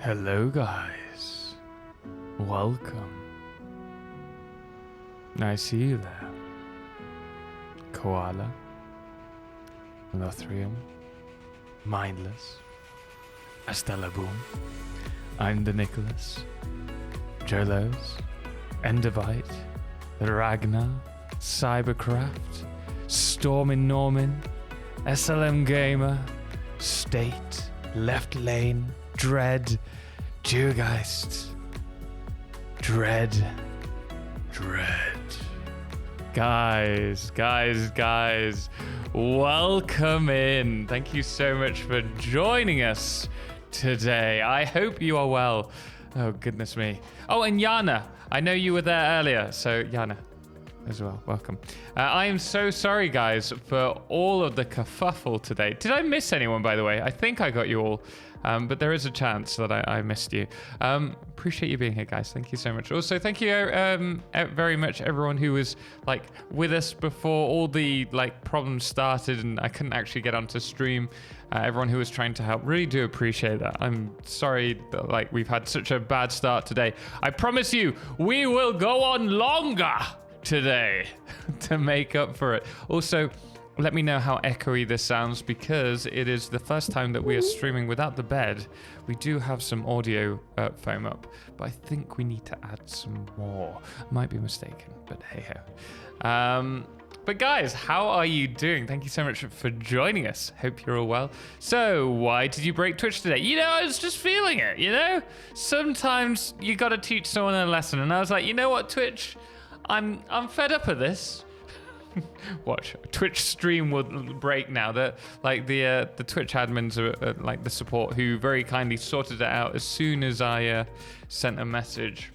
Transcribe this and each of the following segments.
Hello guys, welcome. I see you there. Koala, Lothrium, Mindless, Estella Boom, I'm the Nicholas, Jolos, Endivite, Ragnar, Cybercraft, Stormin Norman, SLM Gamer, State, Left Lane, Dread, Dewgeist, Dread. Guys, welcome in. Thank you so much for joining us today. I hope you are well. Oh, goodness me. Oh, and Yana, I know you were there earlier, so Yana as well, welcome. I am so sorry, guys, for all of the kerfuffle today. Did I miss anyone, by the way? I think I got you all. But there is a chance that I missed you. Appreciate you being here, guys. Thank you so much. Also, thank you very much, everyone who was with us before all the problems started and I couldn't actually get onto stream. Everyone who was trying to help, really do appreciate that. I'm sorry that we've had such a bad start today. I promise you, we will go on longer today to make up for it. Also, let me know how echoey this sounds because it is the first time that we are streaming without the bed. We do have some audio foam up, but I think we need to add some more. Might be mistaken, but hey ho. But guys, how are you doing? Thank you so much for joining us. Hope you're all well. So why did you break Twitch today? I was just feeling it, Sometimes you got to teach someone a lesson. And I was like, you know what, Twitch? I'm fed up of this. Watch, Twitch stream will break now. The Twitch admins are the support who very kindly sorted it out as soon as I sent a message.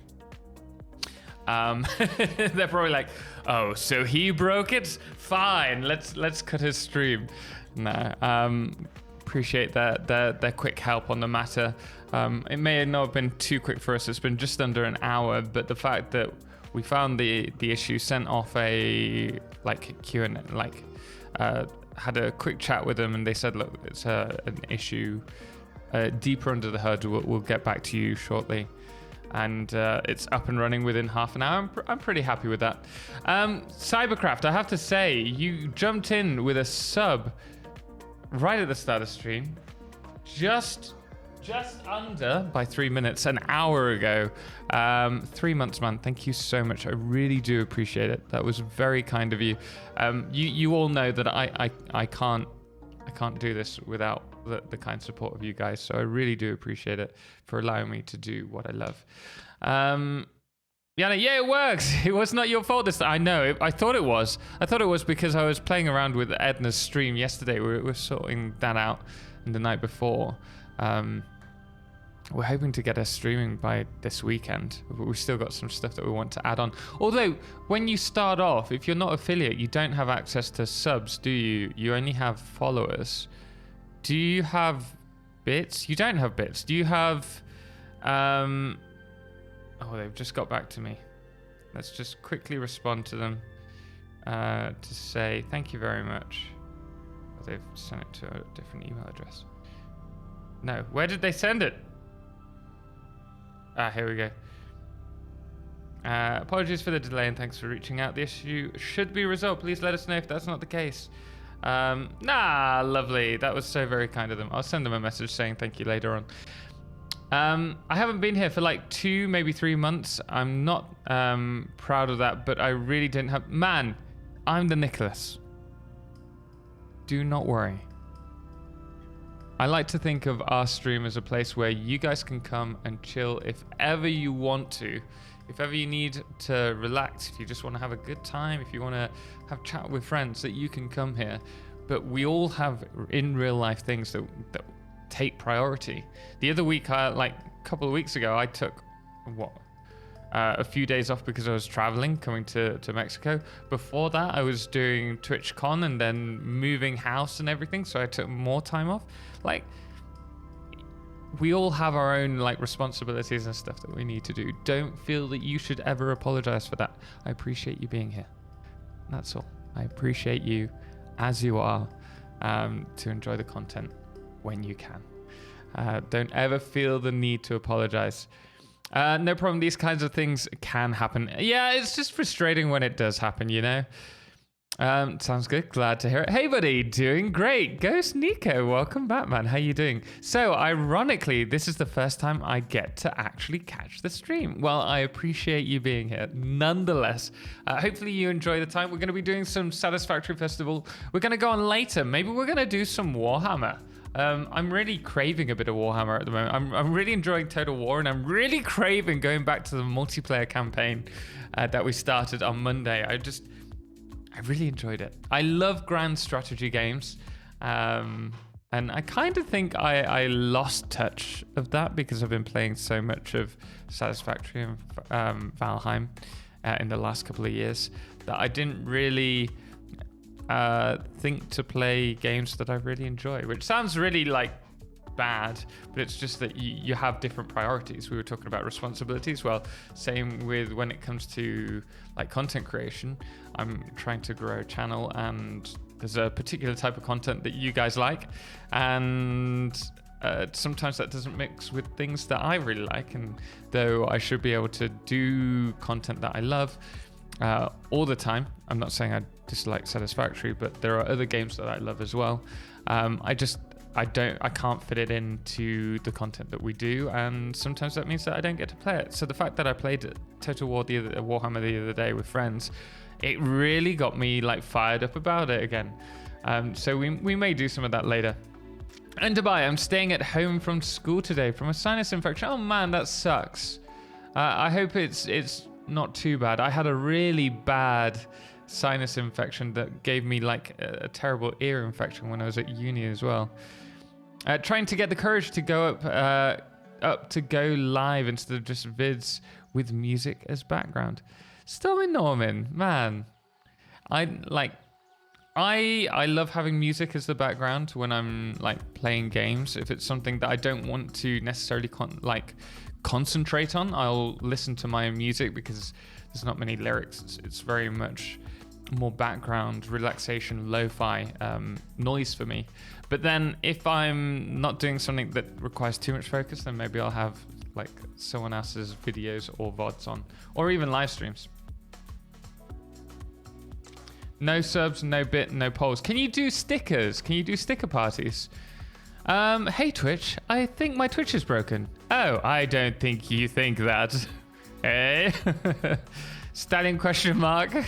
They're probably like, oh, so he broke it? Fine, let's cut his stream. No, appreciate their quick help on the matter. It may not have been too quick for us. It's been just under an hour, but the fact that we found the issue, sent off a Q&A, had a quick chat with them, and they said, look, it's an issue deeper under the hood. We'll get back to you shortly, and it's up and running within half an hour. I'm pretty happy with that. Cybercraft, I have to say, you jumped in with a sub right at the start of the stream, just under by 3 minutes, an hour ago. 3 months, man. Thank you so much. I really do appreciate it. That was very kind of you. You all know that I can't do this without the kind support of you guys. So I really do appreciate it for allowing me to do what I love. Yeah, it works. It was not your fault this time. I know. I thought it was. I thought it was because I was playing around with Edna's stream yesterday. We were sorting that out the night before. We're hoping to get us streaming by this weekend, but we've still got some stuff that we want to add on. Although, when you start off, if you're not affiliate, you don't have access to subs, do you? You only have followers. Do you have bits? You don't have bits. Do you have... Oh, they've just got back to me. Let's just quickly respond to them to say thank you very much. Oh, they've sent it to a different email address. No, where did they send it? Here we go. Apologies for the delay and thanks for reaching out. The issue should be resolved. Please let us know if that's not the case. Lovely. That was so very kind of them. I'll send them a message saying thank you later on. I haven't been here for 2, maybe 3 months. I'm not proud of that, but I really didn't have... Man, I'm the Nicholas. Do not worry. I like to think of our stream as a place where you guys can come and chill if ever you want to. If ever you need to relax, if you just want to have a good time, if you want to have chat with friends, that you can come here. But we all have in real life things that take priority. The other week, a couple of weeks ago, I took a few days off because I was traveling, coming to Mexico. Before that, I was doing TwitchCon and then moving house and everything, so I took more time off. We all have our own responsibilities and stuff that we need to do. Don't feel that you should ever apologize for that. I appreciate you being here. That's all. I appreciate you as you are, to enjoy the content when you can. Don't ever feel the need to apologize. No problem. These kinds of things can happen. Yeah, it's just frustrating when it does happen, you know? Sounds good. Glad to hear it. Hey, buddy. Doing great. Ghost Nico. Welcome back, man. How you doing? So, ironically, this is the first time I get to actually catch the stream. Well, I appreciate you being here. Nonetheless, hopefully you enjoy the time. We're going to be doing some Satisfactory Festival. We're going to go on later. Maybe we're going to do some Warhammer. I'm really craving a bit of Warhammer at the moment. I'm really enjoying Total War, and I'm really craving going back to the multiplayer campaign that we started on Monday. I really enjoyed it. I love grand strategy games. And I kind of think I lost touch of that because I've been playing so much of Satisfactory and Valheim in the last couple of years that I didn't really think to play games that I really enjoy, which sounds really like bad, but it's just that you have different priorities. We were talking about responsibilities. Well, same with when it comes to like content creation. I'm trying to grow a channel, and there's a particular type of content that you guys like, and sometimes that doesn't mix with things that I really like. And though I should be able to do content that I love all the time, I'm not saying I dislike Satisfactory, but there are other games that I love as well. I can't fit it into the content that we do, and sometimes that means that I don't get to play it. So the fact that I played Total War Warhammer the other day with friends, it really got me like fired up about it again. So we may do some of that later. And Dubai, I'm staying at home from school today from a sinus infection. Oh man, that sucks. I hope it's not too bad. I had a really bad sinus infection that gave me like a terrible ear infection when I was at uni as well. Trying to get the courage to go up to go live instead of just vids with music as background. Stormy Norman, man, I love having music as the background when I'm like playing games. If it's something that I don't want to necessarily concentrate on, I'll listen to my own music because there's not many lyrics. It's very much more background, relaxation, lo-fi noise for me. But then if I'm not doing something that requires too much focus, then maybe I'll have like someone else's videos or Vods on, or even live streams. No subs, no bit, no polls. Can you do stickers? Can you do sticker parties? Hey Twitch, I think my Twitch is broken. Oh, I don't think you think that. Hey? Stallion question mark. You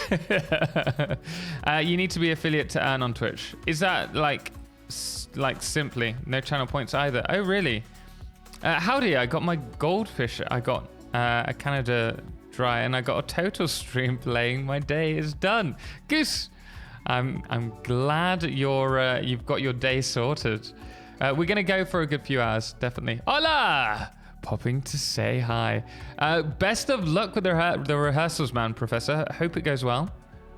need to be affiliate to earn on Twitch. Is that like simply no channel points either? Oh really? Howdy, I got my goldfish. I got a Canada Dry, and I got a total stream playing. My day is done. Goose, I'm glad you've got your day sorted. We're gonna go for a good few hours, definitely. Hola! Popping to say hi. Best of luck with the rehearsals, man, Professor. Hope it goes well.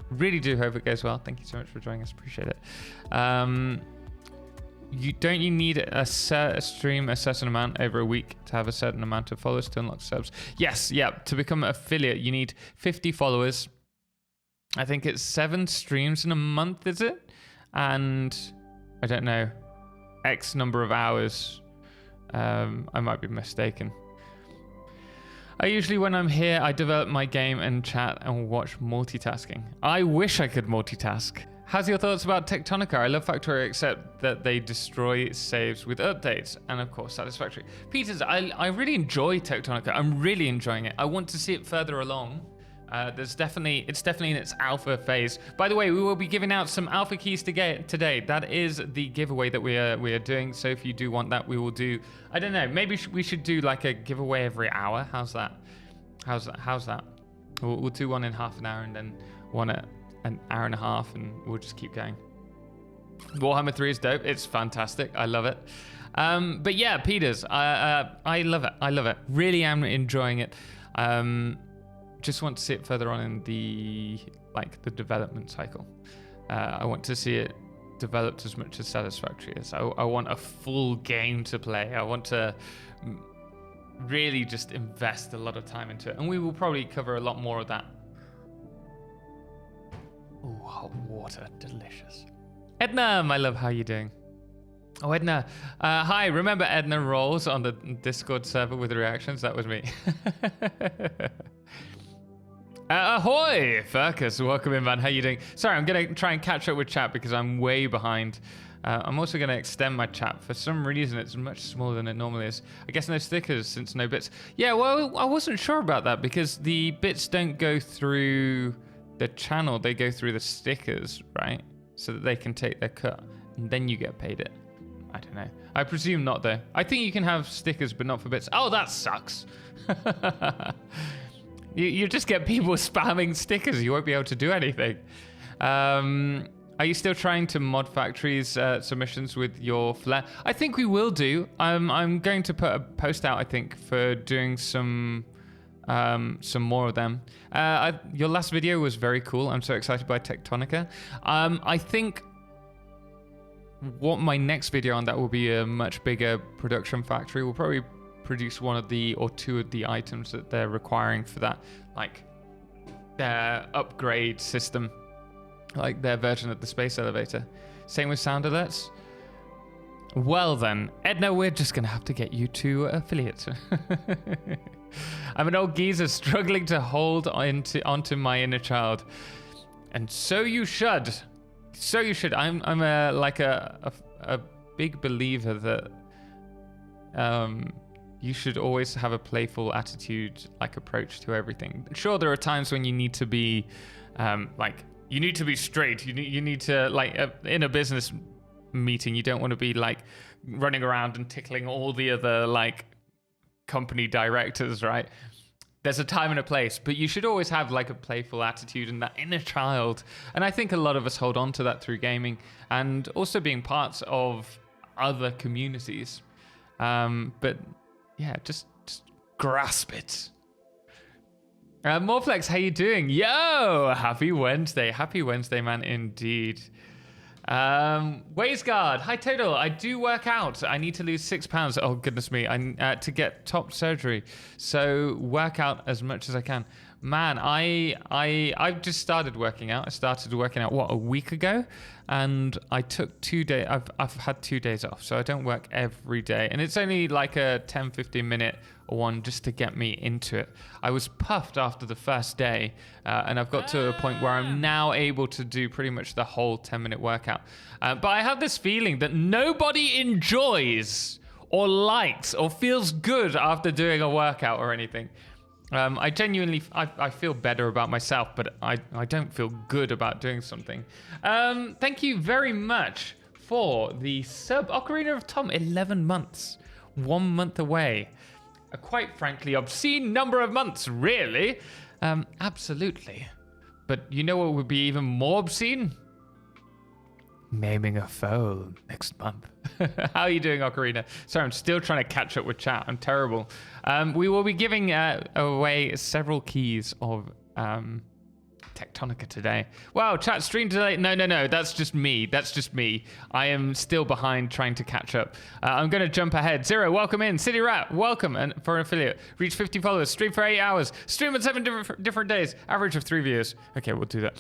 Really do hope it goes well. Thank you so much for joining us. Appreciate it. You need a stream a certain amount over a week to have a certain amount of followers to unlock subs? Yes, yeah. To become an affiliate, you need 50 followers. I think it's 7 streams in a month, is it? And I don't know, X number of hours. I might be mistaken. I usually, when I'm here, I develop my game and chat and watch multitasking. I wish I could multitask. How's your thoughts about Tectonica? I love Factorio, except that they destroy saves with updates, and of course Satisfactory. Peters, I really enjoy Tectonica. I'm really enjoying it. I want to see it further along. It's definitely in its alpha phase. By the way, we will be giving out some alpha keys today. That is the giveaway that we are doing. So if you do want that, we will do. I don't know. Maybe we should do like a giveaway every hour. How's that? How's that? We'll do one in half an hour and then one at an hour and a half, and we'll just keep going. Warhammer 3 is dope. It's fantastic. I love it. But yeah, Peters, I love it. I love it. Really am enjoying it. Just want to see it further on in the development cycle. I want to see it developed as much as Satisfactory is. I want a full game to play. I want to really just invest a lot of time into it, and we will probably cover a lot more of that. Oh, hot water, delicious. Edna, I love how you're doing. Oh, Edna. Hi, remember Edna Rolls on the Discord server with the reactions? That was me. Ahoy, Furcus. Welcome in, man. How you doing? Sorry, I'm going to try and catch up with chat because I'm way behind. I'm also going to extend my chat. For some reason, it's much smaller than it normally is. I guess no stickers since no bits. Yeah, well, I wasn't sure about that because the bits don't go through the channel. They go through the stickers, right? So that they can take their cut and then you get paid it. I don't know. I presume not, though. I think you can have stickers, but not for bits. Oh, that sucks. you just get people spamming stickers. You won't be able to do anything. Are you still trying to mod factories submissions with your flair? I think we will do. I'm going to put a post out, I think, for doing some more of them. Your last video was very cool. I'm so excited by Tectonica. I think what my next video on that will be a much bigger production factory. We'll probably produce one of the or two of the items that they're requiring for that, like their upgrade system, like their version of the space elevator. Same with sound alerts. Well then, Edna, we're just gonna have to get you to affiliate. I'm an old geezer struggling to hold onto my inner child, and so you should. So you should. I'm a big believer that you should always have a playful attitude, like approach to everything. Sure, there are times when you need to be you need to be straight. You need to, like, in a business meeting, you don't want to be like running around and tickling all the other like company directors, right? There's a time and a place, but you should always have like a playful attitude and that inner child. And I think a lot of us hold on to that through gaming and also being parts of other communities. But yeah, just grasp it. Moreflex, how you doing? Yo, happy Wednesday, man, indeed. Waysguard, hi Total. I do work out. I need to lose 6 pounds. Oh goodness me, to get top surgery. So work out as much as I can. Man, I've just started working out. I started working out a week ago, and I took 2 days. I've had 2 days off, so I don't work every day, and it's only like a 10-15 minute one just to get me into it. I was puffed after the first day, and I've got to a point where I'm now able to do pretty much the whole 10-minute workout. But I have this feeling that nobody enjoys or likes or feels good after doing a workout or anything. I genuinely, I feel better about myself, but I don't feel good about doing something. Thank you very much for the sub. Ocarina of Tom, 11 months. 1 month away. A quite frankly obscene number of months, really. Absolutely. But you know what would be even more obscene? Maiming a foe next month. How are you doing, Ocarina? Sorry, I'm still trying to catch up with chat. I'm terrible. We will be giving away several keys of Tectonica today. Wow, chat stream today. No. That's just me. I am still behind trying to catch up. I'm going to jump ahead. Zero, welcome in. City Rat, welcome and for an affiliate. Reach 50 followers. Stream for 8 hours. Stream on 7 different days. Average of 3 views. Okay, we'll do that.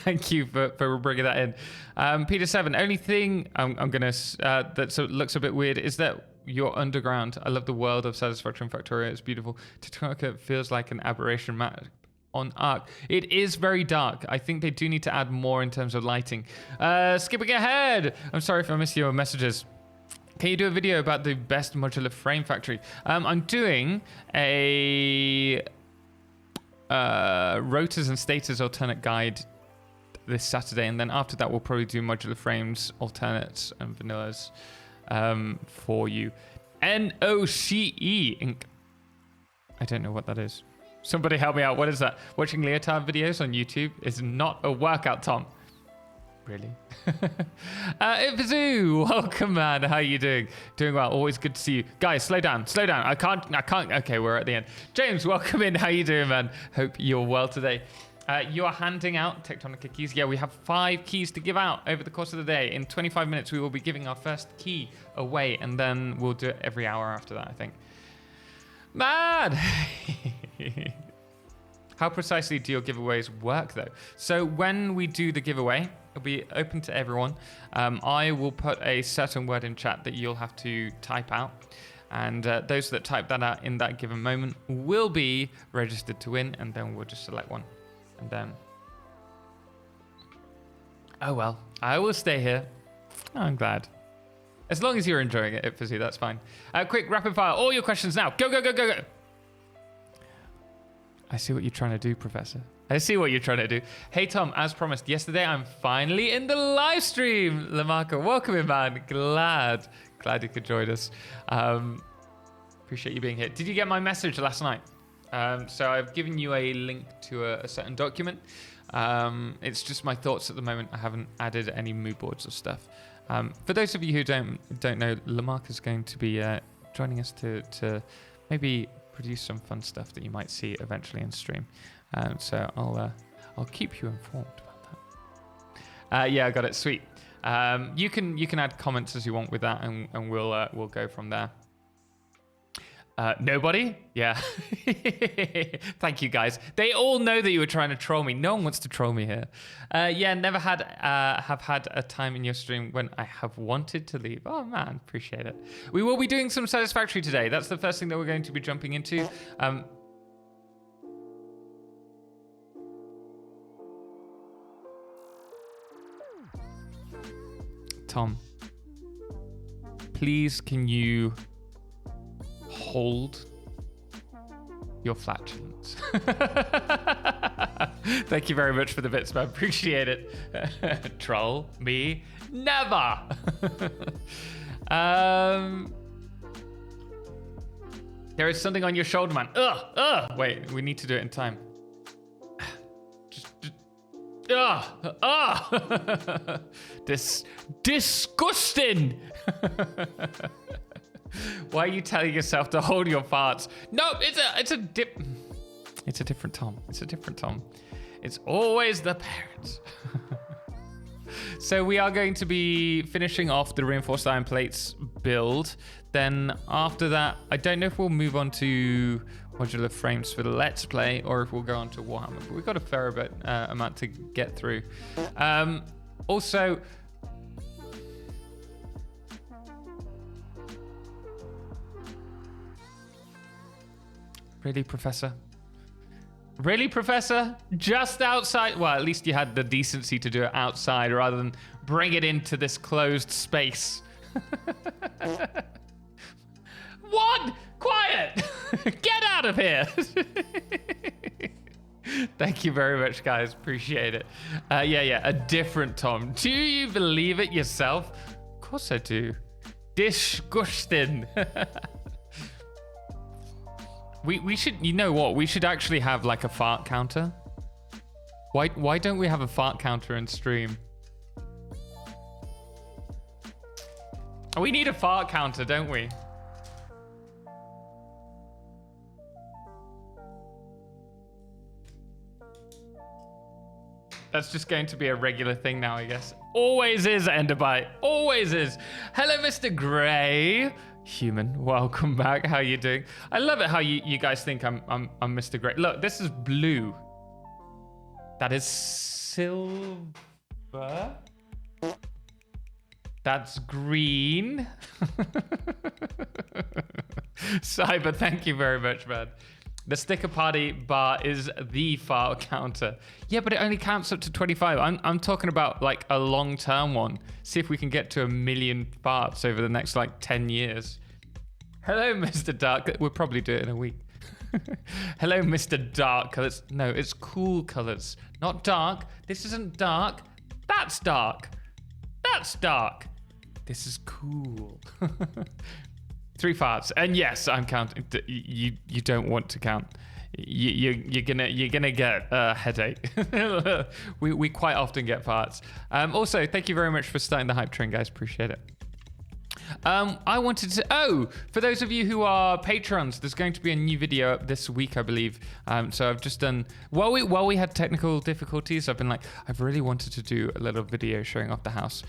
Thank you for bringing that in. Peter 7, only thing I'm going to, that looks a bit weird is that you're underground. I love the world of Satisfactory and Factoria. It's beautiful. Tectonica feels like an aberration map on Arc. It is very dark. I think they do need to add more in terms of lighting. Skipping ahead. I'm sorry if I missed your messages. Can you do a video about the best modular frame factory? I'm doing a rotors and stators alternate guide this Saturday, and then after that we'll probably do modular frames, alternates, and vanillas for you. NOCE Inc. I don't know what that is. Somebody help me out. What is that? Watching leotard videos on YouTube is not a workout, Tom. Really? Ipazoo, welcome, man. How are you doing? Doing well. Always good to see you. Guys, slow down. I can't. Okay, we're at the end. James, welcome in. How you doing, man? Hope you're well today. You are handing out Tectonica keys. Yeah, we have 5 keys to give out over the course of the day. In 25 minutes, we will be giving our first key away, and then we'll do it every hour after that, I think. Man! How precisely do your giveaways work, though? So when we do the giveaway, It'll be open to everyone. I will put a certain word in chat that you'll have to type out. And those that type that out in that given moment will be registered to win. And then we'll just select one. And then... Oh, well. I will stay here. I'm glad. As long as you're enjoying it, Ipfizzy, that's fine. Quick, rapid fire. All your questions now. Go, go, go, go, go. I see what you're trying to do, Professor. I see what you're trying to do. Hey, Tom, as promised yesterday, I'm finally in the live stream. Lamarco, welcome in, man. Glad you could join us. Appreciate you being here. Did you get my message last night? So I've given you a link to a certain document. It's just my thoughts at the moment. I haven't added any mood boards or stuff. For those of you who don't know, Lamarca's going to be joining us to maybe produce some fun stuff that you might see eventually in stream. So I'll keep you informed about that. Yeah, I got it. Sweet. You can add comments as you want with that, and we'll go from there. Nobody? Yeah. Thank you, guys. They all know that you were trying to troll me. No one wants to troll me here. Yeah, never have had a time in your stream when I have wanted to leave. Oh, man, appreciate it. We will be doing some Satisfactory today. That's the first thing that we're going to be jumping into. Tom, please can you hold your flatulence? Thank you very much for the bits, man. Appreciate it. Troll me? Never. There is something on your shoulder, man. Wait, we need to do it in time. Disgusting. Why are you telling yourself to hold your farts? No, it's a different Tom. It's a different Tom. It's always the parents. So we are going to be finishing off the reinforced iron plates build. Then after that, I don't know if we'll move on to modular frames for the Let's Play or if we'll go on to Warhammer. But we've got a fair bit amount to get through. Also, really, Professor? Really, Professor? Just outside? Well, at least you had the decency to do it outside rather than bring it into this closed space. What? Quiet! Get out of here! Thank you very much, guys. Appreciate it. Yeah, a different Tom. Do you believe it yourself? Of course I do. Disgusting. We should, you know what? We should actually have like a fart counter. Why don't we have a fart counter in stream? We need a fart counter, don't we? That's just going to be a regular thing now, I guess. Always is, Enderbite. Always is. Hello, Mr. Gray. Human, welcome back. How you doing? I love it how you guys think I'm Mr. Gray. Look, this is blue. That is silver. That's green. Cyber, thank you very much, man. The sticker party bar is the fart counter. Yeah, but it only counts up to 25. I'm talking about like a long-term one. See if we can get to 1 million farts over the next like 10 years. Hello, Mr. Dark. We'll probably do it in a week. Hello, Mr. Dark Colors. No, it's cool colors, not dark. This isn't dark. That's dark. That's dark. This is cool. 3 farts, and yes, I'm counting. You don't want to count. You're gonna get a headache. we quite often get farts. Also, thank you very much for starting the hype train, guys. Appreciate it. I wanted to, for those of you who are patrons, there's going to be a new video up this week, I believe. So I've just done, while we had technical difficulties, I've been like, I've really wanted to do a little video showing off the house.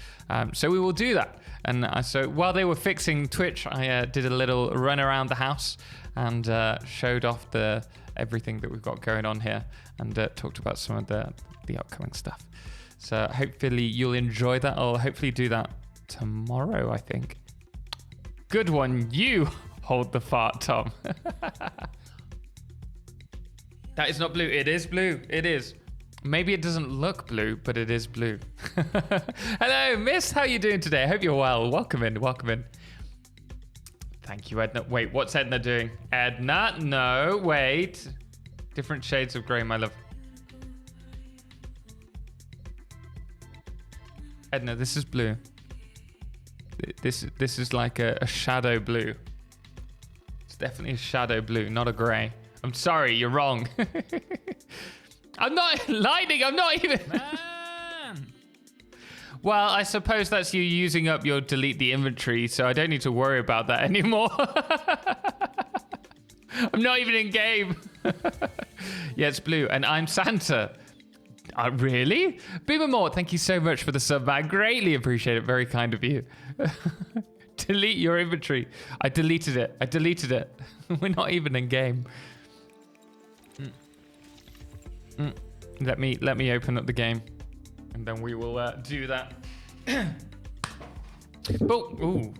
So we will do that. And so while they were fixing Twitch, I did a little run around the house and showed off everything that we've got going on here and talked about some of the upcoming stuff. So hopefully you'll enjoy that. I'll hopefully do that tomorrow, I think. Good one. You hold the fart, Tom. That is not blue. It is blue. It is. Maybe it doesn't look blue, but it is blue. Hello, Miss. How are you doing today? I hope you're well. Welcome in. Welcome in. Thank you, Edna. Wait, what's Edna doing? Edna? No, wait. Different shades of grey, my love. Edna, this is blue. This is like a shadow blue. It's definitely a shadow blue, not a grey. I'm sorry, you're wrong. I'm not lightning. I'm not even. Man. Well, I suppose that's you using up your delete the inventory, so I don't need to worry about that anymore. I'm not even in game. Yeah, it's blue, and I'm Santa. Really? Boomer Mort, thank you so much for the sub, man. Greatly appreciate it. Very kind of you. Delete your inventory. I deleted it. I deleted it. We're not even in game. Let me open up the game, and then we will do that. But ooh,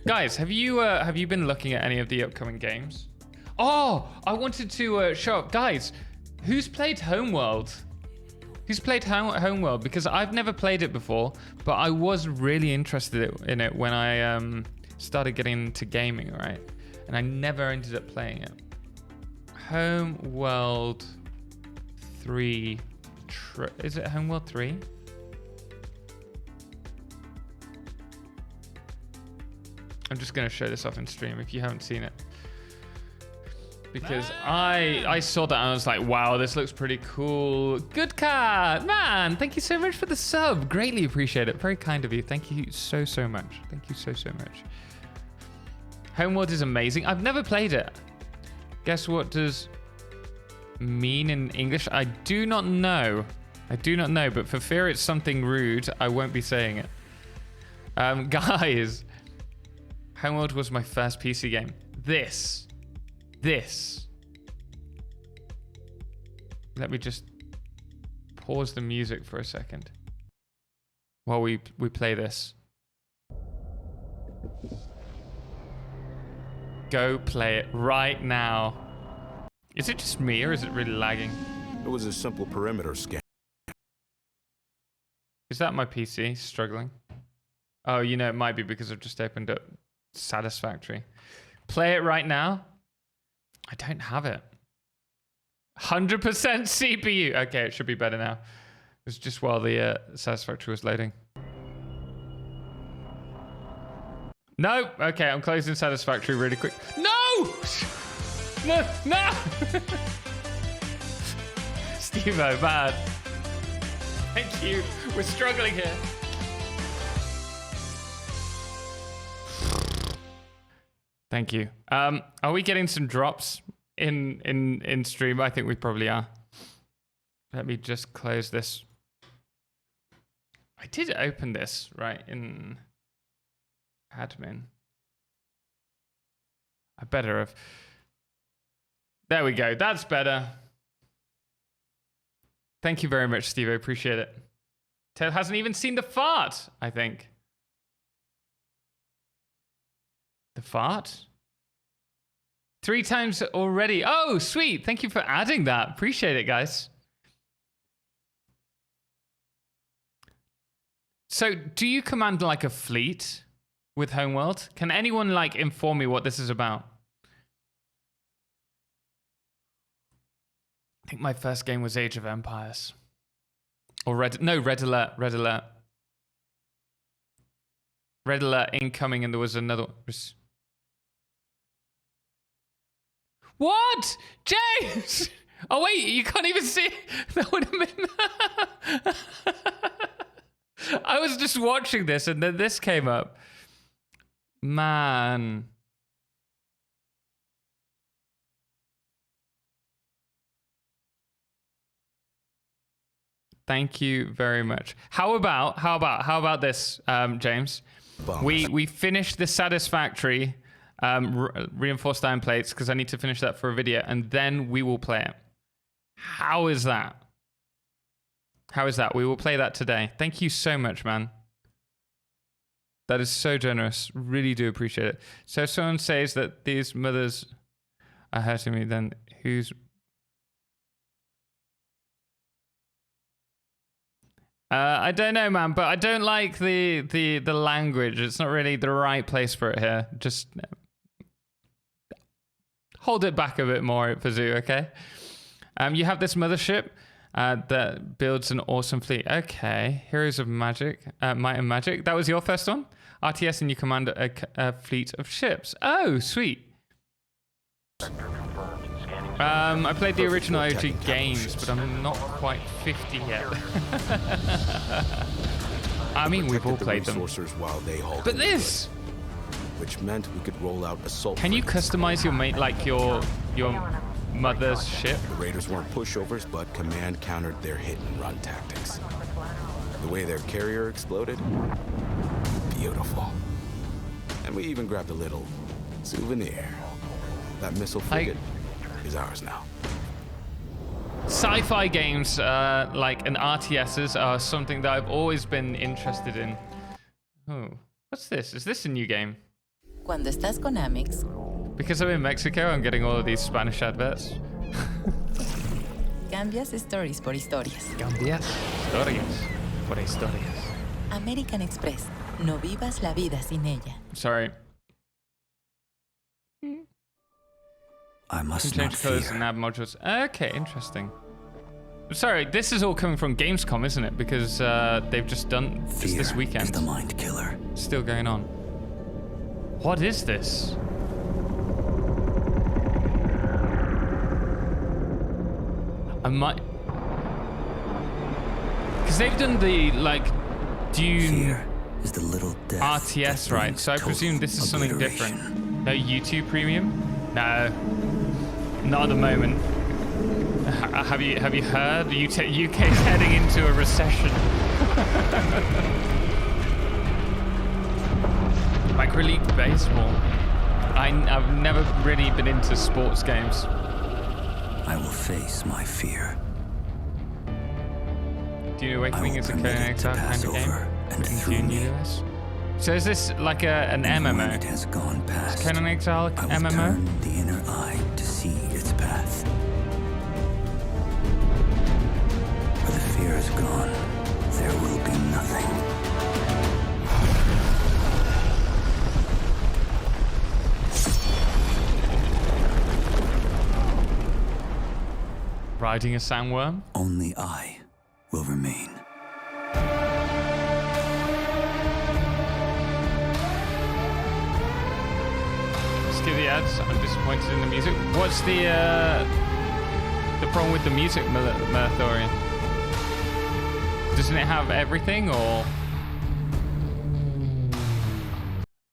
guys, have you been looking at any of the upcoming games? Oh, I wanted to show up, guys. Who's played Homeworld? Who's played Homeworld? Because I've never played it before, but I was really interested in it when I started getting into gaming, right? And I never ended up playing it. Homeworld 3. Is it Homeworld 3? I'm just going to show this off in stream if you haven't seen it. Because I saw that and I was like, wow, this looks pretty cool. Good cat, man. Thank you so much for the sub. Greatly appreciate it. Very kind of you. Thank you so much. Thank you so much. Homeworld is amazing. I've never played it. Guess what does mean in English? I do not know. I do not know, but for fear it's something rude, I won't be saying it. Guys, Homeworld was my first PC game. This. Let me just pause the music for a second while we play this. Go play it right now. Is it just me or is it really lagging? It was a simple perimeter scan. Is that my PC struggling? Oh, you know, it might be because I've just opened up Satisfactory. Play it right now. I don't have it. 100% CPU. Okay, it should be better now. It was just while the Satisfactory was loading. No. Okay, I'm closing Satisfactory really quick. No! No! Steve-O, man. Thank you. We're struggling here. Thank you. Are we getting some drops in stream? I think we probably are. Let me just close this. I did open this right in admin. I better have. There we go. That's better. Thank you very much, Steve. I appreciate it. Ted hasn't even seen the fart, I think. The fart? 3 times already. Oh, sweet. Thank you for adding that. Appreciate it, guys. So, do you command like a fleet with Homeworld? Can anyone like inform me what this is about? I think my first game was Age of Empires. Or Red Alert. Red Alert incoming, and there was another. What? James! Oh, wait, you can't even see. That would have been. I was just watching this and then this came up. Man. Thank you very much. How about this, James? We finished the Satisfactory reinforced iron plates because I need to finish that for a video, and then we will play it. How is that? How is that? We will play that today. Thank you so much, man. That is so generous. Really do appreciate it. So if someone says that these mothers are hurting me, then who's... I don't know, man, but I don't like the language. It's not really the right place for it here. Just hold it back a bit more, Pazoo, okay? You have this mothership that builds an awesome fleet. Okay, Heroes of Magic, Might and Magic. That was your first one? RTS, and you command a fleet of ships. Oh, sweet. I played the original OG games, but I'm not quite 50 yet. I mean, we've all played them. But this! Which meant we could roll out assault. Can you customize your mate, like your mother's ship? The raiders weren't pushovers, but command countered their hit-and-run tactics. The way their carrier exploded, beautiful. And we even grabbed a little souvenir. That missile frigate is ours now. Sci-fi games, like and RTSs, are something that I've always been interested in. Oh, what's this? Is this a new game? Cuando estás con Amex. Because I'm in Mexico, I'm getting all of these Spanish adverts. Cambias stories por historias. Cambias historias por historias. American Express. No vivas la vida sin ella. Sorry. I must Change not colors fear. and add modules. Okay, interesting. Sorry, this is all coming from Gamescom, isn't it? Because they've just done this weekend. Is the mind killer. Still going on. What is this? I might... Because they've done the, like, Dune Fear is the little death RTS, that right? brings So I presume this is something obliteration. different. No YouTube Premium? No. Not at the moment. Have you heard? The UK's heading into a recession. Micro League Baseball. I've never really been into sports games. I will face my fear. Do you know I Awakening will is a permit Conan it to Exile kind pass of game? over and Written through to me. universe? So is this like an And when MMO? it has gone past, Conan Exile I will MMO? turn the inner eye to see its path. Where the fear is gone, there will be nothing. Riding a sandworm? Only I will remain. Skip the ads. I'm disappointed in the music. What's the problem with the music, Marathorian? Doesn't it have everything, or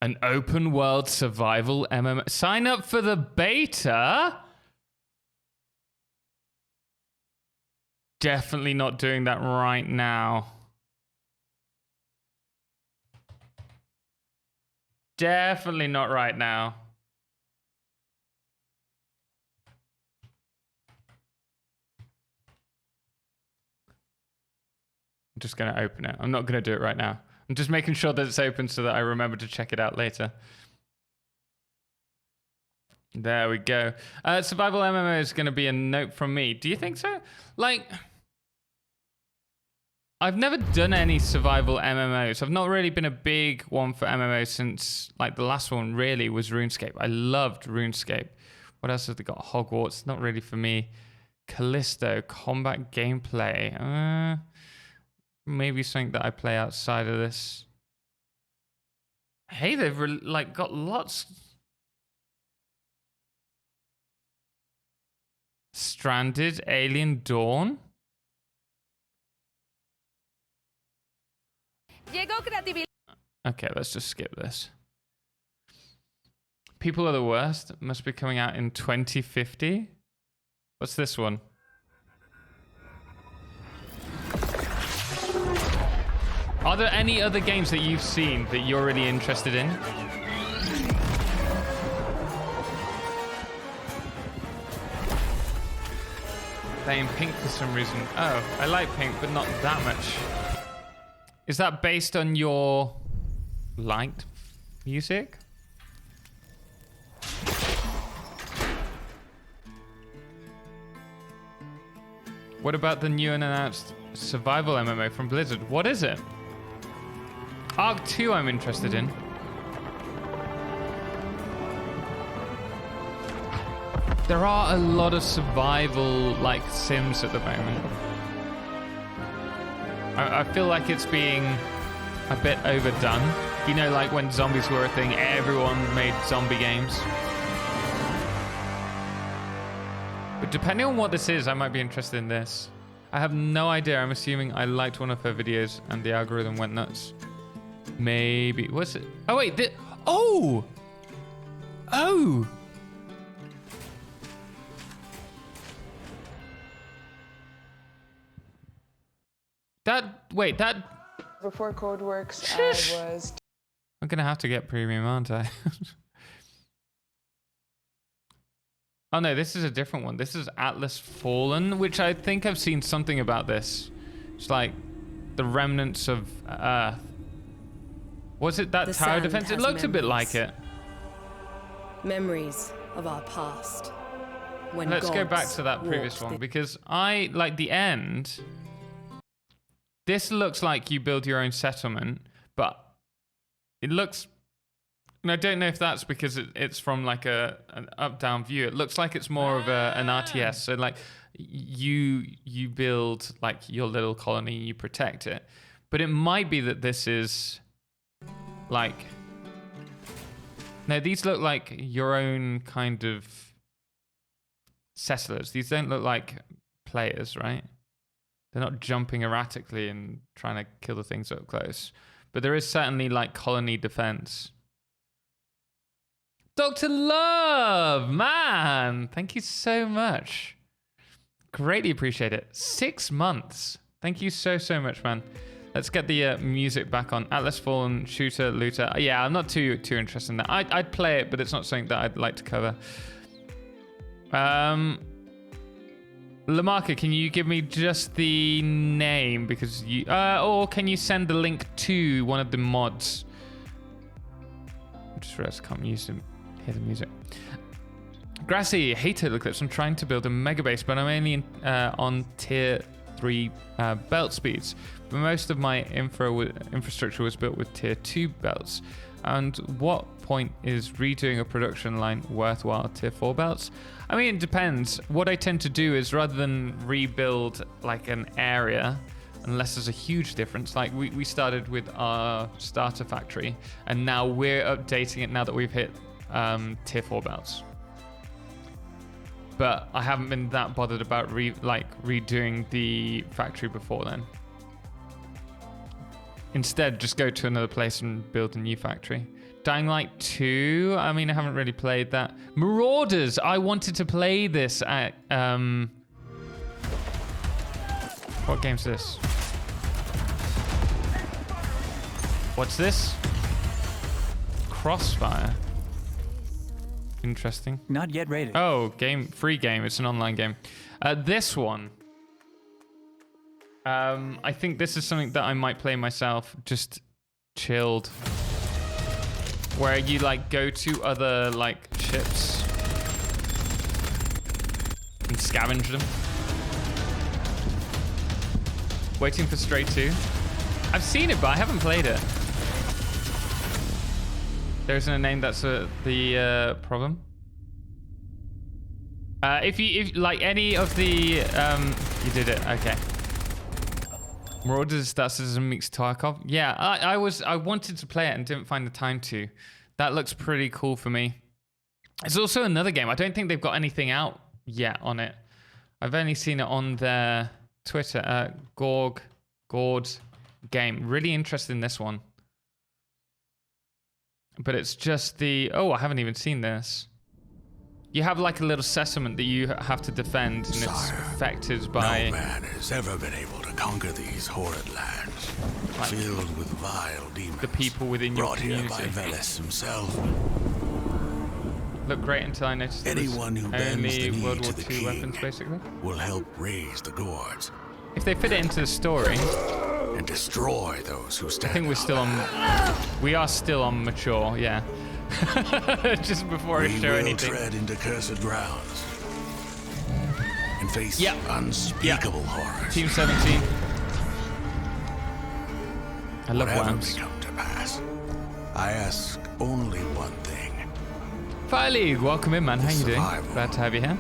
an open world survival MMO? Sign up for the beta. Definitely not doing that right now. Definitely not right now. I'm just going to open it. I'm not going to do it right now. I'm just making sure that it's open so that I remember to check it out later. There we go. Survival MMO is going to be a note from me. Do you think so? Like, I've never done any survival MMOs. I've not really been a big one for MMOs since, like, the last one really was RuneScape. I loved RuneScape. What else have they got? Hogwarts, not really for me. Callisto, combat gameplay. Maybe something that I play outside of this. Hey, they've like got lots. Stranded, Alien Dawn. Okay, let's just skip this. People Are the Worst must be coming out in 2050. What's this one? Are there any other games that you've seen that you're really interested in? They in pink for some reason. Oh, I like pink, but not that much. Is that based on your liked music? What about the new and announced survival MMO from Blizzard? What is it? Arc 2 I'm interested in. There are a lot of survival like sims at the moment. I feel like it's being a bit overdone. You know, like when zombies were a thing, everyone made zombie games. But depending on what this is, I might be interested in this. I have no idea. I'm assuming I liked one of her videos and the algorithm went nuts. Maybe. What's it? Oh, wait. Oh! Oh! Wait, that... Before Codeworks, I was... I'm gonna have to get premium, aren't I? Oh no, this is a different one. This is Atlas Fallen, which I think I've seen something about this. It's like the remnants of Earth. Was it that The tower sand defense? It has looked a bit memories. like it. Memories of our past. When Let's go back gods to that previous walked one because I like the end. This looks like you build your own settlement, but it looks... And I don't know if that's because it's from like an up-down view. It looks like it's more of an RTS. So like you build like your little colony, you protect it. But it might be that this is like... No, these look like your own kind of settlers. These don't look like players, right? They're not jumping erratically and trying to kill the things up close. But there is certainly like colony defense. Dr. Love, man, thank you so much. Greatly appreciate it. 6 months. Thank you so much, man. Let's get the music back on. Atlas Fallen, shooter, looter. Yeah, I'm not too interested in that. I'd play it, but it's not something that I'd like to cover. Lamarca, can you give me just the name? Because you... or can you send the link to one of the mods? I just realized I can't use them. Hear the music. Grassy, hey TOTALXCLIPSE. I'm trying to build a mega base, but I'm only on tier 3 belt speeds. But most of my infrastructure was built with tier 2 belts. And what point is redoing a production line worthwhile tier 4 belts? I mean, it depends. What I tend to do is rather than rebuild like an area, unless there's a huge difference, like we started with our starter factory, and now we're updating it now that we've hit tier 4 belts. But I haven't been that bothered about redoing the factory before then. Instead, just go to another place and build a new factory. Dying Light 2, I mean, I haven't really played that. Marauders, I wanted to play this at... What game's this? What's this? Crossfire. Interesting. Not yet rated. Oh, free game. It's an online game. This one. I think this is something that I might play myself, just chilled. Where you like go to other like ships and scavenge them. Waiting for Stray 2. I've seen it, but I haven't played it. There isn't a name that's the problem. If like any of the you did it, okay. Marauders, that's a mix Tarkov. Yeah, I wanted to play it and didn't find the time to. That looks pretty cool for me. It's also another game. I don't think they've got anything out yet on it. I've only seen it on their Twitter. Gord's game. Really interested in this one. But it's just the... Oh, I haven't even seen this. You have like a little settlement that you have to defend, and it's affected by... No man has ever been able to conquer these horrid lands, like, filled with vile demons. The people within your community. Brought here by Veles himself. looked great until I noticed it was Anyone who bends only the knee World War to the II king weapons, basically. will help raise the gourds If they fit it into the story, and destroy those who stand. I think we are still on mature, yeah. Just before I We show will anything. tread into cursed grounds and face Yep. unspeakable horrors. Team 17. I love Whatever worms. may come to pass, I ask only one thing Fire League, welcome in, man. How you doing? Survival. Glad to have you here.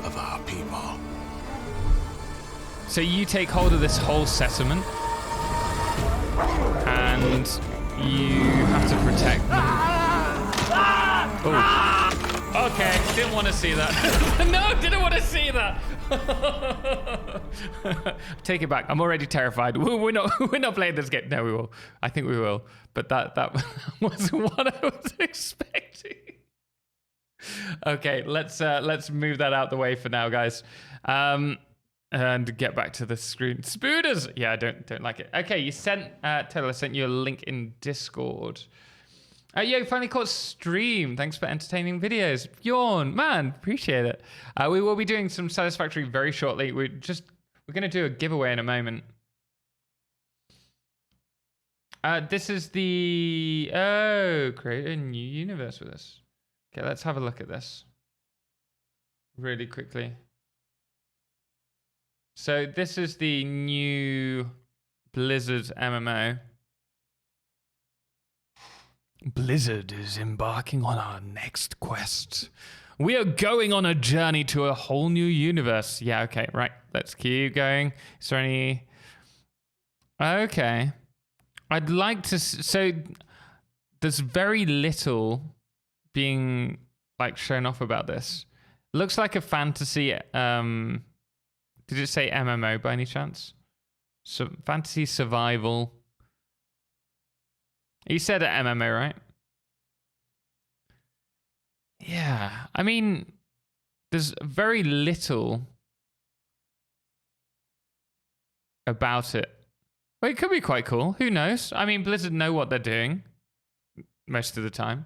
of our people. So you take hold of this whole settlement, and you have to protect them. Oh. Okay, didn't want to see that. No, didn't want to see that. Take it back. I'm already terrified. We're not playing this game. No, we will. I think we will. But that wasn't what I was expecting. Okay, let's move that out the way for now, guys. And get back to the screen. Spooders! Yeah, I don't like it. Okay, you sent Taylor, I sent you a link in Discord. Yeah, you finally caught stream. Thanks for entertaining videos. Yawn, man, appreciate it. We will be doing some Satisfactory very shortly. We're gonna do a giveaway in a moment. This is the create a new universe with us. Okay, let's have a look at this really quickly. So this is the new Blizzard MMO. Blizzard is embarking on our next quest. We are going on a journey to a whole new universe. Yeah, okay, right. Let's keep going. Is there any... Okay. I'd like to... So there's very little being like shown off about this. Looks like a fantasy... Did it say MMO by any chance? So fantasy survival. You said an MMO, right? Yeah. I mean, there's very little about it. Well, it could be quite cool. Who knows? I mean, Blizzard know what they're doing most of the time.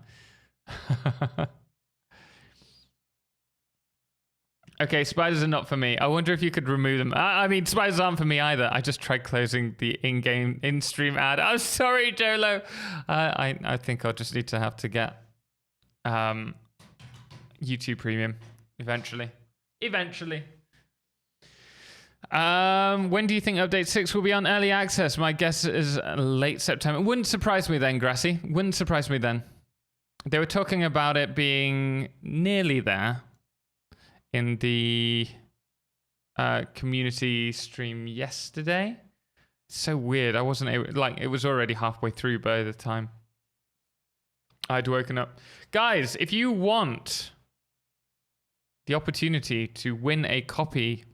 Okay, spiders are not for me. I wonder if you could remove them. I mean, spiders aren't for me either. I just tried closing the in-stream ad. I'm sorry, Jolo. I think I'll just need to have to get YouTube Premium eventually. When do you think Update 6 will be on early access? My guess is late September. Wouldn't surprise me then, Grassy. Wouldn't surprise me then. They were talking about it being nearly there in the community stream yesterday. So weird. I wasn't able, like, it was already halfway through by the time I'd woken up. Guys, if you want the opportunity to win a copy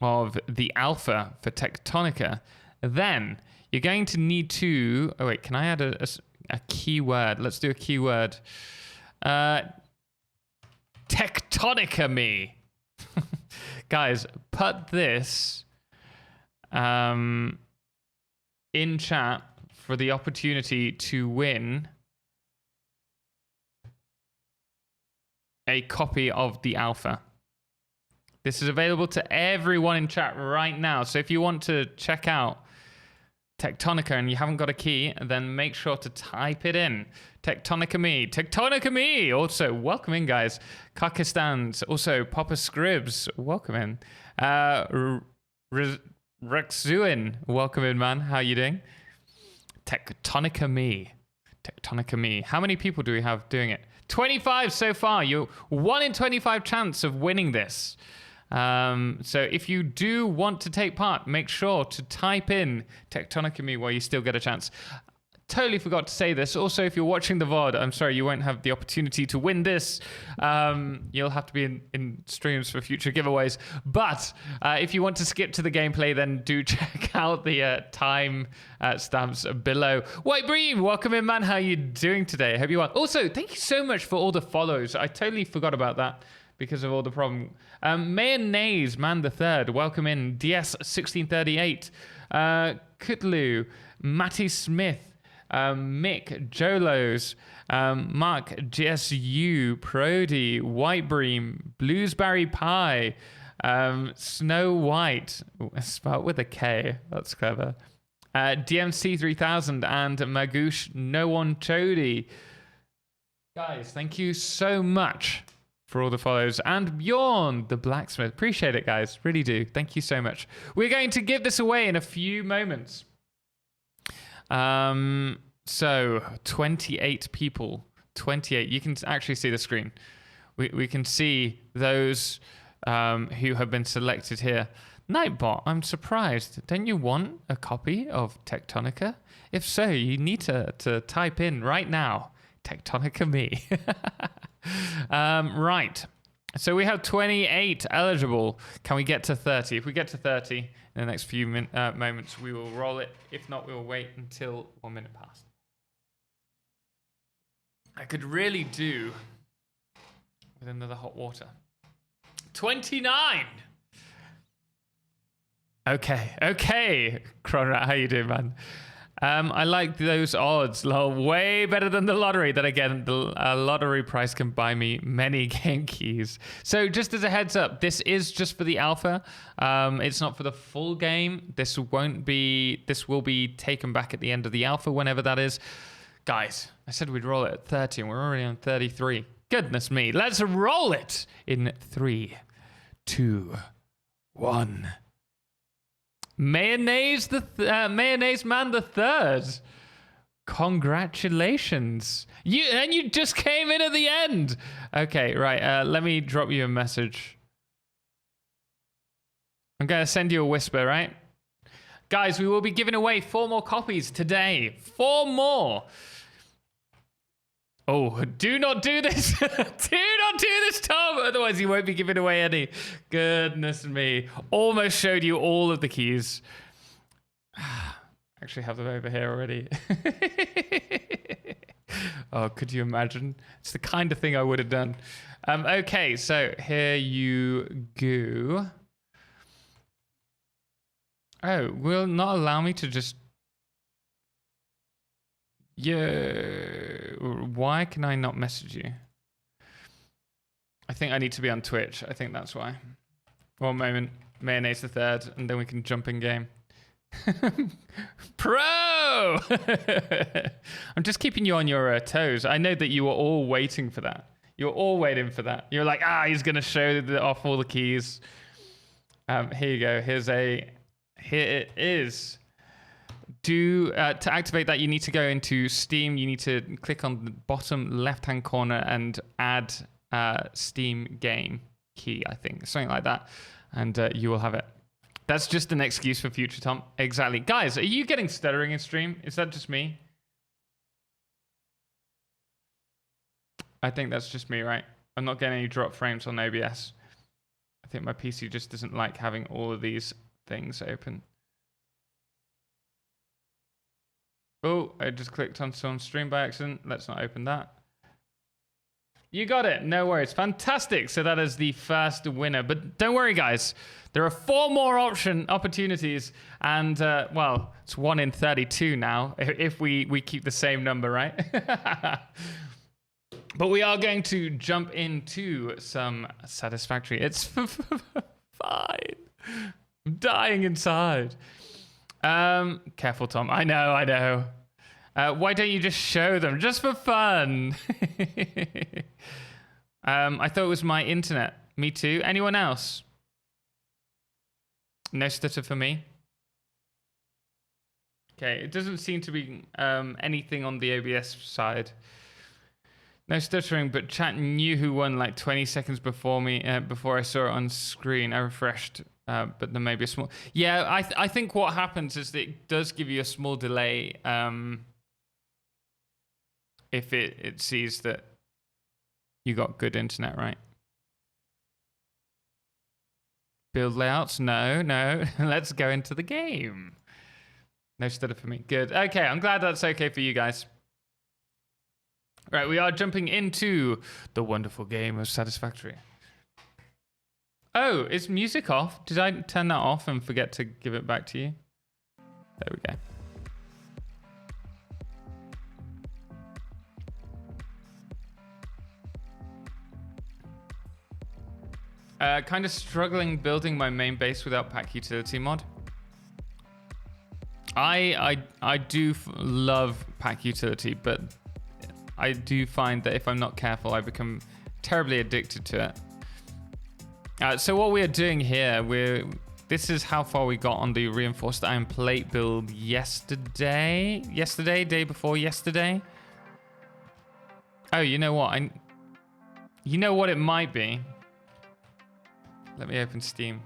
of the alpha for Tectonica, then you're going to need to... Oh, wait, can I add a keyword? Let's do a keyword. Tectonica me. Guys, put this in chat for the opportunity to win a copy of the alpha. This is available to everyone in chat right now. So if you want to check out Tectonica and you haven't got a key, then make sure to type it in. Tectonica me. Tectonica me. Also, welcome in, guys. Kakistans. Also, Papa Scribs. Welcome in. Rexuin. Welcome in, man. How you doing? Tectonica me. Tectonica me. How many people do we have doing it? 25 so far. You're 1 in 25 chance of winning this. So if you do want to take part, make sure to type in Tectonica me while you still get a chance. Totally forgot to say this. Also, if you're watching the VOD, I'm sorry, you won't have the opportunity to win this. You'll have to be in streams for future giveaways. But if you want to skip to the gameplay, then do check out the time stamps below. White Bream, welcome in, man. How you doing today? Hope you are. Also, thank you so much for all the follows. I totally forgot about that because of all the problem. Mayonnaise, man the third, welcome in. DS1638, Kutlu, Matty Smith, Mick, Jolos, Mark, GSU, Prody, Whitebream, Bluesberry Pie, Snow White, spelled with a K, that's clever. DMC 3000 and Magoosh No One Chody. Guys, thank you so much for all the follows. And Bjorn, the blacksmith. Appreciate it, guys. Really do. Thank you so much. We're going to give this away in a few moments. So 28 people. 28. You can actually see the screen. We can see those who have been selected here. Nightbot, I'm surprised. Don't you want a copy of Tectonica? If so, you need to type in right now, Tectonica me. Right. So we have 28 eligible. Can we get to 30? If we get to 30 in the next few moments, we will roll it. If not, we will wait until 1 minute past. I could really do with another hot water. 29! Okay. Cronrat, how you doing, man? I like those odds. Lol, way better than the lottery. Then again, the lottery price can buy me many game keys. So just as a heads up, this is just for the alpha. It's not for the full game. This will be taken back at the end of the alpha, whenever that is. Guys, I said we'd roll it at 30 and we're already on 33. Goodness me. Let's roll it in 3, 2, 1. Mayonnaise Mayonnaise Man the Third. Congratulations. You just came in at the end. Okay, right. Let me drop you a message. I'm going to send you a whisper, right? Guys, we will be giving away 4 more copies today. 4 more. Oh, do not do this. Do not do this, Tom. Otherwise, you won't be giving away any. Goodness me. Almost showed you all of the keys. Actually have them over here already. Oh, could you imagine? It's the kind of thing I would have done. Okay, so here you go. Oh, will not allow me to just... Yeah, why can I not message you? I think I need to be on Twitch. I think that's why. 1 moment, Mayonnaise the Third, and then we can jump in game. Pro! I'm just keeping you on your toes. I know that you were all waiting for that. You're all waiting for that. You're like, he's going to show off all the keys. Here you go. Here it is. To activate that, you need to go into Steam. You need to click on the bottom left-hand corner and add Steam game key, I think. Something like that. And you will have it. That's just an excuse for future Tom. Exactly. Guys, are you getting stuttering in stream? Is that just me? I think that's just me, right? I'm not getting any drop frames on OBS. I think my PC just doesn't like having all of these things open. Oh, I just clicked on someone's stream by accident. Let's not open that. You got it. No worries. Fantastic. So that is the first winner. But don't worry, guys. There are 4 more opportunities. And, well, it's 1 in 32 now, if we keep the same number, right? But we are going to jump into some Satisfactory. It's fine. I'm dying inside. Careful, Tom. I know. Why don't you just show them just for fun? I thought it was my internet. Me too. Anyone else? No stutter for me. Okay, it doesn't seem to be anything on the OBS side. No stuttering, but chat knew who won like 20 seconds before me. Before I saw it on screen, I refreshed. But there may be a small... Yeah, I think what happens is that it does give you a small delay if it sees that you got good internet, right? Build layouts? No. Let's go into the game. No stutter for me. Good. Okay, I'm glad that's okay for you guys. Right, we are jumping into the wonderful game of Satisfactory. Oh, is music off? Did I turn that off and forget to give it back to you? There we go. Kind of struggling building my main base without pack utility mod. I do love pack utility, but I do find that if I'm not careful, I become terribly addicted to it. So what we are doing here, this is how far we got on the reinforced iron plate build yesterday, day before yesterday. Oh, you know what? You know what it might be. Let me open Steam.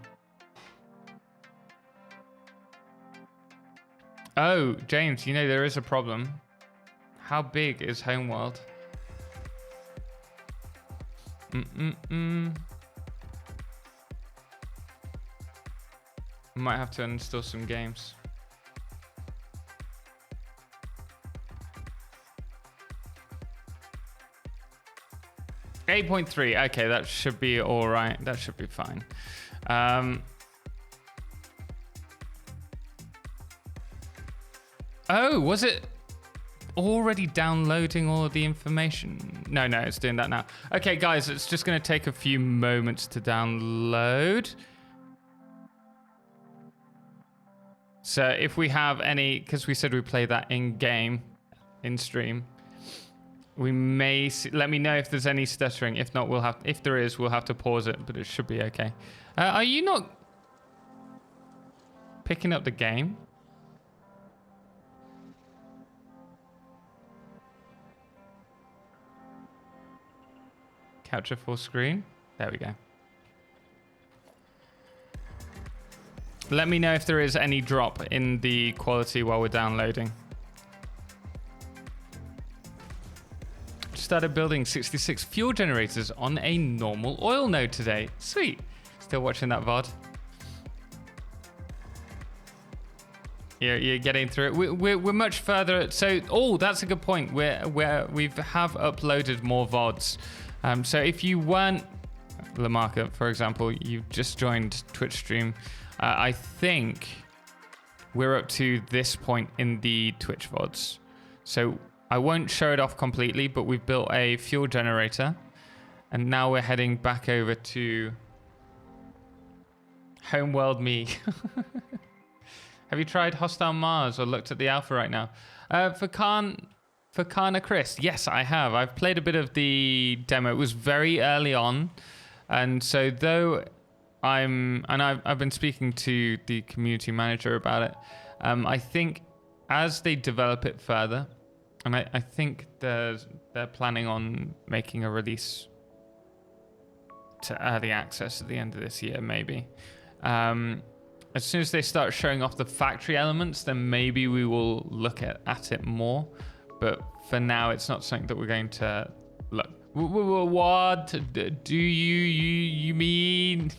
Oh, James, you know there is a problem. How big is Homeworld? Might have to uninstall some games. .3. Okay, that should be all right. That should be fine. Oh, was it already downloading all of the information? No, it's doing that now. Okay, guys, it's just going to take a few moments to download. So if we have any, because we said we play that in-game, in-stream, we may see, let me know if there's any stuttering. If not, if there is, we'll have to pause it, but it should be okay. Are you not picking up the game? Capture full screen. There we go. Let me know if there is any drop in the quality while we're downloading. Started building 66 fuel generators on a normal oil node today. Sweet. Still watching that VOD. You're getting through it. We're much further. So, that's a good point. We have uploaded more VODs. So if you weren't Lamarca, for example, you've just joined Twitch stream. I think we're up to this point in the Twitch VODs. So I won't show it off completely, but we've built a fuel generator. And now we're heading back over to Homeworld me. Have you tried Hostile Mars or looked at the alpha right now? For Kana Chris, yes, I have. I've played a bit of the demo. It was very early on. And so though I've been speaking to the community manager about it. I think as they develop it further, and I think they're planning on making a release to early access at the end of this year, maybe. As soon as they start showing off the factory elements, then maybe we will look at it more. But for now, it's not something that we're going to look. What do you mean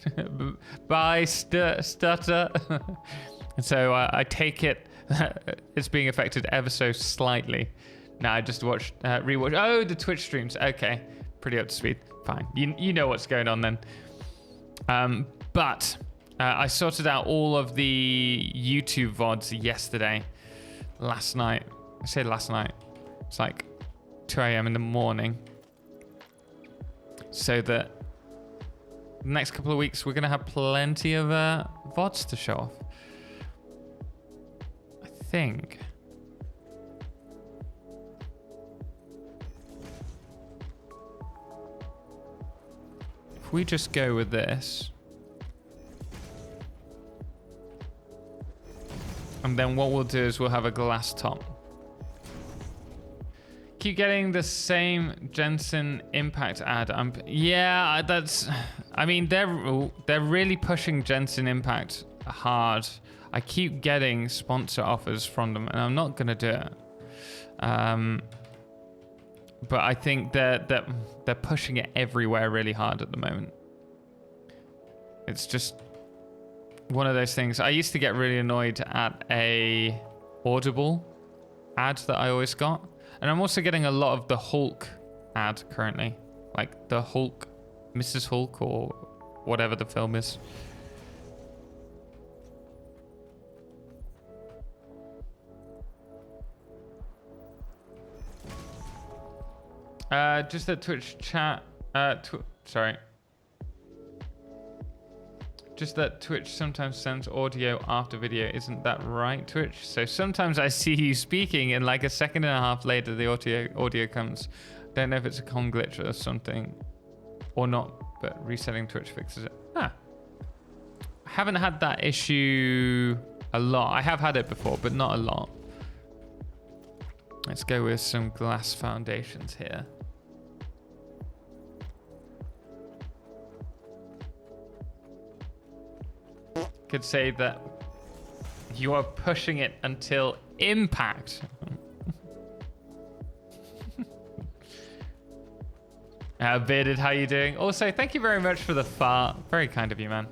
by stutter? And so I take it it's being affected ever so slightly. Now I just rewatch. Oh, the Twitch streams. Okay, pretty up to speed. Fine. You know what's going on then. But I sorted out all of the YouTube VODs yesterday. Last night. I say last night. It's like 2 a.m. in the morning. So that the next couple of weeks, we're going to have plenty of VODs to show off. I think. If we just go with this. And then what we'll do is we'll have a glass top. Keep getting the same Jensen Impact ad. Yeah, that's. I mean, they're really pushing Jensen Impact hard. I keep getting sponsor offers from them, and I'm not gonna do it. But I think they're pushing it everywhere really hard at the moment. It's just one of those things. I used to get really annoyed at a Audible ad that I always got. And I'm also getting a lot of the Hulk ad currently. Like the Hulk, Mrs. Hulk, or whatever the film is. Just a Twitch chat. Sorry. Just that Twitch sometimes sends audio after video. Isn't that right, Twitch? So sometimes I see you speaking and like a second and a half later the audio comes. Don't know if it's a comm glitch or something or not, but resetting Twitch fixes it. I haven't had that issue a lot. I have had it before, but not a lot. Let's go with some glass foundations here. Could say that you are pushing it until impact. Bearded, how you doing? Also, thank you very much for the fart. Very kind of you, man.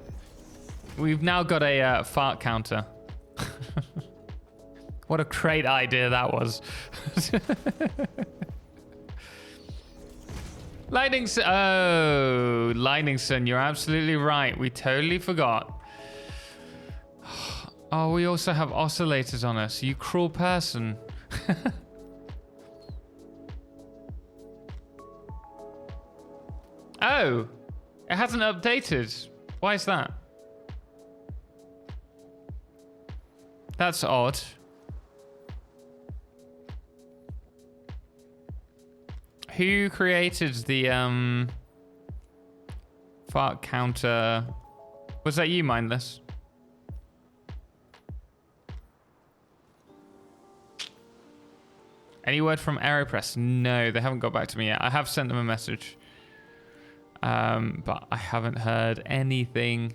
We've now got a fart counter. What a great idea that was. Lightning Sun. Oh, Lightning Sun, you're absolutely right. We totally forgot. Oh, we also have oscillators on us. You cruel person. Oh, it hasn't updated. Why is that? That's odd. Who created the fart counter? Was that you, Mindless? Any word from Aeropress? No, they haven't got back to me yet. I have sent them a message. But I haven't heard anything.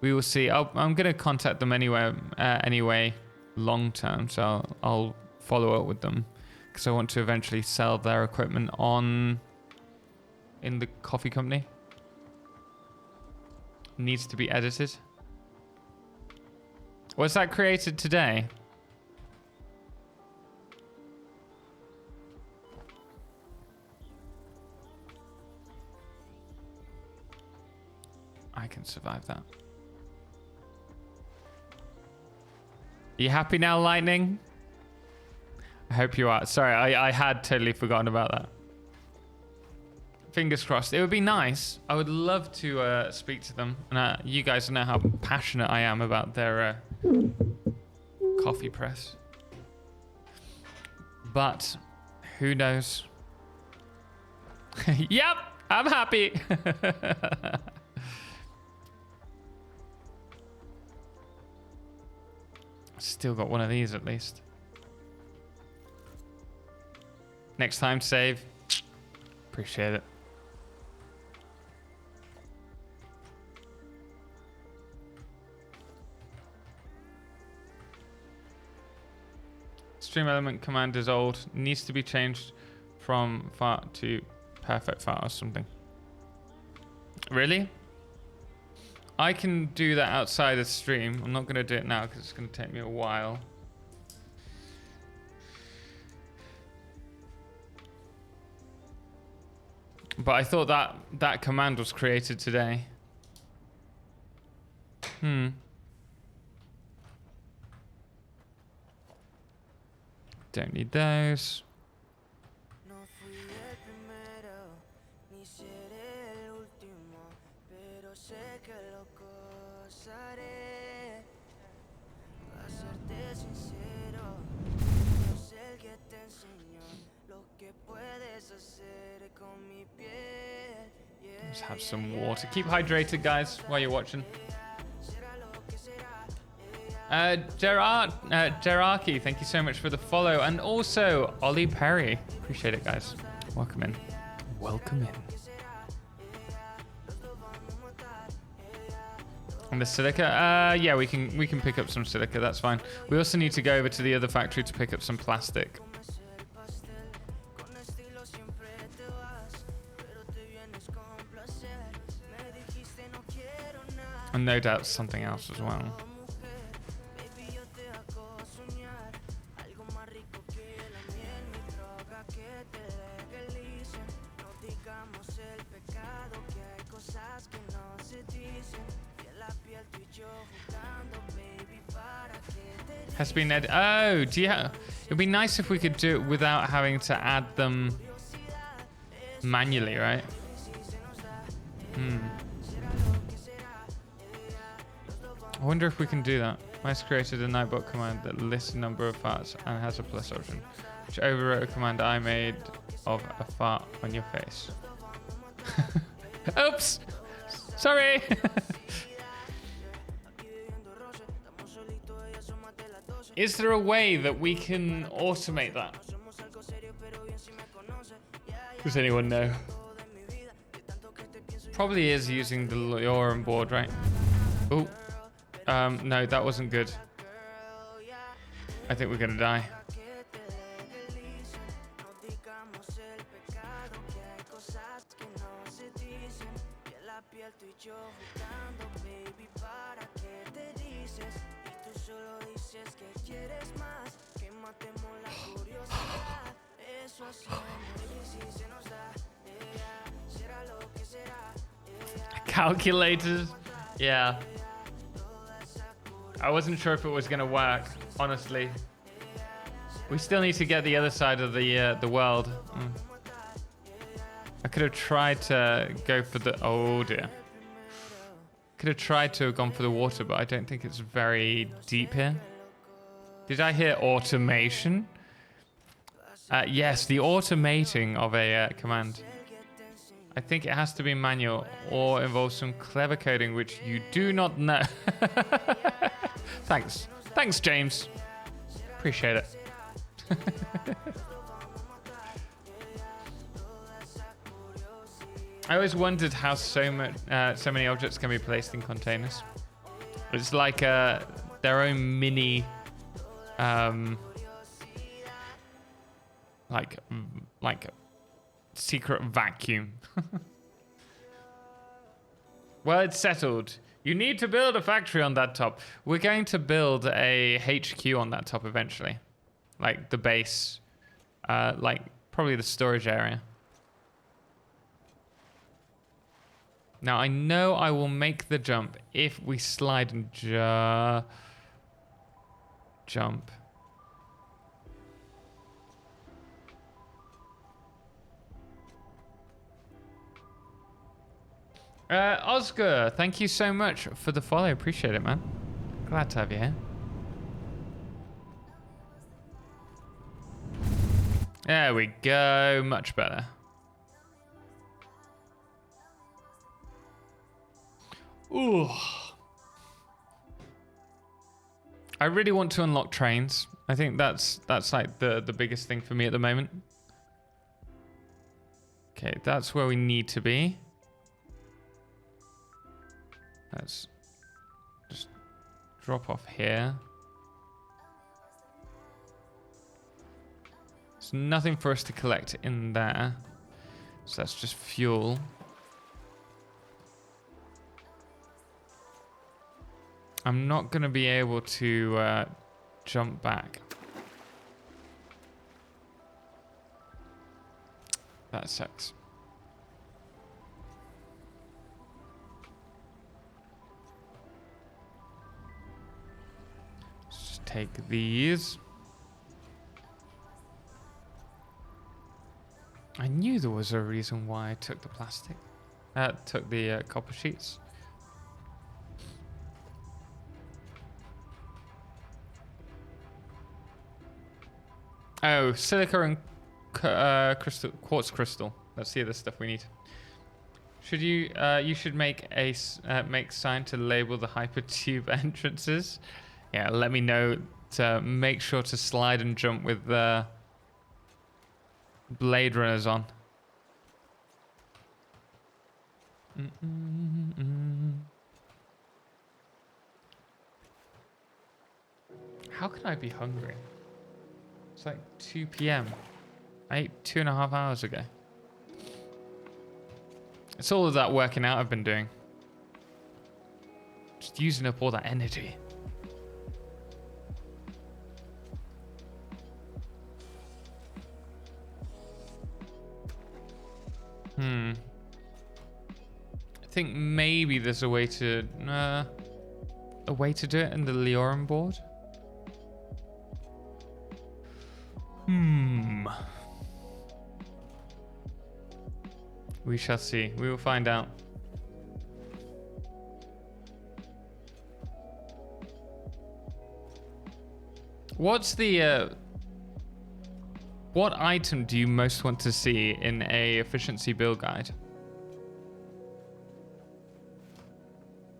We will see. I'm going to contact them anyway, long term. So I'll follow up with them because I want to eventually sell their equipment in the coffee company. Needs to be edited. Was that created today? I can survive that. Are you happy now, Lightning? I hope you are. Sorry, I had totally forgotten about that. Fingers crossed. It would be nice. I would love to speak to them. And you guys know how passionate I am about their coffee press. But who knows? Yep, I'm happy. Still got one of these at least. Next time, save. Appreciate it. Stream element command is old. Needs to be changed from fart to perfect fart or something. Really? I can do that outside the stream. I'm not going to do it now because it's going to take me a while. But I thought that command was created today. Don't need those. Let's have some water. Keep hydrated, guys, while you're watching. Gerarchy, thank you so much for the follow. And also, Ollie Perry. Appreciate it, guys. Welcome in. Welcome in. And the silica? Yeah, we can pick up some silica. That's fine. We also need to go over to the other factory to pick up some plastic. And no doubt something else as well. Has been edited. Oh, do you it'd be nice if we could do it without having to add them manually, right? I wonder if we can do that. Mice created a Nightbot command that lists a number of farts and has a plus option, which overwrote a command I made of a fart on your face. Oops! Sorry! Is there a way that we can automate that? Does anyone know? Probably is using the Lioran board, right? Oh. No, that wasn't good. I think we're gonna die. Calculators? Yeah. I wasn't sure if it was gonna work, honestly. We still need to get the other side of the world. I could have tried to go for the... Oh dear. Could have tried to have gone for the water, but I don't think it's very deep here. Did I hear automation? Yes, the automating of a command. I think it has to be manual or involves some clever coding, which you do not know. Thanks. Thanks, James. Appreciate it. I always wondered how so many objects can be placed in containers. It's like their own mini, like secret vacuum. Well, it's settled. You need to build a factory on that top. We're going to build a HQ on that top eventually. Like the base. Like probably the storage area. Now I know I will make the jump if we slide and jump. Oscar, thank you so much for the follow. Appreciate it, man. Glad to have you here. There we go. Much better. Ooh. I really want to unlock trains. I think that's like the biggest thing for me at the moment. Okay, that's where we need to be. Let's just drop off here. There's nothing for us to collect in there. So that's just fuel. I'm not going to be able to jump back. That sucks. Take these. I knew there was a reason why I took the plastic. Took the copper sheets. Oh, silica and quartz crystal. That's the other stuff we need. Should you? You should make a sign to label the hypertube entrances. Yeah, let me know to make sure to slide and jump with the Blade Runners on. How can I be hungry? It's like 2 p.m. I ate 2.5 hours ago. It's all of that working out I've been doing. Just using up all that energy. I think maybe there's a way to do it in the Lioran board. We shall see. We will find out. What's the what item do you most want to see in a efficiency build guide?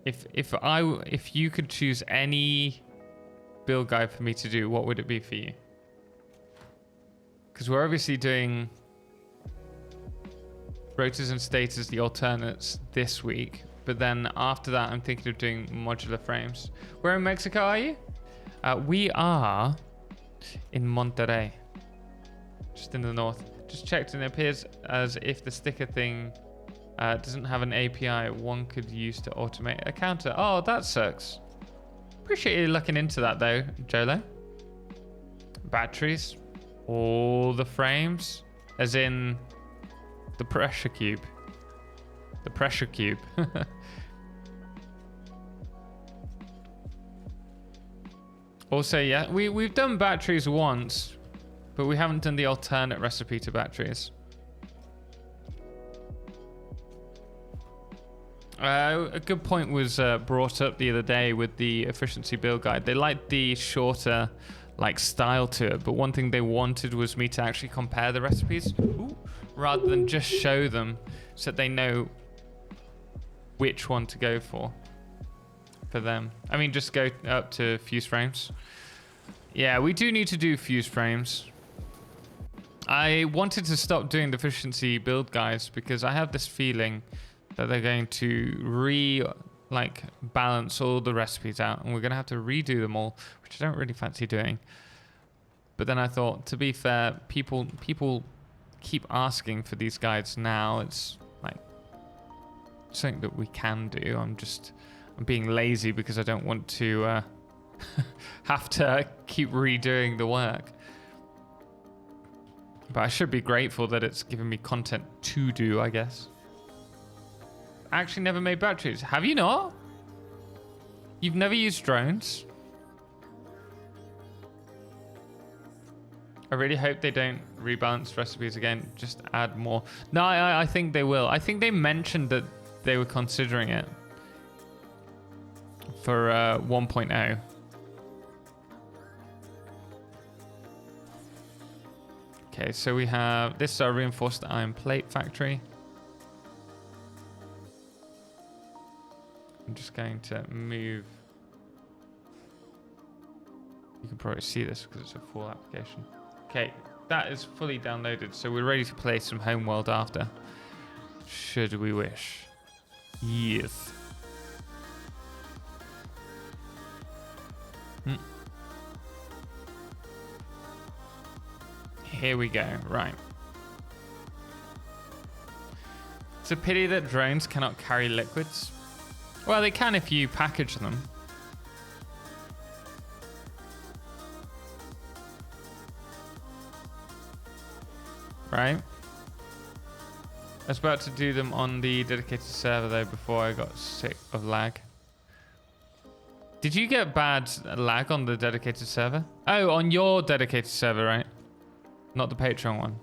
If you could choose any build guide for me to do, what would it be for you? Because we're obviously doing rotors and stators, the alternates this week, but then after that I'm thinking of doing modular frames. Where in Mexico are you? We are in Monterrey, just in the north. Just checked and it appears as if the sticker thing doesn't have an API one could use to automate a counter. Oh, that sucks. Appreciate you looking into that though, Jolo. Batteries, all the frames, as in the pressure cube. The pressure cube. Also, yeah, we've done batteries once, but we haven't done the alternate recipe to batteries. A good point was brought up the other day with the efficiency build guide. They liked the shorter style to it, but one thing they wanted was me to actually compare the recipes rather than just show them so that they know which one to go for them. I mean, just go up to fuse frames. Yeah, we do need to do fuse frames. I wanted to stop doing the efficiency build guides because I have this feeling that they're going to balance all the recipes out, and we're going to have to redo them all, which I don't really fancy doing. But then I thought, to be fair, people keep asking for these guides now. It's like something that we can do. I'm being lazy because I don't want to have to keep redoing the work. But I should be grateful that it's giving me content to do, I guess. Actually never made batteries. Have you not? You've never used drones? I really hope they don't rebalance recipes again. Just add more. No, I think they will. I think they mentioned that they were considering it for 1.0. Okay, so we have this is our reinforced iron plate factory. I'm just going to move. You can probably see this because it's a full application. Okay, that is fully downloaded, so we're ready to play some Homeworld after, should we wish. Yes. Here we go. Right. It's a pity that drones cannot carry liquids. Well, they can if you package them. Right? I was about to do them on the dedicated server though before I got sick of lag. Did you get bad lag on the dedicated server? Oh, on your dedicated server, right? Not the Patreon one.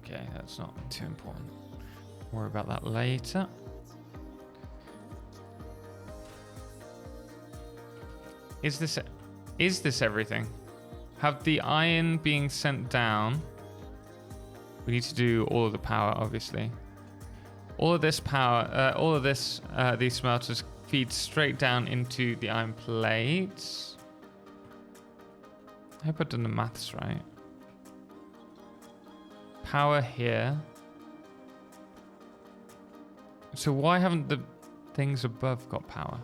Okay, that's not too important. Worry about that later. Is this everything? Have the iron being sent down? We need to do all of the power, obviously. All of this power, these smelters feed straight down into the iron plates. I hope I've done the maths right. Power here. So why haven't the things above got power?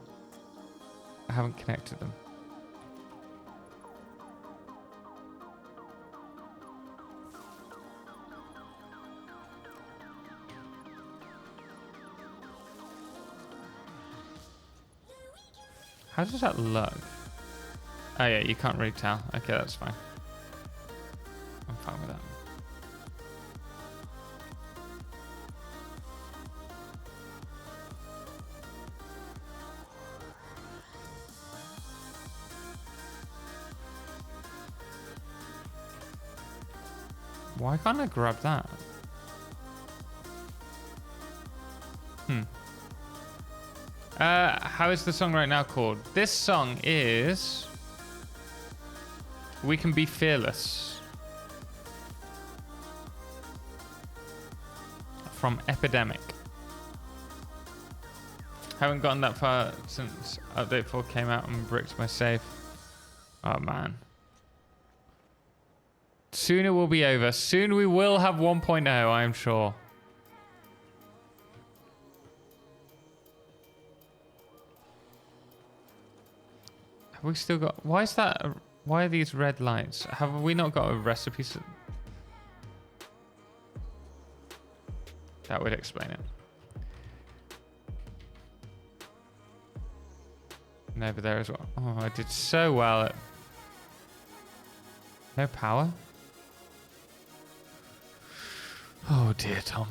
I haven't connected them. How does that look? Oh yeah, you can't really tell. Okay, that's fine. I'm fine with that. Why can't I grab that? How is the song right now called? This song is We Can Be Fearless from Epidemic. Haven't gotten that far since update 4 came out and bricked my save. Oh man. Soon it will be over. Soon we will have 1.0, I am sure. Have we still got... Why is that... Why are these red lights? Have we not got a recipe? That would explain it. And over there as well. Oh, I did so well at... No power? Oh dear, Tom.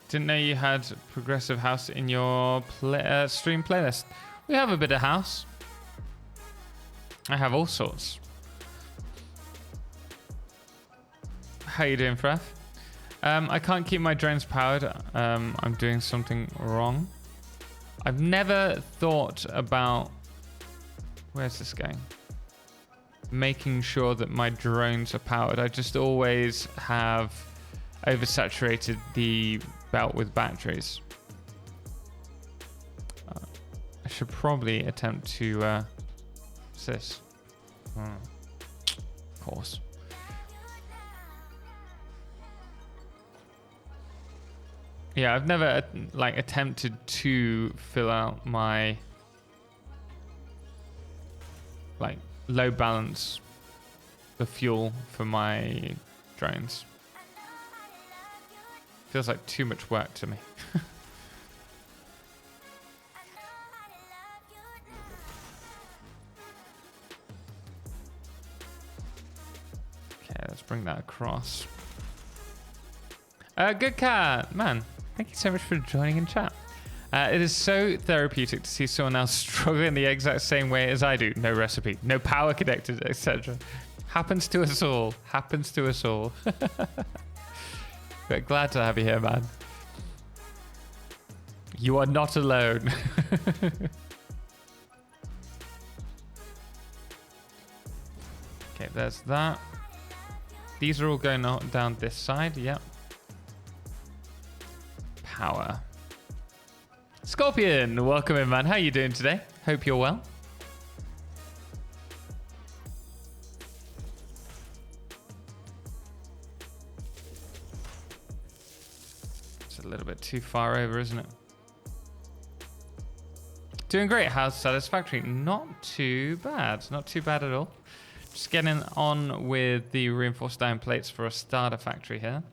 Didn't know you had progressive house in your stream playlist. We have a bit of house. I have all sorts. How you doing, Fref? I can't keep my drones powered. I'm doing something wrong. I've never thought about... Where's this going? Making sure that my drones are powered. I just always have oversaturated the belt with batteries. I should probably attempt to... what's this? Of course. Yeah, I've never like attempted to fill out my like low balance the fuel for my drones. Feels like too much work to me. Okay, let's bring that across. Good cat, man. Thank you so much for joining in chat. It is so therapeutic to see someone else struggling the exact same way as I do. No recipe, no power connected, etc. Happens to us all. Happens to us all. But glad to have you here, man. You are not alone. Okay, there's that. These are all going down this side. Yep. Power. Scorpion, welcome in, man. How you doing today? Hope you're well. It's a little bit too far over, isn't it? Doing great. How's Satisfactory? Not too bad. Not too bad at all. Just getting on with the reinforced iron plates for a starter factory here.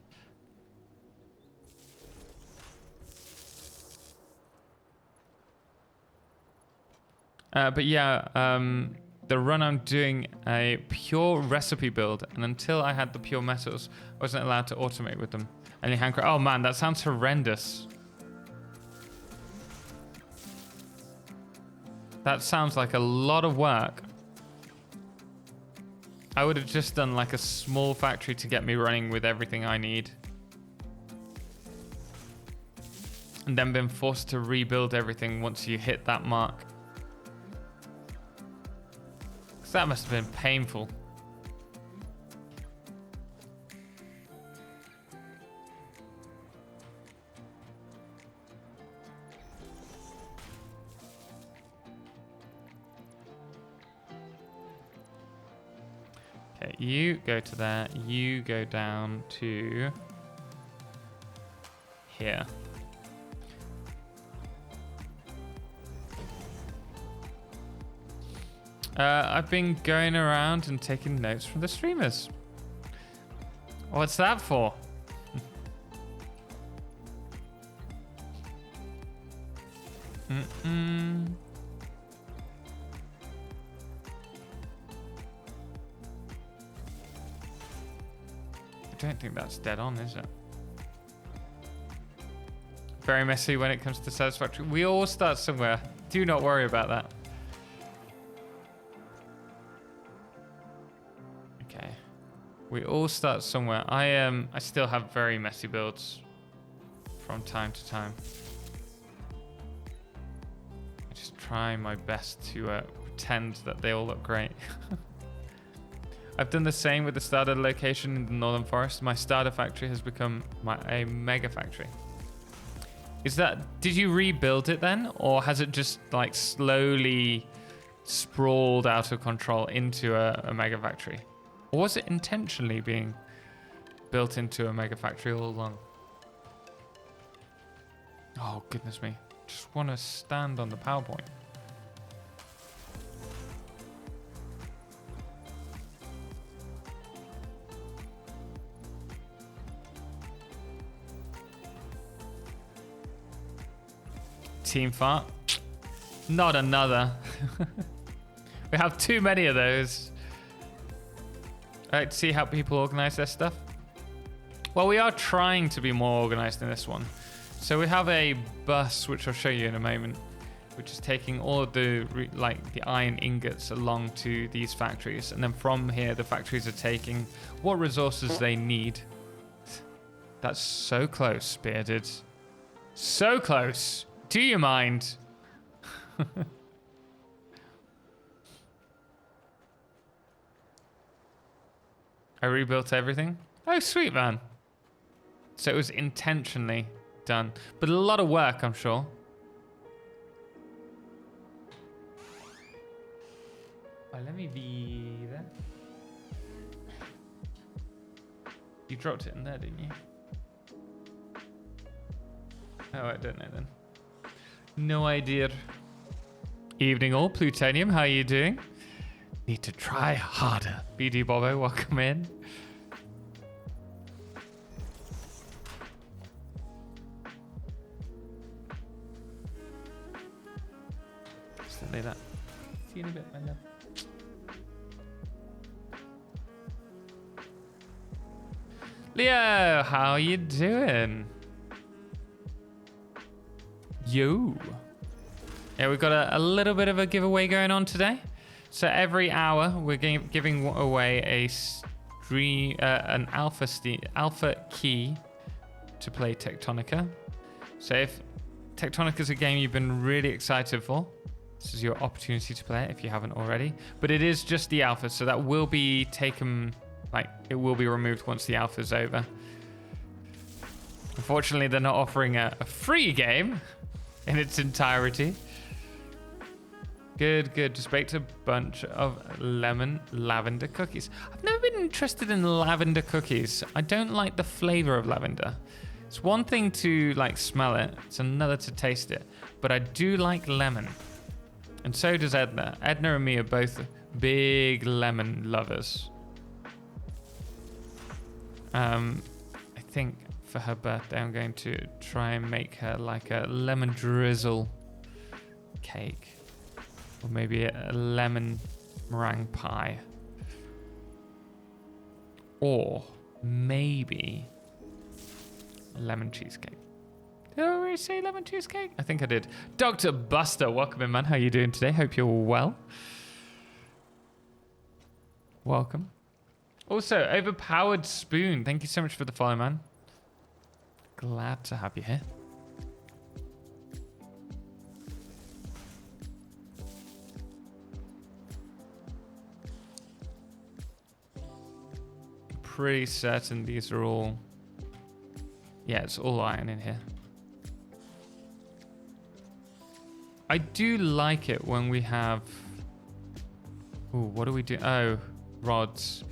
But yeah, the run I'm doing a pure recipe build, and until I had the pure metals, I wasn't allowed to automate with them. Any handcraft? Oh man, that sounds horrendous. That sounds like a lot of work. I would have just done like a small factory to get me running with everything I need. And then been forced to rebuild everything once you hit that mark. Because that must have been painful. Okay, you go to there, you go down to here. I've been going around and taking notes from the streamers. What's that for? I don't think that's dead on, is it? very messy when it comes to Satisfactory. We all start somewhere. Do not worry about that. Okay. We all start somewhere. I still have very messy builds from time to time. I just try my best to pretend that they all look great. I've done the same with the starter location in the Northern Forest. My starter factory has become a mega factory. Did you rebuild it then? Or has it just like slowly sprawled out of control into a mega factory? Or was it intentionally being built into a mega factory all along? Oh, goodness me. Just want to stand on the PowerPoint. Team fart. Not another. We have too many of those. I like to see how people organize their stuff. Well, we are trying to be more organized in this one. So we have a bus, which I'll show you in a moment, which is taking all of the iron ingots along to these factories. And then from here, the factories are taking what resources they need. That's so close, Bearded. So close. Do you mind? I rebuilt everything. Oh, sweet, man. So it was intentionally done, but a lot of work, I'm sure. Oh, let me be there. You dropped it in there, didn't you? Oh, I don't know then. No idea. Evening all, Plutonium, how are you doing? Need to try harder. BD Bobo, welcome in. Just like that. See you in a bit, my love. Leo, how are you doing? Yo. Yeah, we've got a little bit of a giveaway going on today. So every hour we're giving away an alpha key to play Tectonica. So if Tectonica is a game you've been really excited for, this is your opportunity to play it if you haven't already. But it is just the alpha, so that will be taken, it will be removed once the alpha is over. Unfortunately, they're not offering a free game in its entirety. Good. Just baked a bunch of lavender cookies. I've never been interested in lavender cookies. I don't like the flavor of lavender. It's one thing to smell it. It's another to taste it. But I do like lemon. And so does Edna. Edna and me are both big lemon lovers. I think for her birthday, I'm going to try and make her a lemon drizzle cake. Or maybe a lemon meringue pie. Or maybe a lemon cheesecake. Did I already say lemon cheesecake? I think I did. Dr. Buster, welcome in, man. How are you doing today? Hope you're well. Welcome. Also, Overpowered Spoon. Thank you so much for the follow, man. Glad to have you here. Pretty certain these are all... Yeah, it's all iron in here. I do like it when we have... Ooh, what do we do? Oh, rods.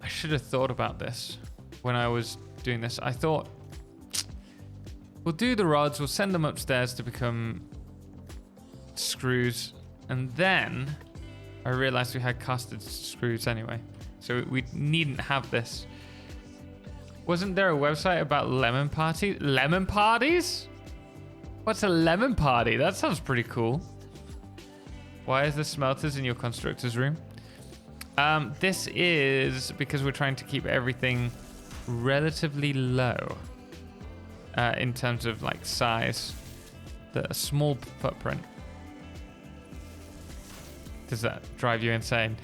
I should have thought about this when I was doing this. I thought, we'll do the rods, we'll send them upstairs to become screws, and then I realized we had casted screws anyway. So we needn't have this. Wasn't there a website about lemon parties? Lemon parties? What's a lemon party? That sounds pretty cool. Why is the smelters in your constructor's room? This is because we're trying to keep everything relatively low. in terms of like size. A small footprint. Does that drive you insane?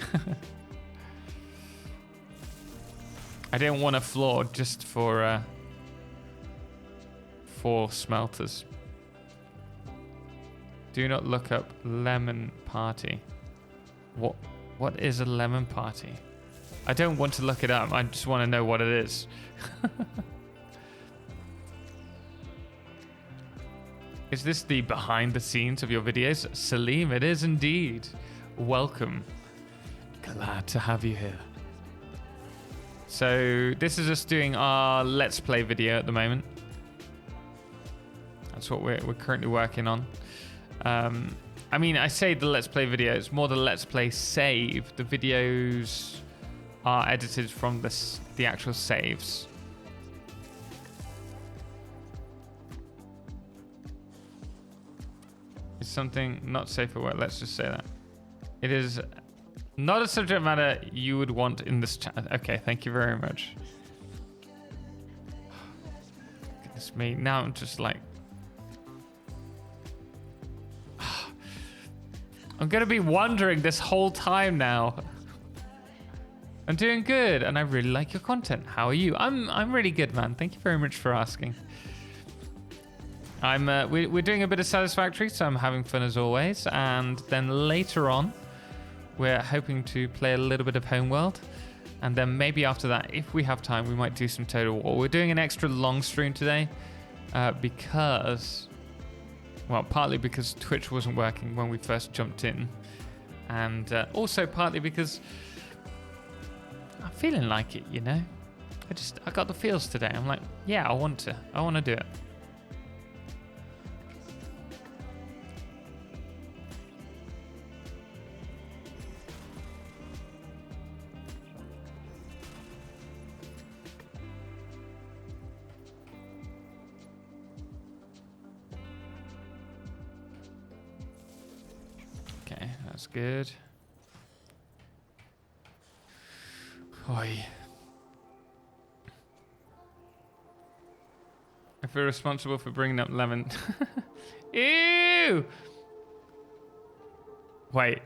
I didn't want a floor just for 4 smelters. Do not look up lemon party. What is a lemon party? I don't want to look it up. I just want to know what it is. Is this the behind the scenes of your videos? Salim, it is indeed. Welcome. Glad to have you here. So this is us doing our Let's Play video at the moment. That's what we're currently working on. I mean, I say the Let's Play video. It's more the Let's Play save. The videos are edited from the actual saves. It's something not safe for work. Let's just say that. It is not a subject matter you would want in this chat. Okay, thank you very much. Goodness me. Now I'm just like... I'm going to be wondering this whole time now. I'm doing good, and I really like your content. How are you? I'm really good, man. Thank you very much for asking. We're doing a bit of Satisfactory, so I'm having fun as always. And then later on, we're hoping to play a little bit of Homeworld. And then maybe after that, if we have time, we might do some Total War. We're doing an extra long stream today because... Well, partly because Twitch wasn't working when we first jumped in. And also partly because I'm feeling like it, you know? I got the feels today. I'm like, yeah, I want to do it. That's good. Oi. I feel responsible for bringing up lemon. Ew! Wait.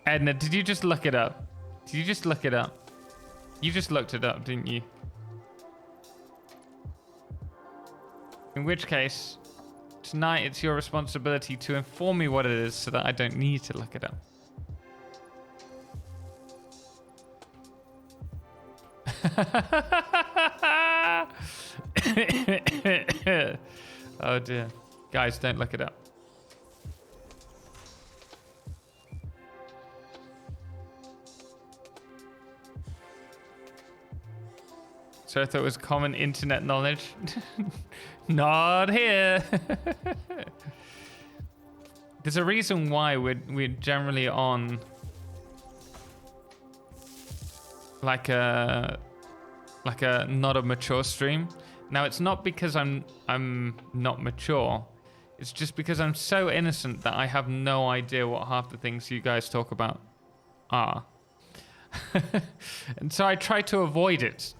Edna, did you just look it up? Did you just look it up? You just looked it up, didn't you? In which case... Tonight, it's your responsibility to inform me what it is so that I don't need to look it up. Oh dear. Guys, don't look it up. So I thought it was common internet knowledge. Not here. There's a reason why we're generally on like a not a mature stream. Now it's not because I'm not mature. It's just because I'm so innocent that I have no idea what half the things you guys talk about are. And so I try to avoid it.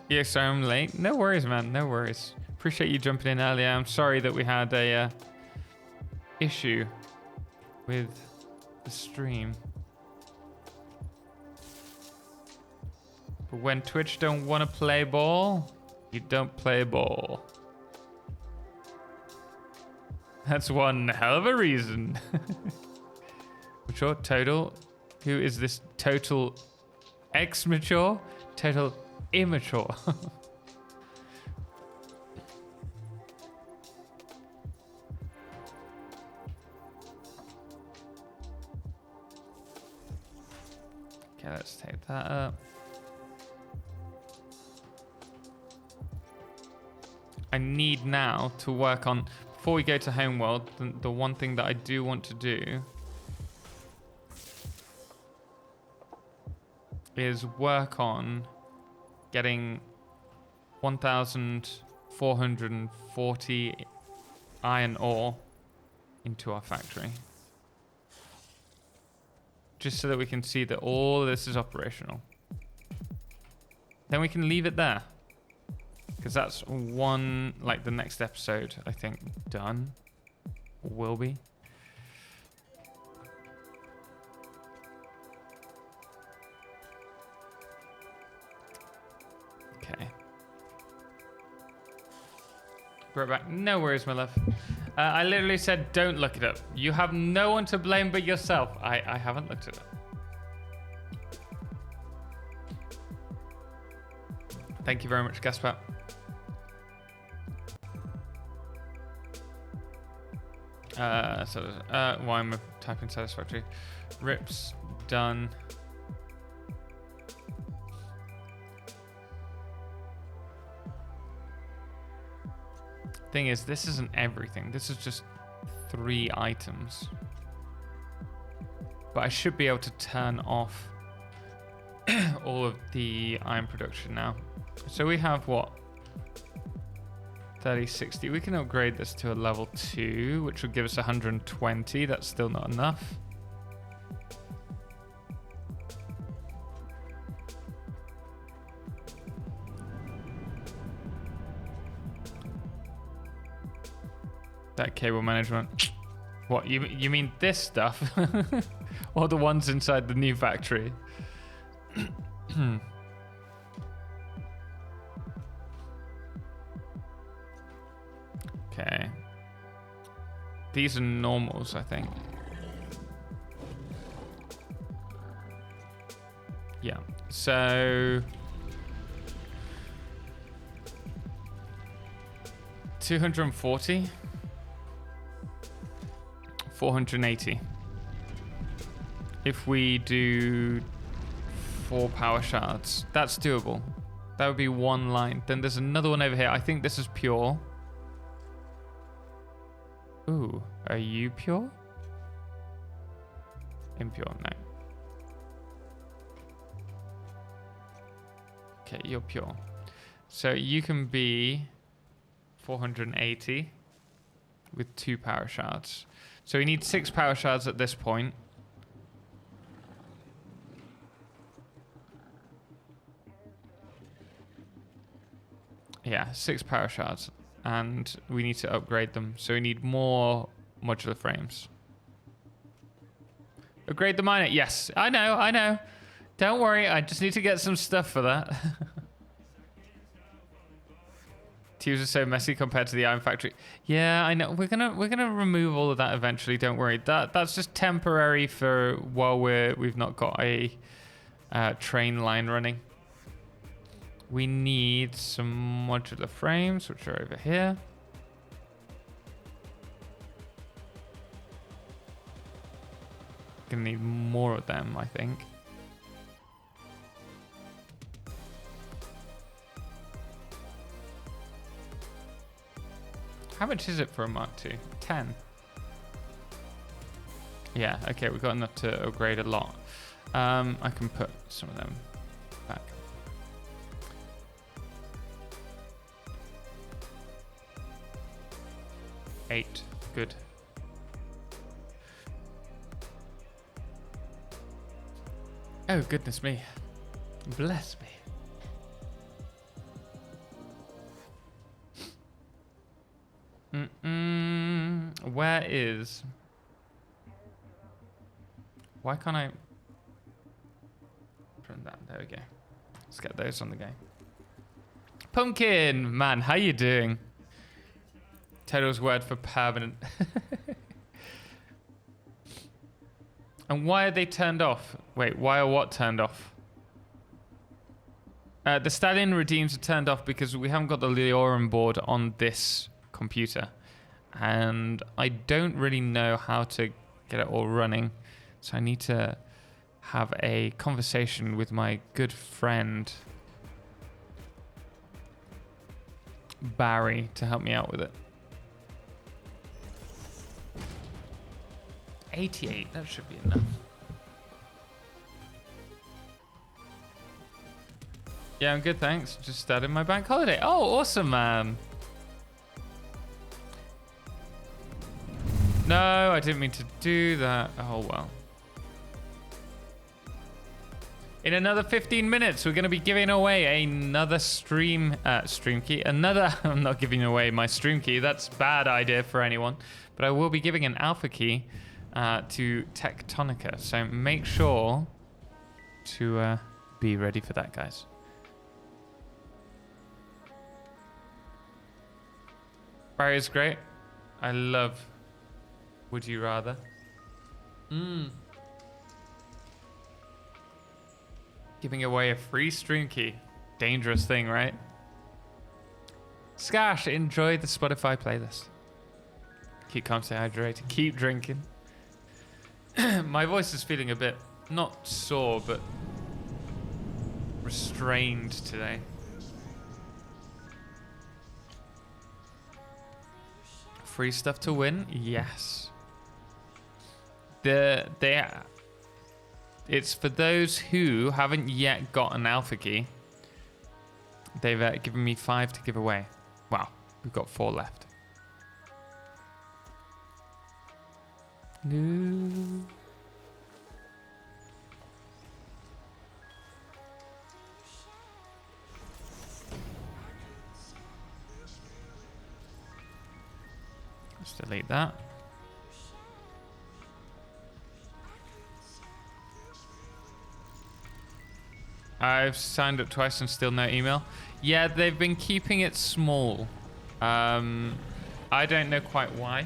Yes, I'm late. No worries, man. No worries. Appreciate you jumping in earlier. I'm sorry that we had a issue with the stream. But when Twitch don't want to play ball, you don't play ball. That's one hell of a reason. Mature, total. Who is this total ex-mature? Total immature. Okay, let's take that up. I need now to work on, before we go to Homeworld, the one thing that I do want to do is work on getting 1,440 iron ore into our factory. just so that we can see that all of this is operational. Then we can leave it there. Because that's one, like the next episode, I think, done. Or will be. Okay. Brought back. No worries, my love. I literally said don't look it up. You have no one to blame but yourself. I haven't looked it up. Thank you very much, Gaspar. Why am I typing Satisfactory? Rips, done. Thing is, this isn't everything. This is just 3 items. But I should be able to turn off all of the iron production now. So we have what? 30, 60. We can upgrade this to a level 2, which would give us 120. That's still not enough. That cable management. What, you mean this stuff? Or the ones inside the new factory? Okay. These are normals, I think. Yeah. So 240. 480. If we do 4 power shards, that's doable. That would be 1 line. Then there's another one over here. I think this is pure. Ooh, are you pure? Impure, no. Okay, you're pure. So you can be 480 with 2 power shards. So we need 6 power shards at this point. Yeah, 6 power shards. And we need to upgrade them. So we need more modular frames. Upgrade the miner. Yes, I know. Don't worry, I just need to get some stuff for that. Tubes are so messy compared to the iron factory. Yeah, I know. We're gonna remove all of that eventually. Don't worry. That's just temporary for while we've not got a train line running. We need some modular frames, which are over here. Gonna need more of them, I think. How much is it for a Mark II? 10. Yeah, okay, we've got enough to upgrade a lot. I can put some of them back. Eight. Good. Oh, goodness me. Bless me. Where is... Why can't I... From that, there we go. Let's get those on the go. Pumpkin! Man, how you doing? Total's word for permanent. And why are they turned off? Wait, why are what turned off? The Stallion Redeems are turned off because we haven't got the Leorum board on this computer. And I don't really know how to get it all running. So I need to have a conversation with my good friend Barry to help me out with it. 88, that should be enough. Yeah, I'm good, thanks. Just started my bank holiday. Oh, awesome, man. No, I didn't mean to do that. Oh, well. In another 15 minutes, we're going to be giving away another stream key. Another, I'm not giving away my stream key. That's a bad idea for anyone. But I will be giving an alpha key to Tectonica. So make sure to be ready for that, guys. Barry's great. I love Would You Rather. Giving away a free stream key. Dangerous thing, right? Skash, enjoy the Spotify playlist. Keep calm, stay hydrated. Keep drinking. My voice is feeling a bit, not sore, but restrained today. Free stuff to win? Yes. It's for those who haven't yet got an alpha key. They've given me 5 to give away. Wow, we've got 4 left. No. Let's delete that. I've signed up twice and still no email. Yeah, they've been keeping it small. I don't know quite why.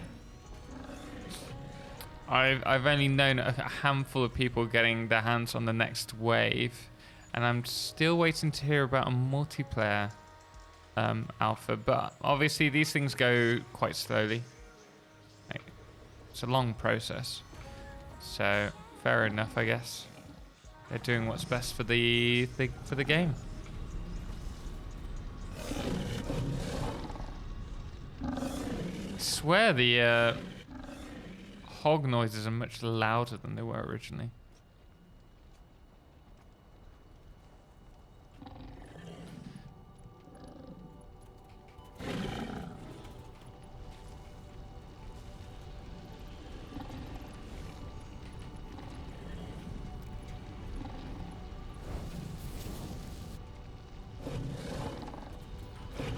I've only known a handful of people getting their hands on the next wave, and I'm still waiting to hear about a multiplayer alpha. But obviously these things go quite slowly. It's a long process, so fair enough, I guess. They're doing what's best for the game. I swear the hog noises are much louder than they were originally.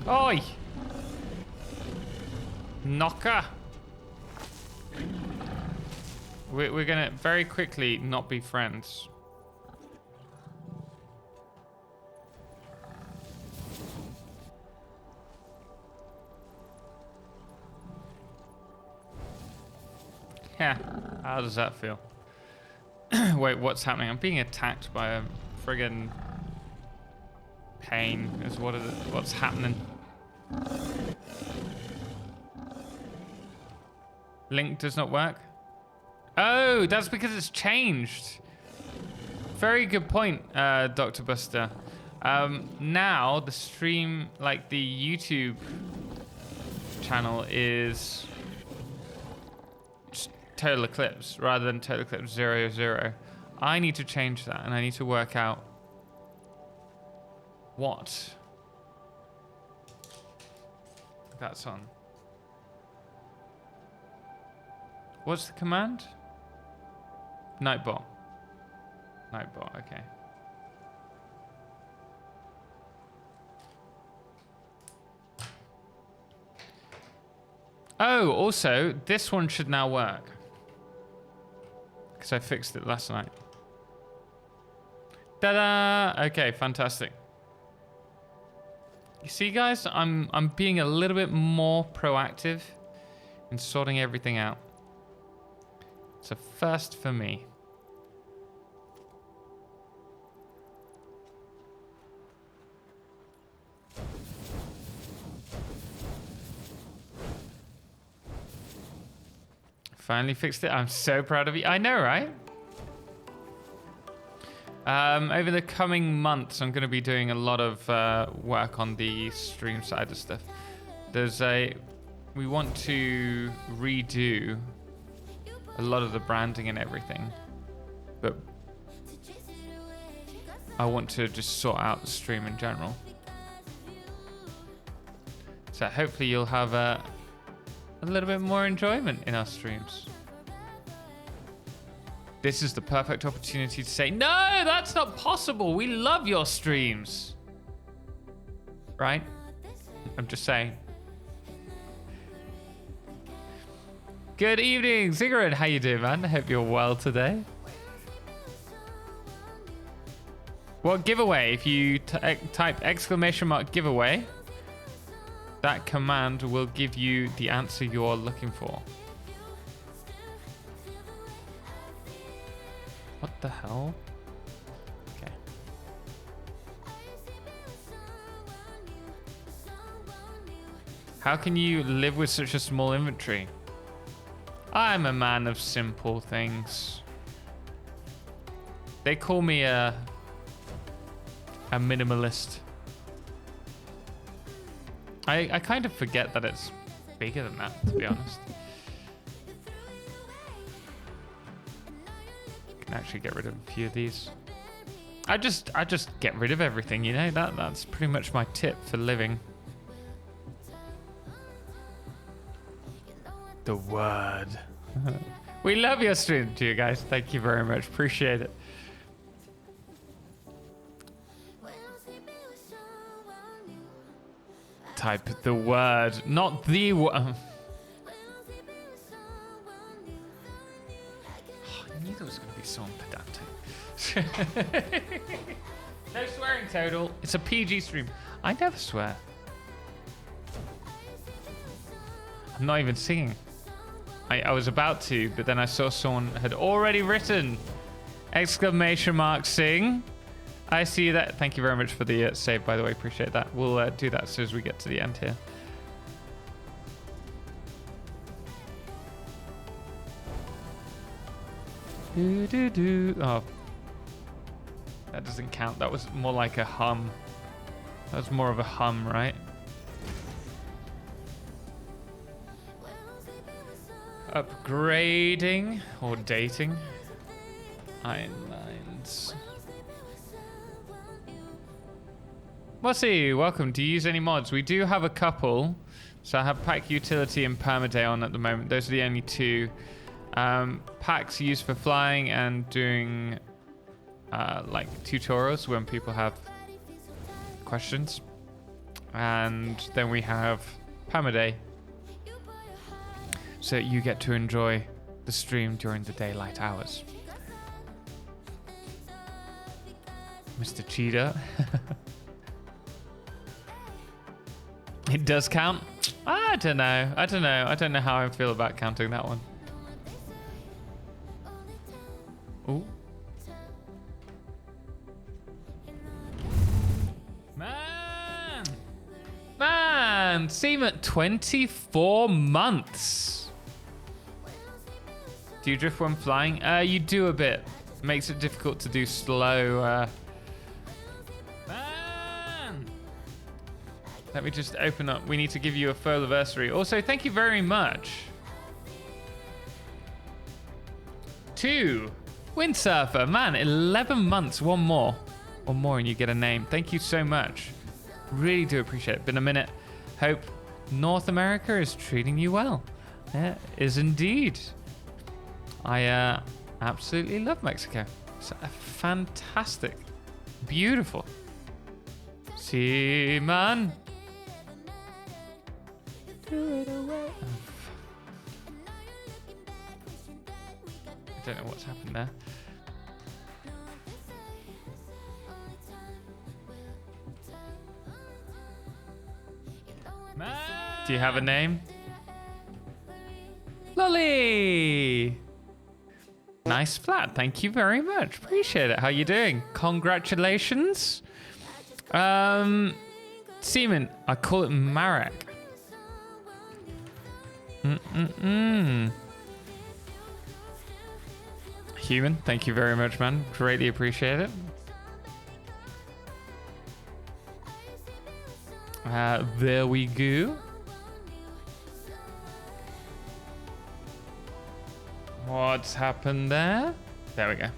Oi! Knocker! We're gonna very quickly not be friends. Yeah, how does that feel? Wait, what's happening? I'm being attacked by a friggin' pain is what's happening. Link does not work. Oh, that's because it's changed. Very good point, Dr. Buster. Now the stream, like the YouTube channel, is Total Eclipse rather than Total Eclipse 00. I need to change that, and I need to work out what that's on. What's the command? Nightbot. Nightbot, okay. Oh, also, this one should now work. Because I fixed it last night. Ta-da! Okay, fantastic. You see, guys, I'm being a little bit more proactive in sorting everything out. It's a first for me. Finally fixed it. I'm so proud of you. I know, right? Over the coming months, I'm going to be doing a lot of work on the stream side of stuff. We want to redo a lot of the branding and everything, but I want to just sort out the stream in general. So hopefully you'll have a little bit more enjoyment in our streams. this is the perfect opportunity to say, no, that's not possible. We love your streams. Right? I'm just saying. Good evening, Ziggurat. How you doing, man? I hope you're well today. What giveaway? If you type !giveaway, that command will give you the answer you're looking for. What the hell? Okay. How can you live with such a small inventory? I'm a man of simple things. They call me a minimalist. I kind of forget that it's bigger than that, to be honest. Can actually get rid of a few of these. I just get rid of everything, you know. That's pretty much my tip for living. The word. We love your stream, to you guys. Thank you very much. Appreciate it. Type the word, not the word. I knew there was going to be someone pedantic. No swearing, Total. It's a PG stream. I never swear. I'm not even singing. I was about to, but then I saw someone had already written !sing. I see that. Thank you very much for the save, by the way. Appreciate that. We'll do that as soon as we get to the end here. Oh. That doesn't count. That was more like a hum. That was more of a hum, right? Upgrading or dating. Iron lines. Mossy, welcome. Do you use any mods? We do have a couple. So I have Pack Utility and Permaday on at the moment. Those are the only two. Packs used for flying and doing like tutorials when people have questions. And then we have Permaday. So you get to enjoy the stream during the daylight hours. Mr. Cheetah. It does count? I don't know. I don't know how I feel about counting that one. Ooh. Man, seem at 24 months. Do you drift when flying? You do a bit. Makes it difficult to do slow. Man! Let me just open up. We need to give you a full anniversary. Also, thank you very much. 2. Windsurfer. Man, 11 months. One more and you get a name. Thank you so much. Really do appreciate it. Been a minute. Hope North America is treating you well. Yeah, is indeed. I absolutely love Mexico. It's a fantastic, beautiful. See, man. Do it away. I don't know what's happened there. Do you have a name? Lolly! Nice flat. Thank you very much. Appreciate it. How you doing? Congratulations. Seaman. I call it Marek. Human. Thank you very much, man. Greatly appreciate it. There we go. What's happened there? There we go.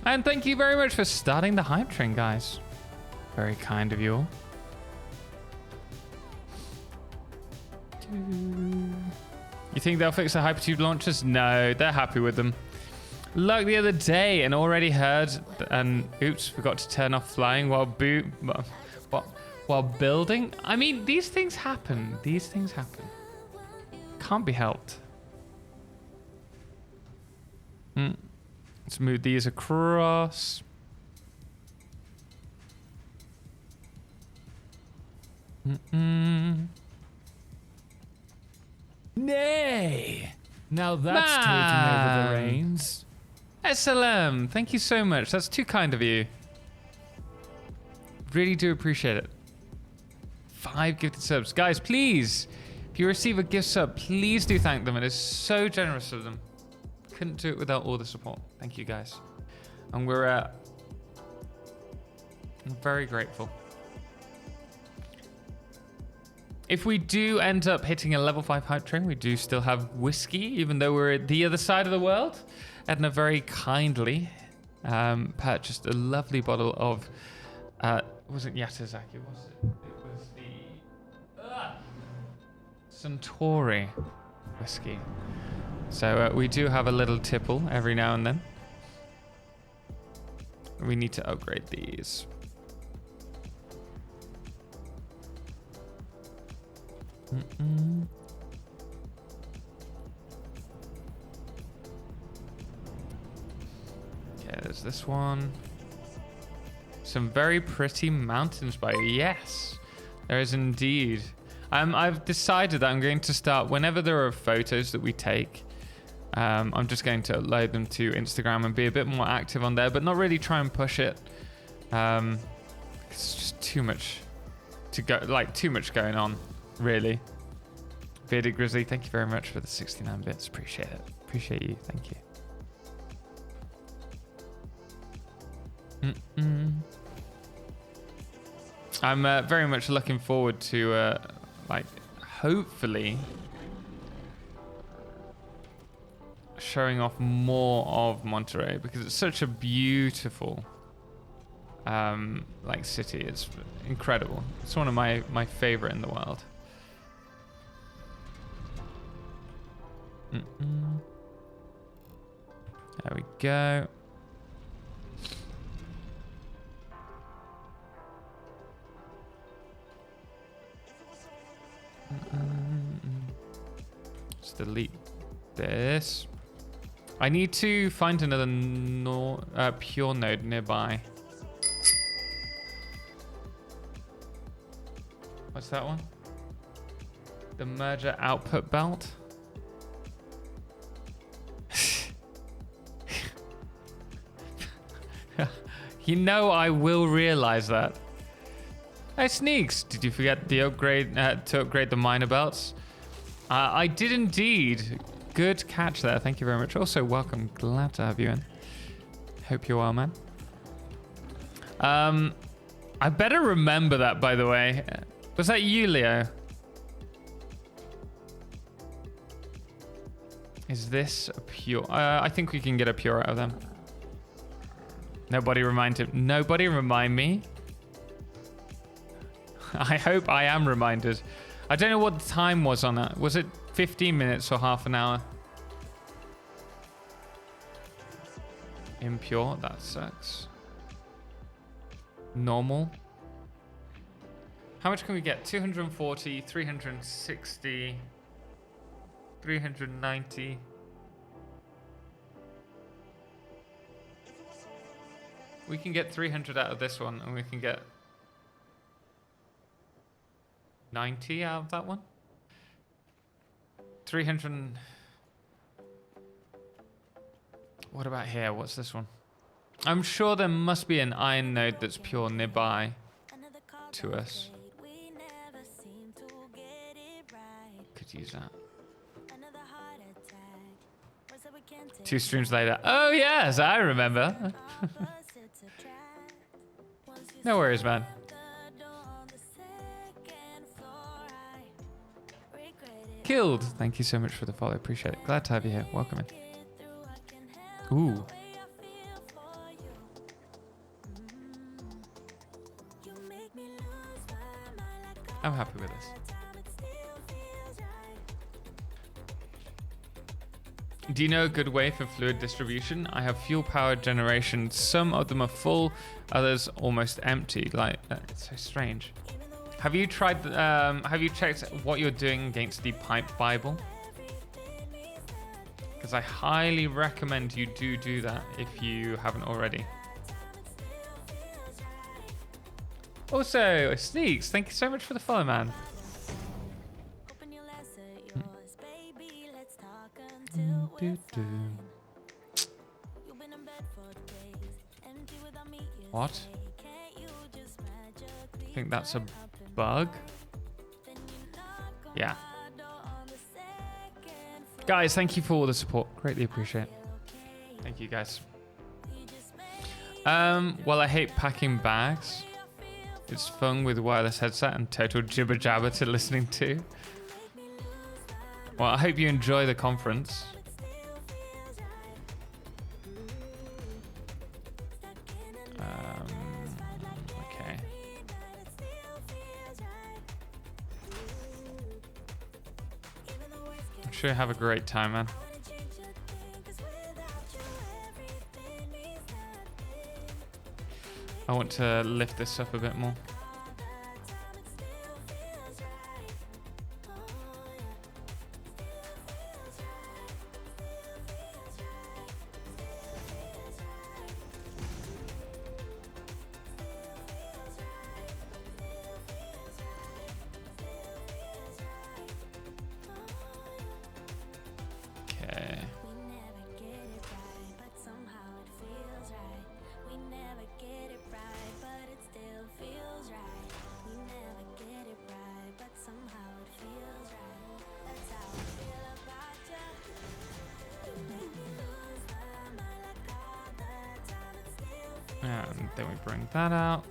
And thank you very much for starting the hype train, guys. Very kind of you all. You think they'll fix the hypertube launchers? No, they're happy with them. Like the other day, and already heard, and oops, forgot to turn off flying while building. I mean, these things happen. These things happen. Can't be helped. Let's move these across. Nay! Now that's taking over the reins. SLM, thank you so much. That's too kind of you. Really do appreciate it. 5 gifted subs. Guys, please, if you receive a gift sub, please do thank them. It is so generous of them. Couldn't do it without all the support. Thank you, guys. And we're very grateful. If we do end up hitting a level 5 hype train, we do still have whiskey, even though we're at the other side of the world. Edna very kindly purchased a lovely bottle of, wasn't Yatazaki, was it? It was the Suntory whiskey. So we do have a little tipple every now and then. We need to upgrade these. Okay, there's this one. Some very pretty mountains by you. Yes, there is indeed. I've decided that I'm going to start, whenever there are photos that we take, I'm just going to upload them to Instagram and be a bit more active on there, but not really try and push it. It's just too much to go, like too much going on, really. Bearded Grizzly, thank you very much for the 69 bits. Appreciate it. Appreciate you. Thank you. I'm very much looking forward to, like, hopefully showing off more of Monterey, because it's such a beautiful, like, city. It's incredible. It's one of my favorite in the world. There we go. Let's delete this. I need to find another pure node nearby. What's that one? The merger output belt. You know I will realize that. Hey, Sneaks, did you forget the upgrade to upgrade the minor belts? I did indeed. Good catch there. Thank you very much. Also, welcome. Glad to have you in. Hope you're well, man. I better remember that, by the way. Was that you, Leo? Is this a pure? I think we can get a pure out of them. Nobody remind him. Nobody remind me. I hope I am reminded. I don't know what the time was on that. Was it 15 minutes or half an hour? Impure, that sucks. Normal. How much can we get? 240, 360, 390. We can get 300 out of this one, and we can get 90 out of that one. 300. What about here? What's this one? I'm sure there must be an iron node that's pure nearby to us. Could use that. 2 streams later. Oh yes, I remember. No worries, man. Killed. Thank you so much for the follow. Appreciate it. Glad to have you here. Welcome in. Ooh. I'm happy with this. Do you know a good way for fluid distribution? I have fuel power generation. Some of them are full, others almost empty. Like, it's so strange. Have you tried, have you checked what you're doing against the pipe Bible? Because I highly recommend you do that if you haven't already. Also, Sneaks, thank you so much for the follow, man. What? I think that's a bug. Yeah. Guys, thank you for all the support. Greatly appreciate it. Thank you, guys. Well, I hate packing bags. It's fun with wireless headset and total jibber jabber to listening to. Well, I hope you enjoy the conference. Okay. I'm sure you have a great time, man. I want to lift this up a bit more. And then we bring that out.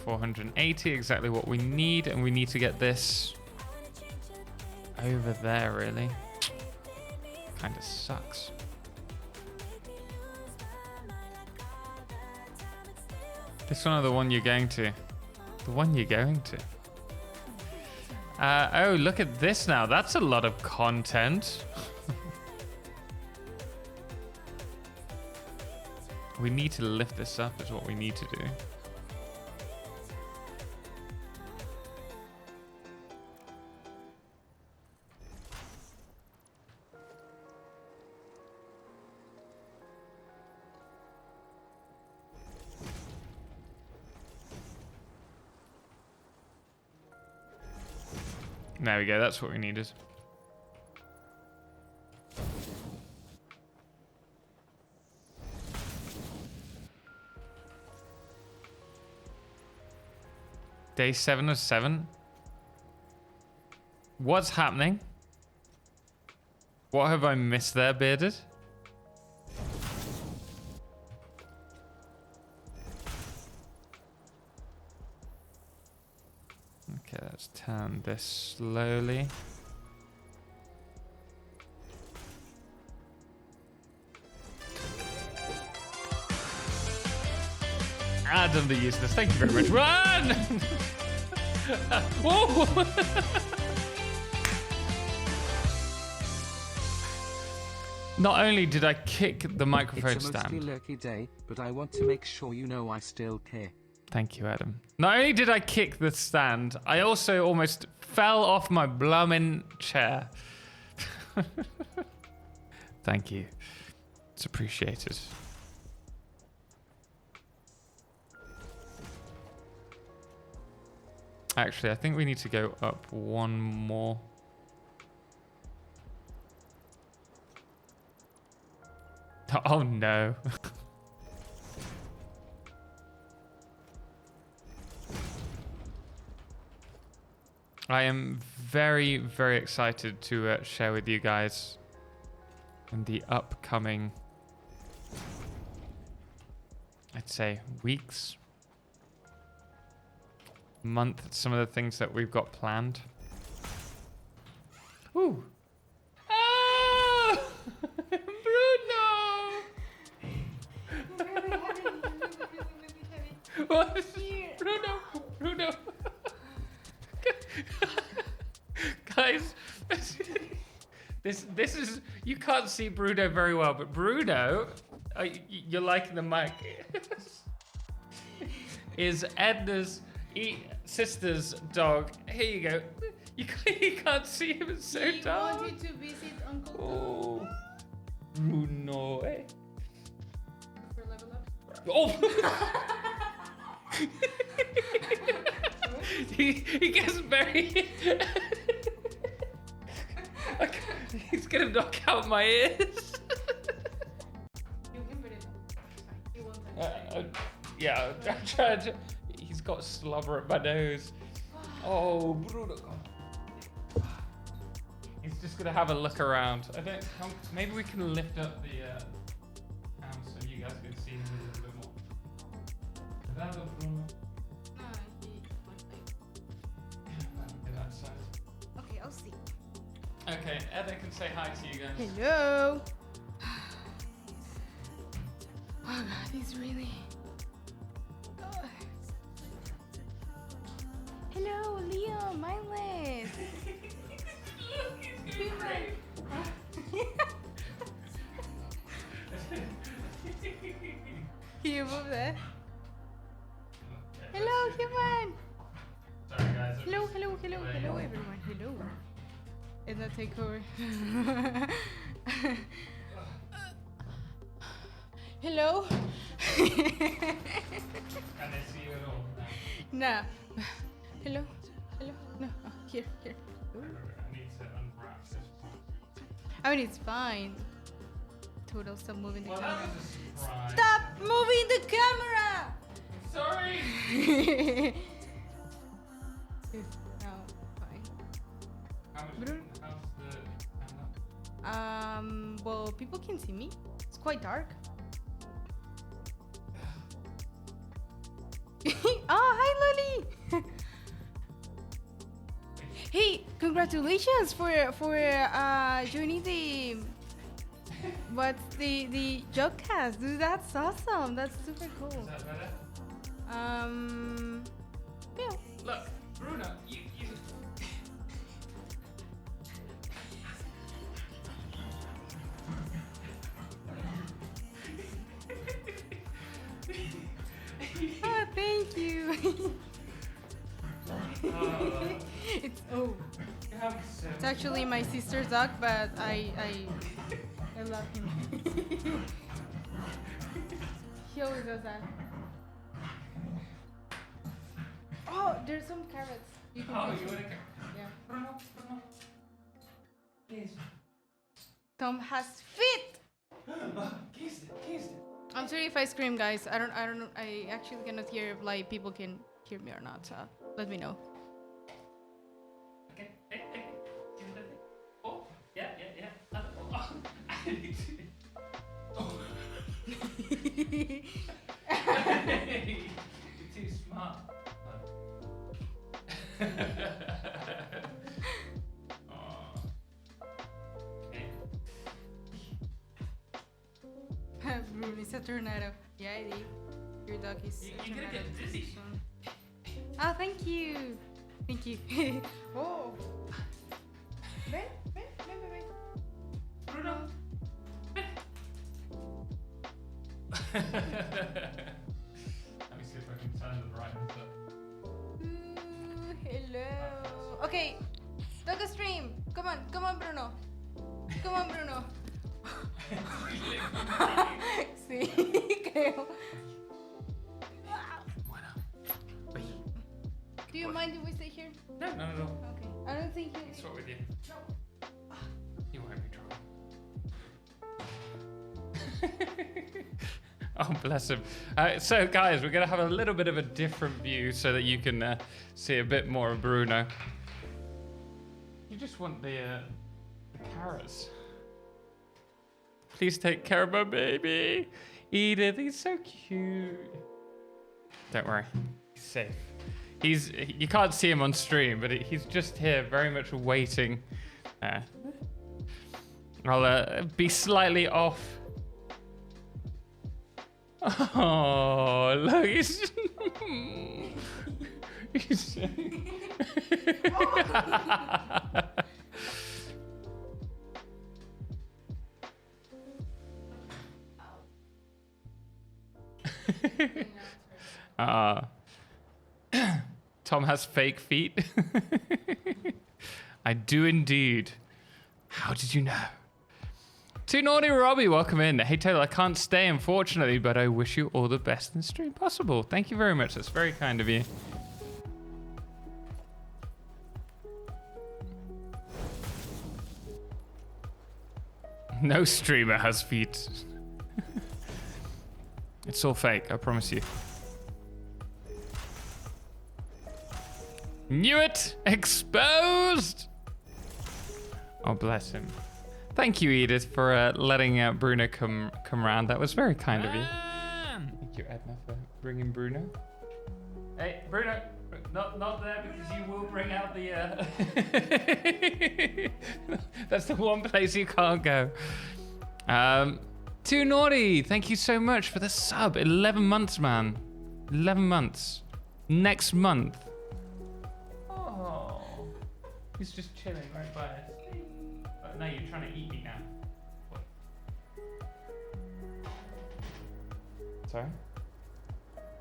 $480, exactly what we need, and we need to get this over there, really. Kind of sucks. This one or the one you're going to? The one you're going to. Oh, look at this now. That's a lot of content. We need to lift this up is what we need to do. There we go, that's what we needed. Day 7 of 7. What's happening? What have I missed there, Bearded? Okay, let's turn this slowly. Adam the useless, thank you very much. Run! Whoa! Not only did I kick the microphone it's a stand. mostly lurky day, but I want to make sure you know I still care. Thank you, Adam. Not only did I kick the stand, I also almost fell off my bloomin' chair. Thank you. It's appreciated. Actually, I think we need to go up one more. Oh no. I am very, very excited to share with you guys in the upcoming, I'd say, weeks, month, some of the things that we've got planned. Ooh. Ah! Bruno! What? Bruno! This is, you can't see Bruno very well, but Bruno, you're liking the mic, is Edna's sister's dog. Here you go. You can't see him, it's so dark. He wanted to visit Uncle Oh, Bruno, eh? for level up. Oh! he gets very... He's gonna knock out my ears. You can put it on. You want that. Yeah, I'm trying to... He's got slobber at my nose. Oh, Bruno. He's just gonna have a look around. Maybe we can lift up the cam so you guys can see him a little bit more. Is that up, Bruno? No, Okay, that side. okay, I'll see. Okay, Edna can say hi to you guys. Hello. Oh God, he's really. Oh. Hello, Leo, mindless. Can you move that? Hello, human. Sorry, guys. Hello, everyone. Hello. And that take over. Hello. Can they see you at all? Nah. Hello. No. Oh, here. I need to unwrap this part. I mean, it's fine. Total, stop moving the Well, that camera. was a surprise. Stop moving the camera! Sorry! No, fine. How's the camera? Well, people can see me. It's quite dark. Oh, hi, Loli! Hey, congratulations for joining the Jogcast, dude. That's awesome. That's super cool. Is that better? Yeah. Look, Bruno, you... Oh, thank you. It's it's actually my sister's dog, but I love him. He always does that. Oh, there's some carrots. You can Oh, take you them. want to... Yeah. Bruno. Please. Tom has fit. Kiss it. I'm sorry if I scream, guys. I don't know. I actually cannot hear if like people can hear me or not. So let me know. Okay. Hey. Give it a thing. Oh, yeah. Oh, I need to... Oh. You're too smart. Oh. Okay. Bruno is a tornado. Yeah, I did. Your dog is a You're gonna tornado get dizzy. soon. Oh, thank you. Oh. Ven. Bruno. Let me see if I can turn the brightness up. Ooh, hello. Okay, dog stream. Come on, Bruno. Sí, creo. Do you mind if we stay here? No. Okay. I don't think you. What's wrong with you? You won't be trouble. Oh, bless him. So, guys, we're going to have a little bit of a different view so that you can see a bit more of Bruno. You just want the carrots. Please take care of my baby. Edith, he's so cute. Don't worry, he's safe. You can't see him on stream, but he's just here, very much waiting. I'll be slightly off. Oh, look, he's Tom has fake feet. I do indeed. How did you know? Too Naughty Robbie, welcome in. Hey Taylor, I can't stay unfortunately, but I wish you all the best in the stream possible. Thank you very much. That's very kind of you. No streamer has feet. It's all fake, I promise you. Knew it! Exposed! Oh, bless him. Thank you, Edith, for letting Bruno come around. That was very kind of you. Thank you, Edna, for bringing Bruno. Hey, Bruno! Not there, because you will bring out the... That's the one place you can't go. Too Naughty, thank you so much for the sub. 11 months, man. 11 months. Next month. Oh. He's just chilling right by us. Oh, no, you're trying to eat me now. What? Sorry?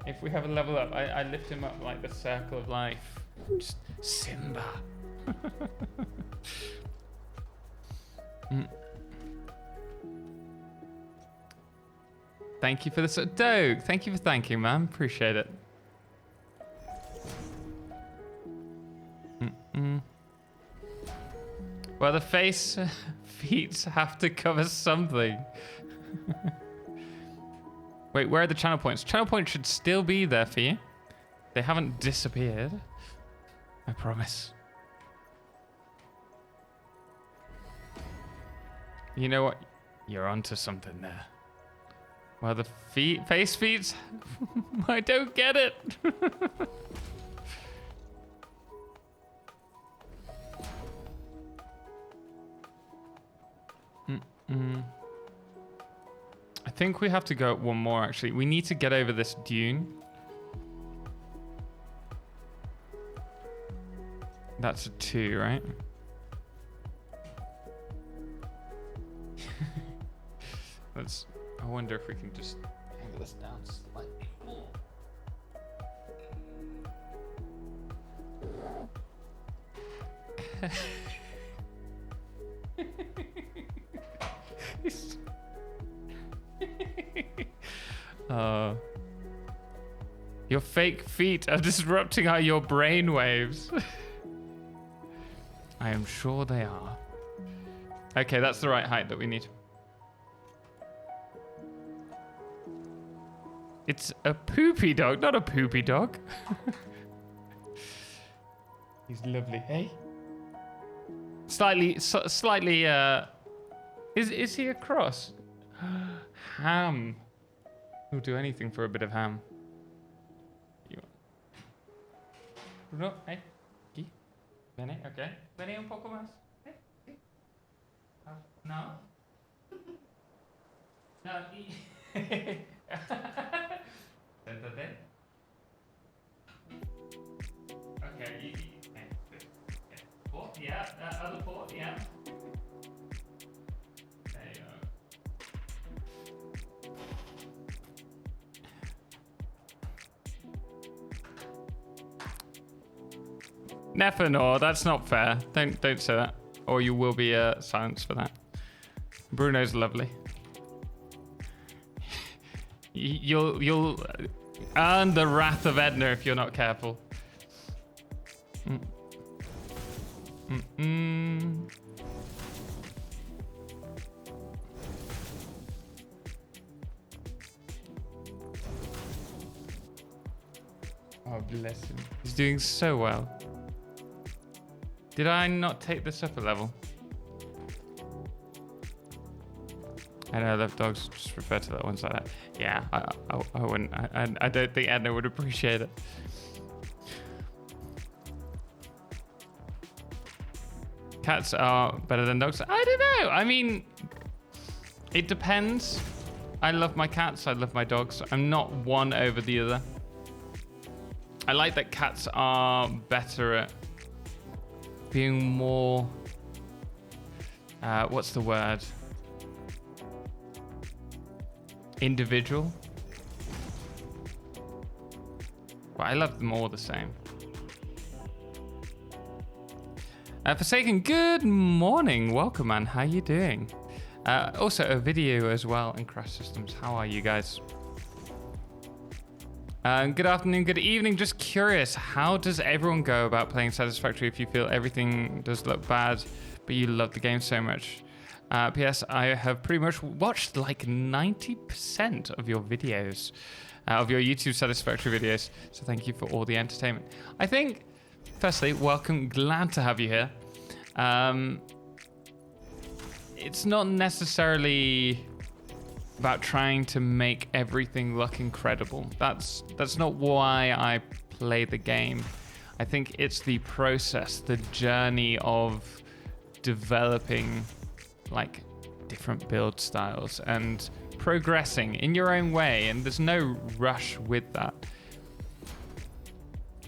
If we have a level up, I lift him up like the circle of life. Just Simba. Thank you for this. Doug, thank you for thanking, man. Appreciate it. Well, the feet have to cover something. Wait, where are the channel points? Channel points should still be there for you. They haven't disappeared. I promise. You know what? You're onto something there. Well, the face feet, I don't get it. I think we have to go one more, actually. We need to get over this dune. That's a 2, right? I wonder if we can just angle this down slightly more. Your fake feet are disrupting your brain waves. I am sure they are. Okay, that's the right height that we need. It's a poopy dog, not a poopy dog. He's lovely, hey? Slightly, is he a cross? Ham. We'll do anything for a bit of ham. Bruno, hey? Chi? Bene, ok. Vieni un poco más. No? No, Sentate. Okay, port, yeah, other port, yeah. There you go. Nefanor, that's not fair. Don't say that, or you will be silenced for that. Bruno's lovely. You'll earn the wrath of Edna if you're not careful. Oh, bless him. He's doing so well. Did I not take this up a level? I know, I love dogs. Just refer to that ones like that. Yeah, I wouldn't. I don't think Edna would appreciate it. Cats are better than dogs. I don't know. I mean, it depends. I love my cats. I love my dogs. I'm not one over the other. I like that cats are better at being more... what's the word? Individual. But I love them all the same. Forsaken, good morning. Welcome, man. How you doing? Also, a video as well in Crash Systems. How are you guys? Good afternoon, good evening. Just curious, how does everyone go about playing Satisfactory if you feel everything does look bad, but you love the game so much? P.S. I have pretty much watched like 90% of your videos, of your YouTube Satisfactory videos. So thank you for all the entertainment. I think, firstly, welcome. Glad to have you here. It's not necessarily about trying to make everything look incredible. That's not why I play the game. I think it's the process, the journey of developing like different build styles and progressing in your own way, and there's no rush with that.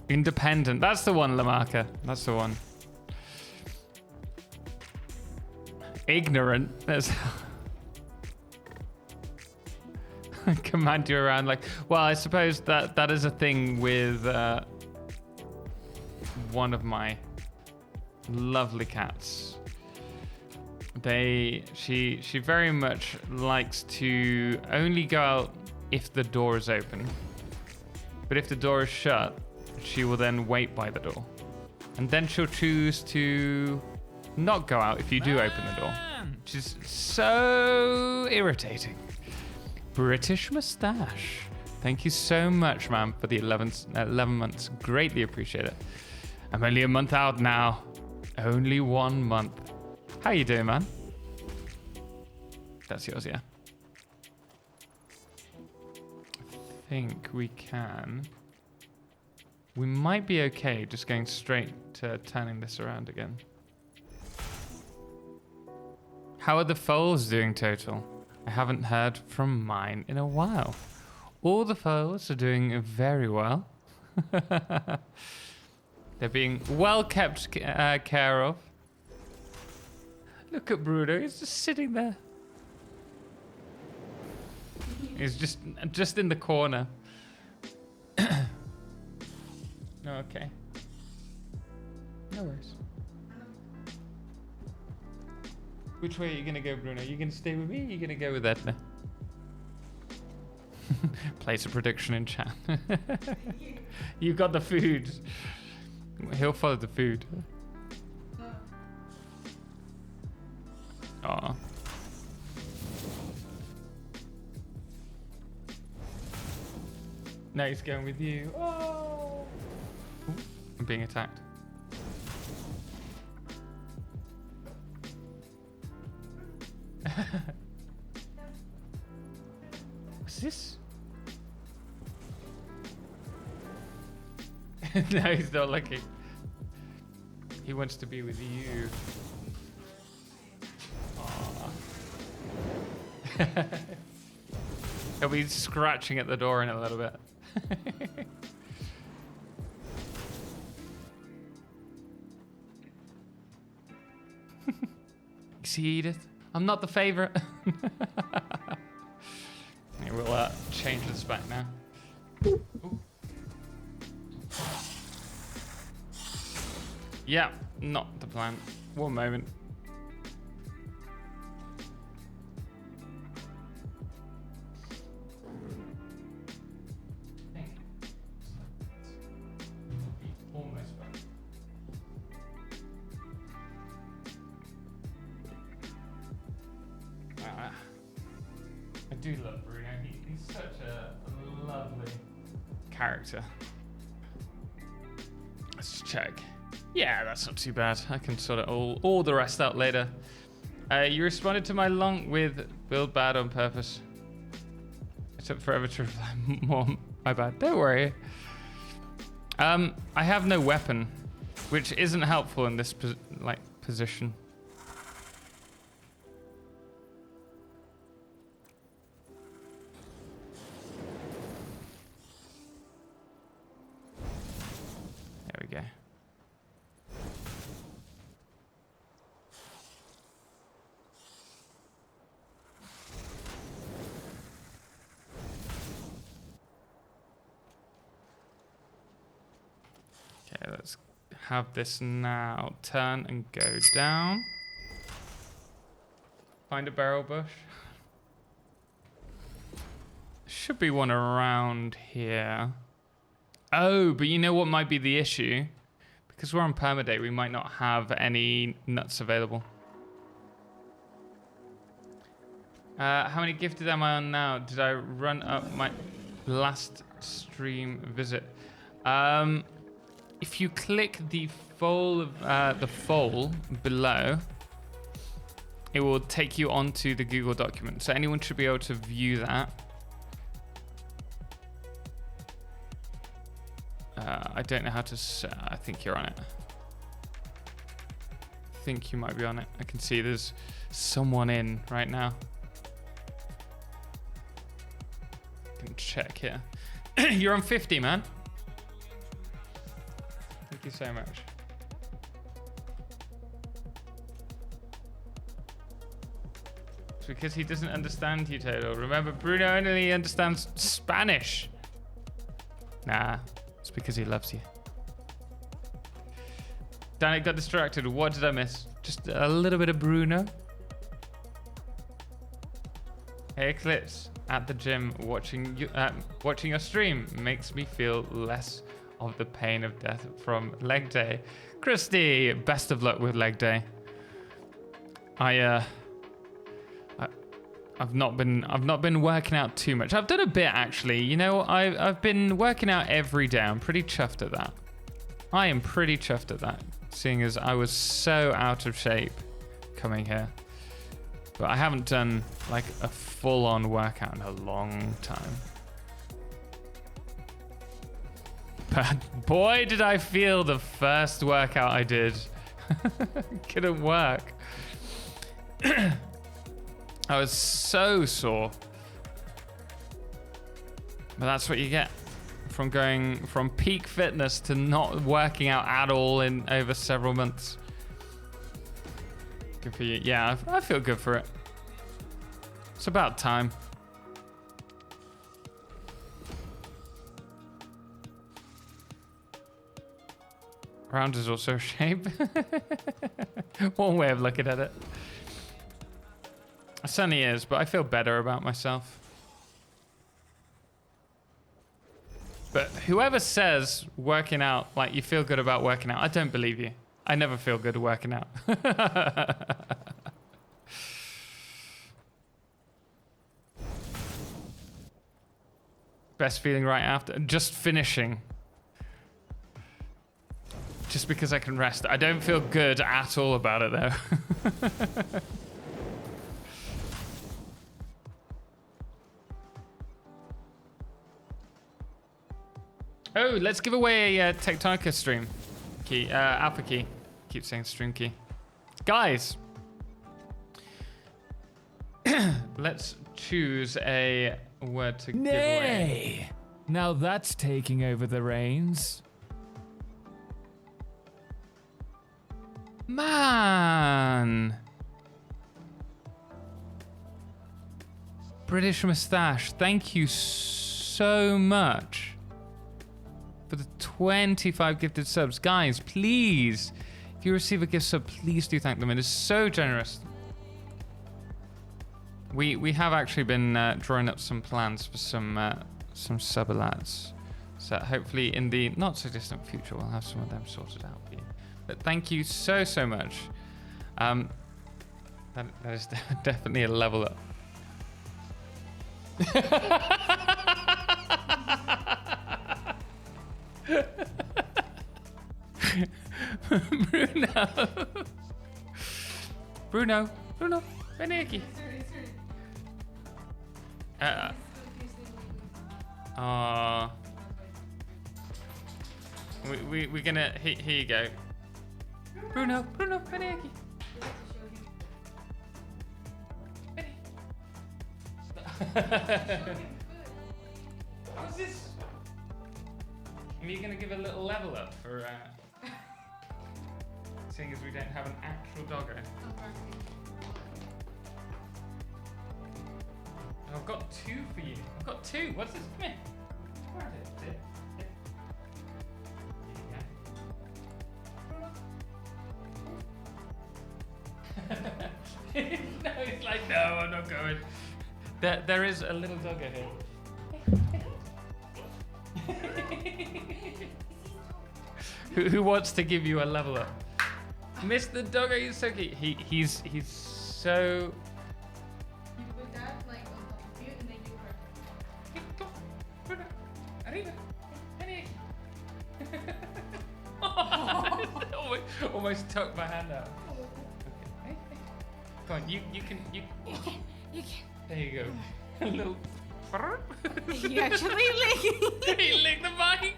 Independent, that's the one, Lamarca. That's the one. Ignorant. There's command you around like, well, I suppose that is a thing with one of my lovely cats. She very much likes to only go out if the door is open, but if the door is shut, she will then wait by the door, and then she'll choose to not go out if you do open the door, which is so irritating. British Mustache, thank you so much, man, for the 11 months. Greatly appreciate it. I'm only a month out now. Only 1 month. How you doing, man? That's yours, yeah. I think we can. We might be okay just going straight to turning this around again. How are the foals doing, Total? I haven't heard from mine in a while. All the foals are doing very well. They're being well kept care of. Look at Bruno, he's just sitting there. He's just in the corner. Okay. No worries. Which way are you gonna go, Bruno? Are you gonna stay with me? Or are you gonna go with Edna? Place a prediction in chat. You got the food. He'll follow the food. Aw. No, he's going with you. Oh. Ooh, I'm being attacked. What's this? No, he's not looking. He wants to be with you. He'll be scratching at the door in a little bit. See, Edith? I'm not the favorite. Yeah, we'll change this back now. Ooh. Yeah, not the plan. One moment. Almost back. I do love Bruno. He's such a lovely character. Let's just check. Yeah, that's not too bad. I can sort of all the rest out later. You responded to my long with build bad on purpose. It took forever to reply. More, my bad. Don't worry. I have no weapon, which isn't helpful in this position. There we go. have this now. Turn and go down. Find a barrel bush. Should be one around here. Oh, but you know what might be the issue? Because we're on permaday, we might not have any nuts available. How many gifted am I on now? Did I run up my last stream visit? If you click the foal below, it will take you onto the Google document. So anyone should be able to view that. I don't know how to. I think you're on it. I think you might be on it. I can see there's someone in right now. I can check here. You're on 50, man. Thank you so much. It's because he doesn't understand you, Total. Remember, Bruno only understands Spanish. Nah, it's because he loves you. Danik got distracted. What did I miss? Just a little bit of Bruno. Hey, Eclipse. At the gym, watching your stream makes me feel less of the pain of death from leg day. Christy, best of luck with leg day. I've not been working out too much. I've done a bit actually. You know, I've been working out every day. I'm pretty chuffed at that. I am pretty chuffed at that, seeing as I was so out of shape coming here. But I haven't done like a full-on workout in a long time. But boy, did I feel the first workout I did. Couldn't work. I was so sore. But that's what you get from going from peak fitness to not working out at all in over several months. Good for you. Yeah, I feel good for it. It's about time. Round is also shape. One way of looking at it. It certainly is, but I feel better about myself. But whoever says working out, like you feel good about working out, I don't believe you. I never feel good working out. Best feeling right after, just finishing. Just because I can rest. I don't feel good at all about it though. Oh, let's give away a TOTALXCLIPSE stream key, alpha key. Keep saying stream key. Guys, let's choose a word to give away. Now that's taking over the reins. Man. British Moustache, thank you so much for the 25 gifted subs. Guys, please, if you receive a gift sub, please do thank them. It is so generous. We have actually been drawing up some plans for some sub-alerts. So hopefully in the not so distant future, we'll have some of them sorted out for you. But thank you so much. That is definitely a level up. Bruno, Beneki. We're gonna here you go. Bruno, Beneki. What's this? Are you gonna give a little level up for seeing as we don't have an actual doggo? I've got two for you. I've got two. What's this? Come here. Where is it? Here you go. No, he's like, no, I'm not going. There is a little doggo here. who wants to give you a level up? Mr. Doggo, he's so cute. He's so. You put that like on top of you and then you hurt. Almost tucked my hand out. Okay. Come on, you can. There you go. A little. You actually lick. He licked the mic.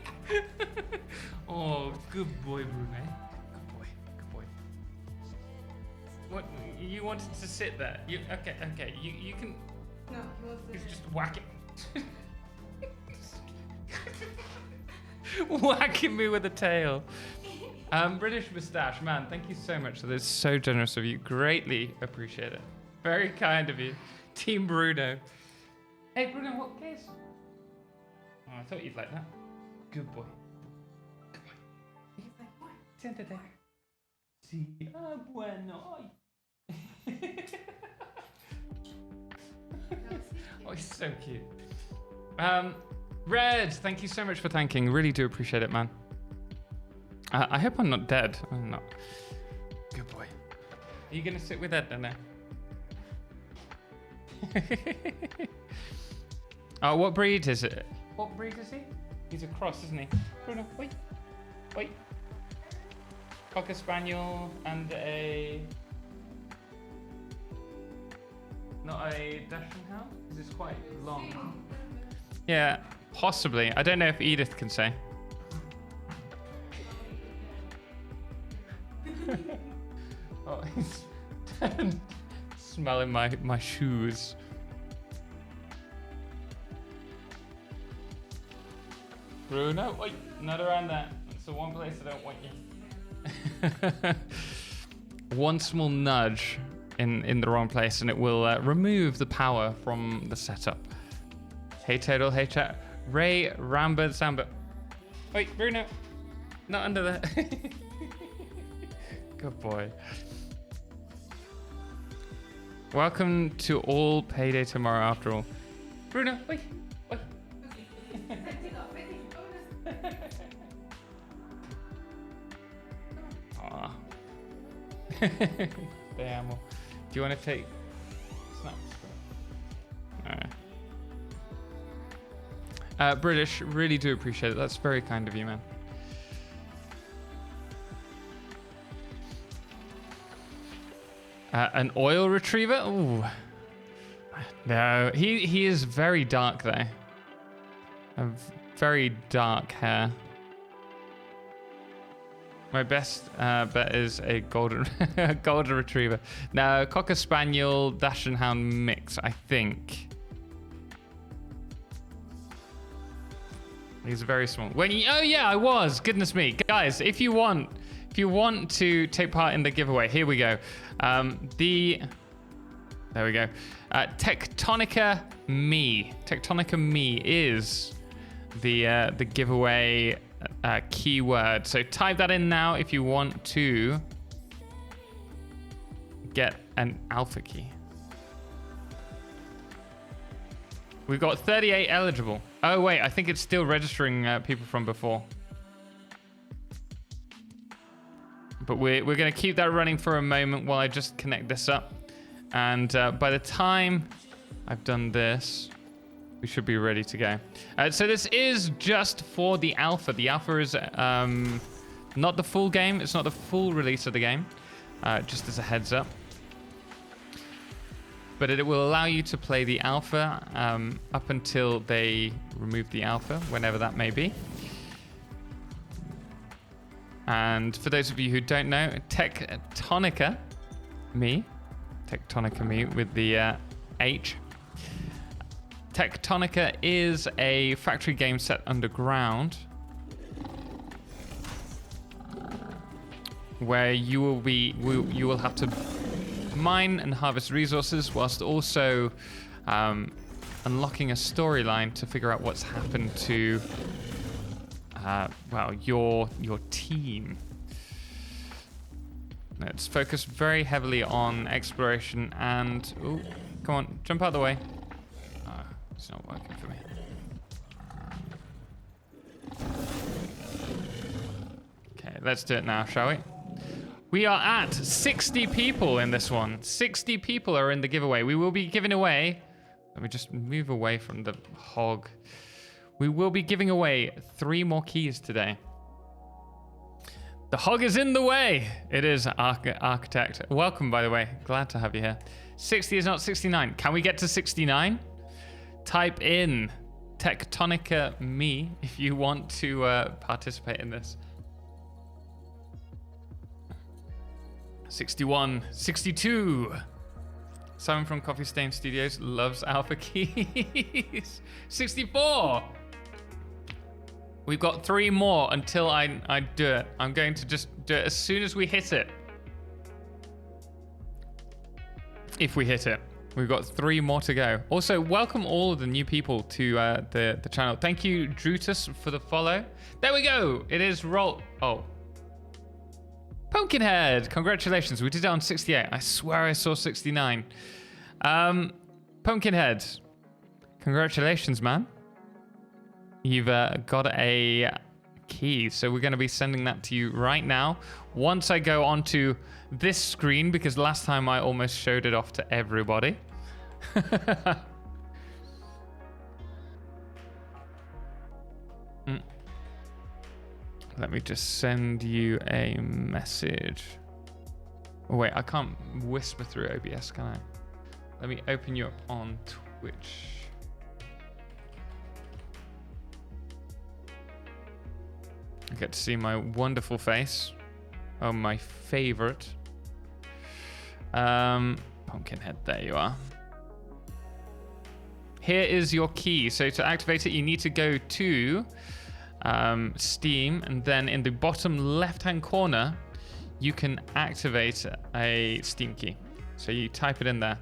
Oh, good boy, Brunei. Good boy. What? You wanted to sit there? Okay. You can. No, he wants to. Just whack it. Whacking me with a tail. British Moustache, man, thank you so much. That is so generous of you. Greatly appreciate it. Very kind of you. Team Bruno. Hey, Bruno, what case? Oh, I thought you'd like that. Good boy. Siéntate. Sí. Ah, bueno. Oh, he's so cute. Red, thank you so much for thanking. Really do appreciate it, man. I hope I'm not dead. I'm not. Good boy. Are you going to sit with Ed now? Oh, what breed is it? What breed is he? He's a cross, isn't he? Bruno, wait. Cocker Spaniel and a... Not a Dachshund Hound? Because it's quite long. Yeah, possibly. I don't know if Edith can say. Oh, he's smelling my shoes. Bruno, wait, not around that. It's the one place I don't want you. One small nudge in the wrong place and it will remove the power from the setup. Hey Total, hey chat. Ray, Ramba, Samba. Wait, Bruno, not under there. Good boy. Welcome to all payday tomorrow after all. Bruno, wait. Aw. Te amo. Do you want to take snaps? Alright. British, really do appreciate it. That's very kind of you, man. An oil retriever? Ooh. No, he is very dark though. A very dark hair. My best bet is a golden retriever. No, Cocker Spaniel, Dachshund Hound mix, I think. He's very small. Oh yeah, I was. Goodness me, guys! If you want to take part in the giveaway, here we go. There we go. Tectonica Me. Tectonica Me is the giveaway keyword. So type that in now if you want to get an alpha key. We've got 38 eligible. Oh wait, I think it's still registering people from before. But we're going to keep that running for a moment while I just connect this up. And by the time I've done this, we should be ready to go. So this is just for the alpha. The alpha is not the full game. It's not the full release of the game, just as a heads up. But it will allow you to play the alpha up until they remove the alpha, whenever that may be. And for those of you who don't know, Tectonica Me with the H. Tectonica is a factory game set underground where you will have to mine and harvest resources whilst also unlocking a storyline to figure out what's happened to your team. Let's focus very heavily on exploration and... Ooh, come on, jump out of the way. Oh, it's not working for me. Okay, let's do it now, shall we? We are at 60 people in this one. 60 people are in the giveaway. We will be giving away... Let me just move away from the hog. We will be giving away 3 more keys today. The hog is in the way. It is Architect. Welcome, by the way. Glad to have you here. 60 is not 69. Can we get to 69? Type in Tectonica me if you want to participate in this. 61, 62. Simon from Coffee Stain Studios loves alpha keys. 64. We've got 3 more until I do it. I'm going to just do it as soon as we hit it. If we hit it. We've got 3 more to go. Also, welcome all of the new people to the channel. Thank you, Drutus, for the follow. There we go. It is roll. Oh. Pumpkinhead. Congratulations. We did it on 68. I swear I saw 69. Pumpkinhead. Congratulations, man. You've got a key. So we're going to be sending that to you right now. Once I go onto this screen, because last time I almost showed it off to everybody. Let me just send you a message. Oh, wait, I can't whisper through OBS, can I? Let me open you up on Twitch. I get to see my wonderful face. Oh, my favorite. Pumpkinhead, there you are. Here is your key. So to activate it, you need to go to Steam, and then in the bottom left-hand corner, you can activate a Steam key. So you type it in there.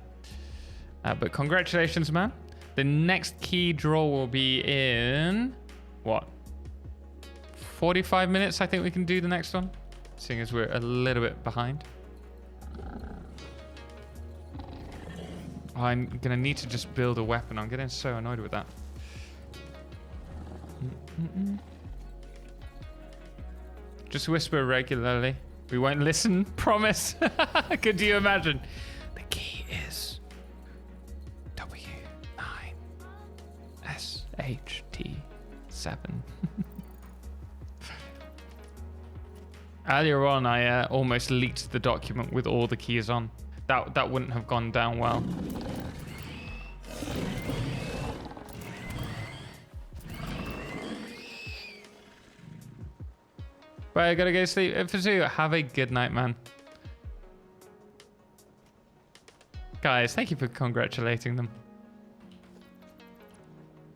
But congratulations, man. The next key draw will be in, what? 45 minutes, I think we can do the next one, seeing as we're a little bit behind. Oh, I'm gonna need to just build a weapon. I'm getting so annoyed with that. Just whisper regularly. We won't listen, promise. Could you imagine? The key is W9SHT7. Earlier on, I almost leaked the document with all the keys on. That wouldn't have gone down well. Right, I gotta go sleep. Fizu, have a good night, man. Guys, thank you for congratulating them.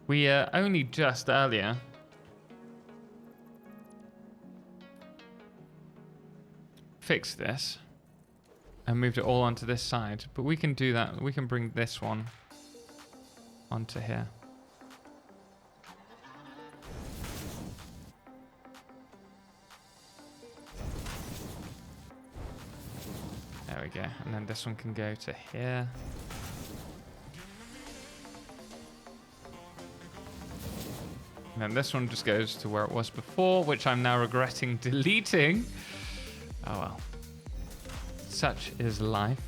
We only just earlier fixed this and moved it all onto this side, but we can do that. We can bring this one onto here. There we go. And then this one can go to here. And then this one just goes to where it was before, which I'm now regretting deleting. Oh well. Such is life.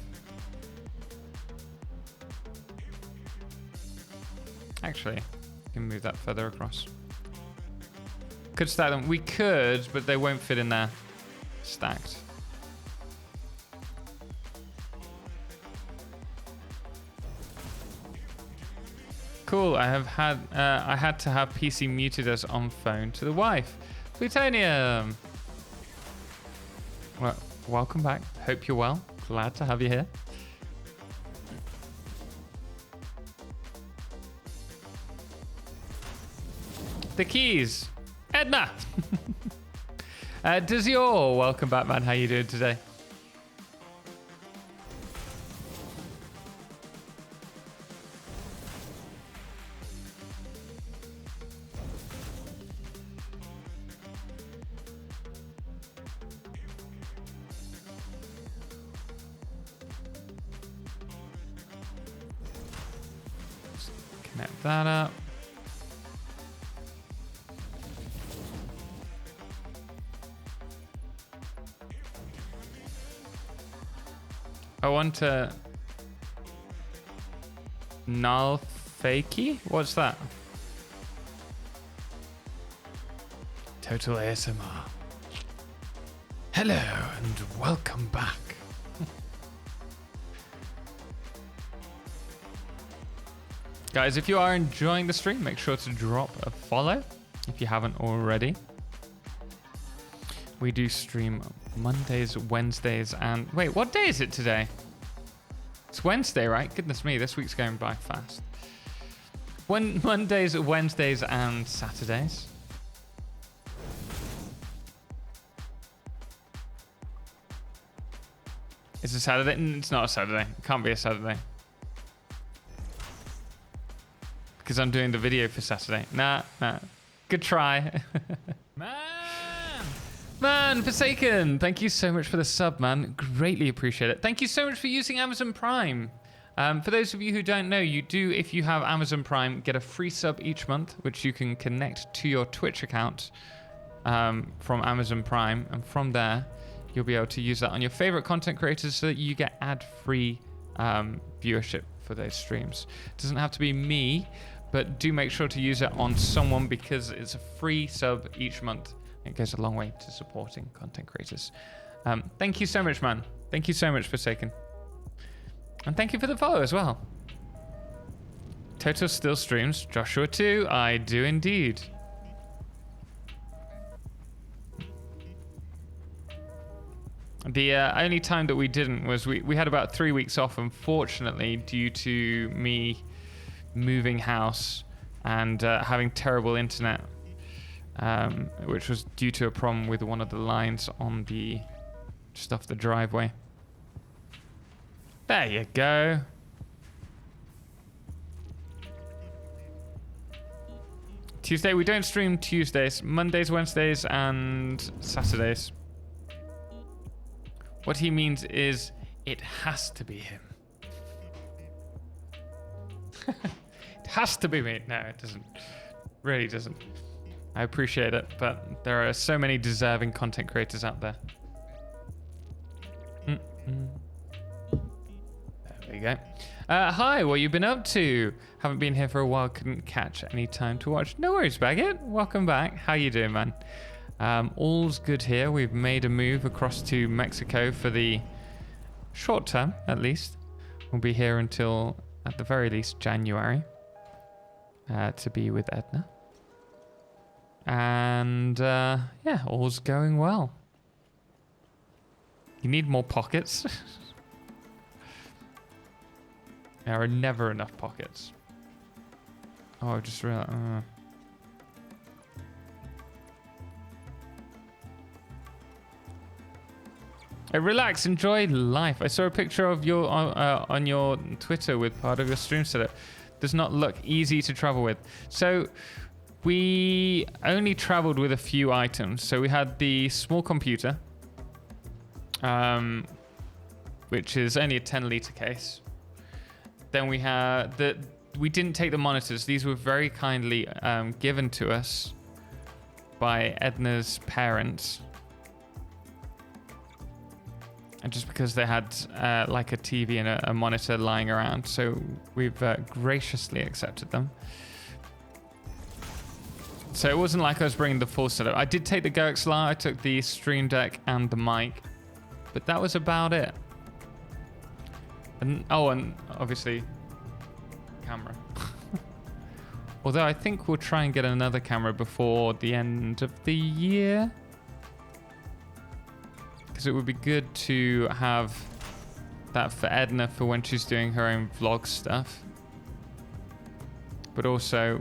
Actually, we can move that further across. Could stack them. We could, but they won't fit in there stacked. Cool. I had to have PC muted as on phone to the wife. Plutonium. Well, welcome back. Hope you're well. Glad to have you here. The keys. Edna. Dizio, welcome back, man. How you doing today? Connect that up. I want to null fakey. What's that? Total ASMR. Hello and welcome back. Guys, if you are enjoying the stream, make sure to drop a follow if you haven't already. We do stream Mondays, Wednesdays, and... Wait, what day is it today? It's Wednesday, right? Goodness me, this week's going by fast. Mondays, Wednesdays, and Saturdays. It's a Saturday? It's not a Saturday. It can't be a Saturday. Because I'm doing the video for Saturday. Nah. Good try. Man, Forsaken, thank you so much for the sub, man. Greatly appreciate it. Thank you so much for using Amazon Prime. For those of you who don't know, you do, if you have Amazon Prime, get a free sub each month, which you can connect to your Twitch account from Amazon Prime. And from there, you'll be able to use that on your favorite content creators so that you get ad-free viewership for those streams. It doesn't have to be me, but do make sure to use it on someone because it's a free sub each month. It goes a long way to supporting content creators. Thank you so much, man. Thank you so much, Forsaken. And thank you for the follow as well. Total still streams. Joshua too. I do indeed. The only time that we didn't was we had about 3 weeks off, unfortunately, due to me moving house and having terrible internet. Which was due to a problem with one of the lines on the just off the driveway. There you go. Tuesday, we don't stream Tuesdays, Mondays, Wednesdays, and Saturdays. What he means is it has to be him. It has to be me. No, it doesn't. Really doesn't. I appreciate it, but there are so many deserving content creators out there. There we go. Hi, what you been up to? Haven't been here for a while, couldn't catch any time to watch. No worries, Baggett. Welcome back. How you doing, man? All's good here. We've made a move across to Mexico for the short term, at least. We'll be here until, at the very least, January to be with Edna. And yeah, all's going well. You need more pockets. There are never enough pockets. Oh, I just realized. Hey, relax, enjoy life. I saw a picture of your on your Twitter with part of your stream setup. Does not look easy to travel with. So we only traveled with a few items. So we had the small computer, which is only a 10-liter case. Then we had we didn't take the monitors. These were very kindly given to us by Edna's parents. And just because they had like a TV and a monitor lying around. So we've graciously accepted them. So it wasn't like I was bringing the full setup. I did take the GoXLR, I took the Stream Deck and the mic, but that was about it. And and obviously, camera. Although I think we'll try and get another camera before the end of the year. Because it would be good to have that for Edna for when she's doing her own vlog stuff. But also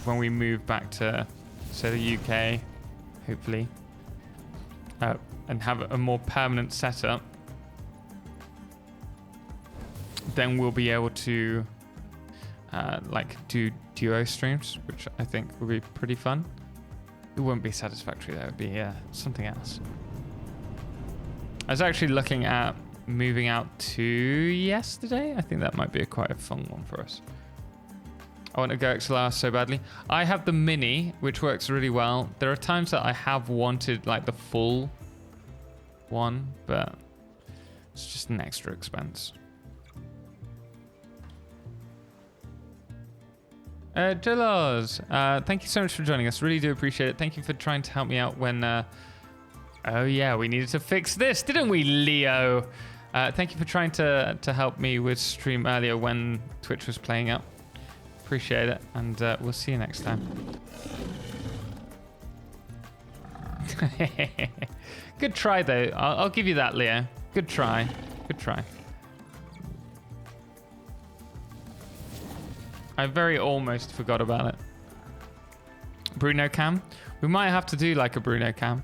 when we move back to, say, the UK, hopefully, and have a more permanent setup, then we'll be able to like do duo streams, which I think will be pretty fun. It wouldn't be Satisfactory, that would be something else. I was actually looking at moving out to yesterday. I think that might be quite a fun one for us. I want to go XLR so badly. I have the mini, which works really well. There are times that I have wanted like the full one, but it's just an extra expense. Jolos, thank you so much for joining us. Really do appreciate it. Thank you for trying to help me out when... oh yeah, we needed to fix this, didn't we, Leo? Thank you for trying to help me with stream earlier when Twitch was playing up. Appreciate it, and we'll see you next time. Good try, though. I'll give you that, Leo. Good try. Good try. I very almost forgot about it. Bruno cam? We might have to do like a Bruno cam.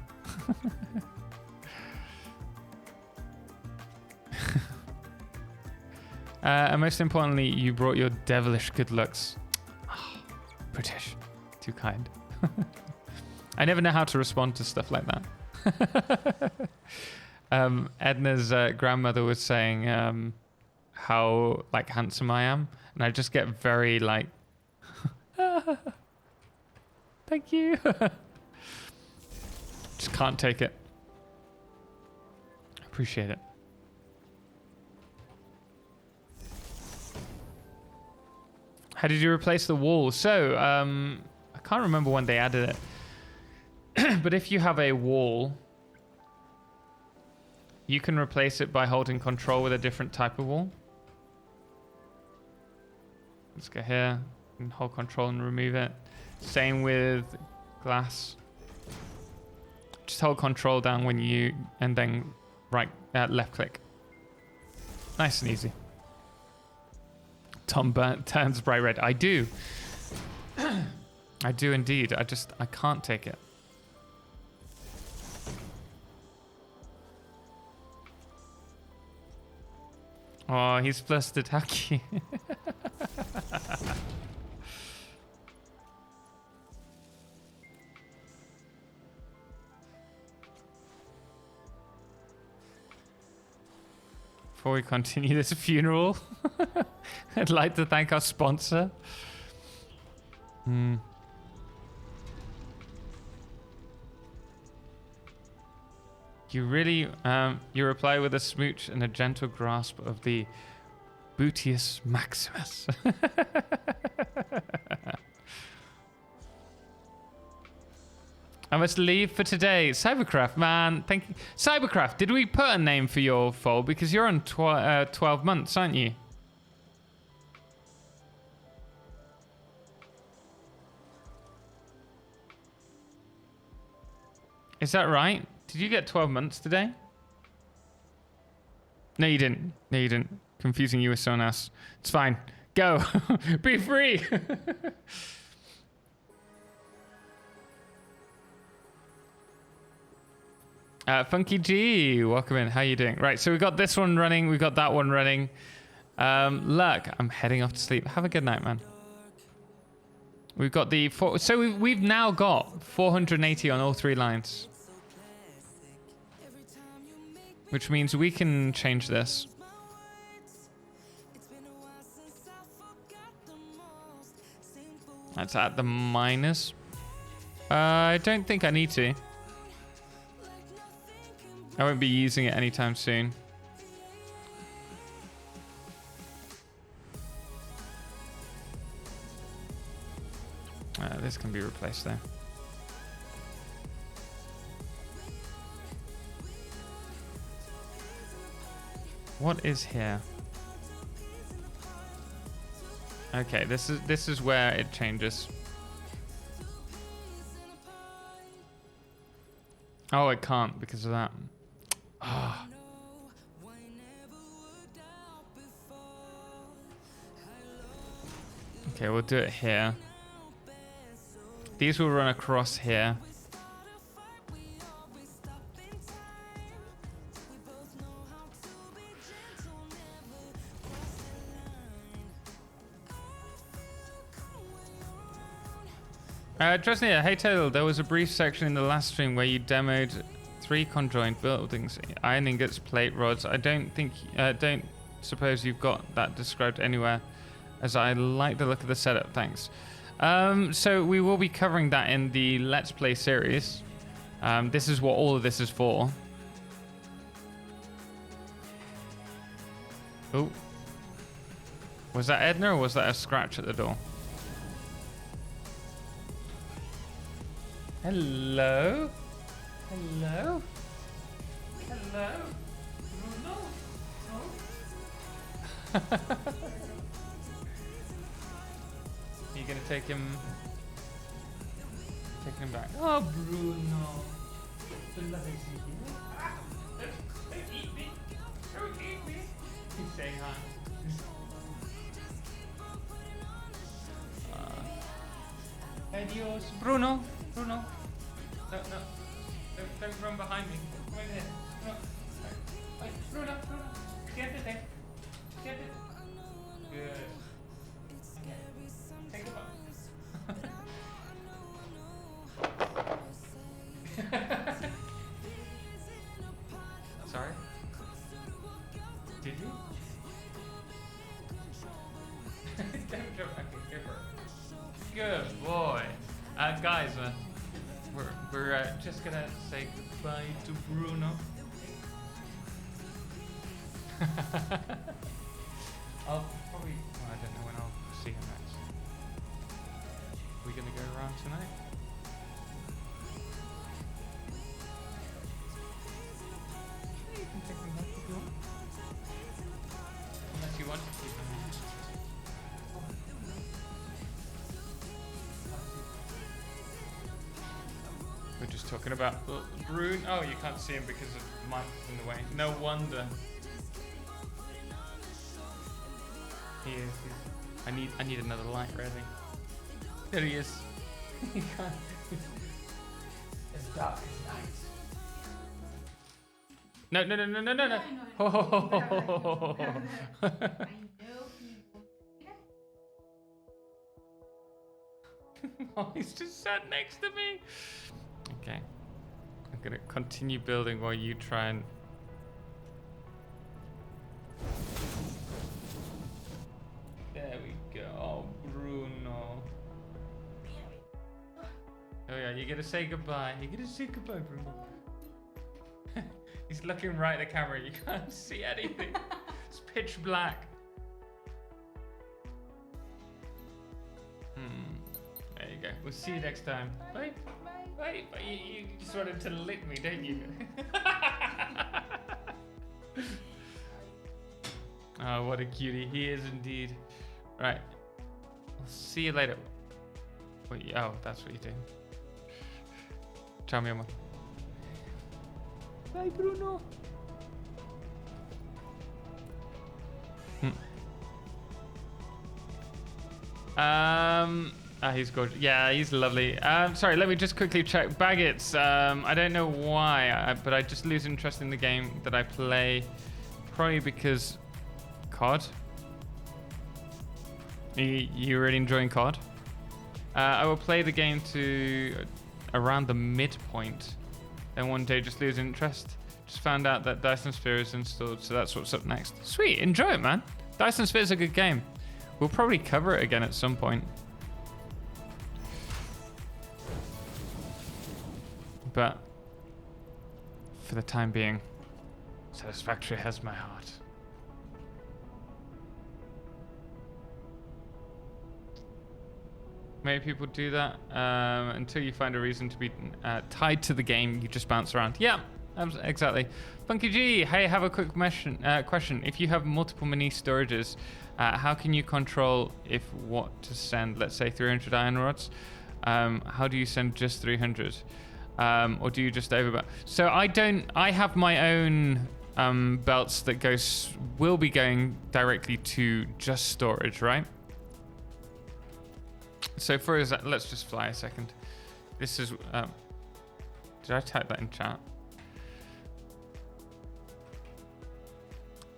And most importantly, you brought your devilish good looks. Oh, British. Too kind. I never know how to respond to stuff like that. Edna's grandmother was saying how like handsome I am. And I just get very like, thank you. Just can't take it. Appreciate it. How did you replace the wall? So, I can't remember when they added it. But if you have a wall, you can replace it by holding control with a different type of wall. Let's go here and hold control and remove it. Same with glass. Just hold control down when you, and then left click. Nice and easy. Tom turns bright red. I do. I do indeed. I can't take it. Oh, he's flustered. How cute. Before we continue this funeral, I'd like to thank our sponsor. You really, you reply with a smooch and a gentle grasp of the Butius Maximus. I must leave for today. Cybercraft, man. Thank you. Cybercraft, did we put a name for your foal? Because you're on 12 months, aren't you? Is that right? Did you get 12 months today? No, you didn't. No, you didn't. Confusing you with someone else. It's fine. Go. Be free. Funky G, welcome in. How you doing? Right, so we got this one running. We got that one running. Look, I'm heading off to sleep. Have a good night, man. We've got the we've now got 480 on all three lines, which means we can change this. That's at the minus. I don't think I need to. I won't be using it anytime soon. This can be replaced though. What is here? Okay, this is where it changes. Oh, it can't because of that. Ah. Okay, we'll do it here. These will run across here. Dresnia, hey Taylor, there was a brief section in the last stream where you demoed 3 conjoined buildings, iron ingots, plate, rods. I don't suppose you've got that described anywhere as I like the look of the setup. Thanks. So we will be covering that in the Let's Play series. This is what all of this is for. Oh. Was that Edna or was that a scratch at the door? Hello? Hello? Hello? Bruno? Oh. You gonna take him back? Oh, Bruno. Don't eat me. Don't eat me. He's saying hi. Adios. Bruno. Bruno. No. Don't run behind me. Come over here. No. Wait, Bruno. Get it there. Get it. Good. Okay. Take it back. Sorry? Did you? Don't jump. Okay, go for it. Good boy. Guys, we're just gonna say goodbye to Bruno. I'll probably. Well, I don't know when I'll see him next. We gonna go around tonight? You can take him back if you want. Unless you want to keep him. We're just talking about Bruno. Oh, you can't see him because of Mike's in the way. No wonder. He is. I need another light, really. There he is. He can't. It's dark as night. No. Oh. Oh, he's just sat next to me. Okay. I'm gonna continue building while you try and... There we go. Oh, Bruno. Oh yeah, you gotta say goodbye. You gotta say goodbye, Bruno. He's looking right at the camera. You can't see anything. It's pitch black. There you go. We'll see you next time. Bye. Bye. Bye. You just wanted to lick me, didn't you? Oh, what a cutie. He is indeed. Right. I'll see you later. Wait, oh, that's what you're doing. Ciao, mi amor. Bye, Bruno. He's gorgeous. Yeah, he's lovely. Sorry, let me just quickly check. Baggets. I don't know why, but I just lose interest in the game that I play. Probably because COD. You really enjoying COD? I will play the game to around the midpoint. Then one day just lose interest. Just found out that Dyson Sphere is installed, so that's what's up next. Sweet, enjoy it, man. Dyson Sphere is a good game. We'll probably cover it again at some point. But for the time being, Satisfactory has my heart. Many people do that until you find a reason to be tied to the game. You just bounce around. Yeah, exactly. Funky G, hey, have a quick question. If you have multiple mini storages, how can you control if what to send? Let's say 300 iron rods. How do you send just 300? Or do you just overbuy? So I have my own belts that will be going directly to just storage, right? So for example, let's just fly a second. This is, did I type that in chat?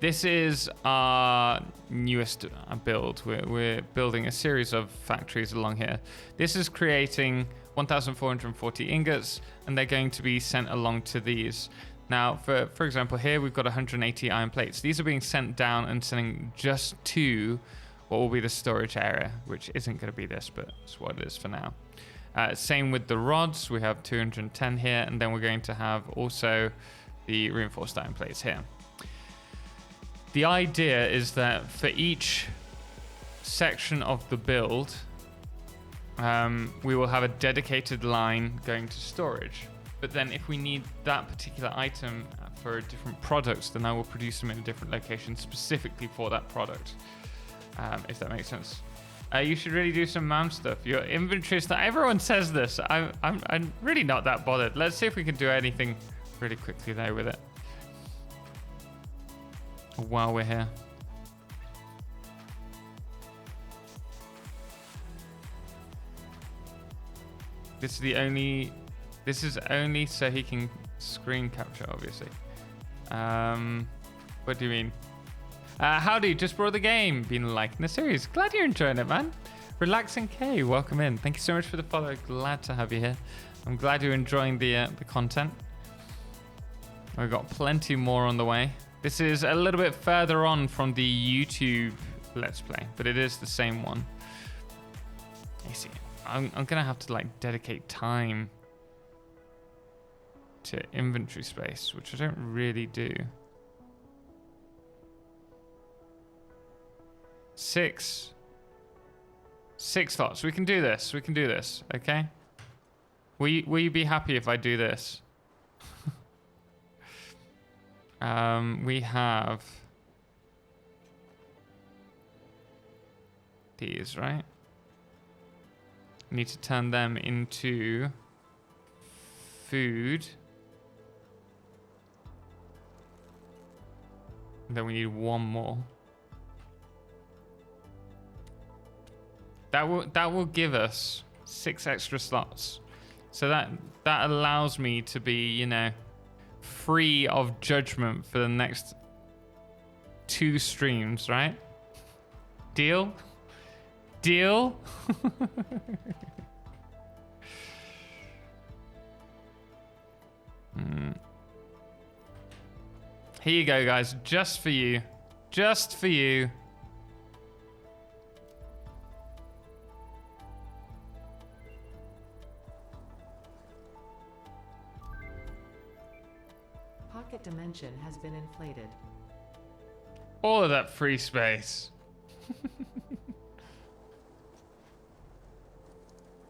This is our newest build. We're building a series of factories along here. This is creating 1,440 ingots, and they're going to be sent along to these. Now, for example, here we've got 180 iron plates. These are being sent down and sending just to what will be the storage area, which isn't going to be this, but it's what it is for now. Same with the rods. We have 210 here, and then we're going to have also the reinforced iron plates here. The idea is that for each section of the build, we will have a dedicated line going to storage. But then if we need that particular item for a different product, then I will produce them in a different location specifically for that product, if that makes sense. You should really do some MAM stuff. Your inventory stuff. Everyone says this. I'm really not that bothered. Let's see if we can do anything really quickly though with it while we're here. This is only so he can screen capture, obviously. What do you mean? Howdy, just brought the game. Been liking the series. Glad you're enjoying it, man. Relaxing K, welcome in. Thank you so much for the follow. Glad to have you here. I'm glad you're enjoying the content. We've got plenty more on the way. This is a little bit further on from the YouTube Let's Play, but it is the same one. You see, I'm gonna have to like dedicate time to inventory space, which I don't really do. 6 slots. We can do this. We can do this. Okay. Will you be happy if I do this? We have these, right? Need to turn them into food. And then we need one more. That will give us 6 extra slots. So that allows me to be, you know, free of judgment for the next 2 streams, right? Deal? Deal? Here you go, guys. Just for you. Just for you. Pocket dimension has been inflated. All of that free space.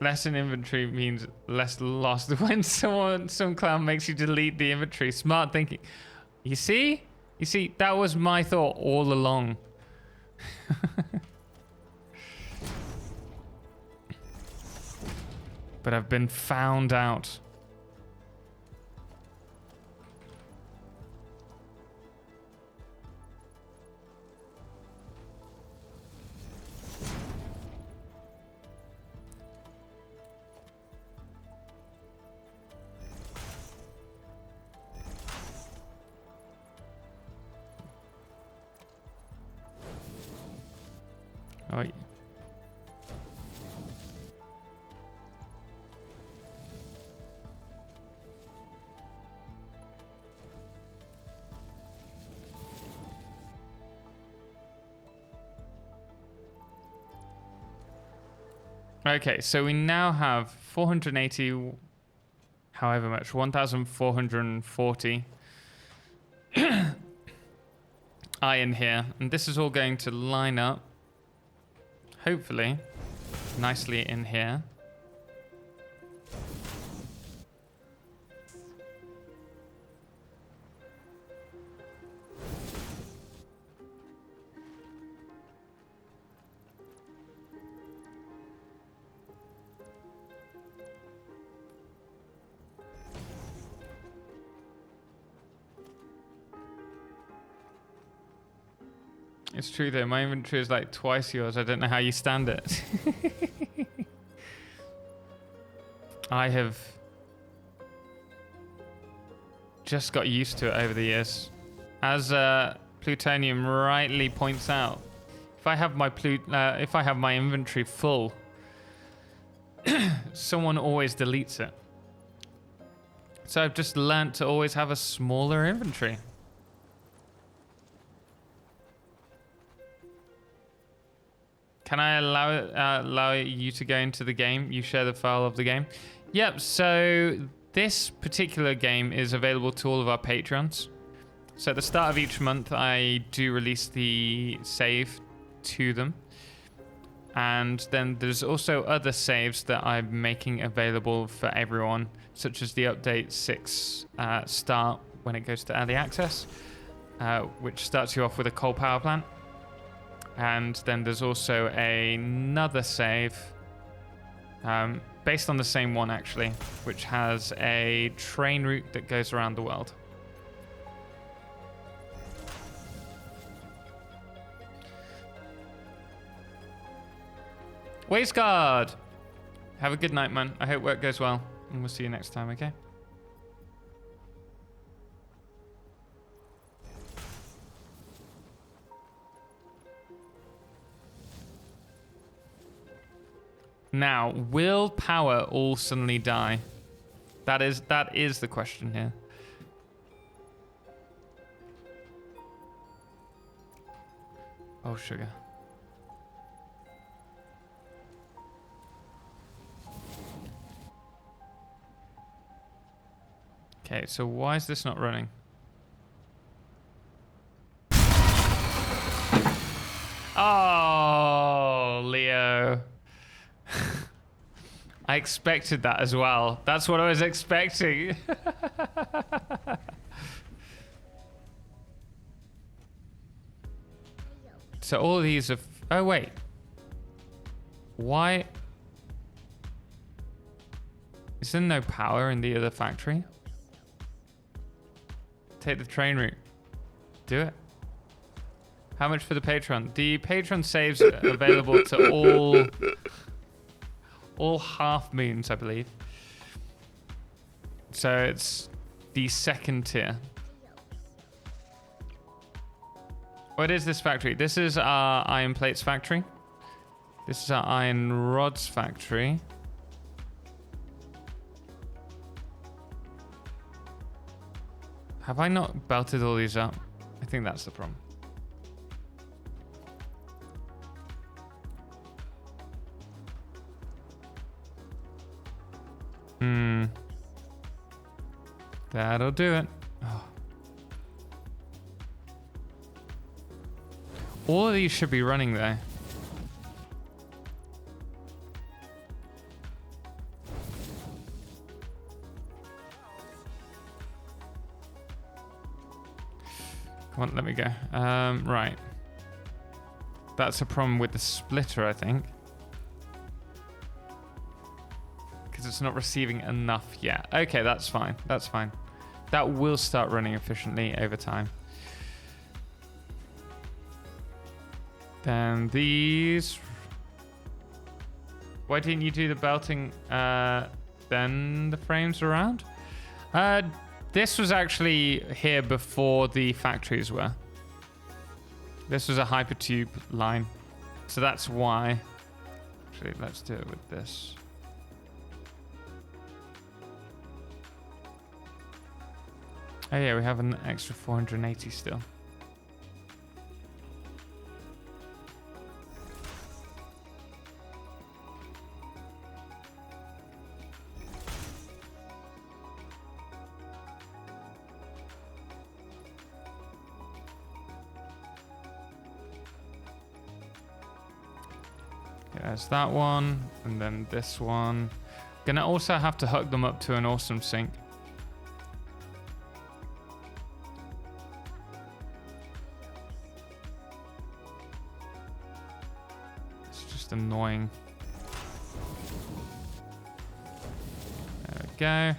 Less in inventory means less lost. When some clown makes you delete the inventory, smart thinking. You see, that was my thought all along. But I've been found out. Oh, yeah. Okay, so we now have 480, however much, 1,440 iron here, and this is all going to line up, hopefully, nicely in here. It's true though, my inventory is like twice yours. I don't know how you stand it. I have just got used to it over the years. As Plutonium rightly points out, if I have my inventory full, someone always deletes it. So I've just learnt to always have a smaller inventory. Can I allow you to go into the game? You share the file of the game. Yep. So this particular game is available to all of our patrons. So at the start of each month, I do release the save to them. And then there's also other saves that I'm making available for everyone, such as the update 6 start when it goes to early access, which starts you off with a coal power plant. And then there's also another save based on the same one, actually, which has a train route that goes around the world. Wasteguard! Have a good night, man. I hope work goes well, and we'll see you next time, okay? Now, will power all suddenly die? That is the question here. Oh, sugar. Okay, so why is this not running? Oh, Leo. I expected that as well. That's what I was expecting. So all of these are... Oh, wait. Why? Is there no power in the other factory? Take the train route. Do it. How much for the patron? The patron saves are available to all half moons, I believe. So it's the second tier. What is this factory? This is our iron plates factory. This is our iron rods factory. Have I not belted all these up? I think that's the problem. That'll do it. Oh. All of these should be running though. Come on, let me go. Right. That's a problem with the splitter, I think. Because it's not receiving enough yet. Okay, that's fine. That's fine. That will start running efficiently over time. Then these... Why didn't you do the belting then the frames around? This was actually here before the factories were. This was a hypertube line. So that's why. Actually, let's do it with this. Oh yeah, we have an extra 480 still. There's that one, and then this one. Gonna also have to hook them up to an awesome sink. It's just annoying. There we go.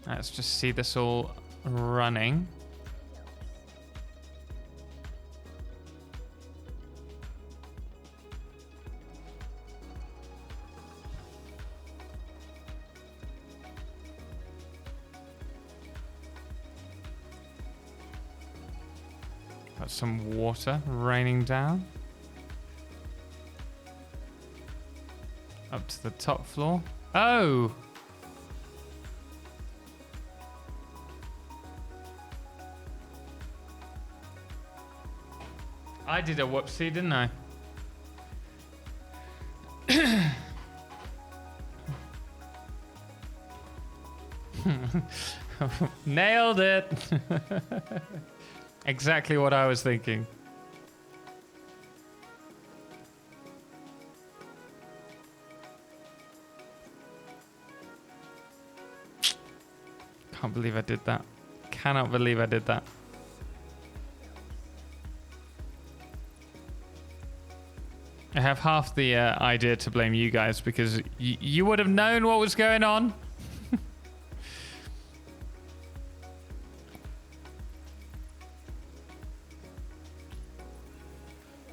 Let's just see this all running. Got some water raining down. Up to the top floor. Oh! I did a whoopsie, didn't I? Nailed it. Exactly what I was thinking. Can't believe I did that. Cannot believe I did that. I have half the idea to blame you guys because you would have known what was going on.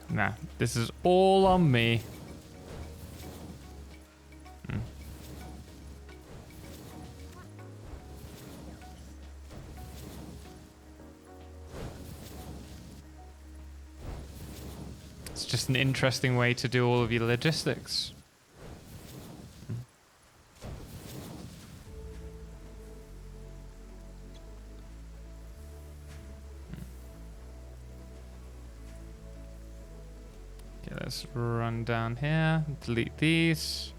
Nah, this is all on me. It's just an interesting way to do all of your logistics. Okay, let's run down here, delete these.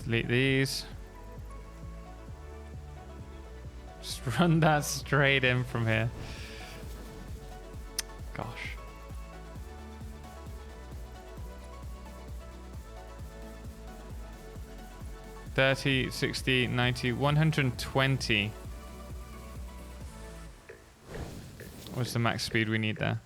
Delete these. Just run that straight in from here. Gosh. $30, $60, $90, $120. What's the max speed we need there?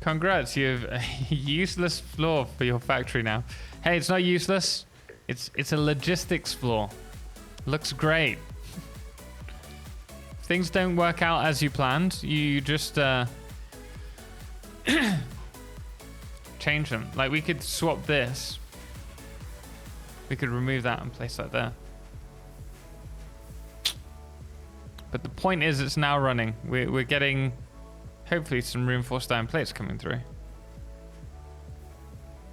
Congrats, you have a useless floor for your factory now. Hey, it's not useless. It's a logistics floor. Looks great. If things don't work out as you planned, you just change them. Like we could swap this. We could remove that and place that there. But the point is it's now running. We're getting hopefully some reinforced iron plates coming through.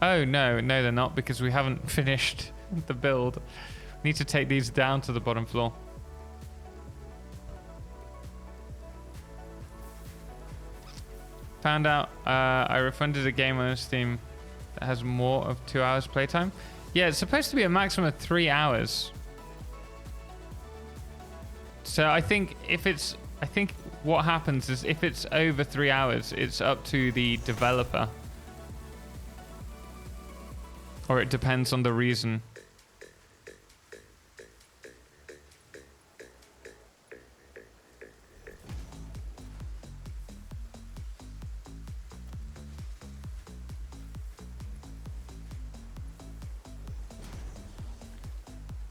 Oh, no, they're not because we haven't finished the build. Need to take these down to the bottom floor. Found out I refunded a game on Steam that has more of 2 hours playtime. Yeah, it's supposed to be a maximum of 3 hours. So I think what happens is if it's over 3 hours, it's up to the developer. Or it depends on the reason.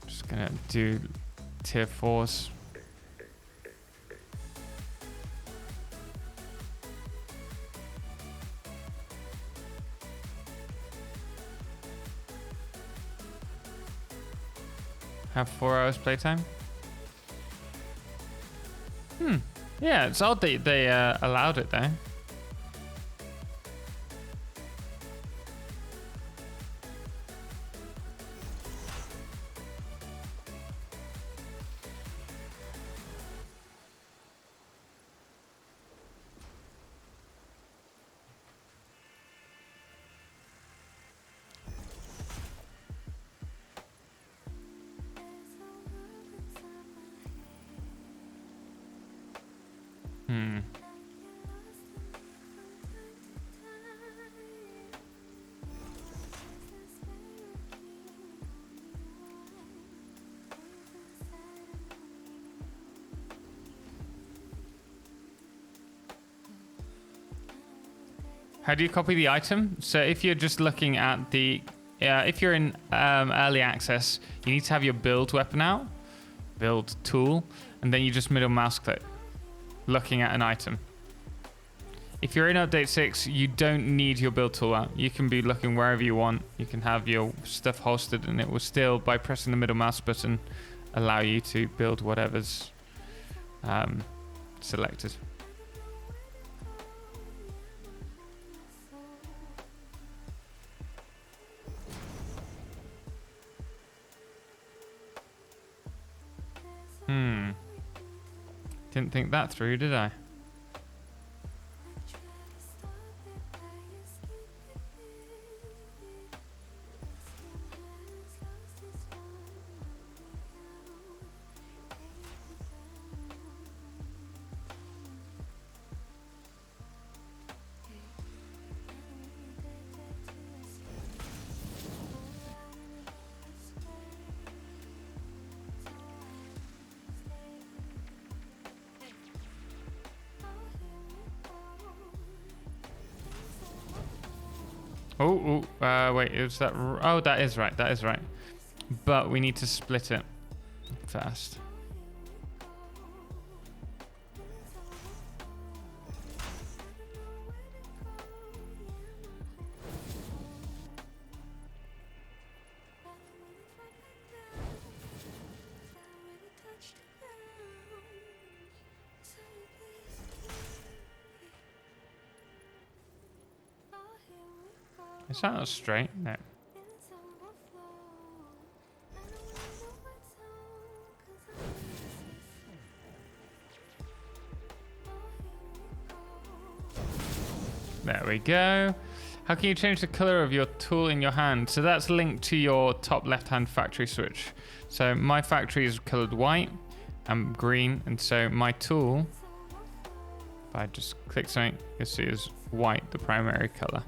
Just gonna do tier 4s. Have 4 hours playtime. Yeah, it's odd that they allowed it though. How do you copy the item? So if you're just looking at the, if you're in early access, you need to have your build weapon out, build tool, and then you just middle mouse click, looking at an item. If you're in update 6, you don't need your build tool out. You can be looking wherever you want. You can have your stuff holstered and it will still, by pressing the middle mouse button, allow you to build whatever's selected. Didn't think that through, did I? Wait, is that... Oh, that is right. That is right. But we need to split it first. Is that not straight? No. There we go. How can you change the color of your tool in your hand? So that's linked to your top left-hand factory switch. So my factory is colored white and green, and so my tool, if I just click something, you'll see is white, the primary color.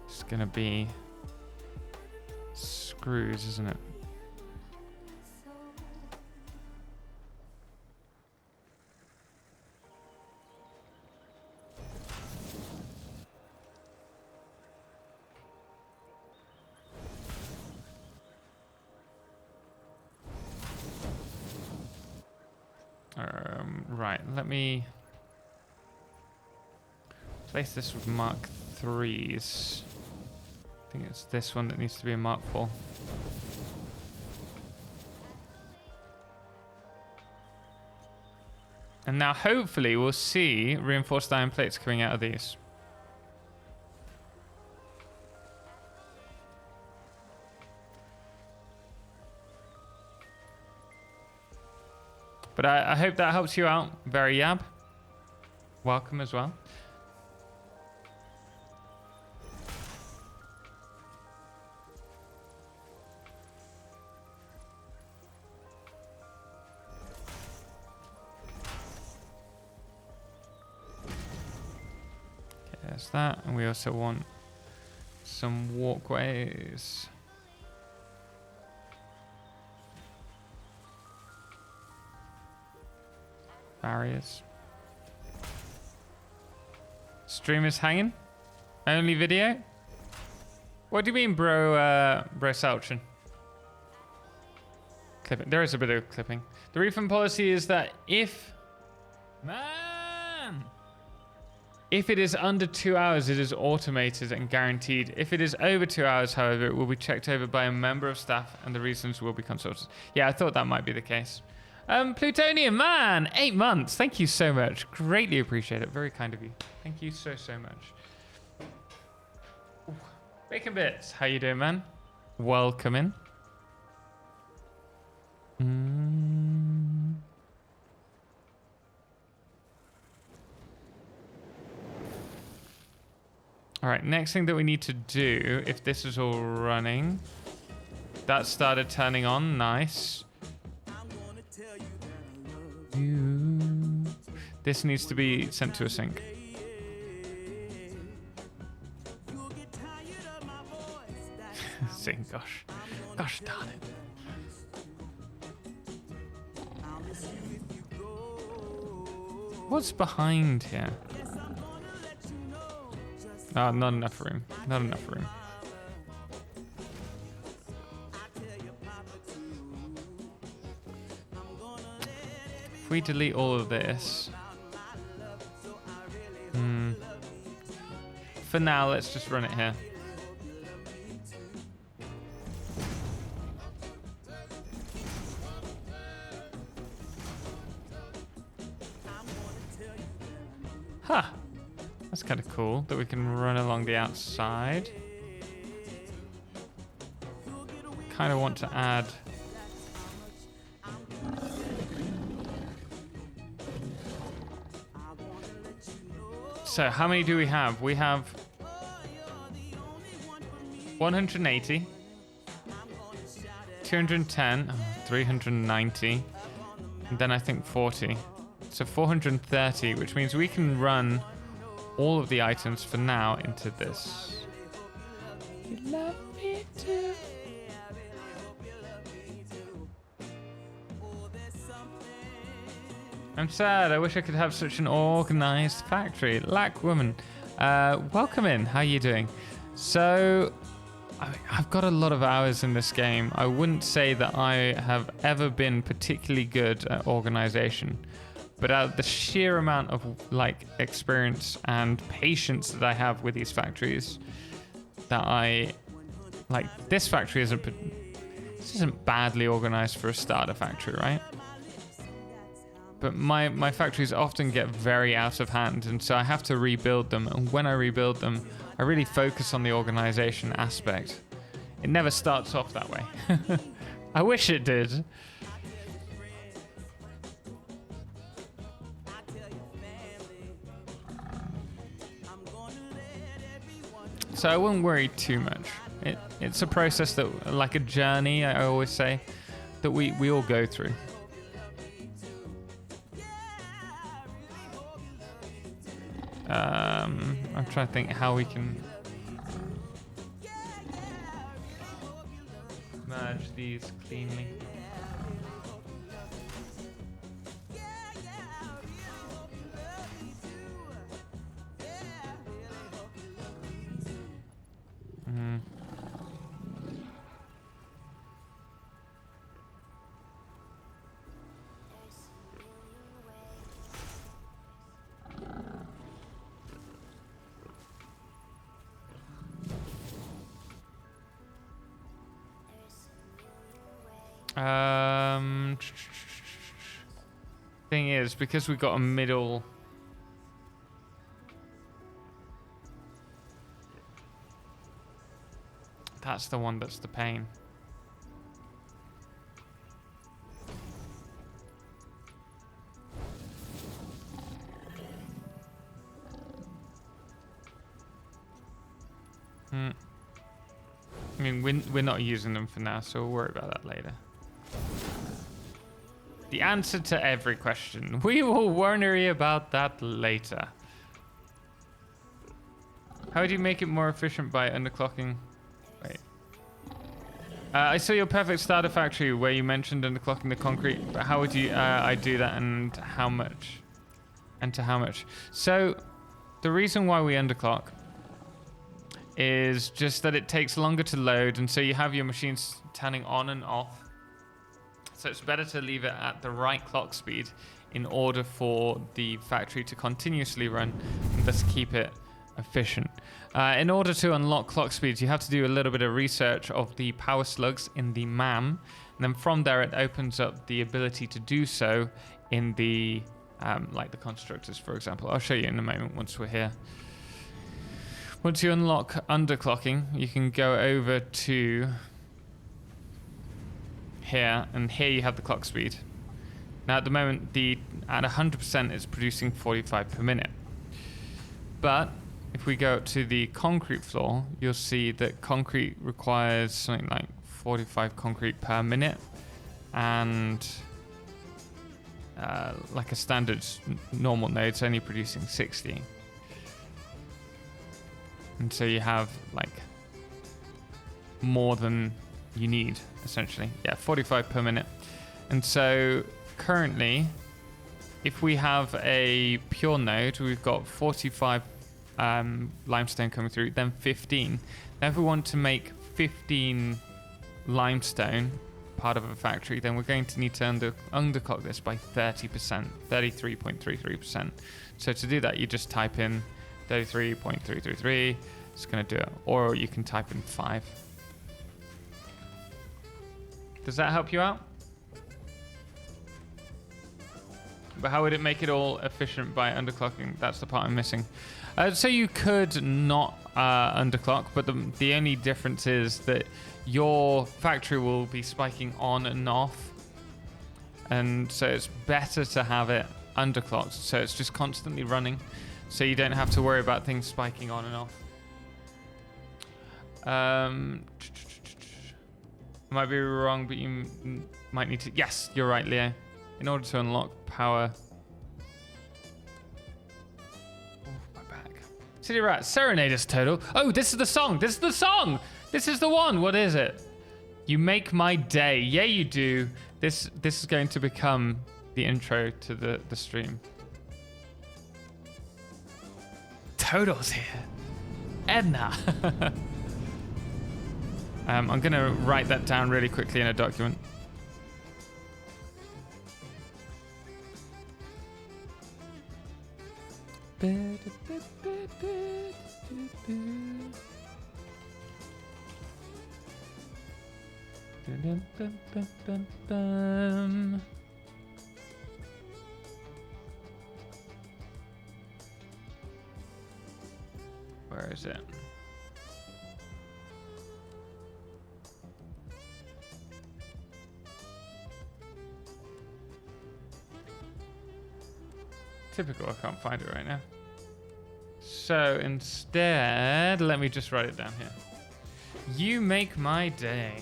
It's gonna be screws, isn't it? Right, let me place this with Mark 3s. I think it's this one that needs to be a Mark 4. And now hopefully we'll see reinforced iron plates coming out of these. But I hope that helps you out. Very Yab. Welcome as well. Okay, there's that. And we also want some walkways. Barriers. Stream is hanging? Only video? What do you mean, bro Salchin? Clipping. There is a bit of clipping. The refund policy is that if it is under 2 hours, it is automated and guaranteed. If it is over 2 hours, however, it will be checked over by a member of staff and the reasons will be consulted. Yeah, I thought that might be the case. Plutonium man, 8 months. Thank you so much. Greatly appreciate it. Very kind of you. Thank you so much. Ooh. Bacon Bits, how you doing, man? Welcome in. All right, next thing that we need to do, if this is all running, that started turning on. Nice. This needs to be sent to a sync. Sync, gosh darn it. What's behind here? Oh, not enough room. Not enough room. If we delete all of this. For now, let's just run it here. cool that we can run along the outside. Kind of want to add so how many do we have? We have 180, 210, 390, and then I think 40. So 430, which means we can run all of the items for now into this. You love me too. I'm sad. I wish I could have such an organized factory. Lack woman. Welcome in. How are you doing? So, I've got a lot of hours in this game. I wouldn't say that I have ever been particularly good at organization. But out of the sheer amount of like experience and patience that I have with these factories, that I like, this factory isn't badly organized for a starter factory, right? But my factories often get very out of hand, and so I have to rebuild them. And when I rebuild them, I really focus on the organization aspect. It never starts off that way. I wish it did. So I wouldn't worry too much. It's a process that, like a journey, I always say, that we all go through. I'm trying to think how we can merge these cleanly. Thing is, because we've got a middle, that's the one that's the pain. I mean, we're not using them for now, so we'll worry about that later. The answer to every question. We will worry about that later. How do you make it more efficient by underclocking? Wait. I saw your perfect starter factory where you mentioned underclocking the concrete. But how would you I do that, and how much? And to how much? So the reason why we underclock is just that it takes longer to load, and so you have your machines turning on and off. So it's better to leave it at the right clock speed in order for the factory to continuously run and thus keep it efficient. In order to unlock clock speeds, you have to do a little bit of research of the power slugs in the MAM, and then from there it opens up the ability to do so in the like the constructors, for example. I'll show you in a moment once we're here. Once you unlock underclocking, you can go over to here, and here you have the clock speed. Now at the moment, at 100% it's producing 45 per minute. But if we go up to the concrete floor, you'll see that concrete requires something like 45 concrete per minute, and like a standard normal node's only producing 60. And so you have like more than you need, essentially. Yeah, 45 per minute. And so currently, if we have a pure node, we've got 45 limestone coming through, then 15. Now if we want to make 15 limestone part of a factory, then we're going to need to underclock this by 30%, 33.33%. So to do that, you just type in 33.333. It's going to do it. Or you can type in 5. Does that help you out? But how would it make it all efficient by underclocking? That's the part I'm missing. So you could not underclock, but the only difference is that your factory will be spiking on and off. And so it's better to have it underclocked. So it's just constantly running. So you don't have to worry about things spiking on and off. Might be wrong, but you might need to... Yes, you're right, Leo. In order to unlock power... Oh, my back. City Rat, serenade us, Total. Oh, this is the song. This is the song. This is the one. What is it? You make my day. Yeah, you do. This is going to become the intro to the stream. Total's here. Edna. I'm going to write that down really quickly in a document. Where is it? Typical, I can't find it right now. So instead, let me just write it down here. You make my day.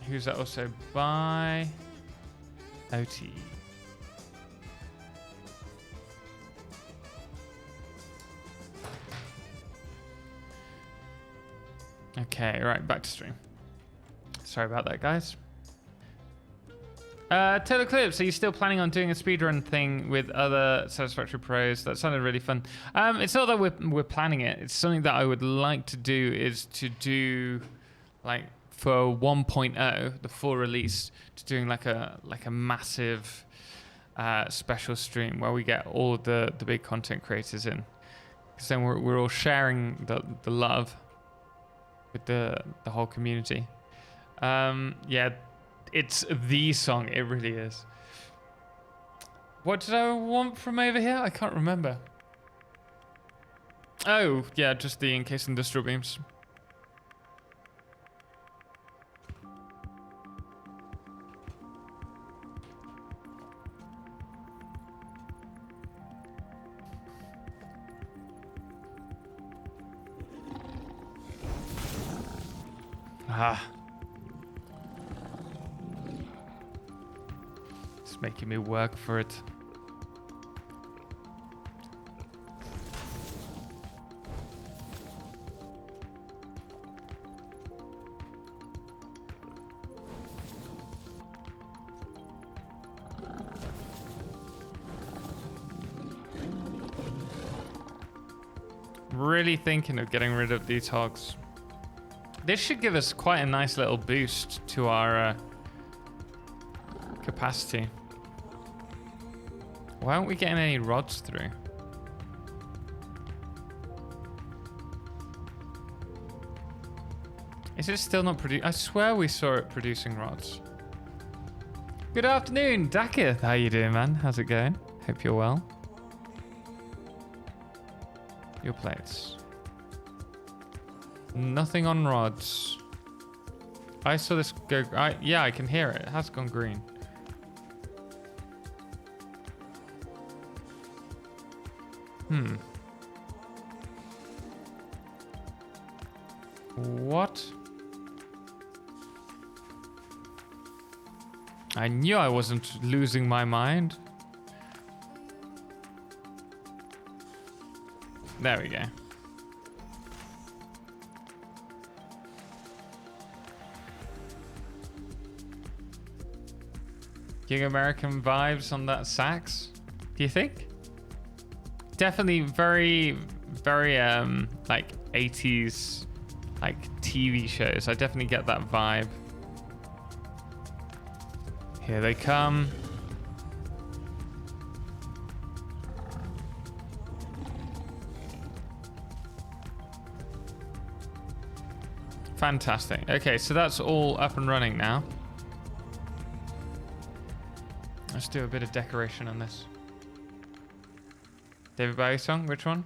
Who's that also by? OT. Okay, right, back to stream. Sorry about that, guys. TOTALXCLIPSE, are you still planning on doing a speedrun thing with other Satisfactory pros? That sounded really fun. It's not that we're planning it. It's something that I would like to do, is to do, like, for 1.0, the full release, to doing like a massive special stream where we get all the big content creators in. Because then we're all sharing the love with the whole community. Yeah, it's the song. It really is. What did I want from over here? I can't remember. Oh, yeah, just the encased industrial beams. Ah. It's making me work for it. Really thinking of getting rid of these hogs. This should give us quite a nice little boost to our capacity. Why aren't we getting any rods through? Is it still not producing? I swear we saw it producing rods. Good afternoon, Dakith. How you doing, man? How's it going? Hope you're well. Your plates. Nothing on rods. I saw this go... yeah, I can hear it. It has gone green. What? I knew I wasn't losing my mind. There we go. Young American vibes on that sax, do you think? Definitely very, very like 80s like TV shows. I definitely get that vibe. Here they come. Fantastic. Okay, so that's all up and running now. Let's do a bit of decoration on this. David Bowie song, which one?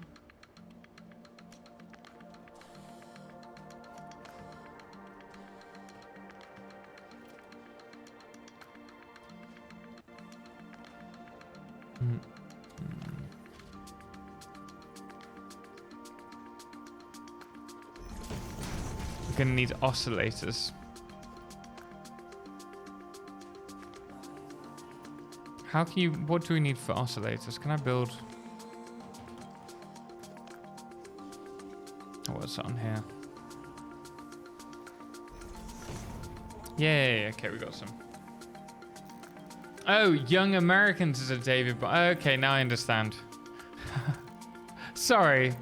We're gonna need oscillators. How can you, what do we need for oscillators? Can I build? Oh, what's on here? Yay, okay, we got some. Oh, Young Americans is a David Bowie. Okay, now I understand. Sorry.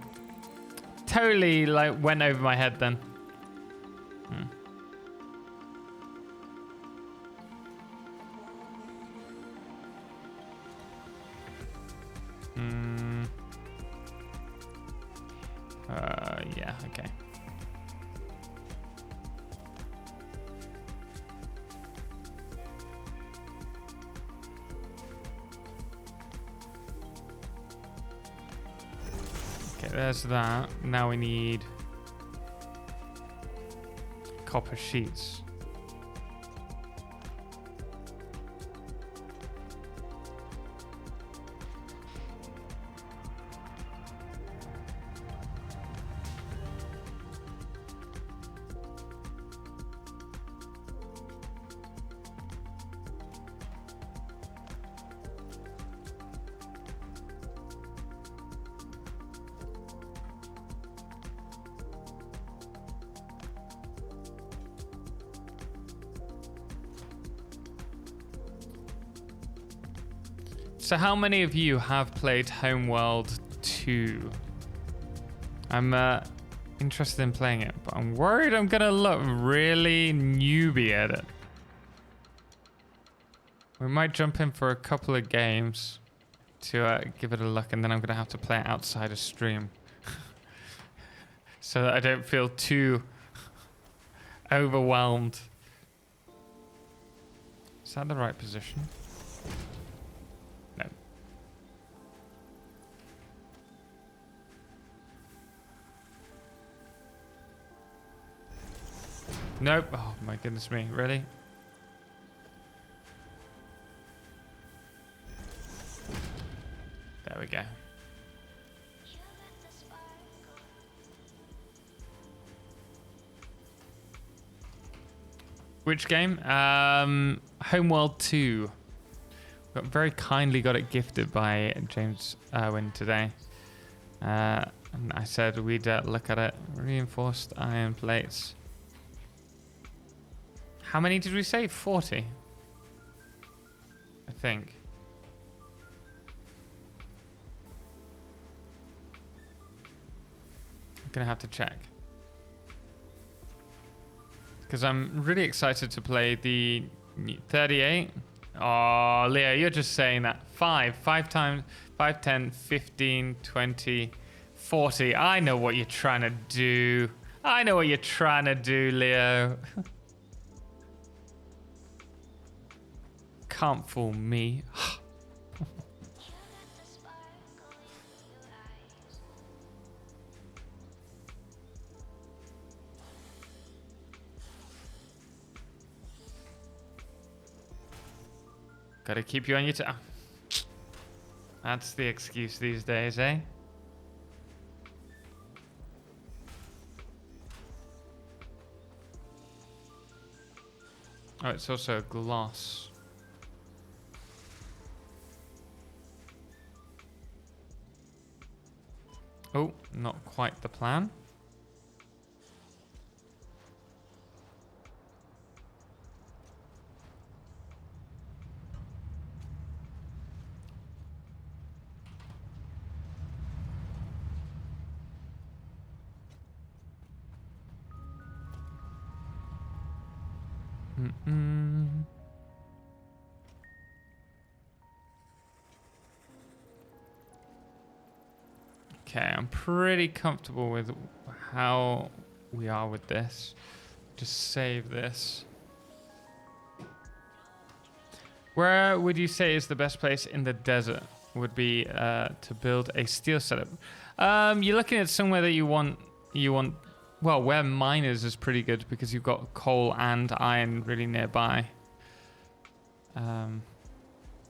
Totally, like, went over my head then. Yeah, okay. Okay, there's that. Now we need copper sheets. So how many of you have played Homeworld 2? I'm interested in playing it, but I'm worried I'm gonna look really newbie at it. We might jump in for a couple of games to give it a look, and then I'm gonna have to play it outside of stream. So that I don't feel too overwhelmed. Is that the right position? No. Nope. Oh my goodness me. Really? There we go. Which game? Homeworld 2. Very kindly got it gifted by James Irwin today. And I said we'd look at it. Reinforced iron plates. How many did we say? 40? I think. I'm gonna have to check. Because I'm really excited to play the 38. Oh, Leo, you're just saying that. 5 times, 5, 10, 15, 20, 40. I know what you're trying to do. I know what you're trying to do, Leo. Can't fool me. Gotta keep you on your toes. That's the excuse these days, eh? Oh, it's also a gloss. Oh, not quite the plan. Okay, I'm pretty comfortable with how we are with this. Just save this. Where would you say is the best place in the desert? Would be to build a steel setup. You're looking at somewhere that you want. Well, where miners is pretty good because you've got coal and iron really nearby.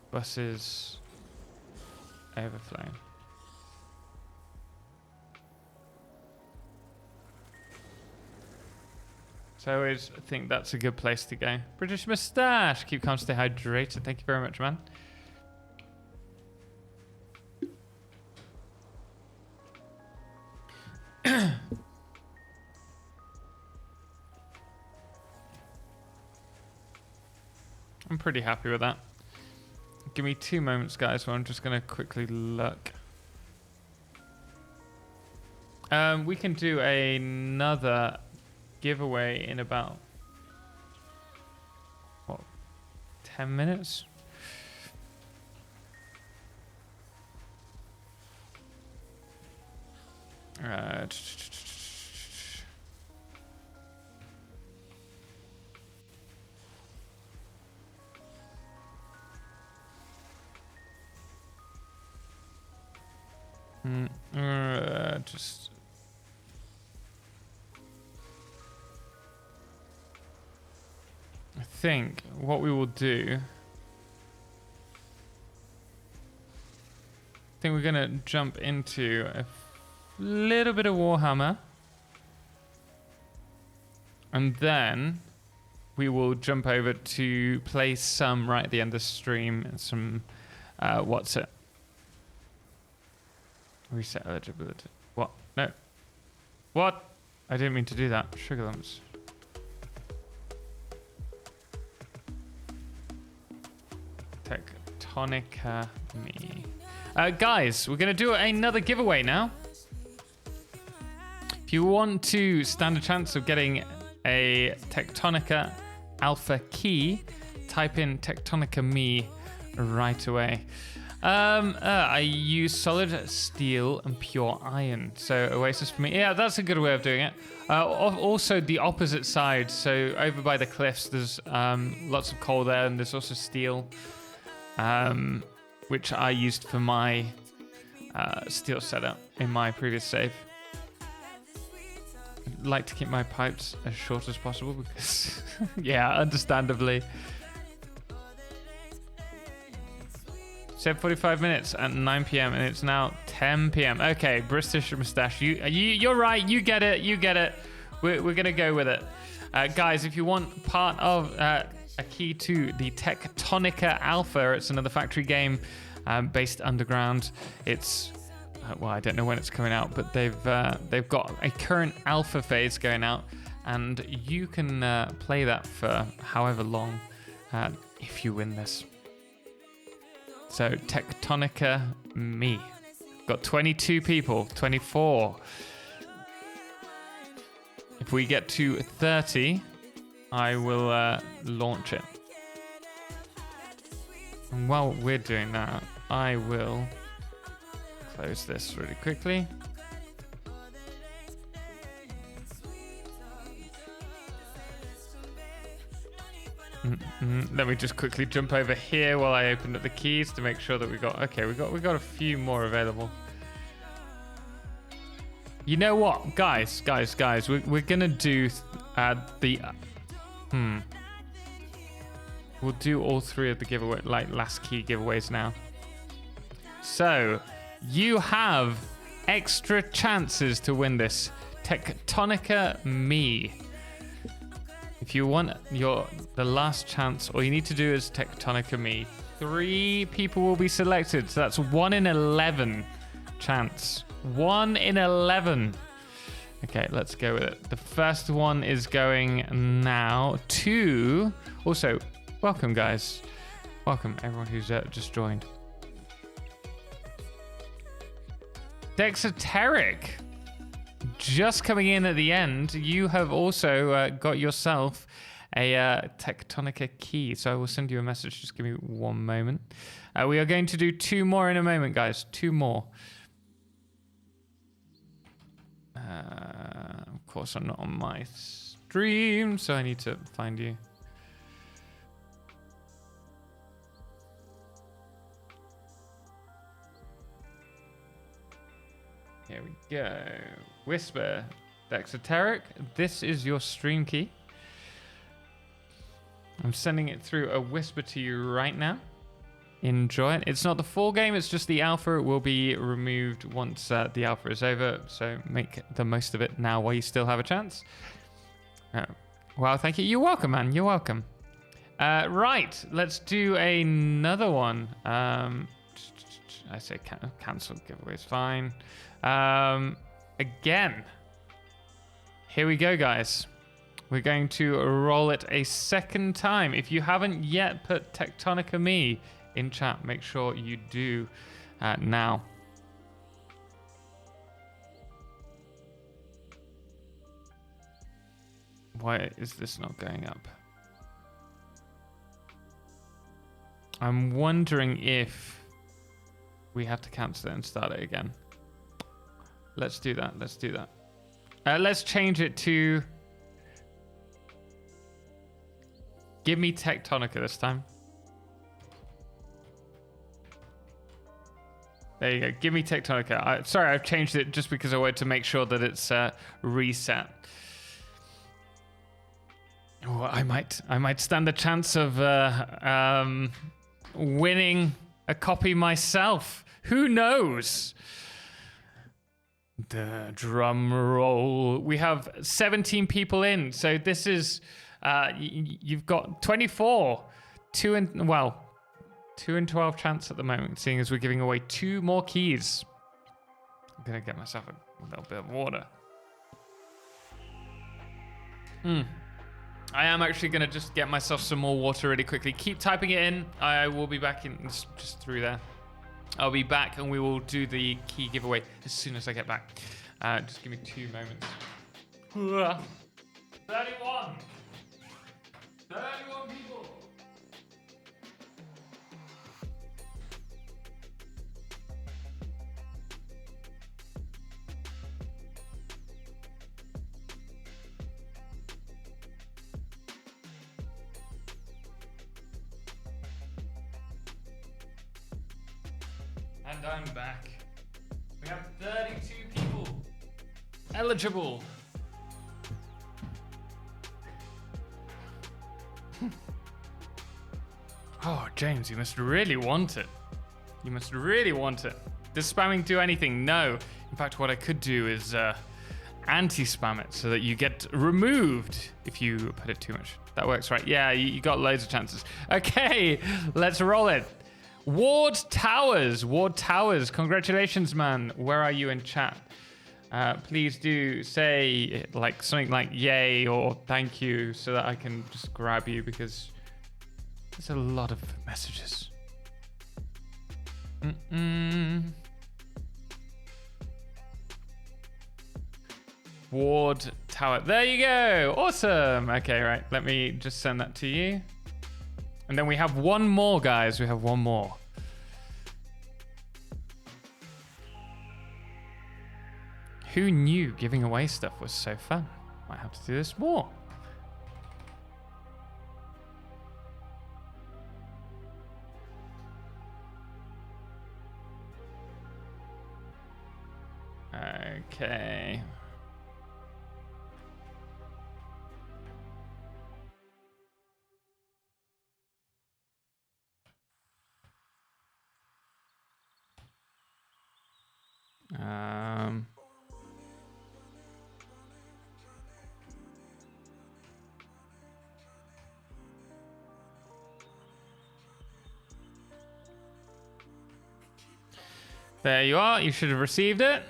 Buses overflowing. So I always think that's a good place to go. British Moustache, keep calm, stay hydrated. Thank you very much, man. I'm pretty happy with that. Give me 2 moments, guys, where I'm just going to quickly look. We can do another giveaway in about, what, 10 minutes? Just I think what we will do, I think we're gonna jump into a little bit of Warhammer, and then we will jump over to play some right at the end of the stream and some what's it? Reset eligibility. What? No. What? I didn't mean to do that. Sugar lumps. Tectonica me. Guys, we're going to do another giveaway now. If you want to stand a chance of getting a Tectonica Alpha key, type in Tectonica me right away. I use solid steel and pure iron. So Oasis for me. Yeah, that's a good way of doing it. Also the opposite side. So over by the cliffs, there's lots of coal there, and there's also steel, which I used for my steel setup in my previous save. I'd like to keep my pipes as short as possible because, yeah, understandably. Said 45 minutes at 9 p.m. and it's now 10 p.m. Okay, British Moustache, you're right. You get it. You get it. We're gonna go with it, guys. If you want part of a key to the Tectonica Alpha, it's another factory game based underground. It's well, I don't know when it's coming out, but they've got a current alpha phase going out, and you can play that for however long if you win this. So Tectonica me. Got 22 people, 24. If we get to 30, I will launch it. And while we're doing that, I will close this really quickly. Let me just quickly jump over here while I open up the keys to make sure that we got a few more available. You know what, guys, we're gonna do we'll do all 3 of the giveaway, like last key giveaways now. So you have extra chances to win this Tectonica me. If you want the last chance, all you need to do is Tectonica me. 3 people will be selected, so that's 1 in 11 chance. 1 in 11. Okay, let's go with it. The first one is going now to... Also, welcome, guys. Welcome, everyone who's just joined. Dexoteric. Just coming in at the end, you have also got yourself a Tectonica key. So I will send you a message. Just give me 1 moment. We are going to do 2 more in a moment, guys. 2 more. Of course, I'm not on my stream, so I need to find you. Here we go. Whisper. Dexeteric, this is your stream key. I'm sending it through a whisper to you right now. Enjoy it. It's not the full game, it's just the alpha. It will be removed once the alpha is over, so make the most of it now while you still have a chance. Well, thank you. You're welcome, man. You're welcome. Right, let's do another one. I say cancel giveaway is fine. Again. Here we go, guys. We're going to roll it a second time. If you haven't yet put Tectonica Me in chat, make sure you do now. Why is this not going up? I'm wondering if we have to cancel it and start it again. Let's do that. Let's do that. Let's change it to give me Tectonica this time. There you go. Give me Tectonica. Sorry, I've changed it just because I wanted to make sure that it's reset. Oh, I might stand a chance of winning a copy myself. Who knows? The drum roll. We have 17 people in, so this is you've got 24, 2 and 12 chance at the moment, seeing as we're giving away 2 more keys. I'm gonna get myself a little bit of water. I am actually gonna just get myself some more water really quickly. Keep typing it in. I will be back in just through there. I'll be back and we will do the key giveaway as soon as I get back. Just give me 2 moments. 31! 31 people! And I'm back. We have 32 people eligible. Oh, James, you must really want it. You must really want it. Does spamming do anything? No. In fact, what I could do is anti-spam it so that you get removed if you put it too much. That works, right? Yeah, you got loads of chances. Okay, let's roll it. Ward Towers, congratulations, man. Where are you in chat? Please do say like something like yay or thank you so that I can just grab you because there's a lot of messages. Ward Tower. There you go. Awesome. Okay, right. Let me just send that to you. And then we have one more, guys. We have one more. Who knew giving away stuff was so fun? Might have to do this more. Okay. There you are. You should have received it.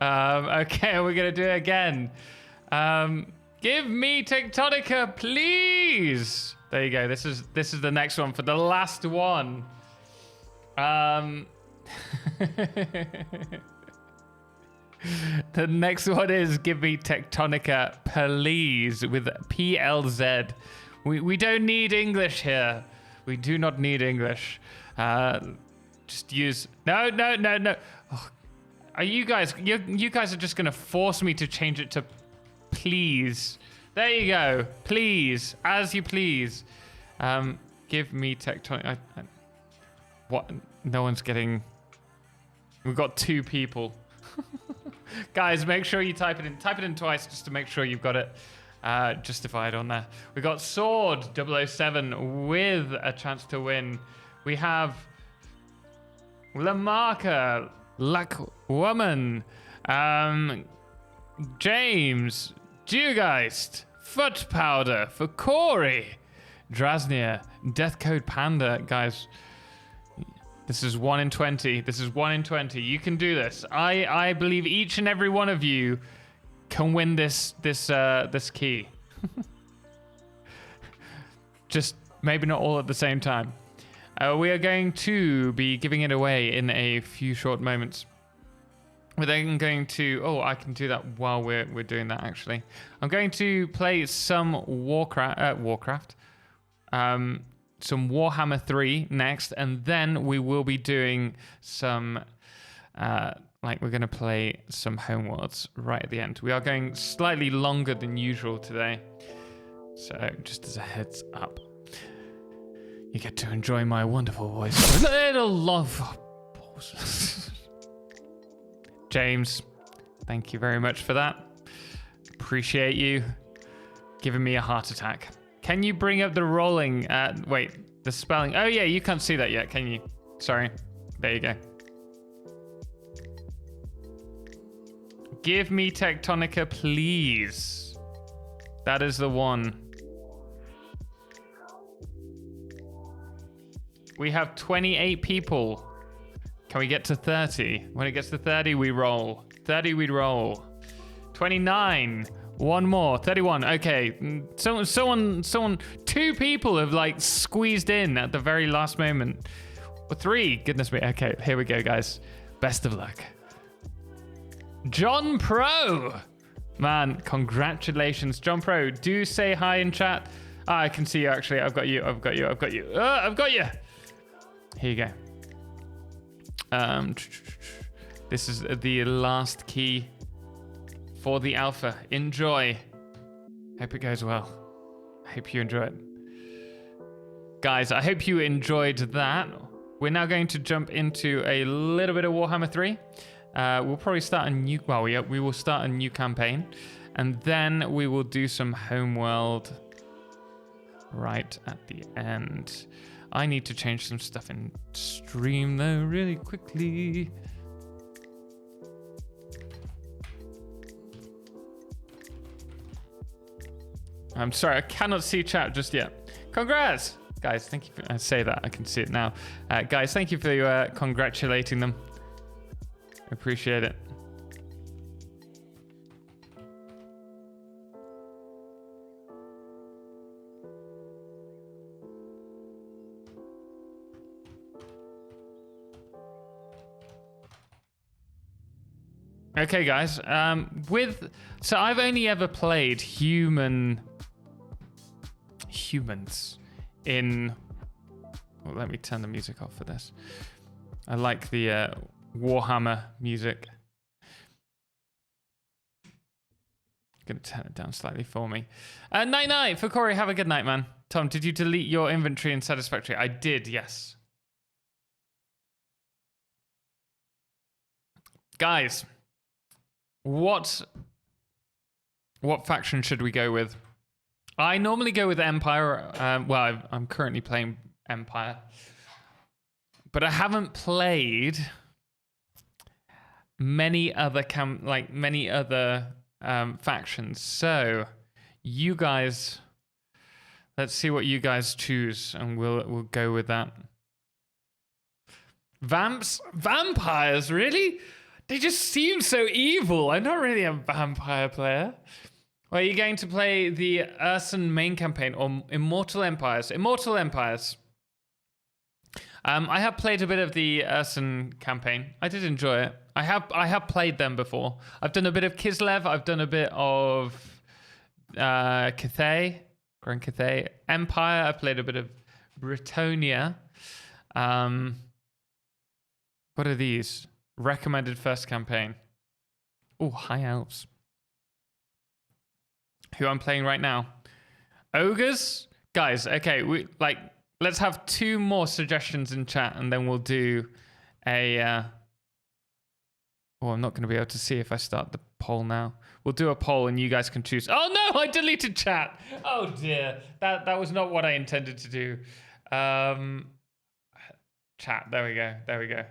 Okay, we're gonna do it again. Give me Tectonica, please. There you go. This is the next one for the last one. The next one is give me Tectonica, please, with PLZ. We don't need English here. We do not need English. Just use no. Oh, are you guys? You guys are just gonna force me to change it to please There you go. Please, as you please. Give me tectonic. What? No one's getting. We've got 2 people. Guys, make sure you type it in. Type it in twice just to make sure you've got it justified on there. We got Sword 007 with a chance to win. We have Lamarca, Luck Woman, James, Geogeist, Foot Powder for Corey, Drasnia, Death Code Panda. Guys, this is 1 in 20. This is 1 in 20. You can do this. I believe each and every one of you can win this key. Just maybe not all at the same time. We are going to be giving it away in a few short moments. We're then going to... Oh, I can do that while we're doing that, actually. I'm going to play some Warcraft. Some Warhammer 3 next, and then we will be doing some... we're going to play some Homeworlds right at the end. We are going slightly longer than usual today. So, just as a heads up. You get to enjoy my wonderful voice. A little love. James, thank you very much for that. Appreciate you giving me a heart attack. Can you bring up the rolling? Wait, the spelling. Oh yeah, you can't see that yet, can you? Sorry. There you go. Give me Tectonica, please. That is the one. We have 28 people. Can we get to 30? When it gets to 30, we roll. 30, we roll. 29. One more. 31. Okay. Someone. 2 people have like squeezed in at the very last moment. Or 3. Goodness me. Okay. Here we go, guys. Best of luck. John Pro. Man, congratulations, John Pro. Do say hi in chat. I can see you actually. I've got you. I've got you. Here you go. This is the last key for the alpha. Enjoy. Hope it goes well. Hope you enjoy it. Guys, I hope you enjoyed that. We're now going to jump into a little bit of Warhammer 3. We'll probably start a new... Well, we will start a new campaign. And then we will do some Homeworld right at the end. I need to change some stuff in stream though really quickly. I'm sorry, I cannot see chat just yet. Congrats! Guys, thank you for... I say that, I can see it now. Guys, thank you for congratulating them. Appreciate it. Okay, guys. So I've only ever played humans in. Well, let me turn the music off for this. I like the Warhammer music. Gonna turn it down slightly for me. Night night for Corey. Have a good night, man. Tom, did you delete your inventory in Satisfactory? I did. Yes. Guys. What faction should we go with? I normally go with Empire. Well, I'm currently playing Empire, but I haven't played many other factions. So, you guys, let's see what you guys choose, and we'll go with that. Vampires, really? They just seem so evil. I'm not really a vampire player. Well, are you going to play the Urson main campaign or Immortal Empires? Immortal Empires. I have played a bit of the Urson campaign. I did enjoy it. I have played them before. I've done a bit of Kislev. I've done a bit of Cathay, Grand Cathay. Empire. I've played a bit of Britonia. What are these? Recommended first campaign. Oh, High Alps. who I'm playing right now. Ogres? Guys, okay, let's have 2 more suggestions in chat and then we'll do a... I'm not going to be able to see if I start the poll now. We'll do a poll and you guys can choose. Oh no, I deleted chat. Oh dear, that was not what I intended to do. Chat, there we go.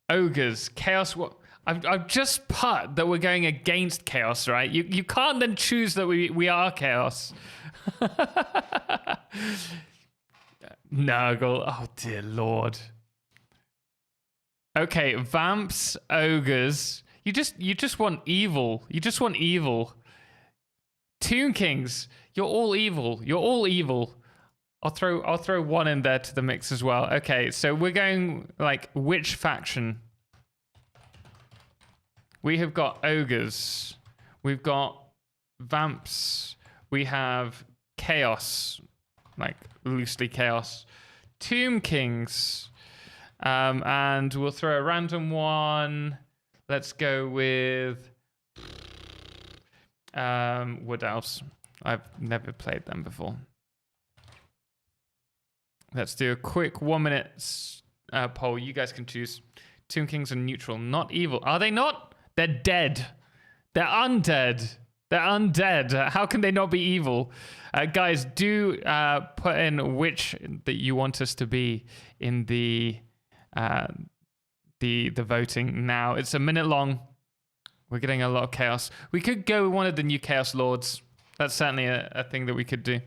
Ogres, chaos. What? I've just put that we're going against chaos, right? You can't then choose that we are chaos. Nurgle. Oh dear lord. Okay, vamps, ogres. You just want evil. You just want evil. Tomb Kings. You're all evil. You're all evil. I'll throw one in there to the mix as well. Okay, so we're going like which faction? We have got ogres. We've got vamps. We have chaos, like loosely chaos. Tomb Kings. And we'll throw a random one. Let's go with Wood Elves. I've never played them before. Let's do a quick 1 minute poll. You guys can choose. Tomb Kings are neutral, not evil. Are they not? They're dead. They're undead. They're undead. How can they not be evil? Guys, do put in which that you want us to be in the voting now. It's a minute long. We're getting a lot of chaos. We could go with one of the new Chaos Lords. That's certainly a thing that we could do.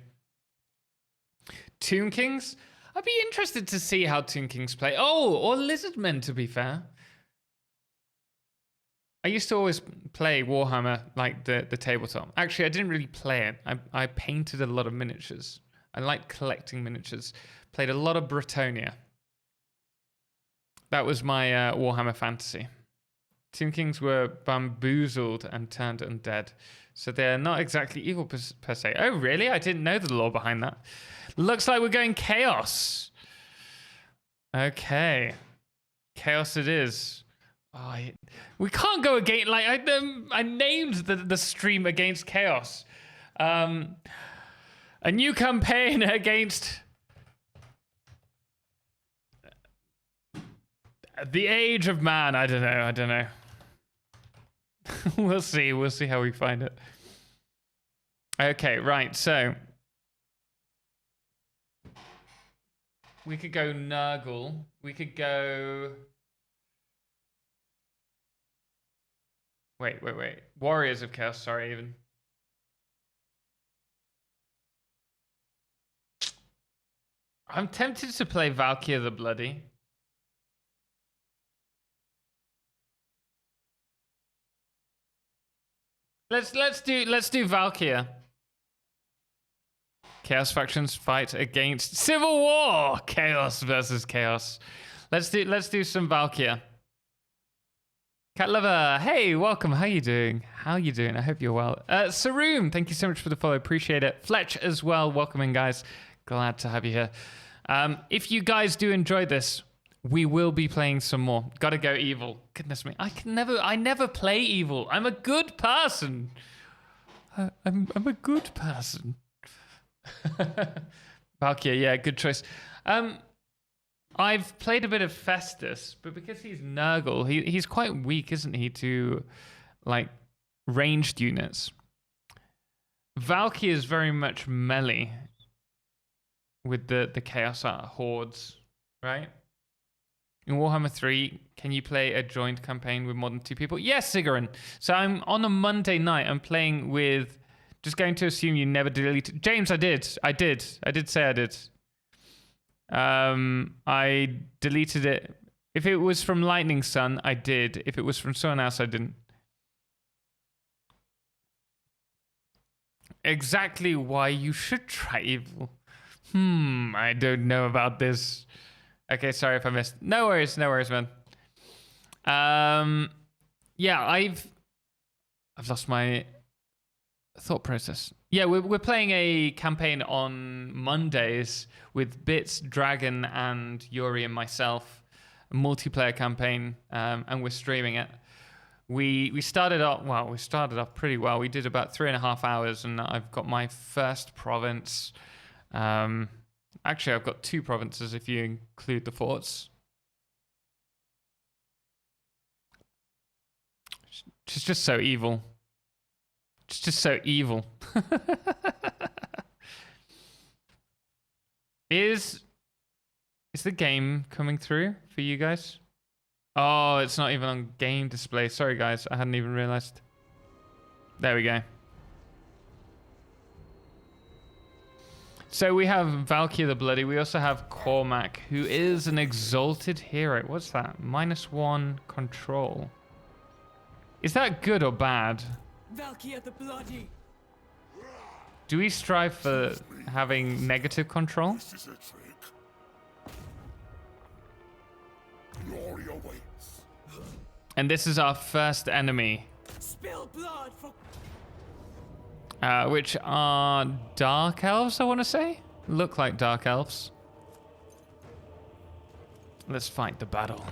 Tomb Kings? I'd be interested to see how Tomb Kings play. Oh, or Lizardmen, to be fair. I used to always play Warhammer, like the tabletop. Actually, I didn't really play it. I painted a lot of miniatures. I like collecting miniatures. Played a lot of Bretonia. That was my Warhammer fantasy. Tomb Kings were bamboozled and turned undead. So they're not exactly evil per se. Oh, really? I didn't know the lore behind that. Looks like we're going chaos. Okay. Chaos it is. Oh, we can't go against... Like, I named the stream against chaos. A new campaign against... The Age of Man. I don't know. We'll see how we find it. Okay, right, so we could go Nurgle. We could go... Wait. Warriors of Chaos, sorry, even. I'm tempted to play Valkyria the Bloody. Let's do Valkyria. Chaos factions fight against Civil War. Chaos versus chaos. Let's do some Valkyria. Cat Lover, hey, welcome. How you doing? I hope you're well. Saroom, thank you so much for the follow. Appreciate it. Fletch as well. Welcome in, guys. Glad to have you here. If you guys do enjoy this, we will be playing some more. Gotta go evil. Goodness me, I never play evil. I'm a good person. I'm a good person. Valkyria, yeah, good choice. I've played a bit of Festus, but because he's Nurgle, he's quite weak, isn't he, to like ranged units. Valkyria is very much melee with the Chaos Hordes, right? In Warhammer 3, can you play a joint campaign with more than 2 people? Yes, Sigarin. So I'm on a Monday night. I'm playing with... Just going to assume you never deleted... James, I did. I did say I did. I deleted it. If it was from Lightning Sun, I did. If it was from someone else, I didn't. Exactly why you should try evil. I don't know about this. Okay, sorry if I missed. No worries, man. Yeah, I've lost my thought process. Yeah, we're playing a campaign on Mondays with Bits, Dragon, and Yuri and myself. A multiplayer campaign, and we're streaming it. We started off pretty well. We did about 3.5 hours, and I've got my first province. Actually, I've got 2 provinces if you include the forts. She's just so evil. It's just so evil. Is the game coming through for you guys? Oh, it's not even on game display. Sorry, guys. I hadn't even realized. There we go. So we have Valkyrie the Bloody. We also have Cormac, who is an exalted hero. What's that? -1 control. Is that good or bad? Valkyrie the Bloody. Do we strive for having negative control? This is a trick. Glory awaits. And this is our first enemy. Spill blood for Which are dark elves, I want to say? Look like dark elves. Let's fight the battle.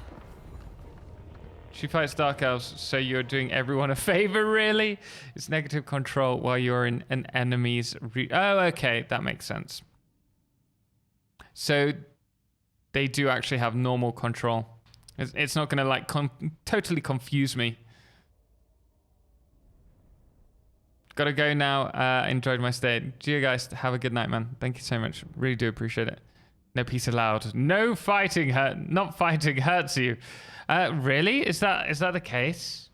She fights dark elves, so you're doing everyone a favor, really? It's negative control while you're in an enemy's... Oh, okay, that makes sense. So they do actually have normal control. It's not going to, like, totally confuse me. Gotta go now. Enjoyed my stay. Do you guys have a good night, man? Thank you so much. Really do appreciate it. No peace allowed. No fighting hurt. Not fighting hurts you. Really? Is that the case?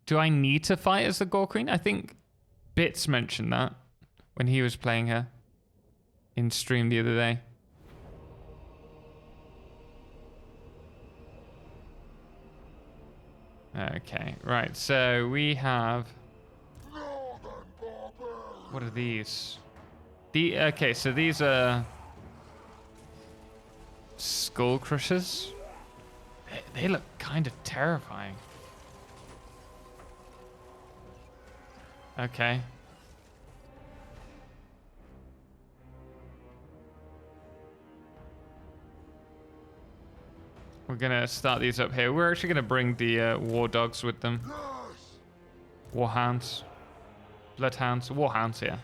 Do I need to fight as the Gore Queen? I think Bits mentioned that when he was playing her in stream the other day. Okay, right. So we have... What are these? Okay, so these are skull crushers. They look kind of terrifying. Okay. We're gonna start these up here. We're actually gonna bring the war dogs with them. Warhounds. Bloodhounds, warhounds, yeah.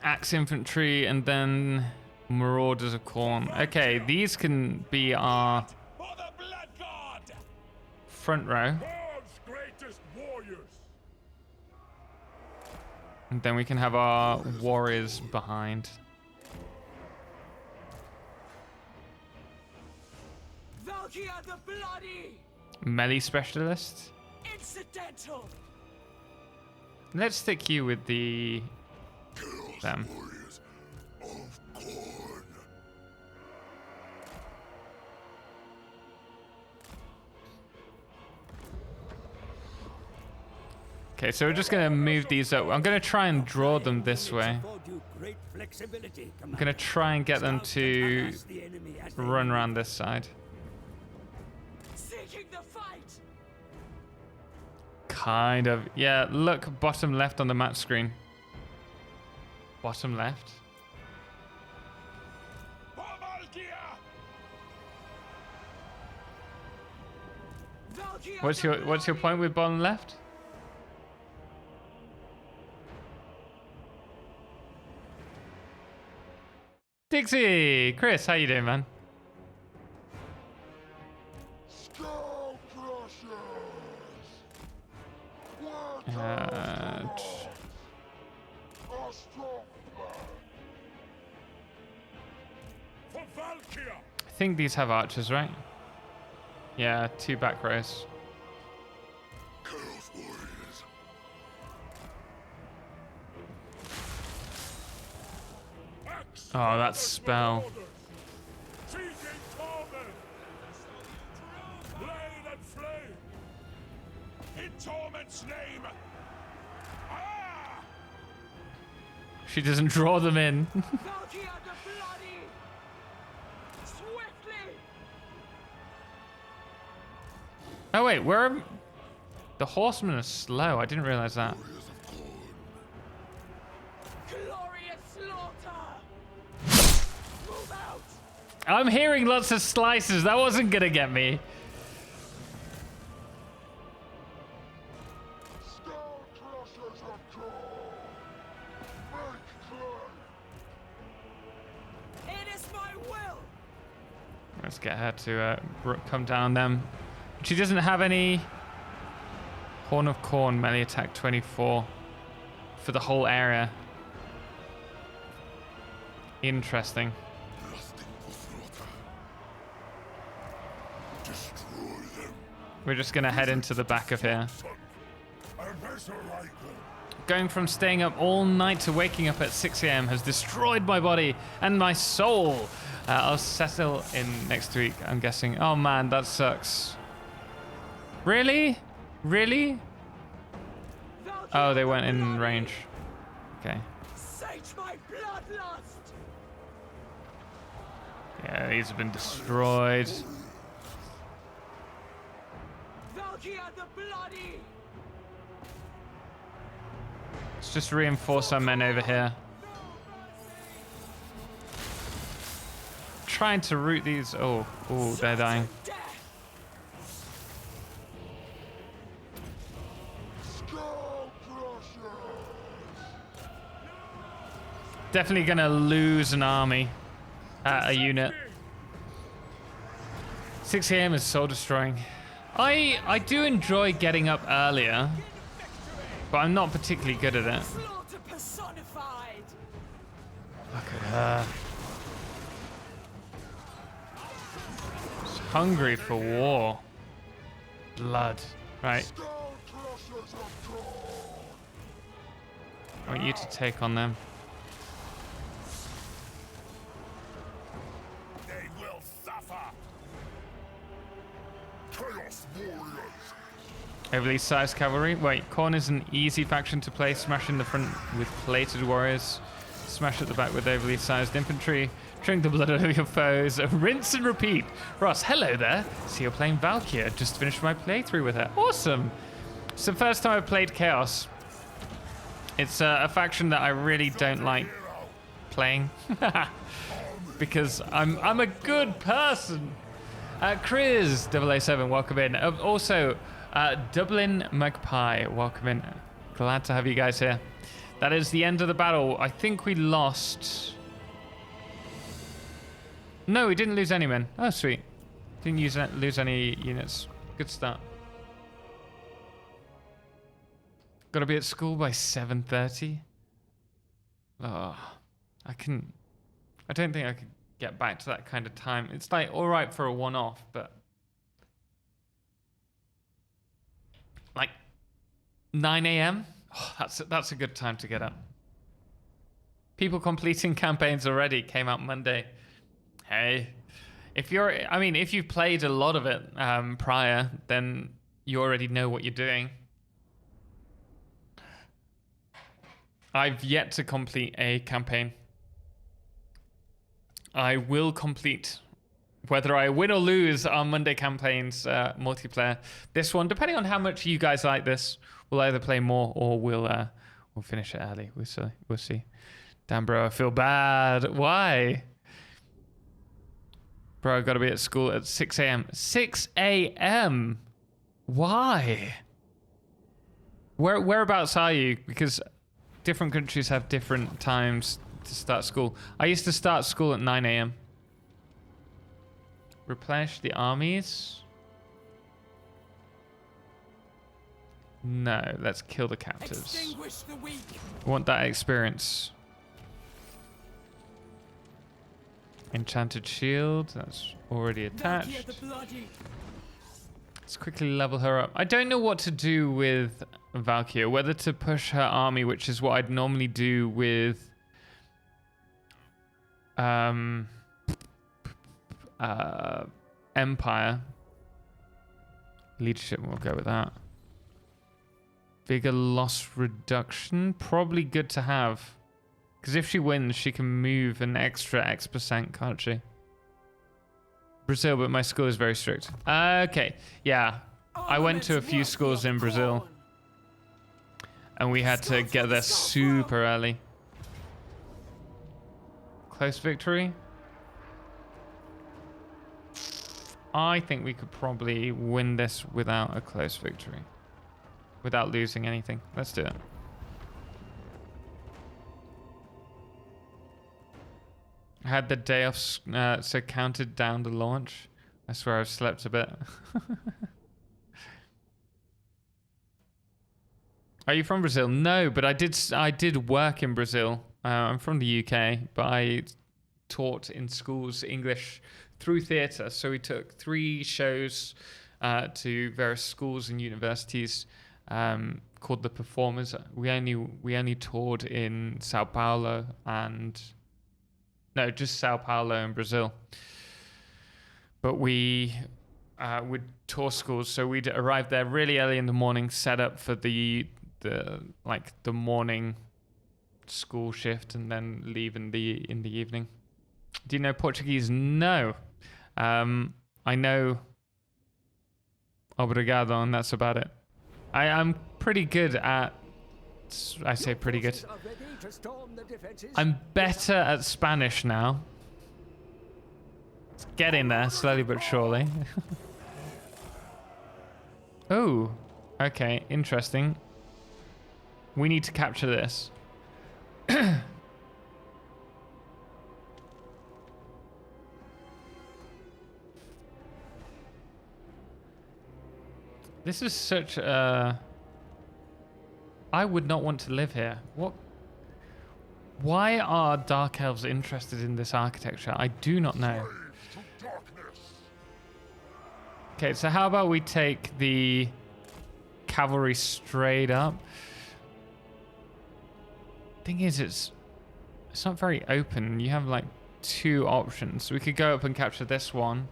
Axe infantry, and then marauders of Khorne. Okay, these can be our front row. And then we can have our warriors behind. Valkyrie the Bloody. Melee specialist. Incidental. Let's stick you with the them. Okay, so we're just gonna move these up. I'm gonna try and draw them this way. I'm gonna try and get them to run around this side. Kind of. Yeah, look, bottom left on the map screen. Bottom left. What's your point with bottom left? Dixie! Chris, how you doing, man? I think these have archers, right? Yeah, 2 back rows. Oh, that spell. She doesn't draw them in. Oh wait, where? The horsemen are slow. I didn't realize that. I'm hearing lots of slices. That wasn't gonna get me. Let's get her to come down them. She doesn't have any Horn of Corn, melee attack 24 for the whole area. Interesting. We're just gonna head into the back of here. Going from staying up all night to waking up at 6 a.m. has destroyed my body and my soul. I'll settle in next week, I'm guessing. Oh man, that sucks. Really? Really? Oh, they went in range. Okay. Yeah, these have been destroyed. Let's just reinforce our men over here. Trying to root these. Oh, they're dying. Definitely gonna lose an army, a unit. 6 a.m. is soul destroying. I do enjoy getting up earlier, but I'm not particularly good at it. Look at her. She's hungry for war. Blood. Right. I want you to take on them. They will suffer. Chaos warriors. Overly sized cavalry. Wait, Khorne is an easy faction to play. Smash in the front with plated warriors. Smash at the back with overly sized infantry. Drink the blood out of your foes. Rinse and repeat. Ross, hello there. See, you're playing Valkyria. Just finished my playthrough with her. Awesome. It's the first time I've played Chaos. It's a faction that I really don't like playing. Because I'm a good person. Chris 007, welcome in. Also, Dublin Magpie, welcome in. Glad to have you guys here. That is the end of the battle. I think we lost. No, we didn't lose any men. Oh, sweet. Didn't lose any units. Good start. Got to be at school by 7:30. Oh, I don't think I could get back to that kind of time. It's like all right for a one-off, but like 9 a.m. Oh, that's a good time to get up. People completing campaigns already came out Monday. Hey, if you've played a lot of it prior, then you already know what you're doing. I've yet to complete a campaign. I will complete, whether I win or lose, our Monday campaigns multiplayer. This one, depending on how much you guys like this, we'll either play more or we'll finish it early. We'll see. Damn, bro, I feel bad. Why? Bro, I gotta be at school at 6 a.m. 6 a.m. Why? Whereabouts are you? Because different countries have different times to start school. I used to start school at 9 a.m. Replenish the armies? No, let's kill the captives. I want that experience. Enchanted shield, that's already attached. Let's quickly level her up. I don't know what to do with Valkyria, whether to push her army, which is what I'd normally do with Empire. Leadership, we'll go with that. Bigger loss reduction, probably good to have. Because if she wins, she can move an extra X%, can't she? Brazil, but my school is very strict. Okay, yeah. I went to a few schools in Brazil. And we had to get there super early. Close victory? I think we could probably win this without a close victory. Without losing anything. Let's do it. I had the day off, so counted down the launch. I swear I've slept a bit. Are you from Brazil? No, but I did work in Brazil. I'm from the UK, but I taught in schools English through theatre. So we took 3 shows to various schools and universities called The Performers. We only toured in Sao Paulo and just Sao Paulo in Brazil. But we would tour schools, so we'd arrive there really early in the morning, set up for the morning school shift, and then leave in the evening. Do you know Portuguese? No. I know obrigado, and that's about it. I'm pretty good at... I say pretty good. I'm better at Spanish now. It's getting there, slowly but surely. Oh, okay, interesting. We need to capture this. This is such a... I would not want to live here. What? Why are Dark Elves interested in this architecture? I do not know. Okay, so how about we take the cavalry straight up? Thing is, it's not very open. You have like 2 options. We could go up and capture this one.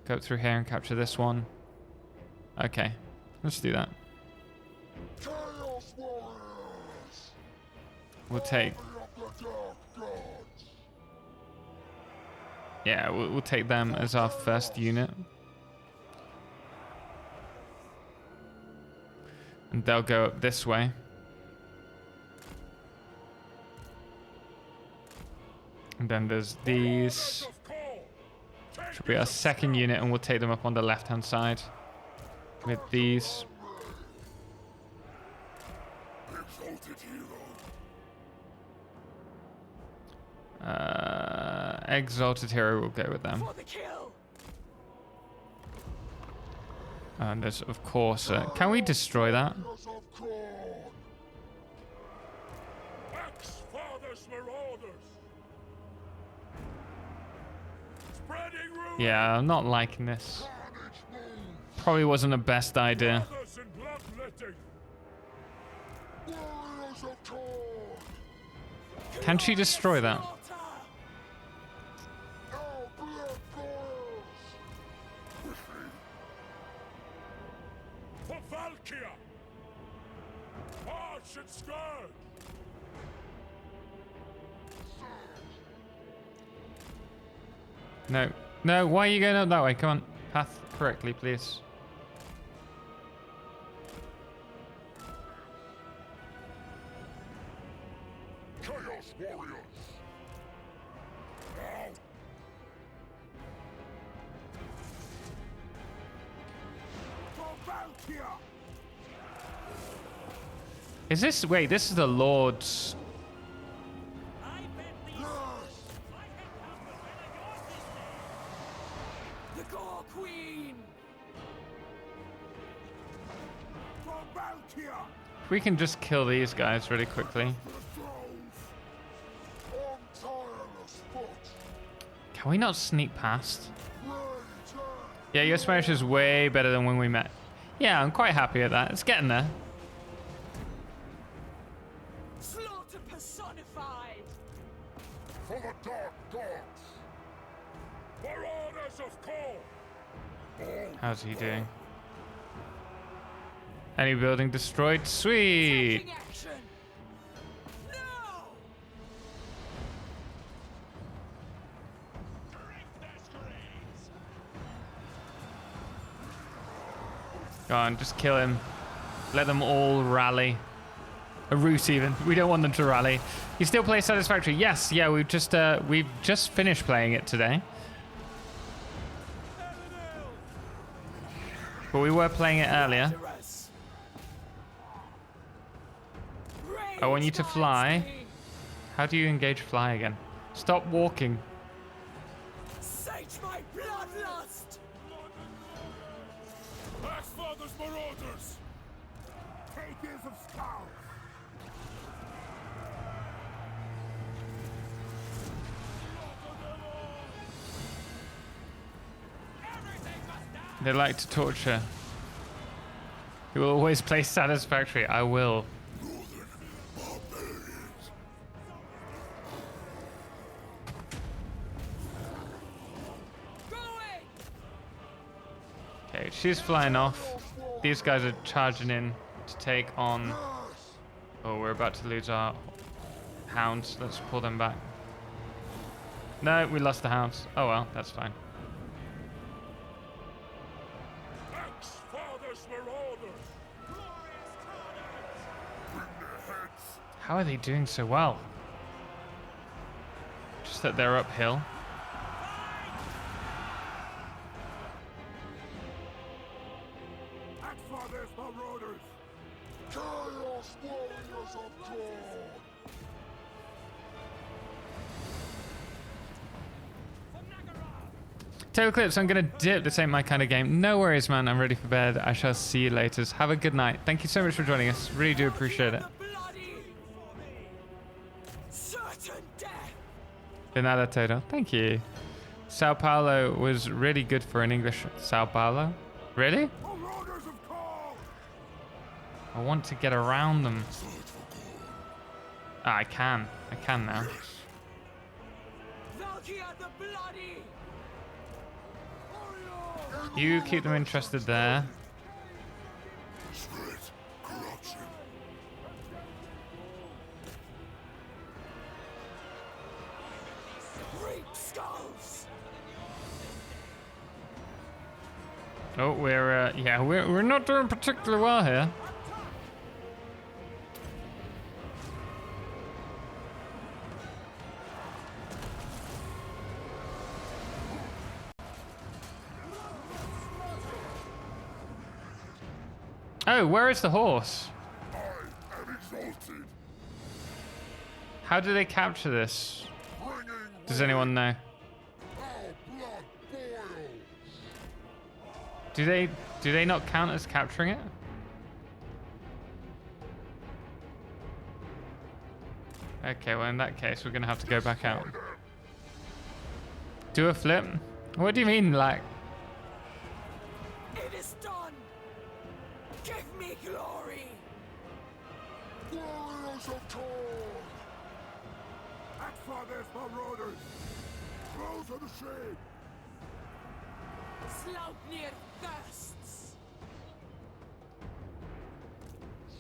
Go up through here and capture this one. Okay, let's do that. We'll take... Yeah, we'll take them as our first unit. And they'll go up this way. And then there's these. Which will be our second unit, and we'll take them up on the left-hand side. With these. Exalted Hero will go with them. And there's, of course, can we destroy that? Yeah, I'm not liking this. Probably wasn't the best idea. Can she destroy that? No. No, why are you going up that way? Come on. Path correctly, please. Chaos Warriors. Is this... Wait, this is the Lord's... We can just kill these guys really quickly. Can we not sneak past? Yeah, your Spanish is way better than when we met. Yeah, I'm quite happy at that. It's getting there. Slaughter personified. For the dark gods. For orders of call. How's he doing? Any building destroyed? Sweet! No! Go on, just kill him. Let them all rally. A root even. We don't want them to rally. You still play Satisfactory? Yes, yeah, we've just finished playing it today. But we were playing it earlier. I want you to fly. How do you engage fly again? Stop walking. Sate my bloodlust! Axfather's marauders! Takers of skulls! They like to torture. You will always play Satisfactory. I will. Okay, she's flying off. These guys are charging in to take on... Oh, we're about to lose our hounds. Let's pull them back. No, we lost the hounds. Oh well, that's fine. How are they doing so well? Just that they're uphill. TOTALXCLIPSE, I'm gonna dip. This ain't my kind of game. No worries, man. I'm ready for bed. I shall see you later. Have a good night. Thank you so much for joining us. Really do appreciate it. De nada, Toto. Thank you. Sao Paulo was really good for an English. Sao Paulo? Really? I want to get around them. Ah, I can. I can now. You keep them interested there. Oh, we're not doing particularly well here. Oh, where is the horse? How do they capture this? Does anyone know? Do they not count as capturing it? Okay, well in that case we're gonna have to go back out. Do a flip? What do you mean, like? It is done. Give me glory. Warriors of Thor. Axfather's marauders! Close to the shade! Slaughnir thirsts.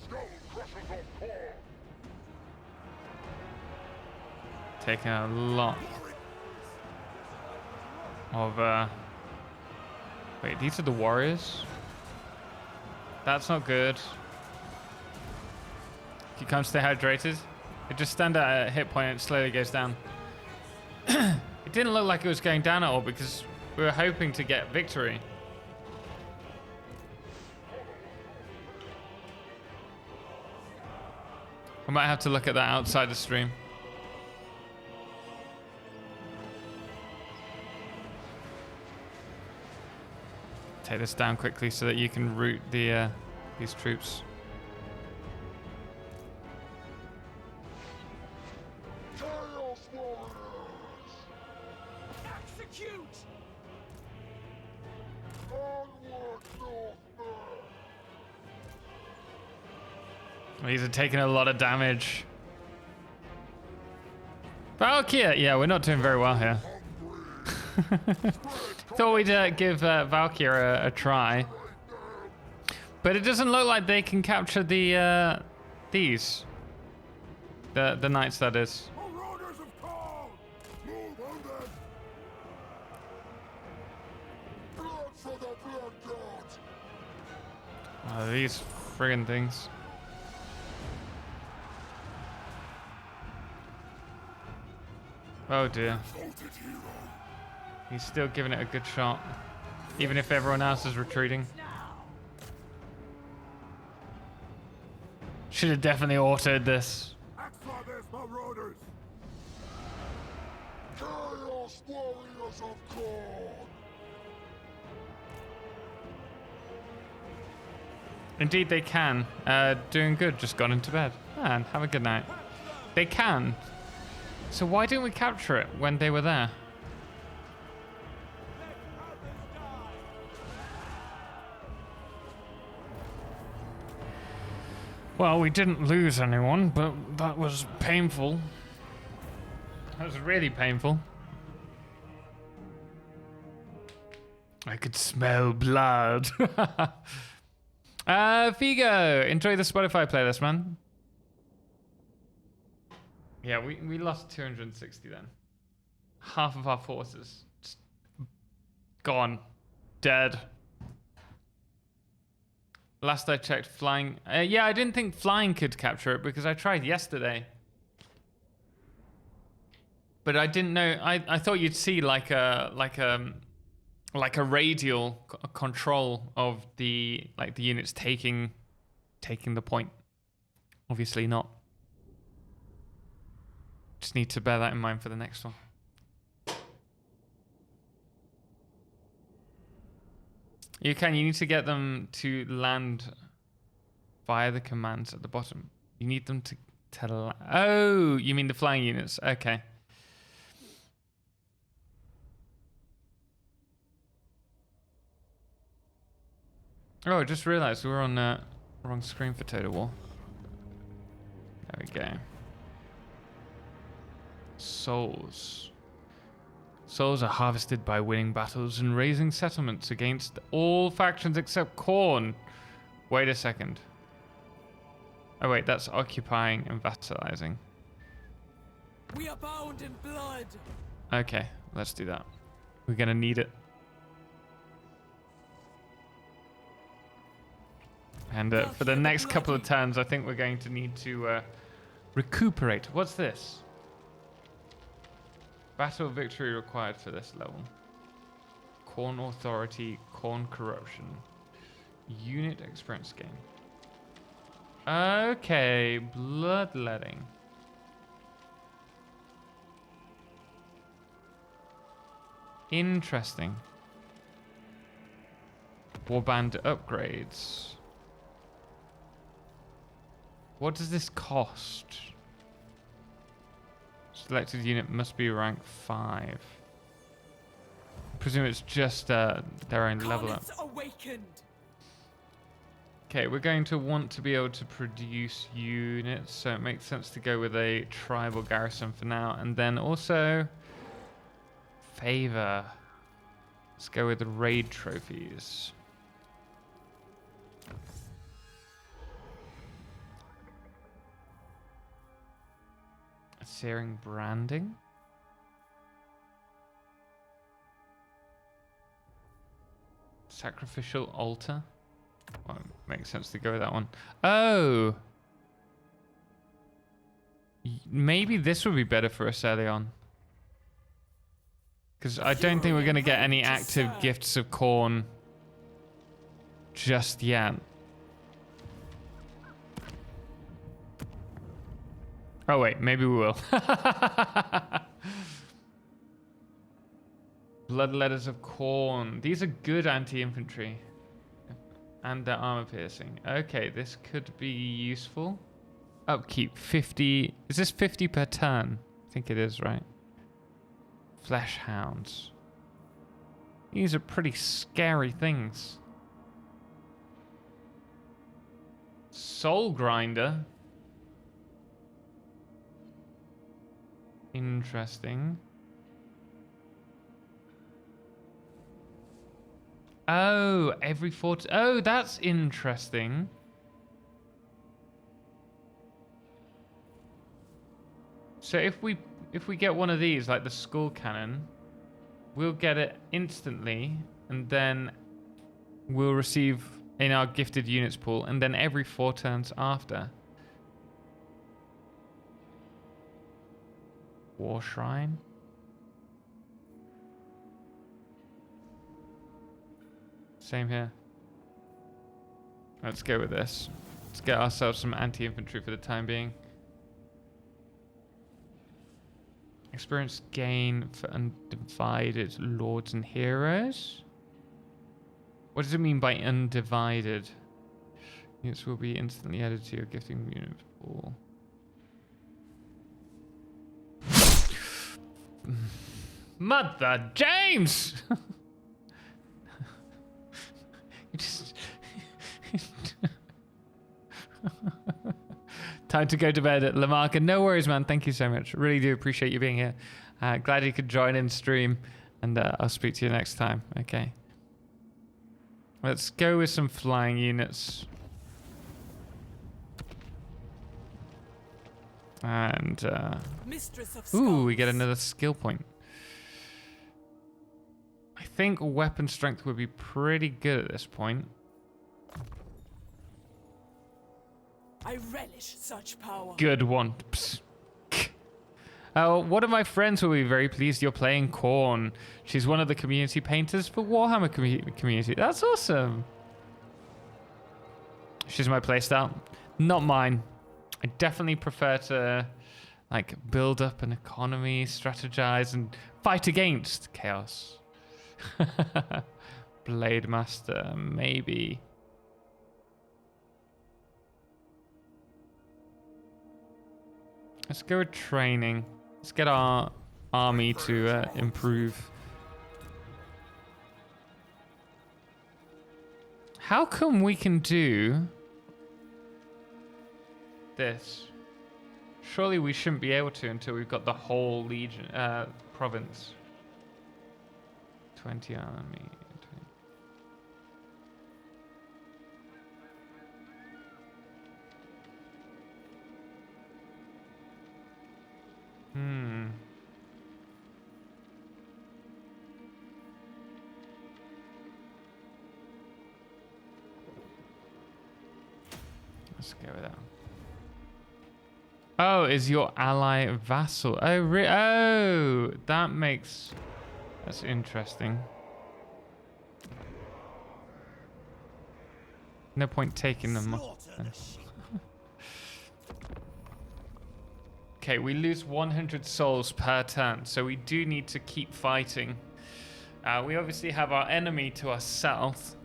Skull crushers of Thor! Taking a lot of wait, these are the warriors? That's not good. You can't stay hydrated. It just stand at a hit point and it slowly goes down. It didn't look like it was going down at all because we were hoping to get victory. I might have to look at that outside the stream. Take this down quickly so that you can route the these troops. Execute. These are taking a lot of damage. Valkyrie, yeah, we're not doing very well here. Thought we'd give Valkyrie a try, but it doesn't look like they can capture the these, the knights, that is. Oh, these friggin' things. Oh dear. He's still giving it a good shot, even if everyone else is retreating. Should have definitely autoed this. Indeed, they can. Doing good. Just gone into bed. Man, have a good night. They can. So why didn't we capture it when they were there? Well, we didn't lose anyone, but that was painful. That was really painful. I could smell blood. Figo, enjoy the Spotify playlist, man. Yeah, we lost 260 then. Half of our forces just gone, dead. Last I checked, flying. Yeah, I didn't think flying could capture it because I tried yesterday. But I didn't know. I thought you'd see like a radial control of the units taking the point. Obviously not. Just need to bear that in mind for the next one. You need to get them to land via the commands at the bottom. You need them to oh, you mean the flying units? Okay. Oh, I just realized we were on the wrong screen for Total War. There we go. Souls. Souls are harvested by winning battles and raising settlements against all factions except Khorne. Wait a second. Oh wait, that's occupying and vassalizing. We are bound in blood. Okay, let's do that. We're gonna need it. And for the next couple of turns, I think we're going to need to recuperate. What's this? Battle victory required for this level. Khorne Authority, Khorne Corruption. Unit experience gain. Okay, bloodletting. Interesting. Warband upgrades. What does this cost? Selected unit must be rank 5. I presume it's just their own level up. Okay, we're going to want to be able to produce units, so it makes sense to go with a tribal garrison for now. And then also favor. Let's go with the raid trophies. Searing branding. Sacrificial altar. Well, it makes sense to go with that one. Oh! Maybe this would be better for us early on. Because I don't think we're going to get any active gifts of Khorne just yet. Oh wait, maybe we will. Blood letters of Khorne. These are good anti-infantry. And their armor piercing. Okay, this could be useful. Upkeep 50. Is this 50 per turn? I think it is, right? Flesh hounds. These are pretty scary things. Soul grinder. Interesting. Oh, every 40. Oh, that's interesting. So if we get one of these, like the skull cannon, we'll get it instantly, and then we'll receive in our gifted units pool, and then every 4 turns after. War Shrine. Same here. Let's go with this. Let's get ourselves some anti-infantry for the time being. Experience gain for undivided lords and heroes. What does it mean by undivided? Units will be instantly added to your gifting unit pool. Mother James! You just... Time to go to bed at Lamarca. No worries, man. Thank you so much. Really do appreciate you being here. Glad you could join in stream, and I'll speak to you next time. Okay. Let's go with some flying units. And, ooh, we get another skill point. I think weapon strength would be pretty good at this point. I relish such power. Good one. One of my friends will be very pleased you're playing Korn. She's one of the community painters for Warhammer community. That's awesome. She's my playstyle, not mine. I definitely prefer to like build up an economy, strategize, and fight against chaos. Blade Master, maybe. Let's go with training. Let's get our army to improve. How come we can do this? Surely we shouldn't be able to until we've got the whole legion province. 20 army. Let's go with that. Oh, is your ally vassal? Oh, that makes... That's interesting. No point taking them off. Okay, we lose 100 souls per turn, so we do need to keep fighting. We obviously have our enemy to our south.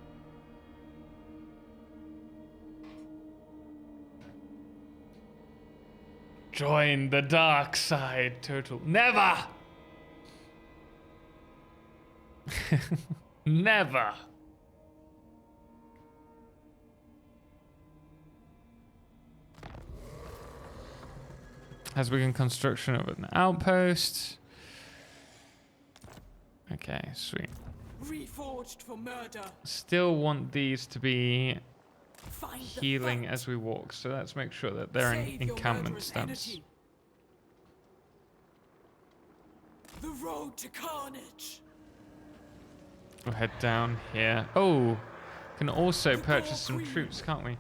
Join the dark side, Total. Never! Never! Has begun construction of an outpost. Okay, sweet. Reforged for murder. Still want these to be healing as we walk, so let's make sure that they're in encampment stance. The road to carnage. We'll head down here. Oh, can also purchase some troops, can't we?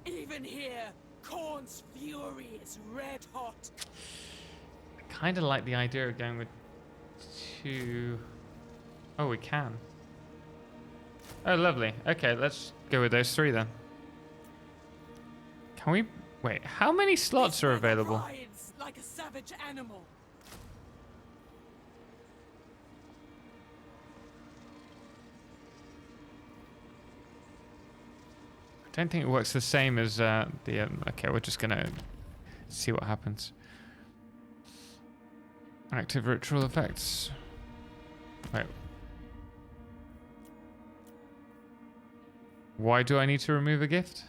Even here, Khorne's fury is red hot. I kind of like the idea of going with two. Oh, we can. Oh, lovely. Okay, let's go with those three then. Can we... Wait, how many slots are available? Rides like a savage animal. I don't think it works the same as the... okay, we're just going to see what happens. Active ritual effects. Wait. Why do I need to remove a gift?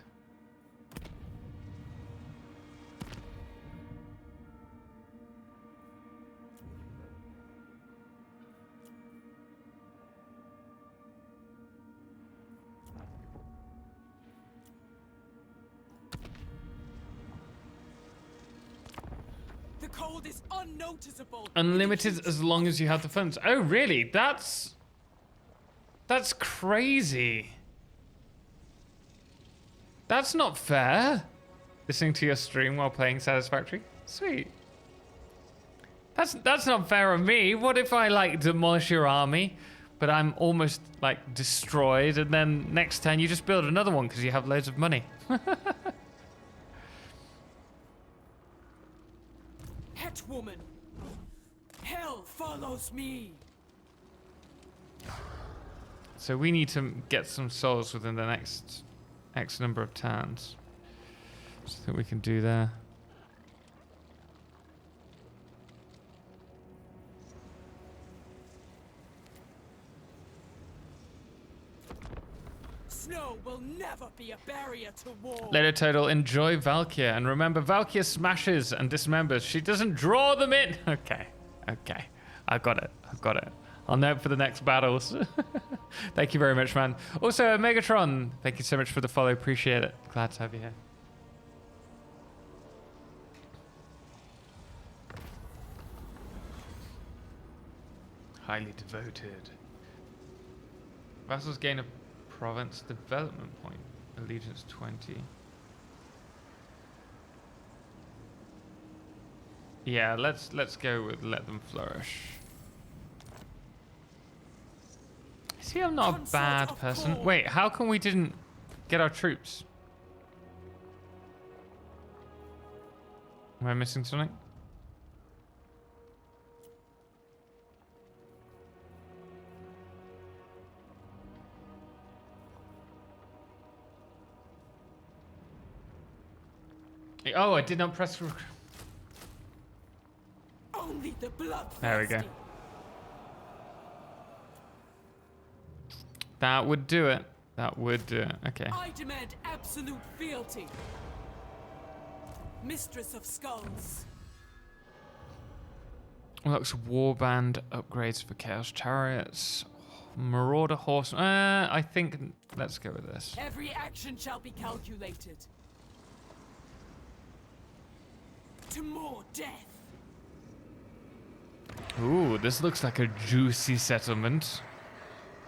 Cold is unnoticeable. Unlimited as long as you have the funds. Oh, really? That's crazy. That's not fair. Listening to your stream while playing Satisfactory. Sweet. That's not fair on me. What if I like demolish your army, but I'm almost like destroyed, and then next turn you just build another one because you have loads of money. Hetwoman, hell follows me. So we need to get some souls within the next X number of turns. So I think we can do there. Snow will never be a barrier to war. Later, Total, enjoy Valkyria, and remember, Valkyria smashes and dismembers. She doesn't draw them in. Okay, okay, I got it. I've got it. I'll note for the next battles. Thank you very much, man. Also, Megatron, thank you so much for the follow. Appreciate it. Glad to have you here. Highly devoted. Vassals gain a province development point. Allegiance 20. Yeah, let's go with let them flourish. See, I'm not a bad person. Wait, how come we didn't get our troops? Am I missing something? Oh, I did not press. Only the blood. There we go. That would do it. That would do it. Okay. I demand absolute fealty. Mistress of Skulls. Looks warband upgrades for Chaos Chariots. Marauder Horse. I think let's go with this. Every action shall be calculated. To more death. Ooh, this looks like a juicy settlement.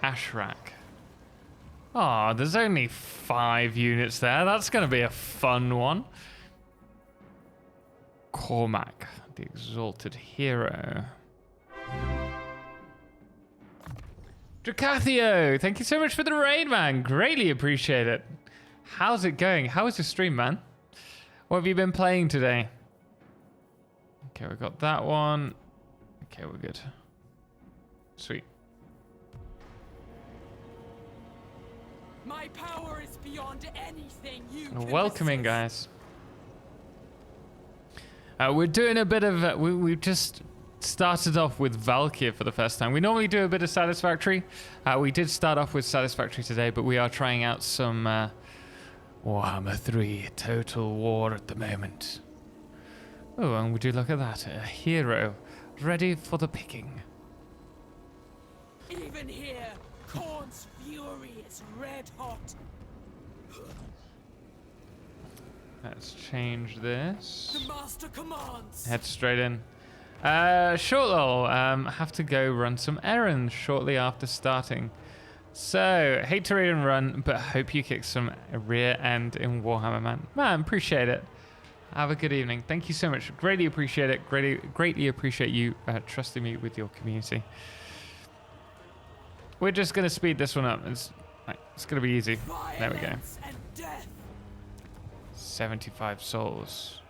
Ashrak. Oh, there's only 5 units there. That's going to be a fun one. Cormac, the exalted hero. Dracathio, thank you so much for the raid, man. Greatly appreciate it. How's it going? How was your stream, man? What have you been playing today? Okay, we got that one. Okay, we're good. Sweet. My power is beyond anything you Welcome in, guys. We're doing a bit of... we just started off with Valkyria for the first time. We normally do a bit of Satisfactory. We did start off with Satisfactory today, but we are trying out some Warhammer 3 Total War at the moment. Oh, and would you look at that? A hero ready for the picking. Even here, Khorne's fury is red hot. Let's change this. The master commands. Head straight in. Shortlol, have to go run some errands shortly after starting. So, hate to read and run, but hope you kick some rear end in Warhammer, man. Man, appreciate it. Have a good evening. Thank you so much. Greatly appreciate it. Greatly appreciate you trusting me with your community. We're just going to speed this one up. It's going to be easy. There we go. 75 souls.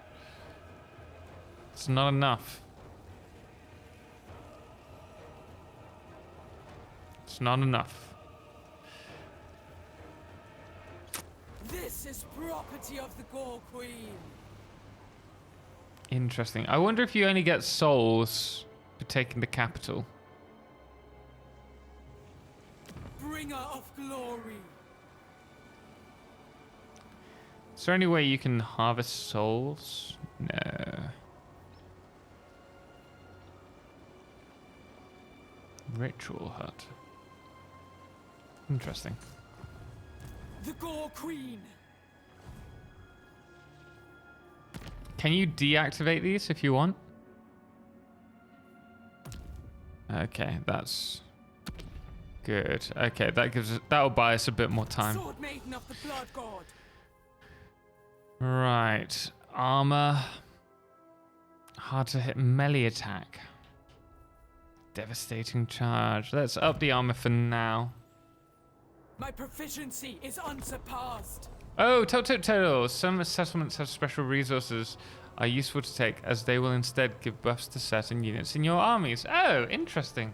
It's not enough. It's not enough. This is property of the Gore Queen. Interesting. I wonder if you only get souls for taking the capital. Bringer of glory. Is there any way you can harvest souls? No. Ritual hut. Interesting. The Gore Queen. Can you deactivate these if you want? Okay, that's good. Okay, that'll buy us a bit more time. Sword Maiden of the Blood God. Right, armor. Hard to hit melee attack. Devastating charge. Let's up the armor for now. My proficiency is unsurpassed. Oh, total. Some settlements have special resources are useful to take, as they will instead give buffs to certain units in your armies. Oh, interesting.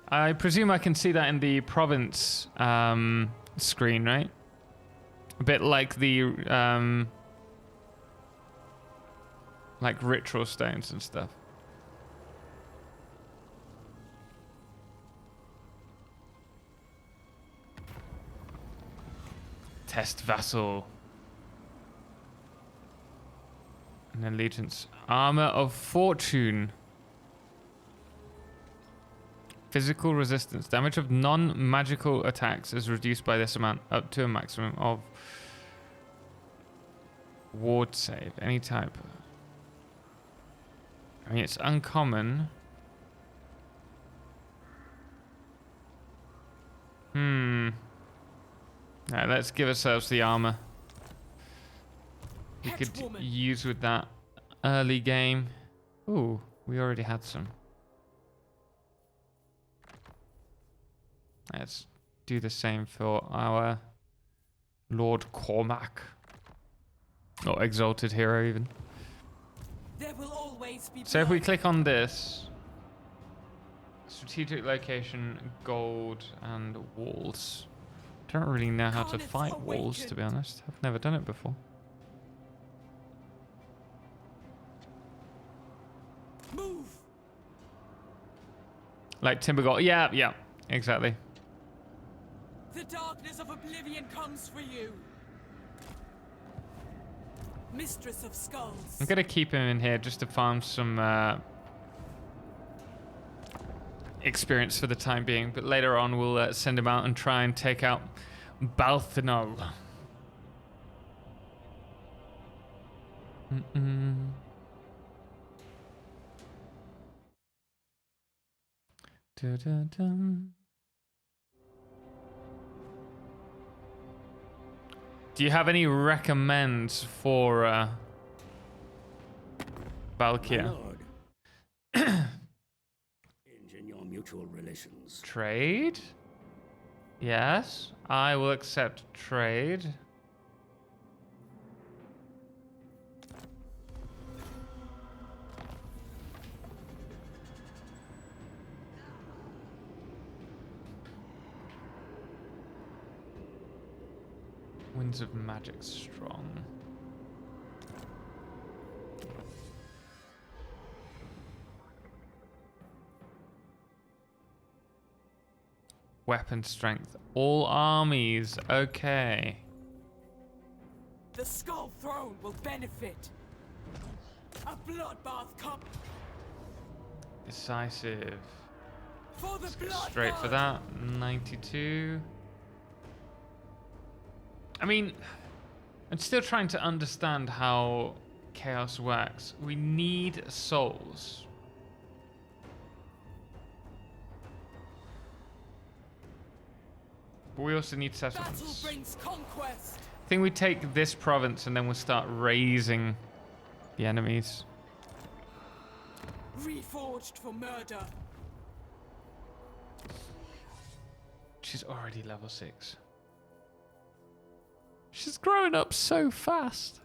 I presume I can see that in the province screen, right? A bit like the like ritual stones and stuff. Test vassal. An allegiance. Armor of fortune. Physical resistance. Damage of non-magical attacks is reduced by this amount up to a maximum of ward save. Any type. I mean, it's uncommon. Alright, let's give ourselves the armor. We could use with that early game. Ooh, we already had some. Let's do the same for our Lord Cormac. Or Exalted Hero even. There will always be So if we click on this, strategic location, gold, and walls. Don't really know how to fight walls, to be honest. I've never done it before. Move. Like timber gold. Yeah, exactly. The darkness of oblivion comes for you. Mistress of Skulls. I'm gonna keep him in here just to farm some experience for the time being, but later on we'll send him out and try and take out Balthinol. Do you have any recommends for Valkyr? Your mutual relations. Trade? Yes, I will accept trade. Winds of Magic strong. Weapon strength. All armies. Okay. The Skull Throne will benefit. A bloodbath cup. Decisive. For the Straight for that. 92. I mean, I'm still trying to understand how chaos works. We need souls. But we also need settlements. Battle brings conquest. I think we take this province and then we'll start raising the enemies. Reforged for murder. She's already level 6. She's growing up so fast.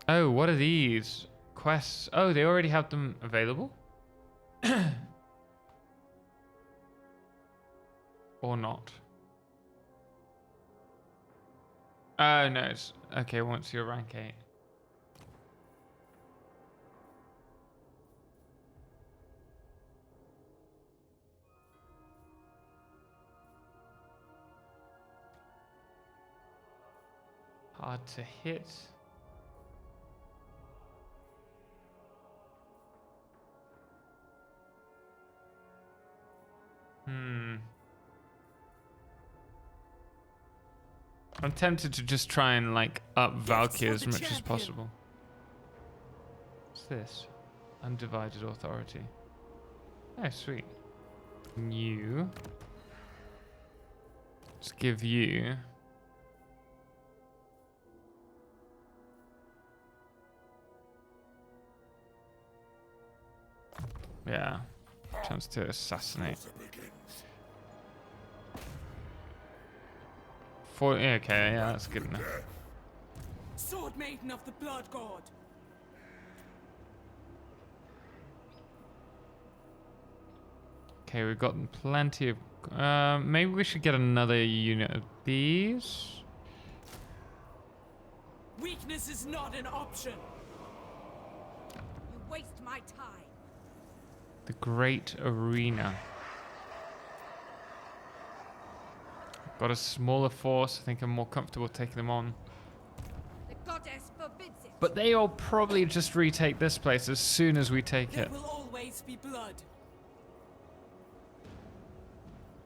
Oh, what are these? Quests. Oh, they already have them available? Or not? Oh, no. It's, okay, once you're rank 8. Hard to hit. I'm tempted to just try and like up Valkyr as much as possible. What's this? Undivided authority. Oh, sweet. New. Let's give you. Yeah. Chance to assassinate. Okay, yeah, that's good enough. Sword Maiden of the Blood God. Okay, we've gotten plenty of... maybe we should get another unit of these. Weakness is not an option. You waste my time. The Great Arena. Got a smaller force. I think I'm more comfortable taking them on. The goddess forbids it. But they'll probably just retake this place as soon as we take There it. will always be blood.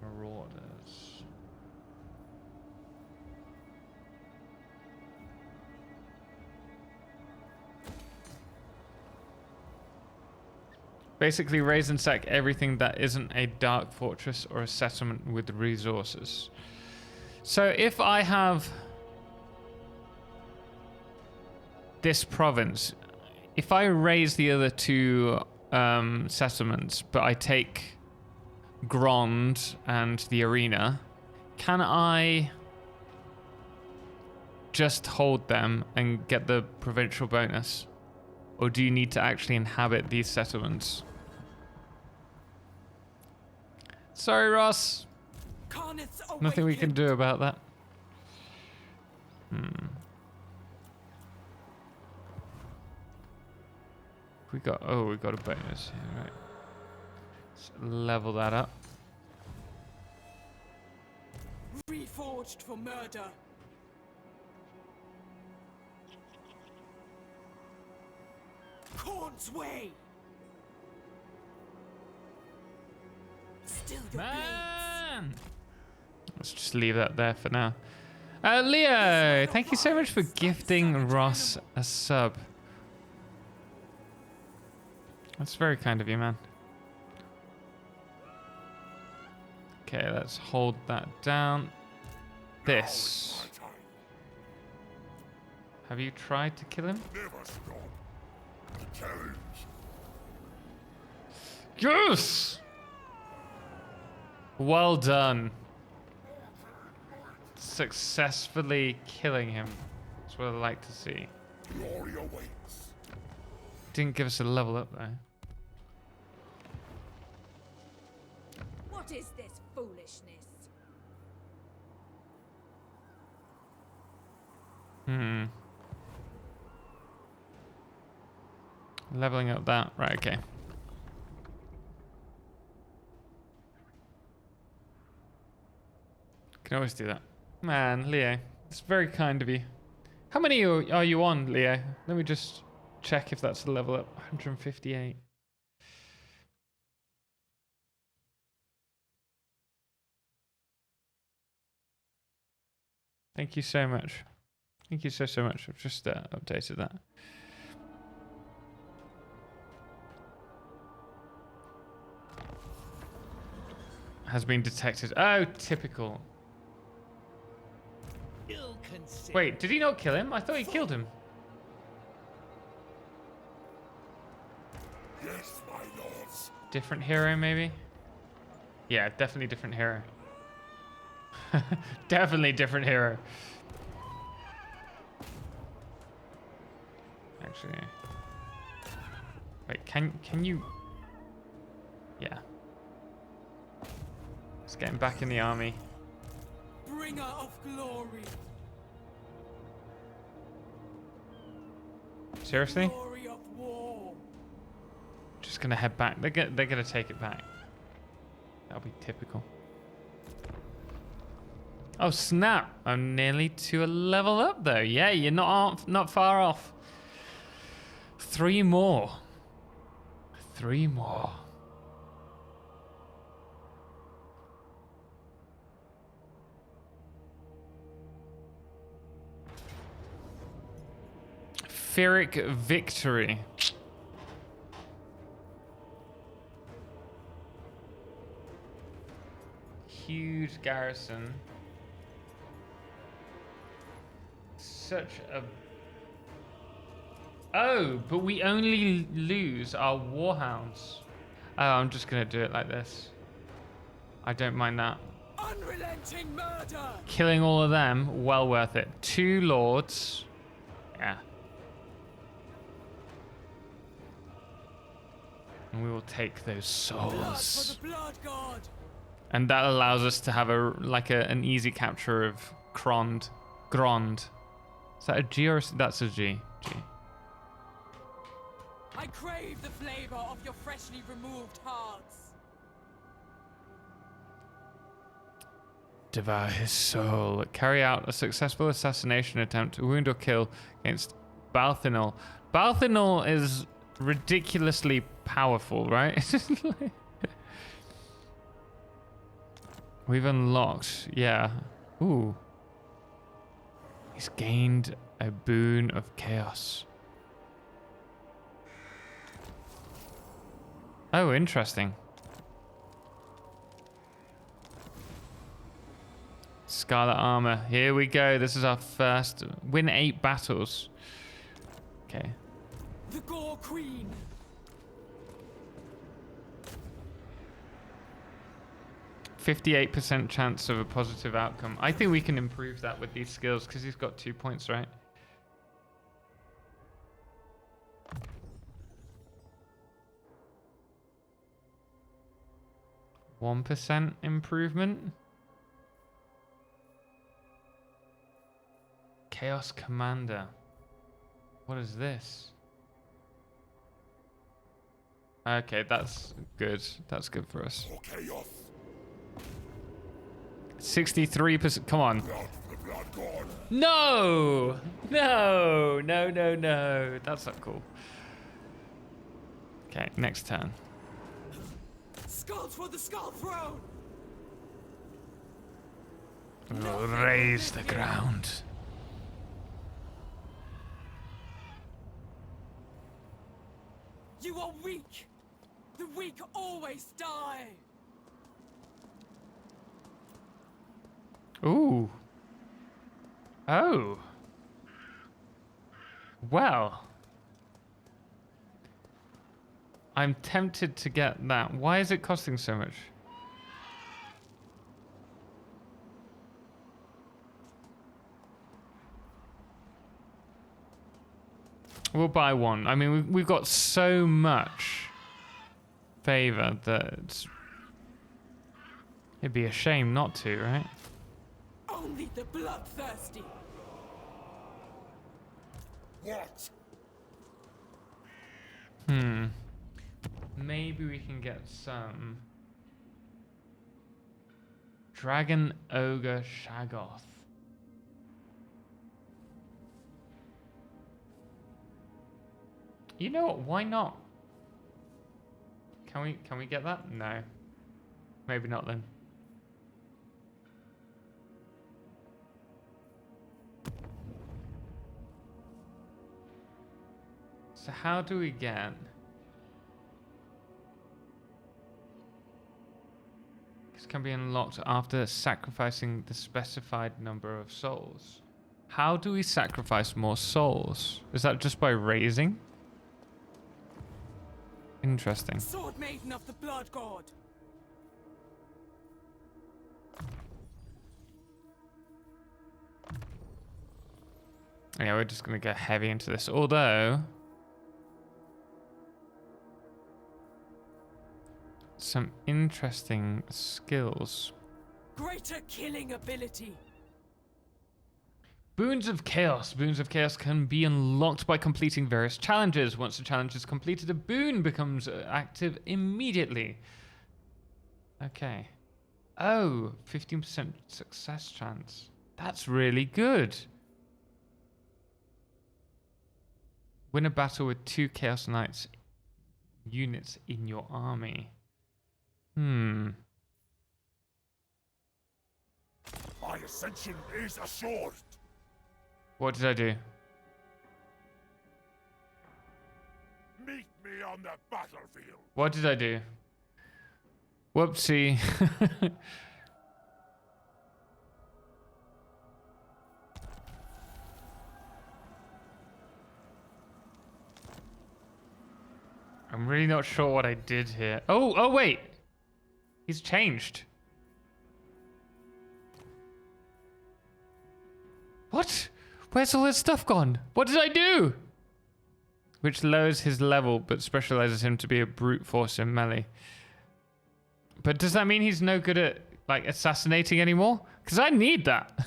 Marauders. Basically, raise and sack everything that isn't a dark fortress or a settlement with resources. So if I have this province, if I raise the other two settlements, but I take Grand and the arena, can I just hold them and get the provincial bonus? Or do you need to actually inhabit these settlements? Sorry, Ross. Nothing we can do about that. We got a bonus here, right? Let's level that up. Reforged for murder. Corn's way. Still your Man! Let's just leave that there for now. Leo, thank you so much for gifting Ross a sub. That's very kind of you, man. Okay, let's hold that down. This. Have you tried to kill him? Yes! Well done. Successfully killing him. That's what I like to see. Didn't give us a level up though. What is this foolishness? Leveling up that. Right, okay. Can always do that. Man, Leo. It's very kind of you. How many are you on, Leo? Let me just check if that's a level up. 158. Thank you so much. Thank you so much. I've just updated that. Has been detected. Oh, typical. Wait, did he not kill him? I thought he killed him. Yes, my lords. Different hero, maybe? Yeah, definitely different hero. Definitely different hero. Actually. Wait, can you... Yeah. Let's get him back in the army. Bringer of glory. Seriously? Glory of war. Just gonna head back. They're gonna take it back. That'll be typical. Oh snap! I'm nearly to a level up though. Yeah, you're not far off. 3 more. 3 more. Pyrrhic victory. Huge garrison. Such a... Oh, but we only lose our warhounds. Oh, I'm just gonna do it like this. I don't mind that. Unrelenting murder. Killing all of them, well worth it. 2 lords. Yeah. And we will take those souls. And that allows us to have an easy capture of Grond. Is that a G or that's a G? G. I crave the flavor of your freshly removed hearts. Devour his soul. Carry out a successful assassination attempt, wound or kill against Balthinol. Balthinol is ridiculously powerful, right? We've unlocked, yeah. Ooh. He's gained a boon of chaos. Oh, interesting. Scarlet armor. Here we go. This is our first. Win 8 battles. Okay. The Gore Queen. %58% chance of a positive outcome. I think we can improve that with these skills because he's got 2 points, right? %1 improvement. Chaos Commander. What is this? Okay, that's good. That's good for us. 63%. Come on. No! No! No, no, no. That's not cool. Okay, next turn. Skulls for the Skull Throne! We'll raise the ground. You are weak! The weak always die! Ooh. Oh. Well. I'm tempted to get that. Why is it costing so much? We'll buy one. I mean, we've got so much favor that it'd be a shame not to, right? Only the bloodthirsty. What? Maybe we can get some Dragon Ogre Shaggoth. You know what? Why not? Can we get that? No. Maybe not then. So how do we get... This can be unlocked after sacrificing the specified number of souls. How do we sacrifice more souls? Is that just by raising? Interesting. Sword Maiden of the Blood God. Yeah, we're just gonna go heavy into this. Although some interesting skills. Greater killing ability. Boons of Chaos. Boons of Chaos can be unlocked by completing various challenges. Once the challenge is completed, a boon becomes active immediately. Okay. Oh, 15% success chance. That's really good. Win a battle with 2 Chaos Knights units in your army. My ascension is assured. What did I do? Meet me on the battlefield. What did I do? Whoopsie. I'm really not sure what I did here. Oh, wait. He's changed. What? Where's all his stuff gone? What did I do? Which lowers his level, but specializes him to be a brute force in melee. But does that mean he's no good at, like, assassinating anymore? Because I need that.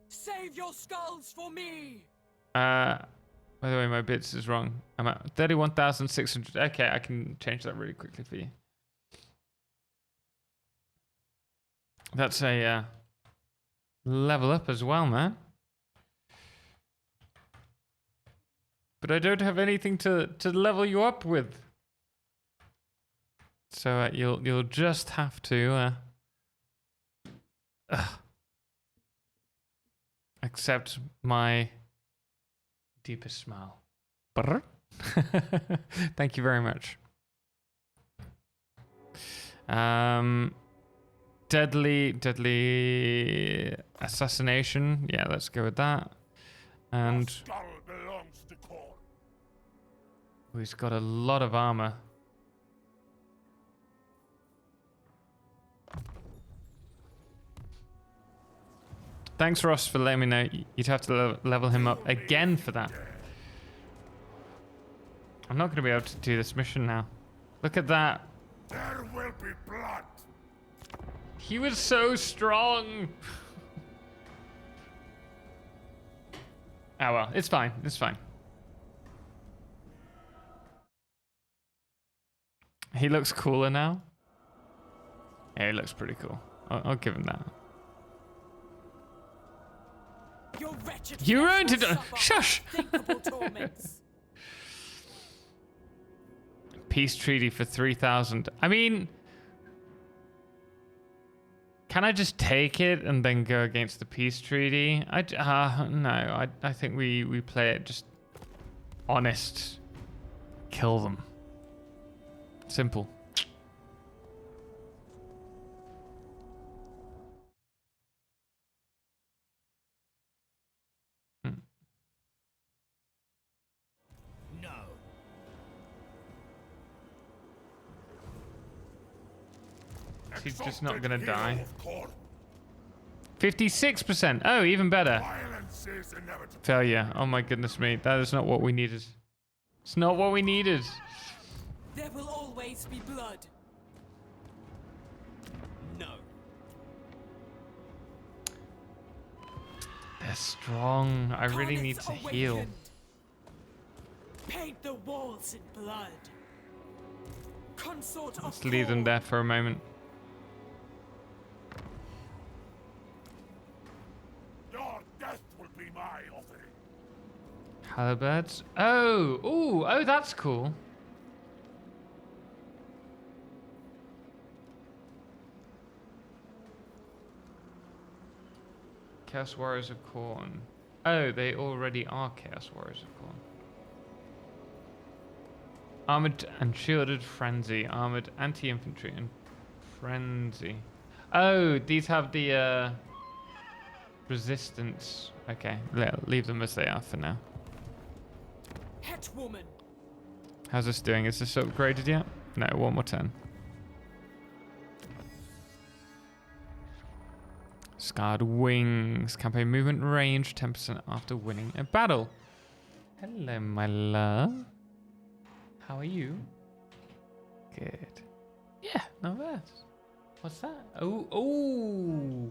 Save your skulls for me. By the way, my bits is wrong. I'm at 31,600. Okay, I can change that really quickly for you. That's a level up as well, man. But I don't have anything to level you up with. So you'll just have to accept my deepest smile. Thank you very much. Deadly assassination. Yeah, let's go with that. And he's got a lot of armor. Thanks, Ross, for letting me know. You'd have to level him up again for that. I'm not going to be able to do this mission now. Look at that. There will be blood. He was so strong. Oh well, it's fine. It's fine. He looks cooler now. Yeah, he looks pretty cool. I'll give him that. You ruined it. Shush. Peace treaty for 3,000. I mean, can I just take it and then go against the peace treaty? No. I think we play it just honest. Kill them. Simple. He's just not gonna die. 56%. Oh, even better. Failure. Oh my goodness me. That is not what we needed. It's not what we needed. There will always be blood. No. They're strong. I really need to heal. Paint the walls in blood. Consort Let's leave them there for a moment. Your death will be my offering. Halberds. Oh, that's cool. Chaos Warriors of Khorne. Oh, they already are Chaos Warriors of Khorne. Armored and shielded frenzy. Armored anti-infantry and frenzy. Oh, these have the resistance. Okay, leave them as they are for now. Hetwoman. How's this doing? Is this upgraded yet? No, one more turn. Scarred wings. Campaign movement range 10% after winning a battle. Hello, my love. How are you? Good. Yeah, not bad. What's that? Oh.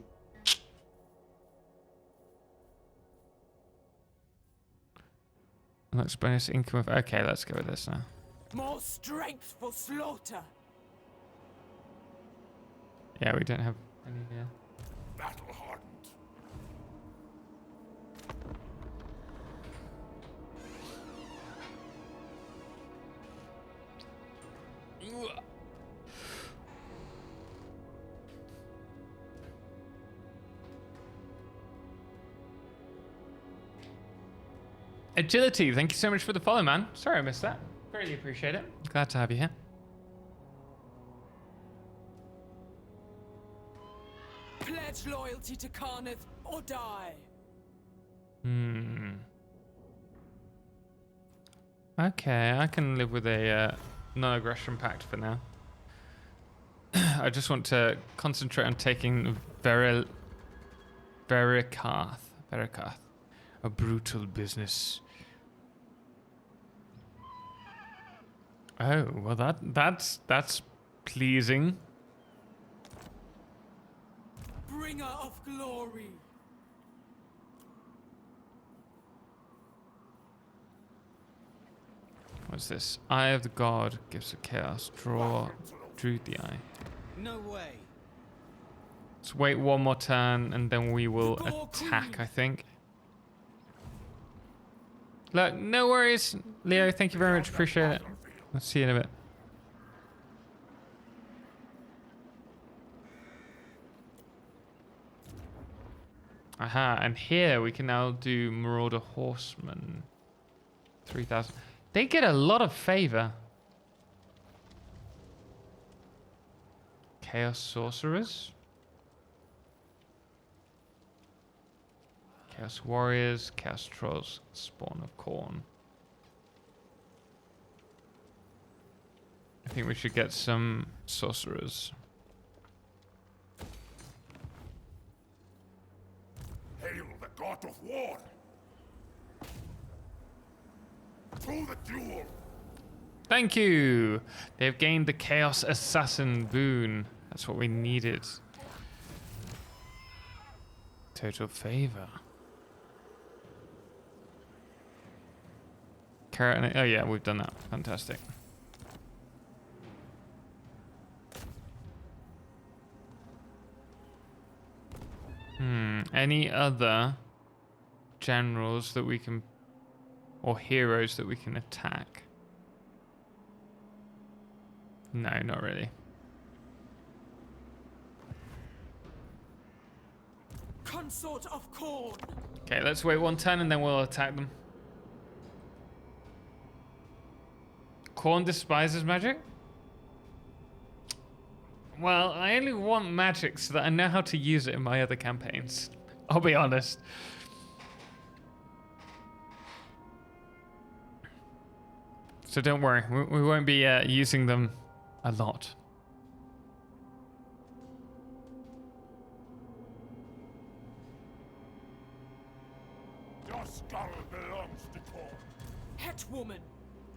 Looks bonus income of. Okay, let's go with this now. More strength for slaughter. Yeah, we don't have any here. Battle hardened. Agility, thank you so much for the follow, man. Sorry I missed that. Really appreciate it. Glad to have you here. Pledge loyalty to Karneth or die. Okay, I can live with a non-aggression pact for now. I just want to concentrate on taking Verikath, a brutal business. Oh, well that's pleasing. Bringer of glory. What's this? Eye of the God gives a chaos. Drew the eye. No way. Let's wait one more turn and then we will attack, I think. Look, no worries, Leo. Thank you very much. Appreciate it. I'll see you in a bit. Aha, and here we can now do Marauder Horseman. 3,000. They get a lot of favor. Chaos Sorcerers. Chaos Warriors, Chaos Trolls, Spawn of Corn. I think we should get some Sorcerers. Hail the god of war! To the duel! Thank you! They've gained the Chaos Assassin boon. That's what we needed. Total favor. Carrot. Oh yeah, we've done that. Fantastic. Any other generals that we can, or heroes that we can attack? No, not really. Consort of Corn. Okay, let's wait one turn and then we'll attack them. Corn despises magic? Well, I only want magic so that I know how to use it in my other campaigns. I'll be honest. So don't worry, we won't be using them a lot. Your skull belongs to Corn. Het woman.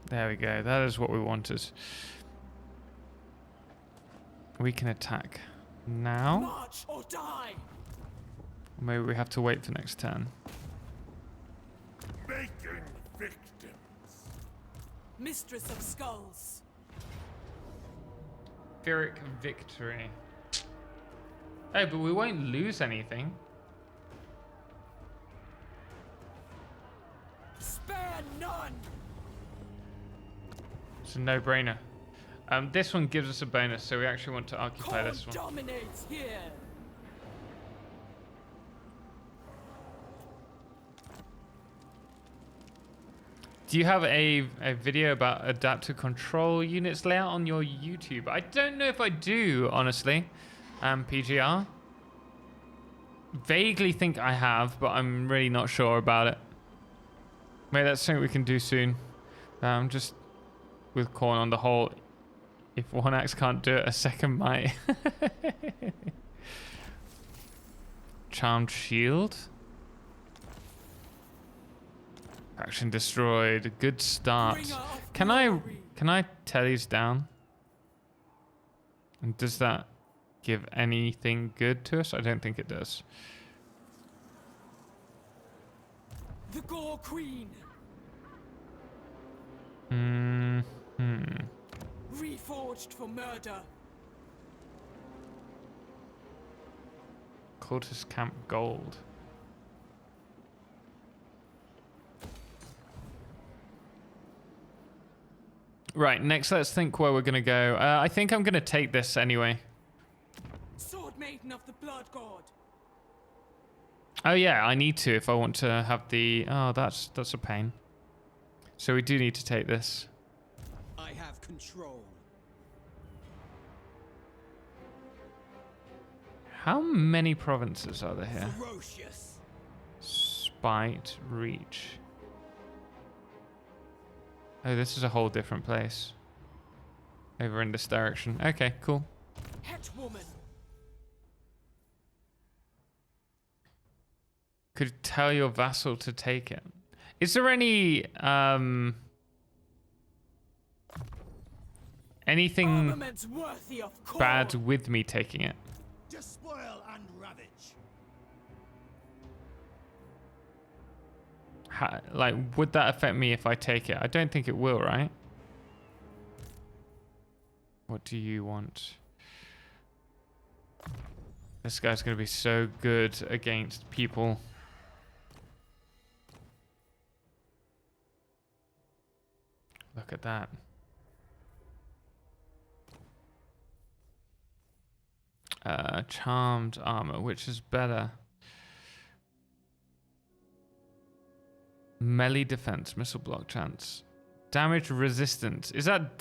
There we go, that is what we wanted. We can attack now. March or die. Or maybe we have to wait for next turn. Making victims. Mistress of Skulls. Pyrrhic victory. Oh, but we won't lose anything. Spare none. It's a no-brainer. This one gives us a bonus, so we actually want to occupy this one. Dominates here. Do you have a video about adaptive control units layout on your YouTube? I don't know if I do, honestly. PGR. Vaguely think I have, but I'm really not sure about it. Maybe that's something we can do soon. Just with Corn on the whole. If one axe can't do it, a second might. Charmed Shield. Faction destroyed. Good start. Can I tear these down? And does that give anything good to us? I don't think it does. The Gore Queen. Reforged for murder. Cultist Camp Gold. Right, next let's think where we're gonna go. I think I'm gonna take this anyway. Sword Maiden of the Blood God. Oh yeah, I need to if I want to have the... Oh, that's a pain. So we do need to take this. I have control. How many provinces are there here? Ferocious. Spite, reach. Oh, this is a whole different place. Over in this direction. Okay, cool. Hetwoman. Could tell your vassal to take it. Is there any anything Armaments worthy of call. bad with me taking it? Despoil and ravage. Like, would that affect me if I take it? I don't think it will, right? What do you want? This guy's going to be so good against people. Look at that. Charmed armor, which is better? Melee defense, missile block chance. Damage resistance. Is that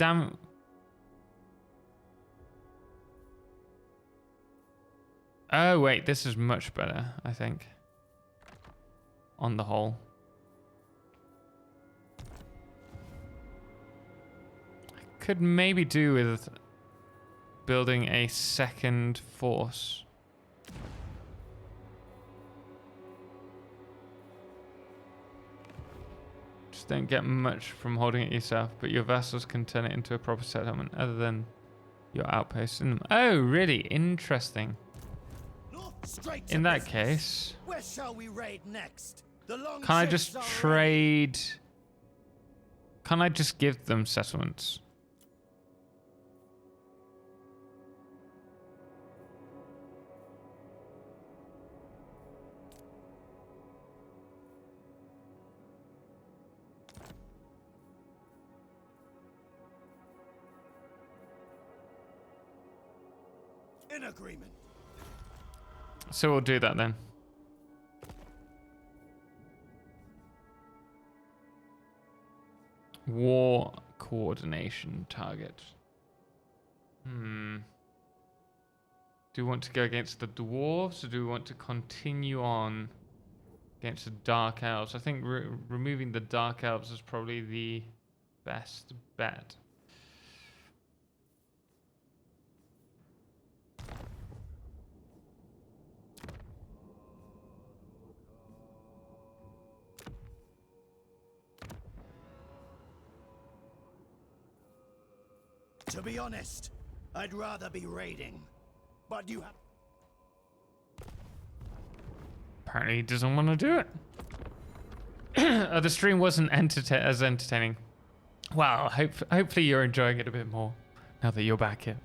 Oh, wait, this is much better, I think. On the whole. I could maybe do with building a second force. Just don't get much from holding it yourself, but your vassals can turn it into a proper settlement other than your outposts in them. Oh, really? Interesting. In that case, where shall we raid next? Can I just trade? Can I just give them settlements? In agreement. So we'll do that then. War coordination target. Do we want to go against the dwarves, or do we want to continue on against the dark elves? I think removing the dark elves is probably the best bet. To be honest, I'd rather be raiding, but you have... Apparently he doesn't want to do it. The stream wasn't as entertaining. Wow, hopefully you're enjoying it a bit more now that you're back here.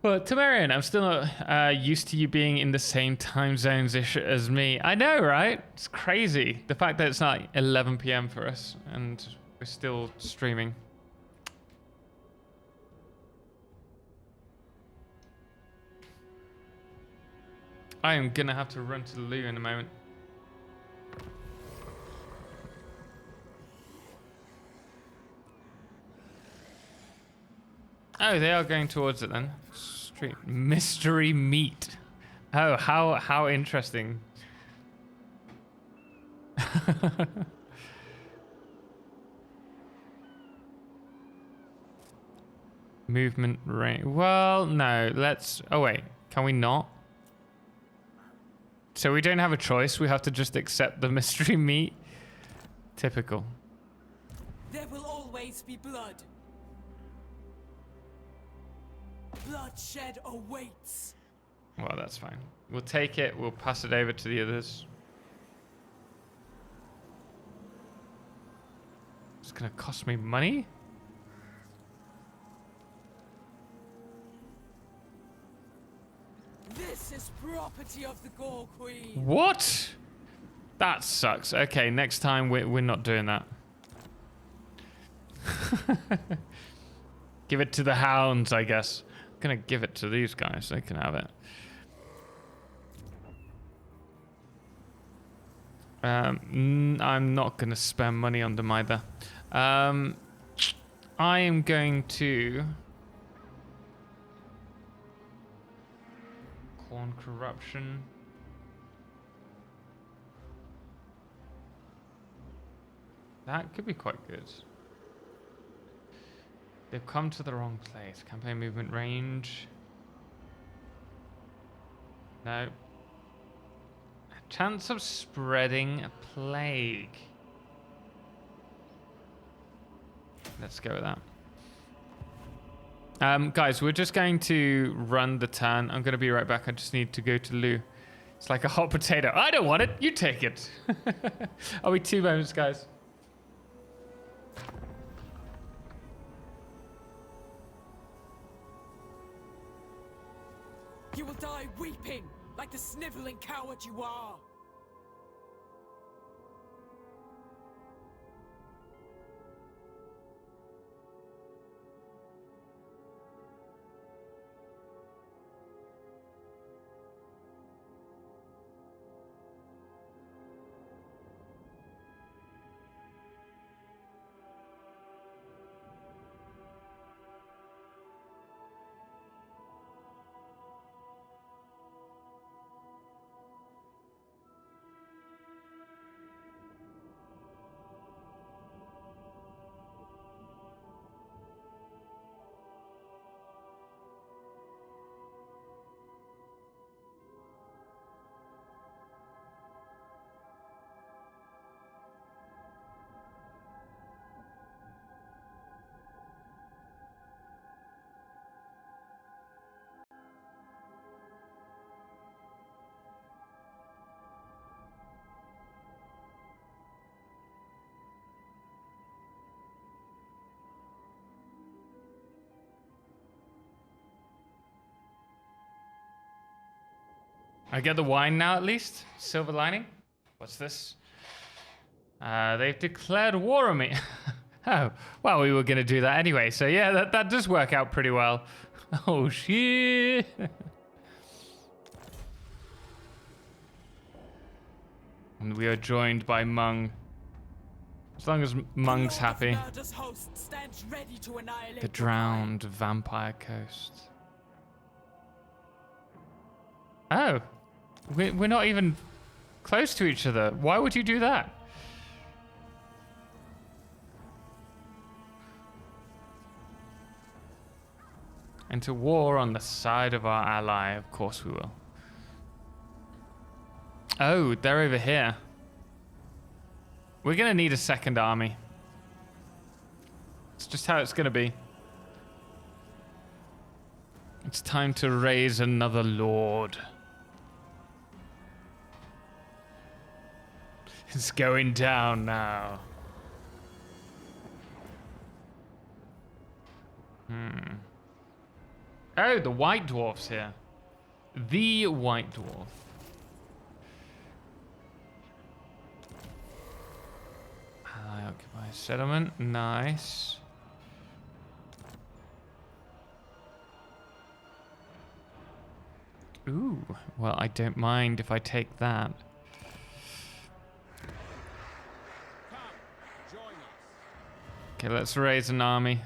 Well, Tamarian, I'm still not used to you being in the same time zones as me. I know, right? It's crazy. The fact that it's not 11 p.m. for us and we're still streaming. I am gonna have to run to the loo in a moment. Oh, they are going towards it then. Street mystery meat. Oh, how interesting. Movement range. Well, no. Let's. Oh wait, can we not? So we don't have a choice. We have to just accept the mystery meat. Typical. There will always be blood. Bloodshed awaits. Well, that's fine. We'll take it. We'll pass it over to the others. It's gonna cost me money? This is property of the Gore Queen. What? That sucks. Okay, next time we're not doing that. Give it to the hounds, I guess. I'm gonna give it to these guys. They can have it. I'm not gonna spend money on them either. I am going to Pawn corruption. That could be quite good. They've come to the wrong place. Campaign movement range. No. A chance of spreading a plague. Let's go with that. Guys, we're just going to run the turn. I'm going to be right back. I just need to go to Lou. It's like a hot potato. I don't want it. You take it. I'll be 2 moments, guys. You will die weeping, like the sniveling coward you are. I get the wine now, at least. Silver lining. What's this? They've declared war on me. Oh, well, we were going to do that anyway. So yeah, that does work out pretty well. Oh, shit. And we are joined by Mung. As long as Mung's happy. The drowned vampire coast. Oh. We're not even close to each other. Why would you do that? Enter war on the side of our ally. Of course we will. Oh, they're over here. We're going to need a second army. It's just how it's going to be. It's time to raise another lord. It's going down now. Oh, the White Dwarf's here. The White Dwarf. Ally occupies settlement. Nice. Ooh, well, I don't mind if I take that. Okay, let's raise an army.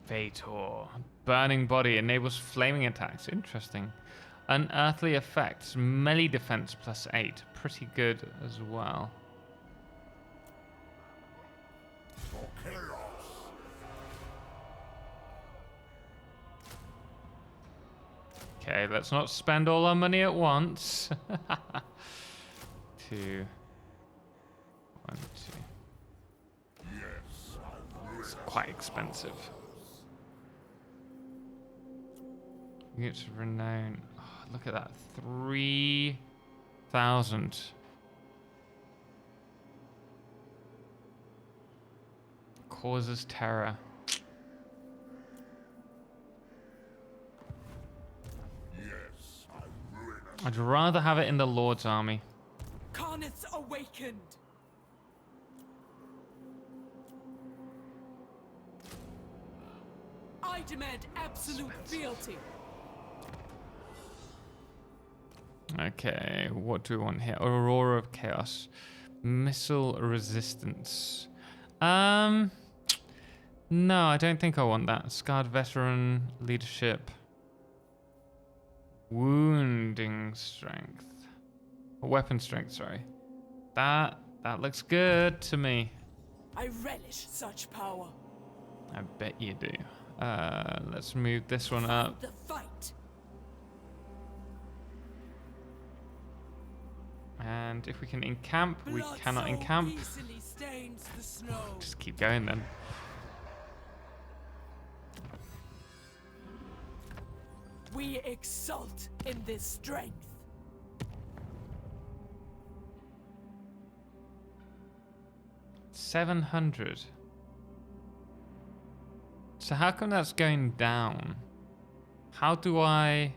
Fator. Burning body enables flaming attacks. Interesting. Unearthly effects. Melee defense +8. Pretty good as well. Okay, let's not spend all our money at once. 2. 1, 2. It's quite expensive. It's renown. Oh, look at that. 3,000. Causes terror. I'd rather have it in the Lord's army. Carnith's awakened. I demand absolute fealty. Okay, what do we want here? Aurora of Chaos. Missile resistance. No, I don't think I want that. Scarred veteran, leadership. Wounding strength. Weapon strength, sorry. That looks good to me. I relish such power. I bet you do. Let's move this one up. The fight. And if we can encamp, we cannot encamp. Just keep going then. We exult in this strength. $700. So how come that's going down? How do I...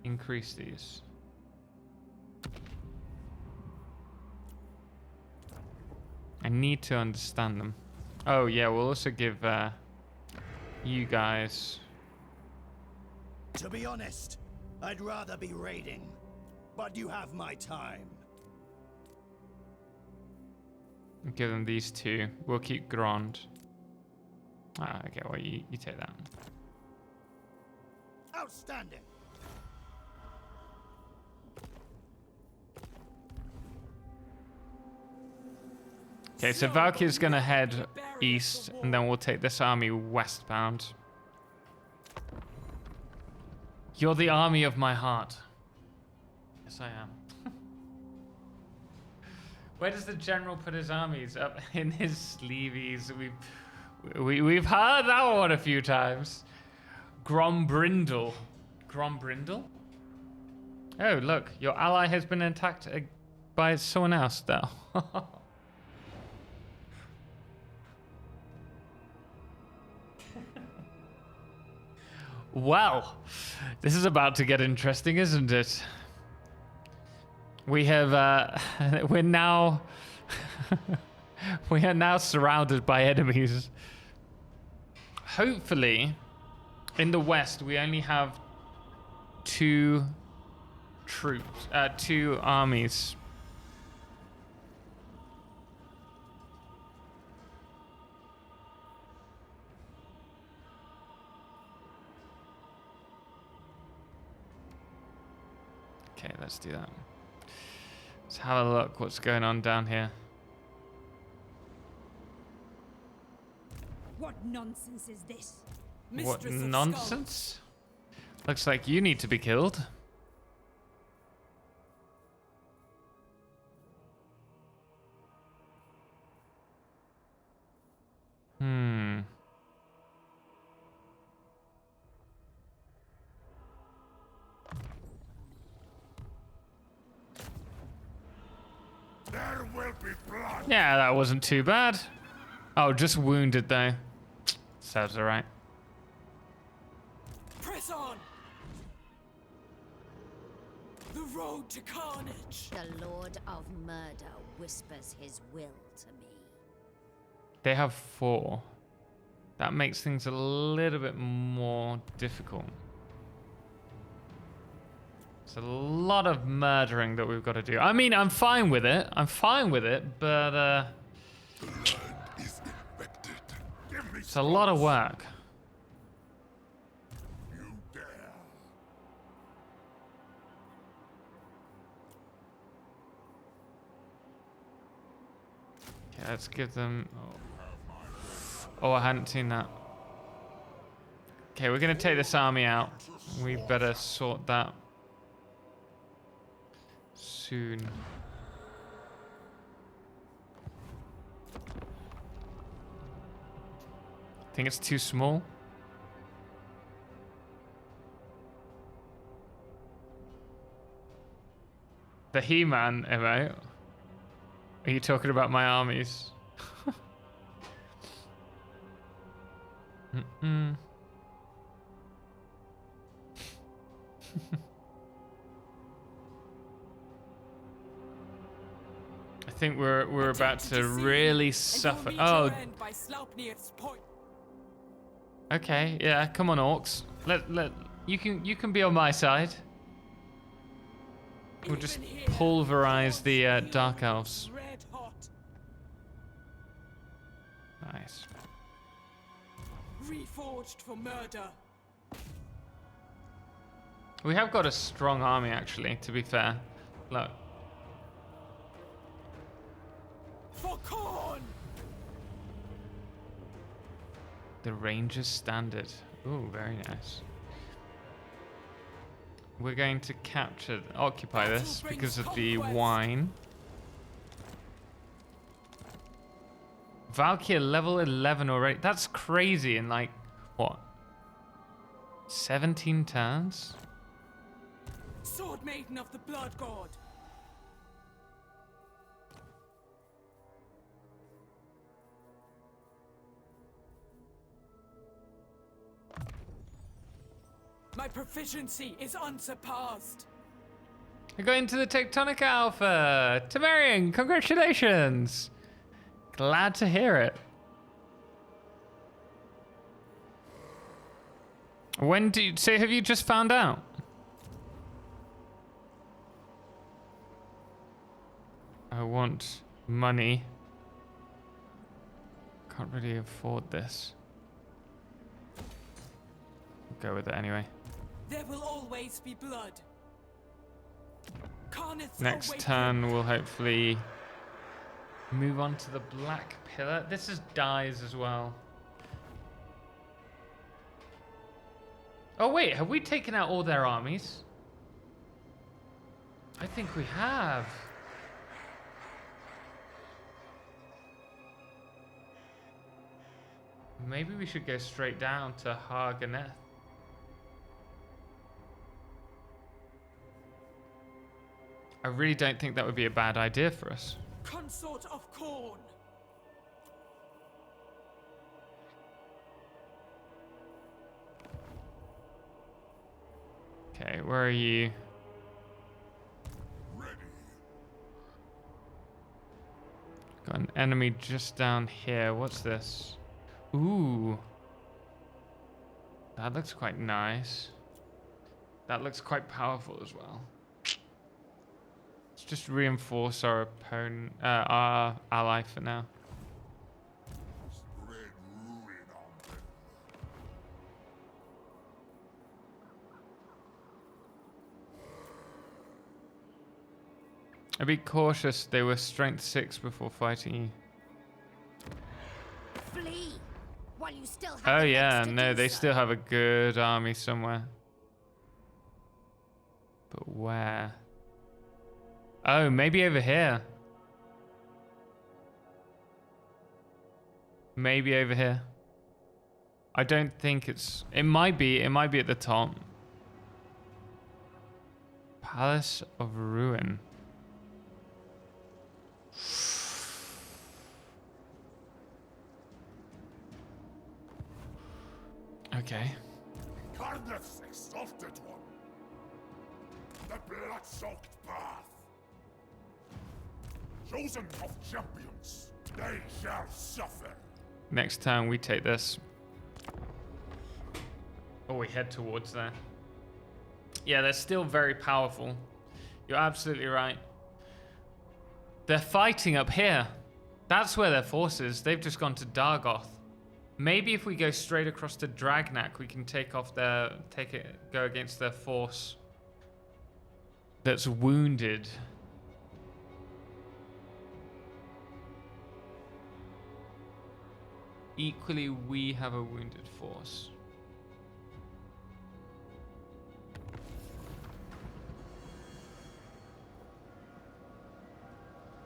increase these? I need to understand them. Oh yeah, we'll also give you guys... To be honest, I'd rather be raiding, but you have my time. Give them these two. We'll keep Grand. Ah, okay, well, you take that. Outstanding. Okay, so Valkyrie's gonna head east, and then we'll take this army westbound. You're the army of my heart. Yes, I am. Where does the general put his armies? Up in his sleeveys. We've heard that one a few times. Grombrindle. Grombrindle? Oh, look, your ally has been attacked by someone else now. Well, this is about to get interesting, isn't it? We have, we are now surrounded by enemies. Hopefully, in the west, we only have two armies. Okay, let's do that. Let's have a look what's going on down here. What nonsense is this? What nonsense? Looks like you need to be killed. There will be blood. Yeah, that wasn't too bad. Oh, just wounded though. Sounds alright. Press on. The road to carnage. The Lord of Murder whispers his will to me. They have 4. That makes things a little bit more difficult. It's a lot of murdering that we've got to do. I mean, I'm fine with it. But it's a lot of work. Okay, let's give them... Oh, I hadn't seen that. Okay, we're going to take this army out. We better sort that soon. I think it's too small. The He-Man emote? Are you talking about my armies? I think we're about to really suffer. Oh, Okay, yeah, come on, orcs. You can be on my side. We'll just pulverize the dark elves. Red hot. Nice. Reforged for murder. We have got a strong army, actually, to be fair. Look. For corn. The Rangers Standard. Ooh, very nice. We're going to occupy this because of the wine. Valkyr level 11 already. That's crazy in like, what? 17 turns? Sword Maiden of the Blood God. My proficiency is unsurpassed. We're going to the Tectonic Alpha. Temerian, congratulations. Glad to hear it. Have you just found out? I want money. Can't really afford this. Go with it anyway. There will always be blood. Next turn, we'll hopefully move on to the Black Pillar. This is dies as well. Oh wait, have we taken out all their armies? I think we have. Maybe we should go straight down to Harganeth. I really don't think that would be a bad idea for us. Consort of Corn. Okay, where are you? Ready. Got an enemy just down here. What's this? Ooh. That looks quite nice. That looks quite powerful as well. Let's just reinforce our opponent, our ally for now. Spread ruin on them. I'd be cautious. They were strength 6 before fighting you. Flee while you still have Oh the yeah, legs to no, do they so. still have a good army somewhere. But where? Oh, maybe over here. Maybe over here. I don't think it's... It might be at the top. Palace of Ruin. Okay. Cardiff's exalted one. The blood-soaked path. Chosen of champions, they shall suffer. Next time we take this. Oh, we head towards there. Yeah, they're still very powerful. You're absolutely right. They're fighting up here. That's where their force is. They've just gone to Dargoth. Maybe if we go straight across to Dragnak, we can go against their force that's wounded. Equally, we have a wounded force.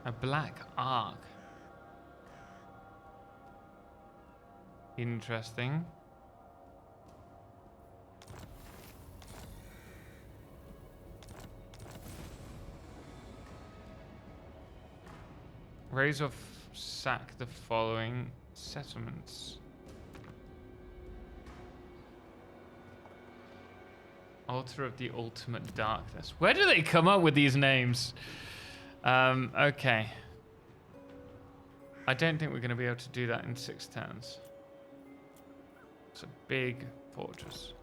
A black arc. Interesting. Raise or sack the following settlements. Altar of the Ultimate Darkness. Where do they come up with these names? Okay. I don't think we're going to be able to do that in 6 turns. It's a big fortress.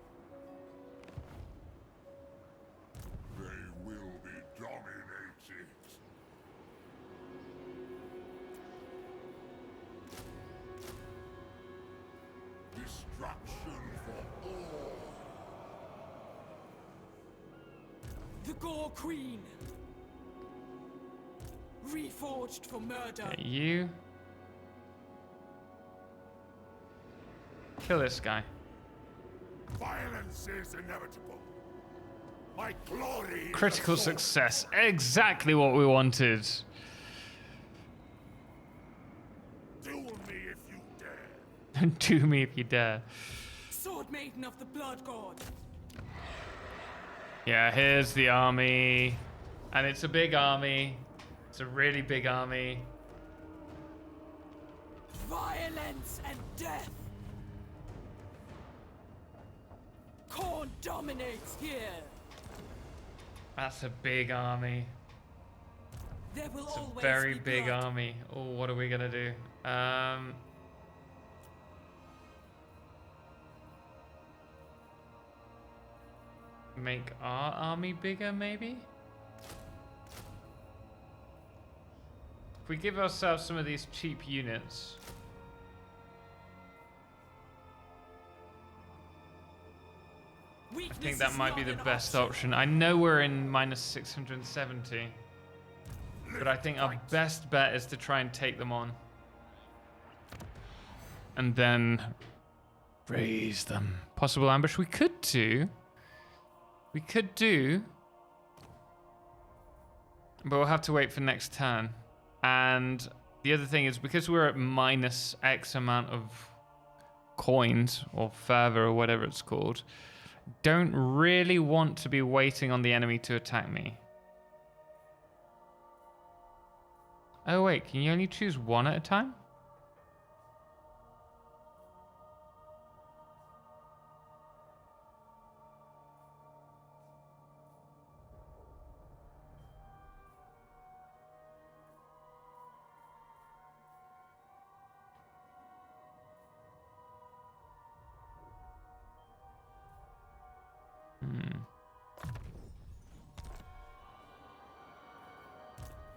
They will be dominated. Destruction for all. The Gore Queen. Reforged for murder. Okay, you kill this guy. Violence is inevitable. My glory. Critical success. Exactly what we wanted. Do me if you dare. Do me if you dare. Sword Maiden of the Blood God. Yeah, here's the army. And it's a big army. It's a really big army. Violence and death. Khorne dominates here. That's a big army. There will It's a always very be big blood. army. Oh, what are we gonna do? Make our army bigger, maybe? If we give ourselves some of these cheap units. I think that might be the best option. I know we're in minus 670. But I think our best bet is to try and take them on. And then raise them. Possible ambush. We could do. But we'll have to wait for next turn. And the other thing is, because we're at minus X amount of coins or fervor or whatever it's called, don't really want to be waiting on the enemy to attack me. Oh wait, can you only choose one at a time?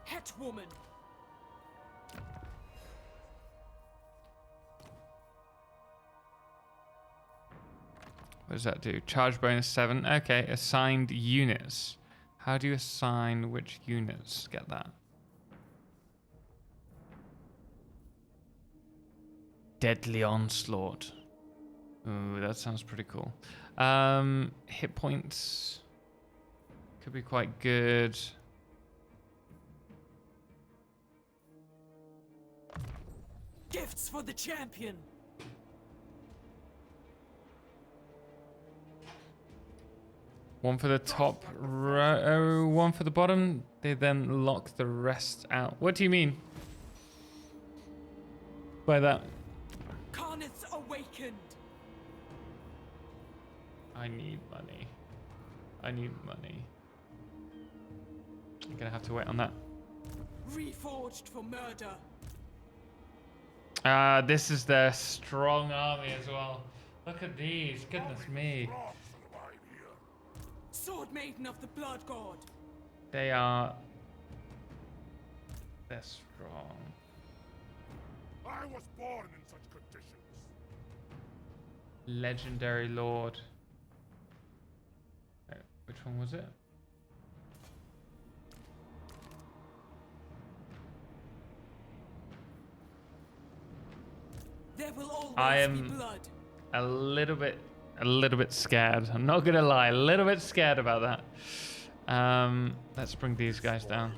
Hetwoman. What does that do? Charge bonus 7. Okay, assigned units. How do you assign which units get that? Deadly Onslaught. Ooh, that sounds pretty cool. Hit points. Could be quite good. Gifts for the champion. One for the top row, one for the bottom. They then lock the rest out. What do you mean by that? Karnith's awakened. I need money. I need money. I'm gonna have to wait on that. Reforged for murder. This is their strong army as well. Look at these. Goodness me. Sword Maiden of the Blood God. They are... They're strong. I was born in such conditions. Legendary Lord. Wait, which one was it? There will always I be am blood. a little bit scared. I'm not gonna lie, a little bit scared about that. Let's bring these guys down.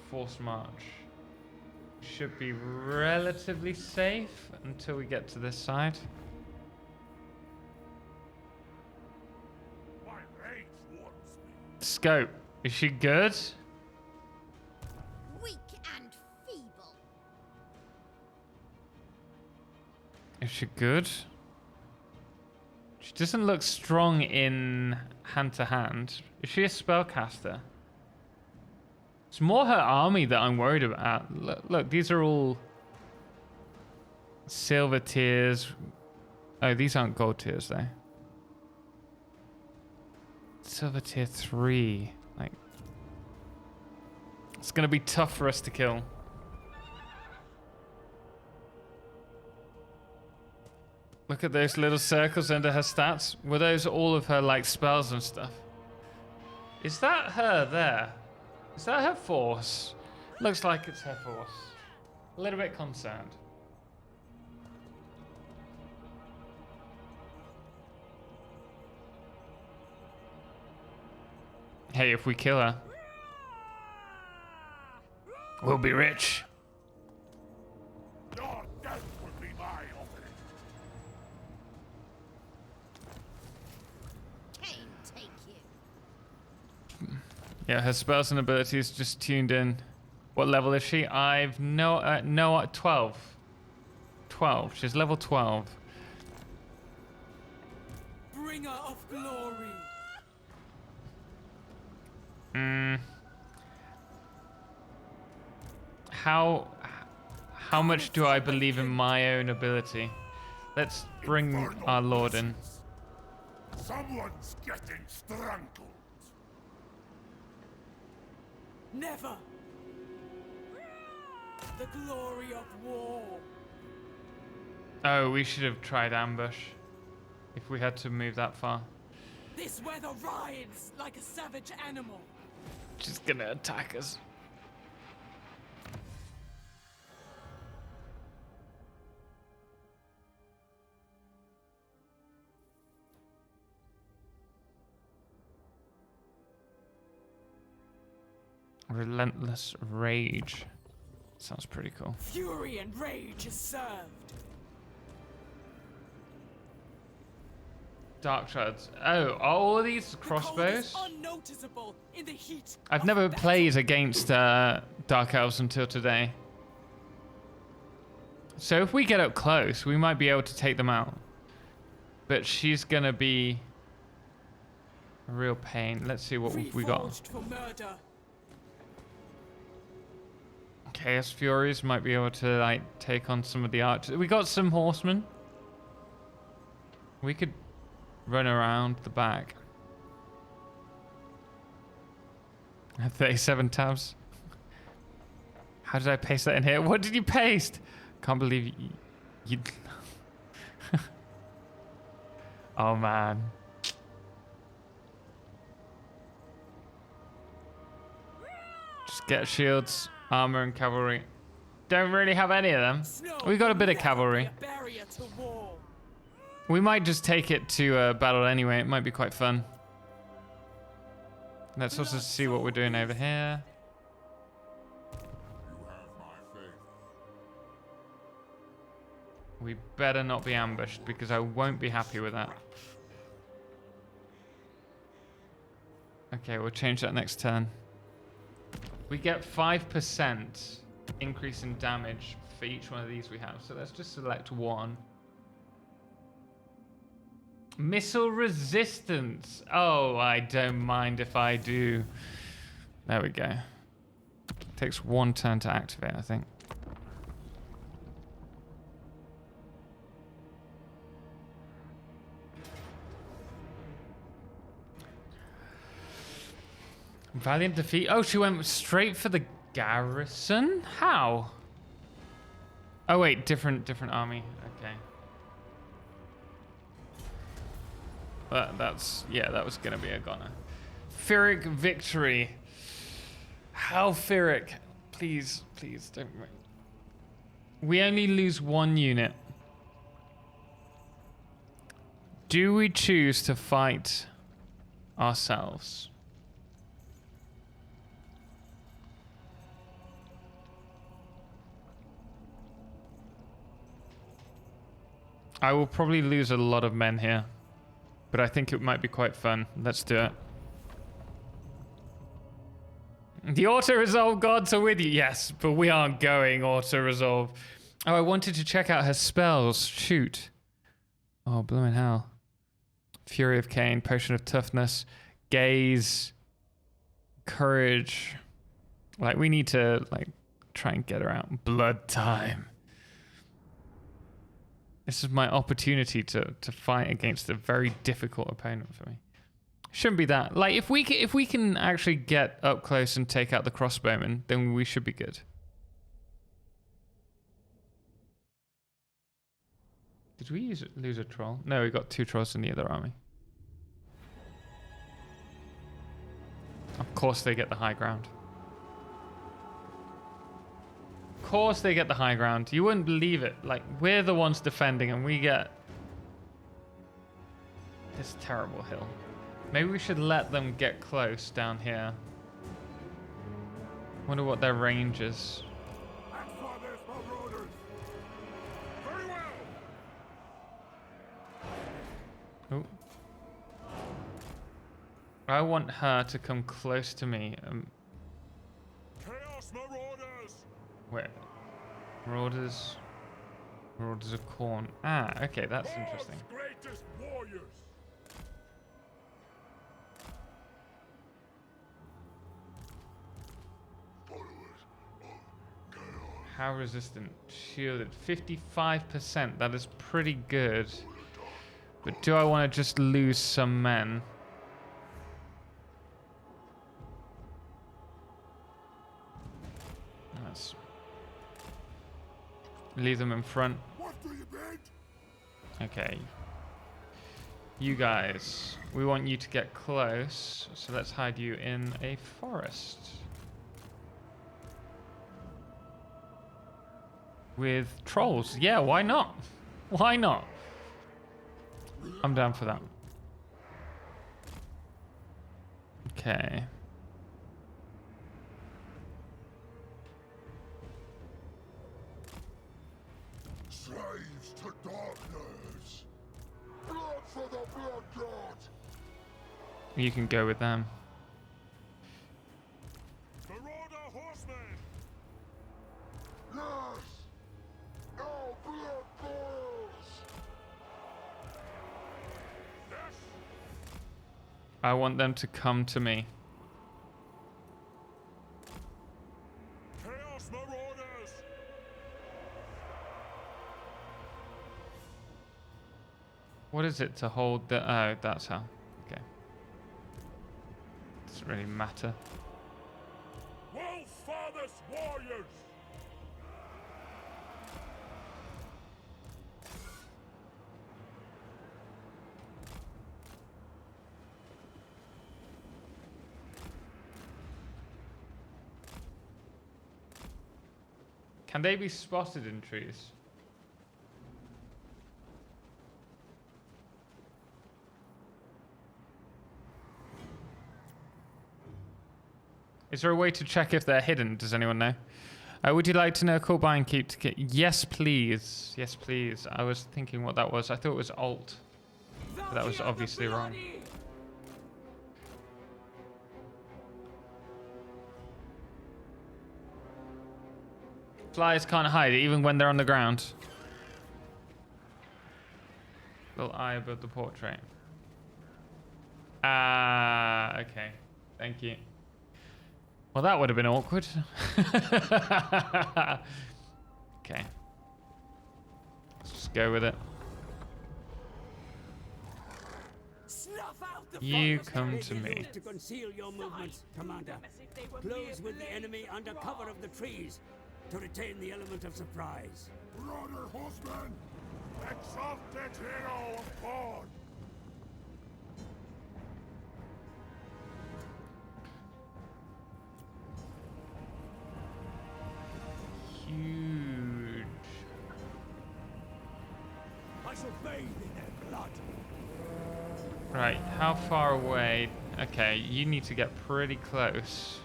Forced march. Should be relatively safe until we get to this side. Scope. Is she good? Weak and feeble. Is she good? She She doesn't look strong in hand-to-hand. Is she a spellcaster? It's more her army that I'm worried about. Look, these are all silver tiers. Oh, these aren't gold tiers though. Silver tier 3. Like, it's gonna be tough for us to kill. Look at those little circles under her stats. Were those all of her like spells and stuff? Is that her there? Is that her force? Looks like it's her force. A little bit concerned. Hey, if we kill her, we'll be rich. Your death will be my offering. Cain, take you. Yeah, her spells and abilities just tuned in. What level is she? I've no 12. 12. She's level 12. Bringer of glory. How much do I believe in my own ability? Let's bring our lord in. Someone's getting strangled. Never. The glory of war. Oh, we should have tried ambush if we had to move that far. This weather rides like a savage animal. She's gonna attack us. Relentless rage. Sounds pretty cool. Fury and rage is served. Dark shards. Oh, are all of these crossbows? Unnoticeable in the heat. I've never played against Dark Elves until today. So if we get up close, we might be able to take them out. But she's gonna be a real pain. Let's see what we got. For murder. Chaos Furies might be able to like take on some of the archers. We got some horsemen. We could run around the back. I have 37 tabs. How did I paste that in here? What did you paste? Can't believe you oh man. Just get shields, armor, and cavalry. Don't really have any of them. We got a bit of cavalry. We might just take it to battle anyway. It might be quite fun. Let's also see what we're doing over here. We better not be ambushed because I won't be happy with that. Okay, we'll change that next turn. We get 5% increase in damage for each one of these we have. So let's just select one. Missile resistance. Oh, I don't mind if I do. There we go. Takes one turn to activate, I think. Valiant defeat. Oh, she went straight for the garrison? How? Oh wait, different army. Okay. That's yeah, that was gonna be a goner. Pyrrhic victory. How Pyrrhic? Please, please don't. We only lose one unit. Do we choose to fight ourselves? I will probably lose a lot of men here, but I think it might be quite fun. Let's do it. The auto-resolve gods are with you. Yes, but we aren't going auto-resolve. Oh, I wanted to check out her spells. Shoot. Oh, blooming hell. Fury of Cain, Potion of Toughness, Gaze, Courage. Like, we need to, like, try and get her out. Blood Time. This is my opportunity to fight against a very difficult opponent for me. Shouldn't be that. Like, if we can actually get up close and take out the crossbowmen, then we should be good. Did we lose a troll? No, we got 2 trolls in the other army. Of course they get the high ground. Of course they get the high ground. You wouldn't believe it. Like, we're the ones defending and we get this terrible hill. Maybe we should let them get close down here. Wonder what their range is. Oh. I want her to come close to me. Chaos Marauders! Wait. Marauders. Marauders of Corn. Ah, okay, that's interesting. Greatest warriors! How resistant? Shielded. 55%. That is pretty good. But do I want to just lose some men? Let's leave them in front. Okay. You guys, we want you to get close, so let's hide you in a forest. With trolls. Yeah, why not? Why not? I'm down for that. Okay. Slaves to darkness! Blood for the blood god! You can go with them. Marauder horsemen! Yes! Our blood boils! Yes! I want them to come to me. Chaos Marauders! What is it to hold the... Oh, that's how. Okay. Doesn't really matter. Wolf Father's warriors! Can they be spotted in trees? Is there a way to check if they're hidden? Does anyone know? Would you like to know cool buy and keep to get? Yes, please. Yes, please. I was thinking what that was. I thought it was alt. But that was obviously wrong. Flies can't hide even when they're on the ground. Little eye above the portrait. Ah, okay. Thank you. Well, that would have been awkward. Okay. Let's just go with it. You come to me. To conceal your movements, Commander. Close with the enemy under cover of the trees to retain the element of surprise. Marauder horsemen! Exalted hero of God! Huge. I shall bathe in their blood. Right, how far away? Okay, you need to get pretty close.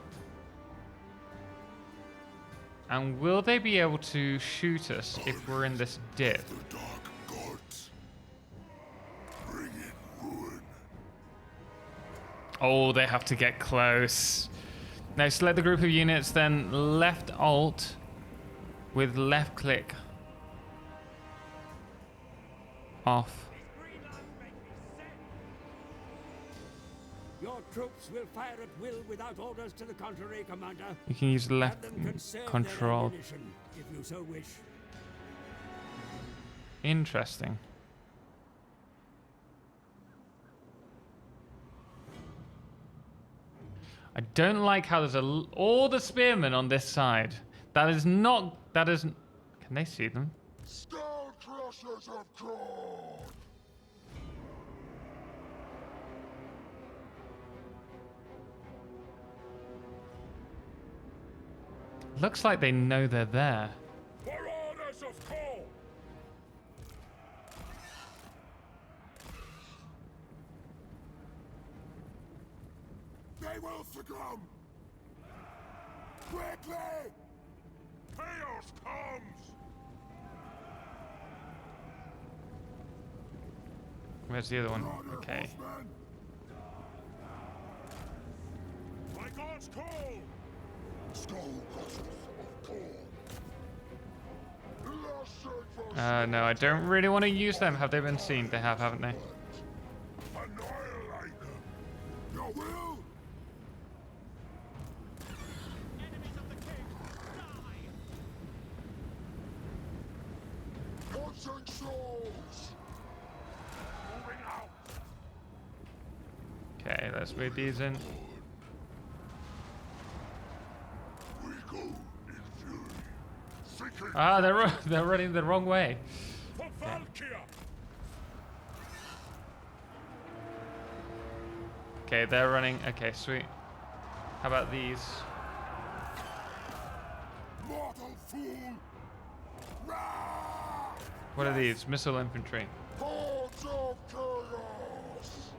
And will they be able to shoot us if we're in this dip? The dark gods. Bring in ruin. Oh, they have to get close. Now select the group of units, then left alt with left click off. troops will fire at will without orders to the contrary, Commander. You can use left Have them conserve their control. ammunition, if you so wish. Interesting. I don't like how there's all the spearmen on this side. That is not. That isn't. Can they see them? Skull crushers have gone! Looks like they know they're there. For orders of call! They will succumb! Quickly! Chaos comes! Where's the other one? Okay. By God's call! Skull crushers of corn! No, I don't really want to use them. Have they been seen? They have, haven't they? Annihilate them! Your will! Punching souls! Moving out! Okay, let's move these in. We go in fury. Seeking Ah, they're running the wrong way. for Valkyria! Okay, they're running. Okay, sweet. How about these? Mortal fool! What are these? Missile infantry. Hordes of chaos!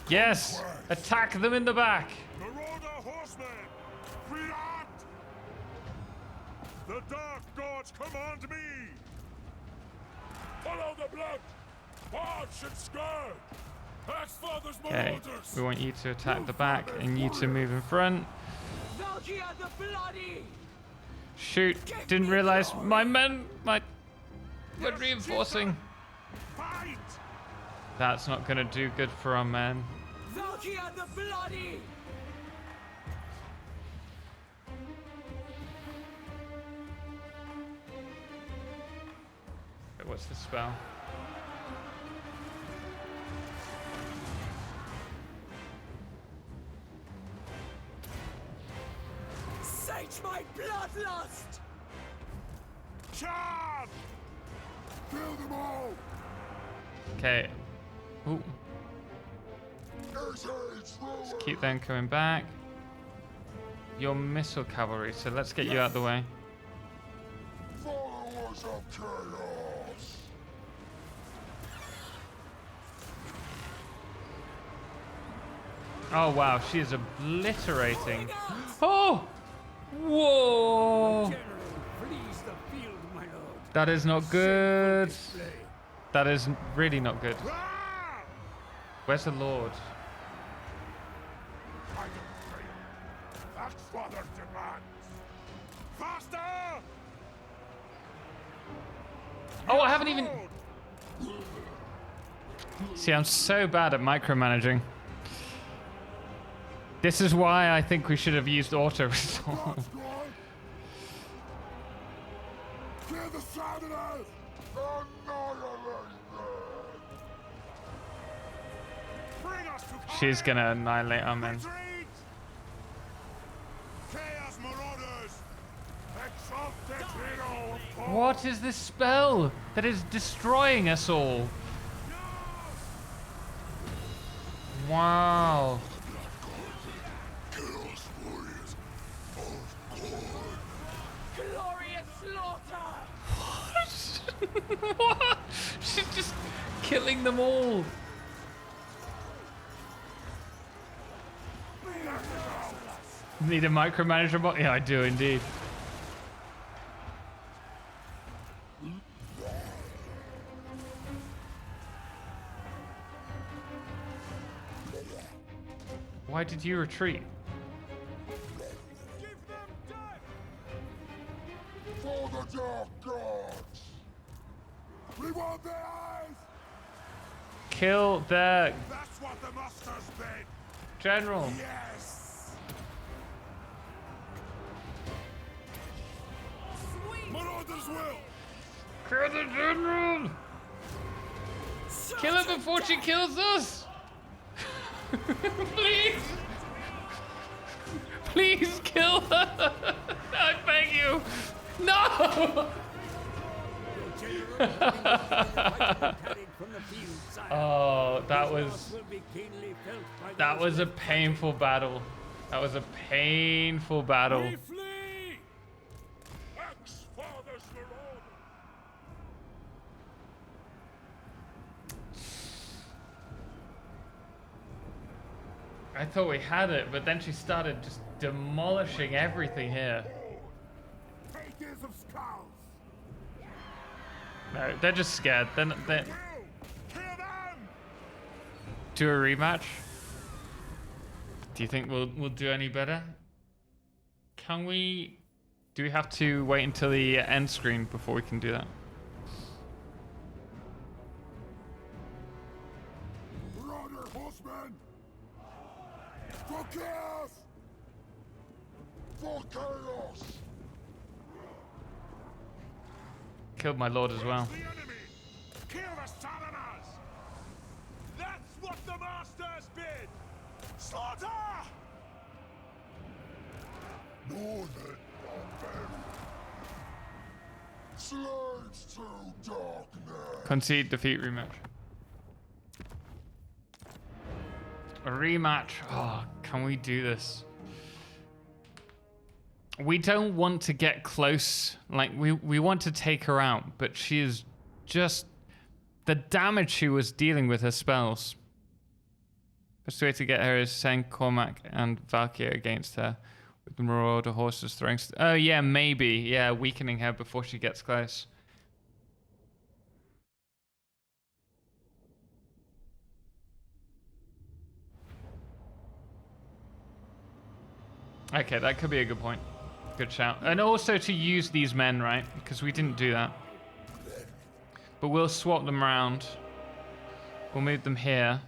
Yes! Attack them in the back! Marauder horsemen! React! The dark gods command me! Follow the blood! March and scourge! Axfather's Okay, marauders! we want you to attack the back and you to move in front. Valkyria the Bloody! Shoot! Didn't realize my men were reinforcing. Fight! That's not gonna do good for our men. Valkyria the Bloody! Wait, what's the spell? Sage my bloodlust! Charge! Kill them all! Okay. Ooh. Let's keep them coming back. Your missile cavalry, so let's get you out of the way. Followers of chaos! Oh wow, she is obliterating. Oh! Whoa! General, please the field, my lord. That is not good. That is really not good. Where's the Lord? I don't Axfather demands! Faster! Oh, I haven't even... See, I'm so bad at micromanaging. This is why I think we should have used auto restore. Kill the Southerners! Annihilate them! Bring us to She's gonna annihilate our men. retreat! Chaos marauders! Exalted hero of Paul! What is this spell that is destroying us all? Wow. Chaos warriors of God! Glorious slaughter! What? She's just killing them all. Need a micromanager bot? Yeah, I do indeed. Why did you retreat? For the dark gods! We want their eyes! Kill the That's what the master's bid. general. Yes. Marauders will. Kill the general. Kill her before she kills us. Please. Please kill her. I beg you. No. Oh, that was a painful battle. That was a painful battle. We flee. Ex-father's marauder. I thought we had it, but then she started just demolishing everything here. Takers of skulls. No, they're just scared. They're do a rematch? Do you think we'll do any better? Can we? Do we have to wait until the end screen before we can do that? Marauder horsemen. For chaos. For chaos. Killed my lord as well. The enemy. Kill the Salamars. That's what the masters bid. Slaughter. Know that, slaves to darkness. Concede, defeat, rematch. A rematch. Oh, can we do this? We don't want to get close. Like, we want to take her out, but she is just... The damage she was dealing with her spells. Best way to get her is send Cormac and Valkyrie against her with the Marauder horses throwing... Oh, yeah, maybe. Yeah, weakening her before she gets close. Okay, that could be a good point. Good shout. And also to use these men, right? Because we didn't do that. But we'll swap them around. We'll move them here.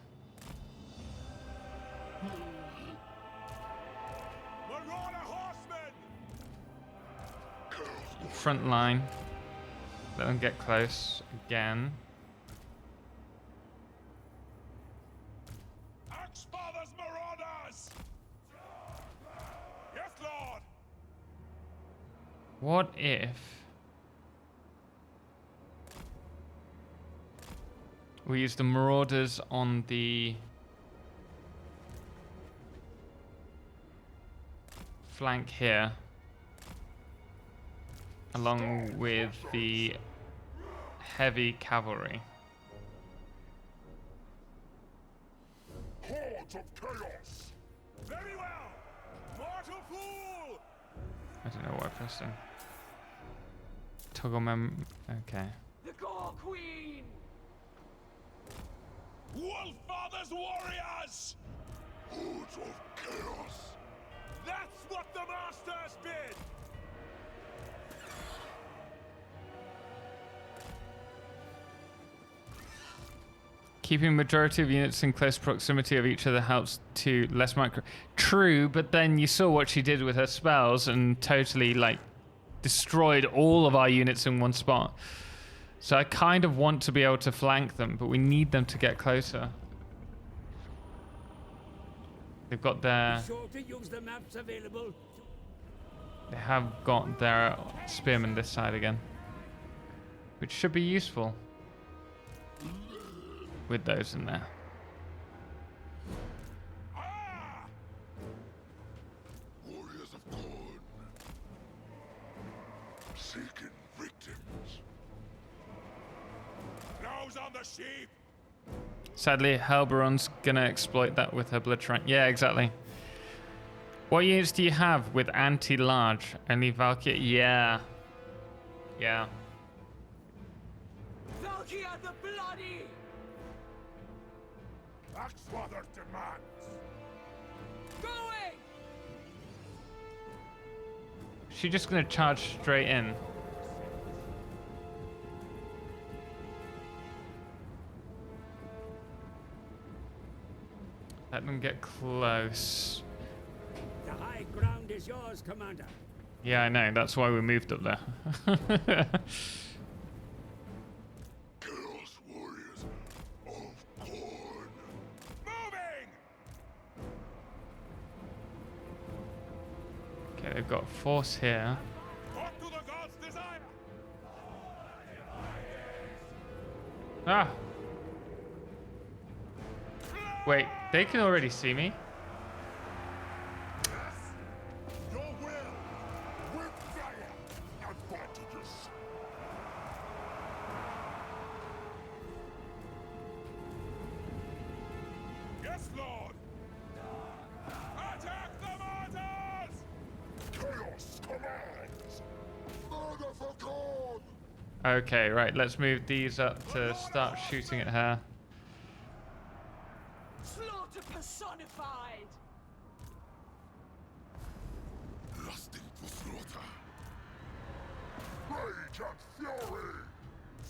Front line. Let them get close again. Ex-father's marauders. Yes, Lord. What if we use the Marauders on the flank here, along with the heavy cavalry? Hordes of chaos. Very well. Mortal fool. I don't know what I pressed in. Toggle mem. Okay. The Gore Queen! Wolffather's warriors. Hordes of chaos. That's what the masters bid. Keeping majority of units in close proximity of each other helps to less micro. True, but then you saw what she did with her spells and totally like destroyed all of our units in one spot. So I kind of want to be able to flank them, but we need them to get closer. They've got their... Sure to use the maps available. They have got their spearmen this side again, which should be useful with those in there. Warriors of Corn. Seeking victims. Nose on the sheep. Sadly, Helberon's gonna exploit that with her Blitzrank. Yeah, exactly. What units do you have with anti-large? Only Valkyrie? Yeah. Yeah. Valkyrie the Bloody! Axfather demands. Going! She's just gonna charge straight in. let them get close. The high ground is yours, Commander. Yeah, I know. That's why we moved up there. Chaos Warriors of Corn. Moving! Okay, they've got force here. What do the gods desire? Ah! Wait, they can already see me. Your will with fire advantages. Yes, Lord. Attack the martyrs! Chaos commands. Murder for God. Okay, right, let's move these up to start shooting at her. Slaughter personified. Lusting for slaughter. Rage and fury.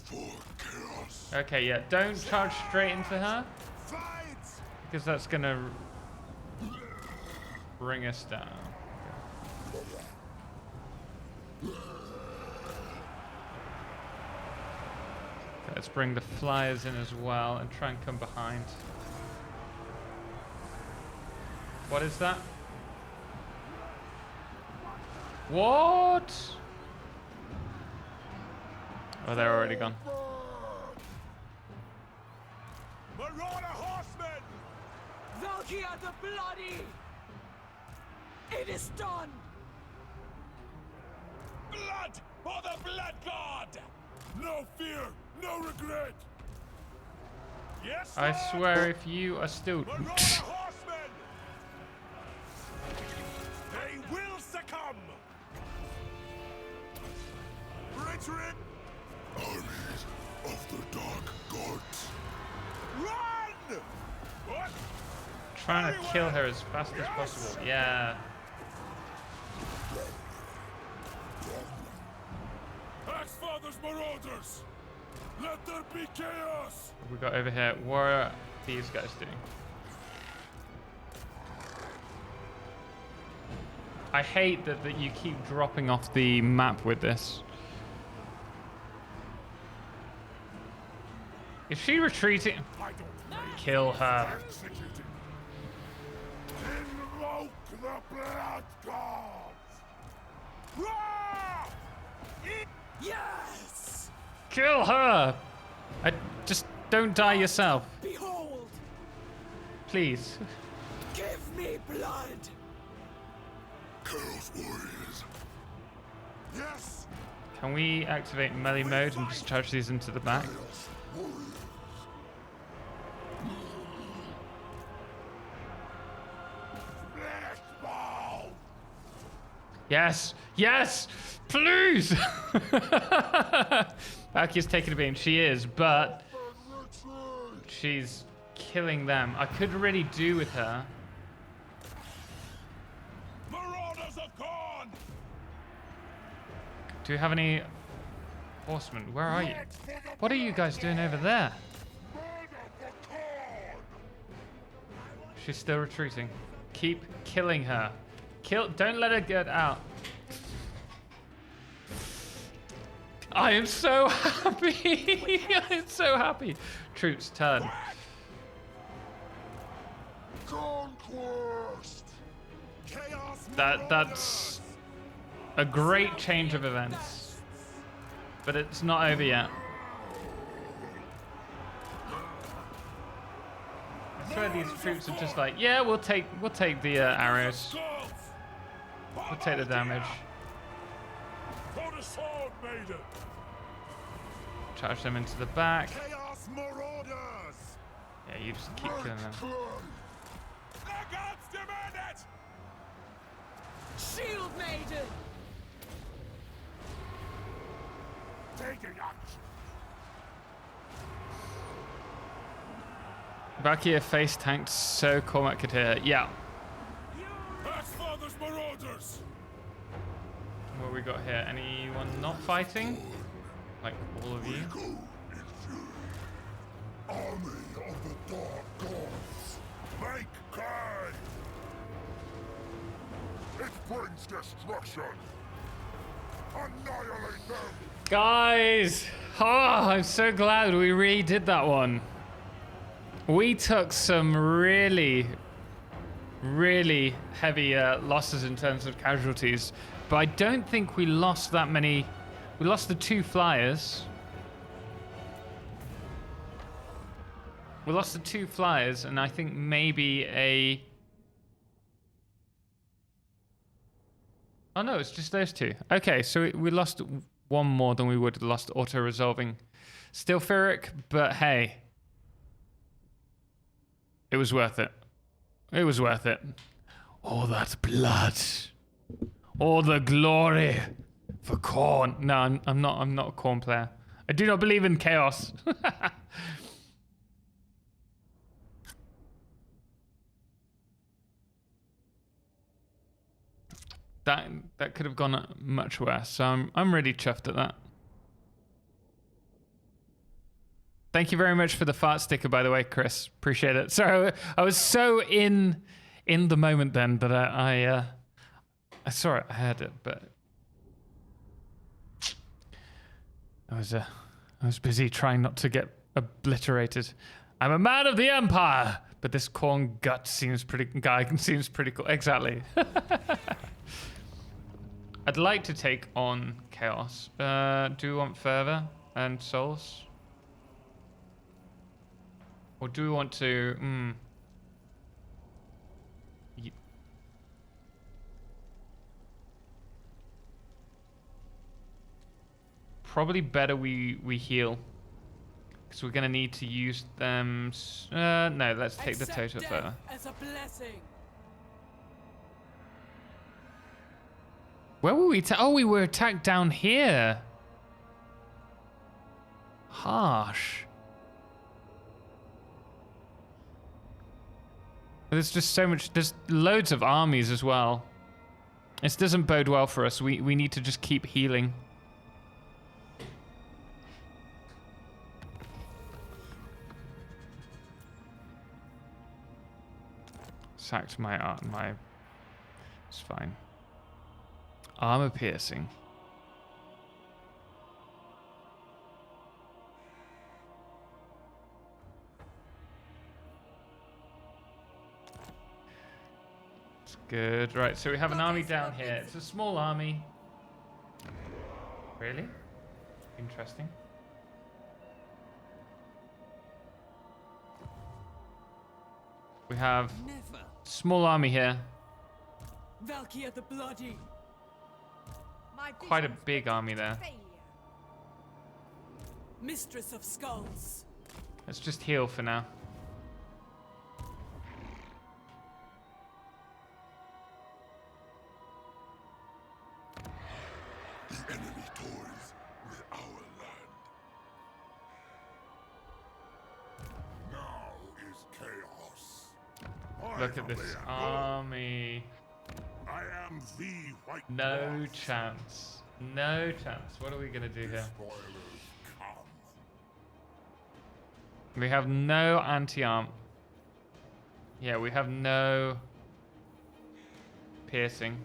For chaos. Okay, yeah, don't charge straight into her, Fight! because that's gonna bring us down. Let's bring the flyers in as well and try and come behind. What is that? What? Oh, they're already gone. Marauder horsemen! Valkyria the Bloody! It is done! Blood for the Blood God! No fear, no regret! Yes, I Lord! swear if you are still... Marauder horsemen! They will succumb! Retreat! Armies of the Dark Gods! Run! What? Trying to kill her as fast as possible. Yeah. Axfather's Marauders! Let there be chaos! What have we got over here? What are these guys doing? I hate that you keep dropping off the map with this. Is she retreating? Kill her. Invoke the Blood Gods! Roar! Yes! Kill her! Just don't die yourself. Behold! Please. Give me blood! Chaos Warriors! Yes! Can we activate melee mode and just charge these into the back? Chaos Warriors! Fleshball! Yes! Yes! Please! Valkyrie's taking a beam. She is, but she's killing them. I could really do with her. Marauders of Corn! Do you have any horsemen? Where are you? What are you guys doing over there? She's still retreating. Keep killing her. Don't let her get out. I am so happy. I am so happy. Troops, turn. Conquest! Chaos That's a great change of events, but it's not over yet. I swear these troops are just like, yeah, we'll take the arrows. We'll take the damage. For the sword maiden! Charge them into the back. Chaos Marauders! Yeah, you just keep killing them. The gods demand it! Shield Maiden! Taking action! Valkyrie face tanked so Cormac could hear. Yeah. Axfather's Marauders! What we got here? Anyone not fighting? Like all of you? Army of the Dark Gods! Make Okay. It brings destruction. Annihilate them. Guys, oh, I'm so glad we redid that one. We took some really heavy losses in terms of casualties, but I don't think we lost that many. We lost the 2 flyers. We lost the 2 flyers, and I think maybe a... Oh no, it's just those 2. Okay, so we lost 1 more than we would have lost auto-resolving. Still Ferric, but hey. It was worth it. It was worth it. All that blood. All the glory for Khorne. No, I'm not a Khorne player. I do not believe in chaos. That could have gone much worse. So I'm really chuffed at that. Thank you very much for the fart sticker, by the way, Chris. Appreciate it. So I was so in the moment then that I saw it, I heard it, but I was busy trying not to get obliterated. I'm a man of the Empire, but this Khorne guy seems pretty cool. Exactly. I'd like to take on Chaos. Do we want Fervor and Souls? Or do we want to... Probably better we heal. Because we're going to need to use them... no, let's take the total Fervor. As a blessing. Where were we? Oh, we were attacked down here. Harsh. There's just so much. There's loads of armies as well. This doesn't bode well for us. We need to just keep healing. Sacked my art. It's fine. Armor piercing. It's good. Right, so we have an army down here. It's a small army. Really? Interesting. We have small army here. Valkyria the Bloody. Quite a big army there. Mistress of Skulls. Let's just heal for now. The enemy toys with our land. Now is chaos. Look at this army. I am the white. No chance. No chance. What are we gonna do here? We have no anti-arm. Yeah, we have no piercing.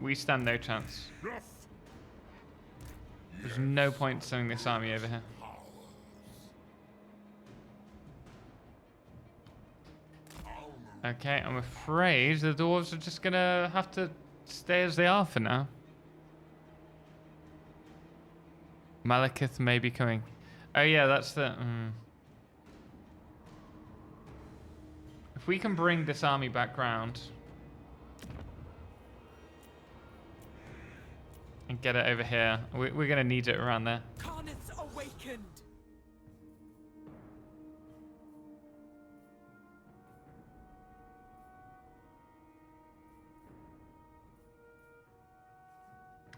We stand no chance. There's no point sending this army over here. Okay, I'm afraid the dwarves are just gonna have to stay as they are for now. Malekith may be coming. Oh yeah, that's the... If we can bring this army back round and get it over here, we're gonna need it around there. Carnets awakened.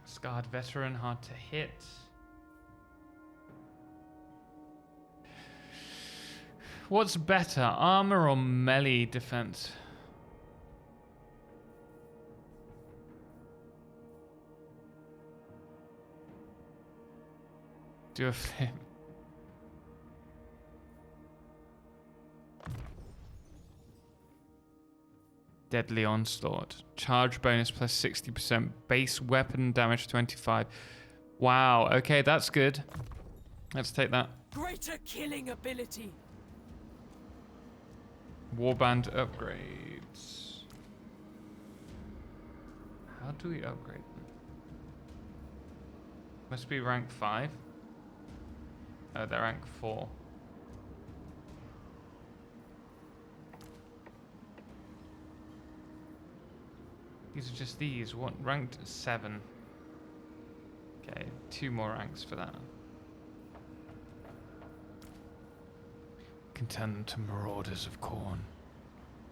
Scarred veteran, hard to hit. What's better, armor or melee defense? Do a flip. Deadly Onslaught. Charge bonus plus 60%. Base weapon damage 25. Wow. Okay, that's good. Let's take that. Greater killing ability. Warband upgrades. How do we upgrade them? Must be rank 5. Oh, they're rank 4. These are just these. What? Ranked 7. Okay, 2 more ranks for that. Can turn them to Marauders of Khorne.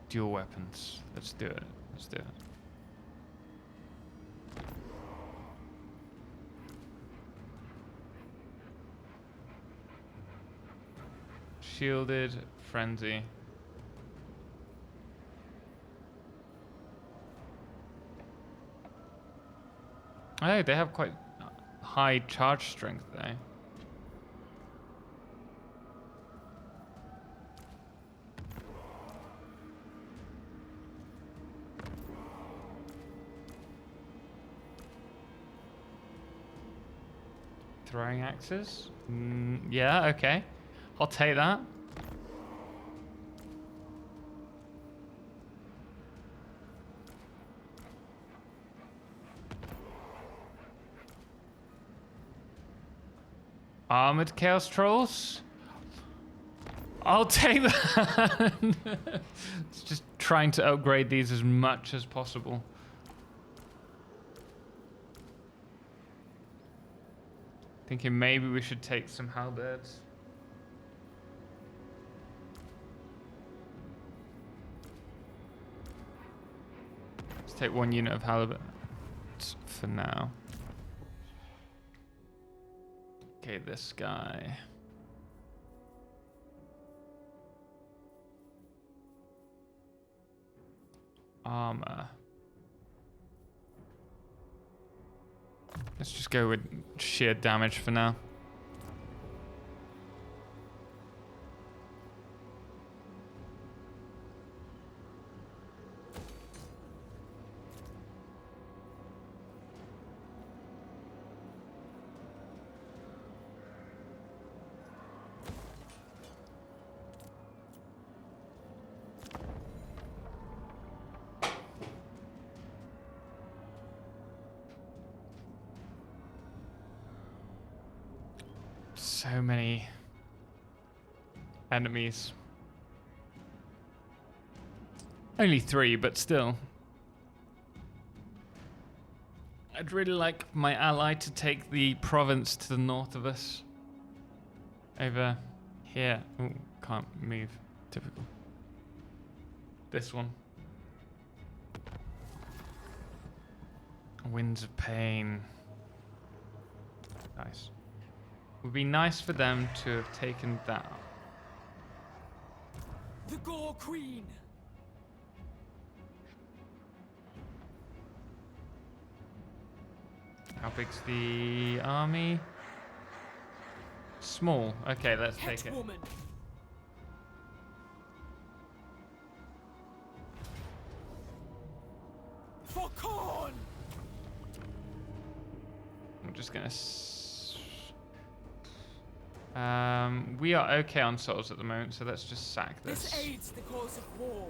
Dual weapons. Let's do it. Let's do it. Shielded, Frenzy. Oh, they have quite high charge strength though. Throwing axes? Yeah, okay. I'll take that. Armored Chaos Trolls? I'll take that. It's just trying to upgrade these as much as possible. Thinking maybe we should take some halberds. Let's take 1 unit of halberds for now. Okay, this guy. Armor. Let's just go with sheer damage for now. So many enemies. Only 3, but still. I'd really like my ally to take the province to the north of us. Over here. Oh, can't move. Typical. This one. Winds of Pain. Nice. Would be nice for them to have taken that. The Gore Queen. How big's the army? Small. Okay, let's take it. Woman. For Khorne. I'm just gonna. We are okay on souls at the moment, so let's just sack this. This aids the cause of war.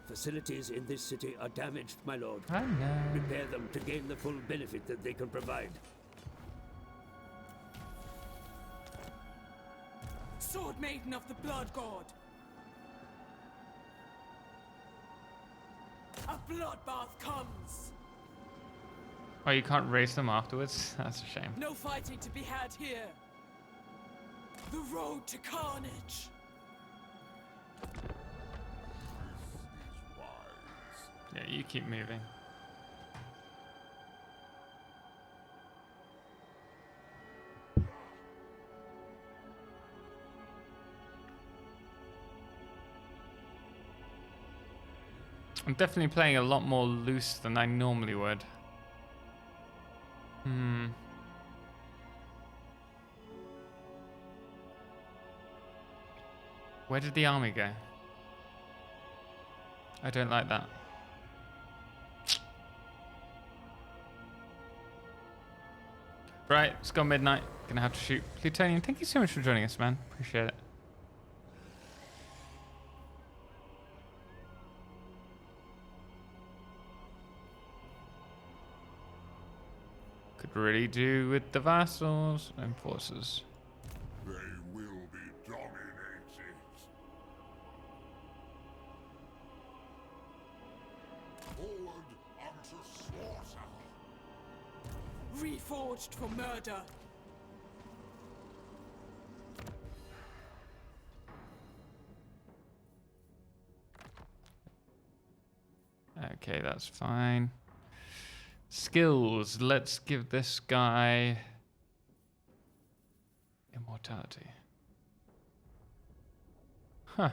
Facilities in this city are damaged, my lord. I know. Repair them to gain the full benefit that they can provide. Sword Maiden of the Blood God. A bloodbath comes. Oh, you can't race them afterwards? That's a shame. No fighting to be had here. The road to carnage. Yeah, you keep moving. I'm definitely playing a lot more loose than I normally would. Where did the army go? I don't like that. Right, it's gone midnight. Gonna have to shoot. Plutonian, thank you so much for joining us, man. Appreciate it. Could really do with the vassals and forces. They will be dominated. Forward unto slaughter. Reforged for murder. Okay, that's fine. Skills. Let's give this guy immortality. Huh.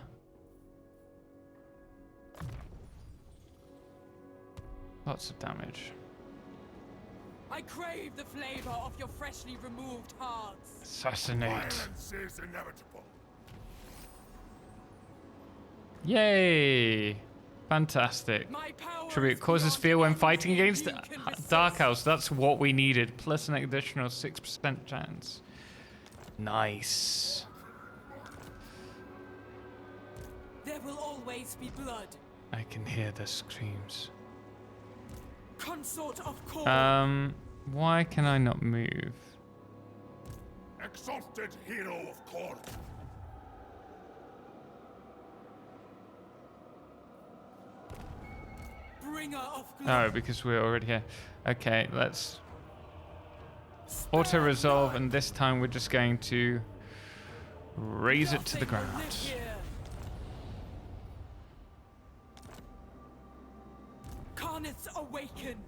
Lots of damage. I crave the flavor of your freshly removed hearts. Assassinate. Violence is inevitable. Yay! Fantastic. Tribute causes fear when fighting against Dark Elves. That's what we needed. Plus an additional 6% chance. Nice. There will always be blood. I can hear the screams. Consort of Khorne. Why can I not move? Exalted hero of Khorne. Bringer of glory. Oh, because we're already here. Okay, let's auto-resolve, and this time we're just going to raise it to the ground. Karnith's awakened.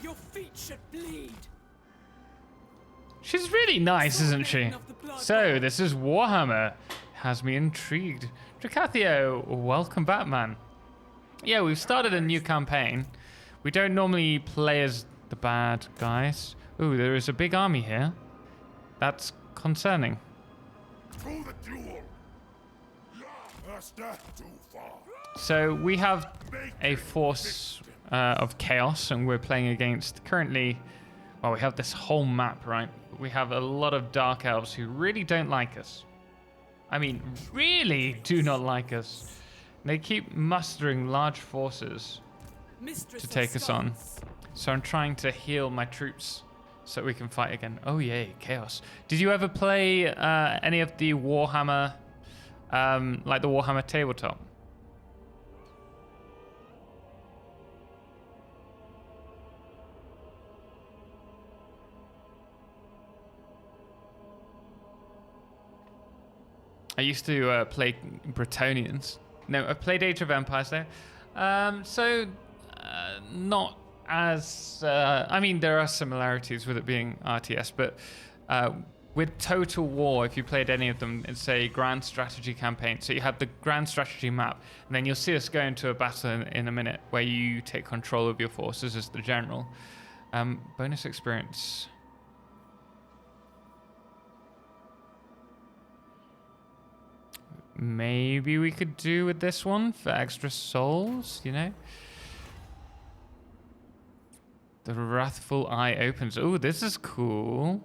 Your feet should bleed. She's really nice, isn't she? So, this is Warhammer. Has me intrigued. Dracathio, welcome back, man. Yeah, we've started a new campaign. We don't normally play as the bad guys. Ooh, there is a big army here. That's concerning. Through the duel. A step too far. So, we have a force of chaos, and we're playing against currently... Well, we have this whole map, right? We have a lot of Dark Elves who really don't like us. I mean, really do not like us. They keep mustering large forces to take us on. So I'm trying to heal my troops so we can fight again. Oh yay, chaos. Did you ever play any of the Warhammer, like the Warhammer tabletop? I used to play Bretonnians. No, I've played Age of Empires though. Not as... I mean, there are similarities with it being RTS, but with Total War, if you played any of them, it's a grand strategy campaign. So you have the grand strategy map, and then you'll see us go into a battle in a minute where you take control of your forces as the general. Bonus experience... Maybe we could do with this one for extra souls, you know? The Wrathful Eye opens. Oh, this is cool.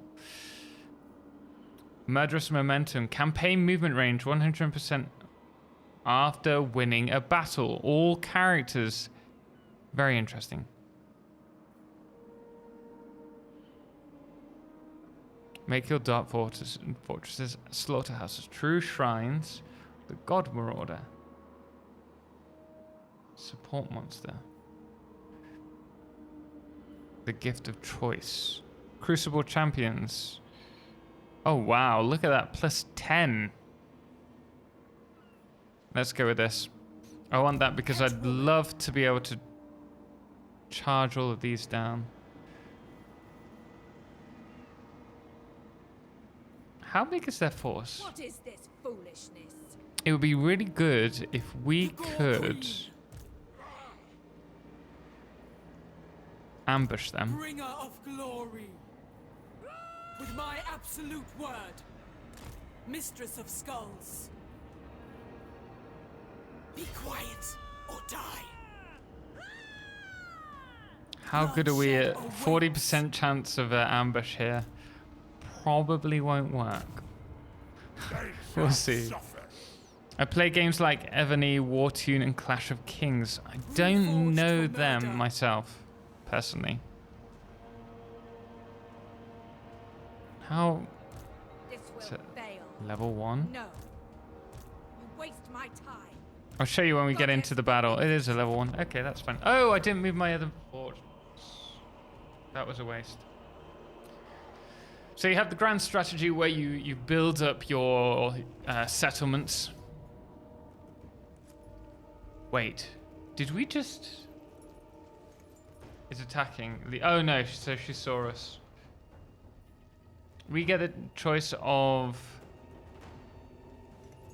Murderous Momentum. Campaign movement range 100% after winning a battle. All characters. Very interesting. Make your dark fortresses slaughterhouses. True shrines. The God Marauder. Support monster. The Gift of Choice. Crucible Champions. Oh wow, look at that. Plus 10. Let's go with this. I want that because I'd love to be able to charge all of these down. How big is their force? What is this foolishness? It would be really good if we could ambush them. Bringer of glory. With my absolute word. Mistress of Skulls. Be quiet or die. How good are we at 40% chance of an ambush here? Probably won't work. We'll see. I play games like Ebony, Wartune, and Clash of Kings. I don't know them myself, personally. How? Is it level 1? No. You waste my time. I'll show you when we get into the battle. It is a level 1. Okay, that's fine. Oh, I didn't move my other forge. That was a waste. So you have the grand strategy where you build up your settlements. Wait, did we just... It's attacking. Oh no, so she saw us. We get a choice of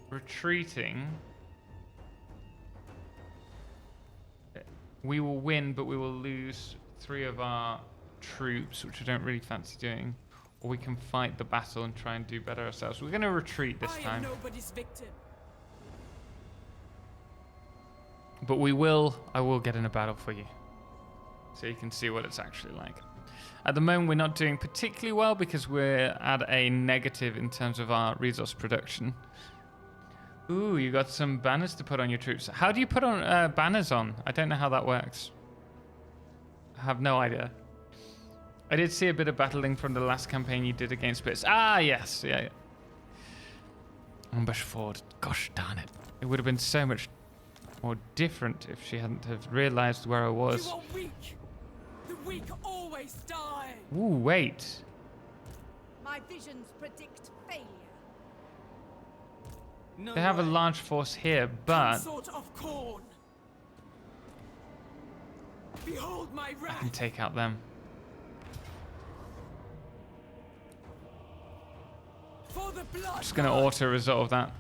retreating. We will win, but we will lose 3 of our troops, which I don't really fancy doing. Or we can fight the battle and try and do better ourselves. We're going to retreat this time. I am nobody's victim. But I will get in a battle for you. So you can see what it's actually like. At the moment, we're not doing particularly well because we're at a negative in terms of our resource production. Ooh, you got some banners to put on your troops. How do you put on banners on? I don't know how that works. I have no idea. I did see a bit of battling from the last campaign you did against Bits. Ah, yes. Yeah. Ambush Ford. Gosh darn it. It would have been so much more different if she hadn't have realized where I was. You are weak. The weak always die. Ooh, wait. My visions predict failure. No they have a large force here, but sort of corn. Behold my wrath. I can take out them. For the blood. Just gonna auto-resolve that.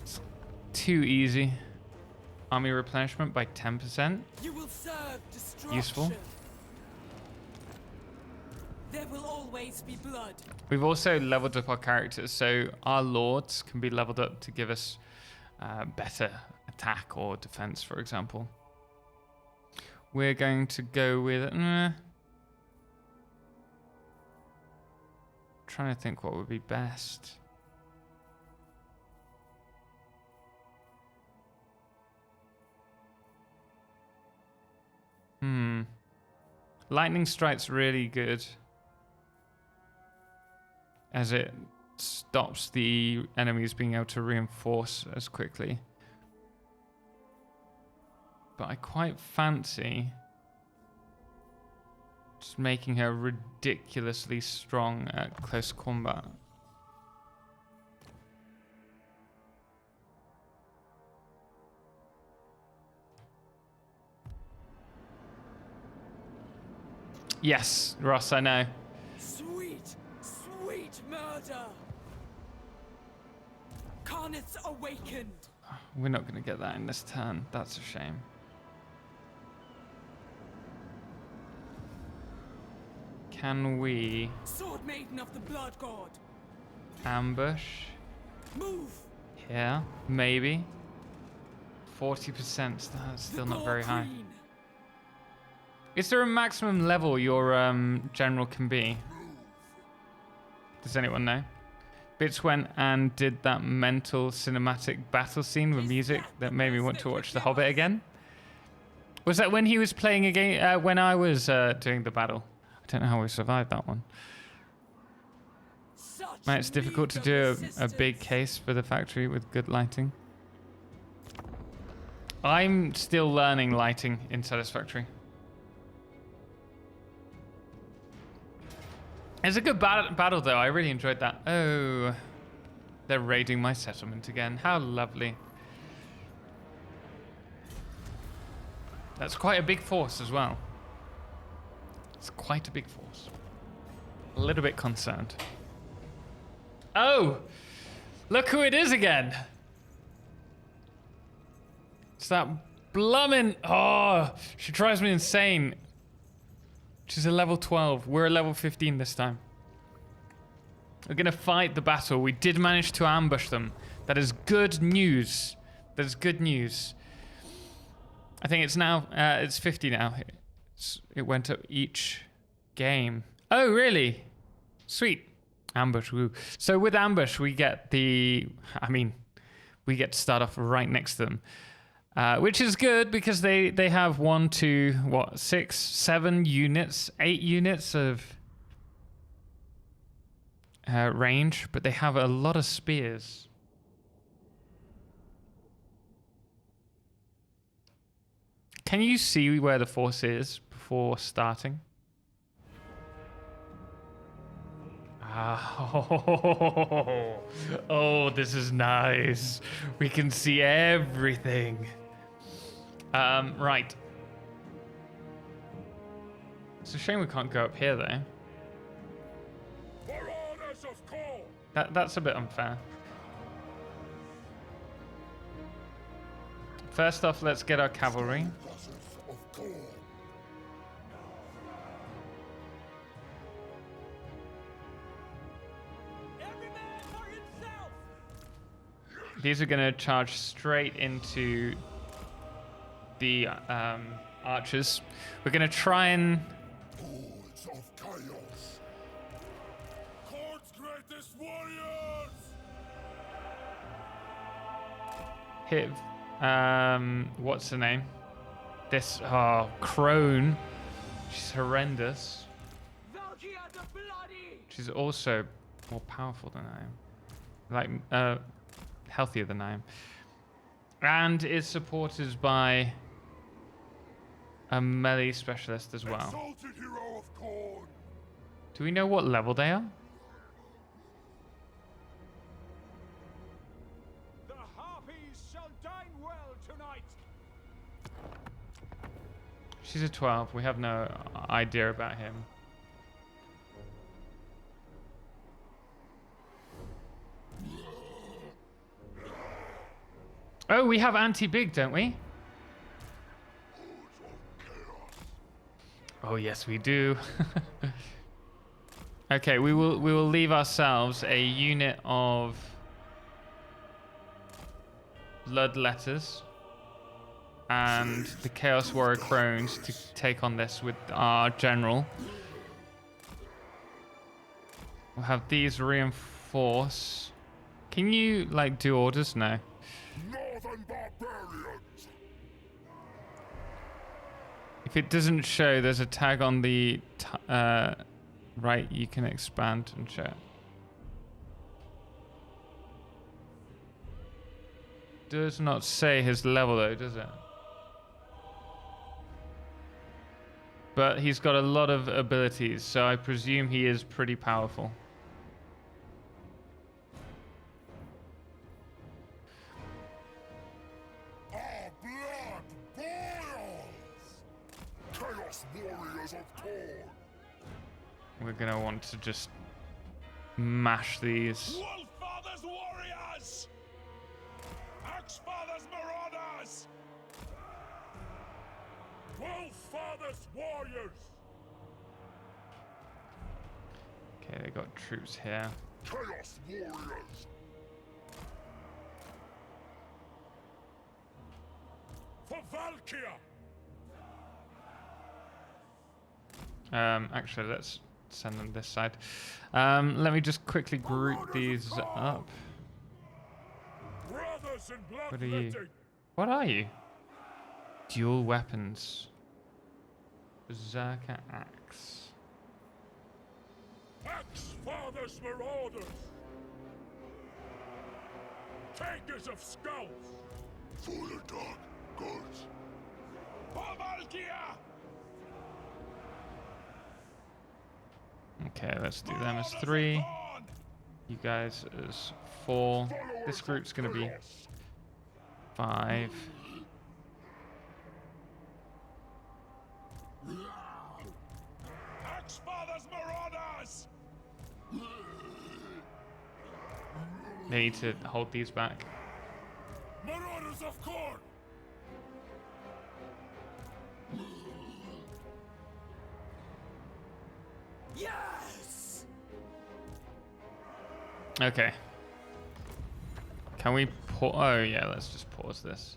It's too easy. Army replenishment by 10%. You will serve destruction. Useful. There will always be blood. We've also leveled up our characters, so our lords can be leveled up to give us better attack or defense, for example. We're going to go with... trying to think what would be best. Lightning Strike's really good, as it stops the enemies being able to reinforce as quickly. But I quite fancy just making her ridiculously strong at close combat. Yes, Ross, I know. Sweet, sweet murder. Carnets awakened. We're not going to get that in this turn. That's a shame. Can we... Sword Maiden of the Blood God. Ambush. Move. Yeah, maybe. 40%, that's still not very high. Is there a maximum level your general can be? Does anyone know? Bits went and did that mental cinematic battle scene with music that made me want to watch The Hobbit again. Was that when he was playing a game? When I was doing the battle? I don't know how we survived that one. Man, it's difficult to do a big case for the factory with good lighting. I'm still learning lighting in Satisfactory. It's a good battle, though. I really enjoyed that. Oh, they're raiding my settlement again. How lovely. That's quite a big force as well. It's quite a big force. A little bit concerned. Oh, look who it is again. It's that blummin'... Oh, she drives me insane. She's a level 12. We're a level 15 this time. We're going to fight the battle. We did manage to ambush them. That is good news. That is good news. I think it's now, it's 50 now. It went up each game. Oh, really? Sweet. Ambush, woo. So with ambush, we get we get to start off right next to them. Which is good because they have 1, 2, 6, 7 units, 8 units of range, but they have a lot of spears. Can you see where the force is before starting? Oh, this is nice. We can see everything. Right. It's a shame we can't go up here, though. That's a bit unfair. First off, let's get our cavalry. These are going to charge straight into the archers. We're going to try and hit what's her name? This crone. She's horrendous. She's also more powerful than I am. Like healthier than I am. And is supported by a melee specialist as well. Do we know what level they are? The harpies shall dine well tonight. She's a 12. We have no idea about him. Oh, we have anti-big, don't we? Oh, yes, we do. Okay, we will leave ourselves a unit of bloodletters and the Chaos Warrior Crones to take on this with our general. We'll have these reinforce. Can you like do orders? No. Northern barbarians. If it doesn't show, there's a tag on the right. You can expand and show it. Does not say his level though, does it? But he's got a lot of abilities, so I presume he is pretty powerful. Our blood boils. Chaos warriors of Thorn. We're gonna want to just mash these. Wolffather's warriors. Axfather's marauders. Wolffather's warriors. Okay, they got troops here. Chaos warriors. For Valkyria. Actually, let's send them this side. Let me just quickly group these up. Brothers in blood. What are you? What are you? Dual weapons. Berserker axe. Axfather's marauders. Takers of skulls. Full of dark goods. For Valkyria. Okay, let's do them as 3. You guys as 4. This group's gonna be 5. Axfather's marauders. They need to hold these back. Marauders of Khorne. Yes! Okay. Can we pause? Oh yeah, let's just pause this.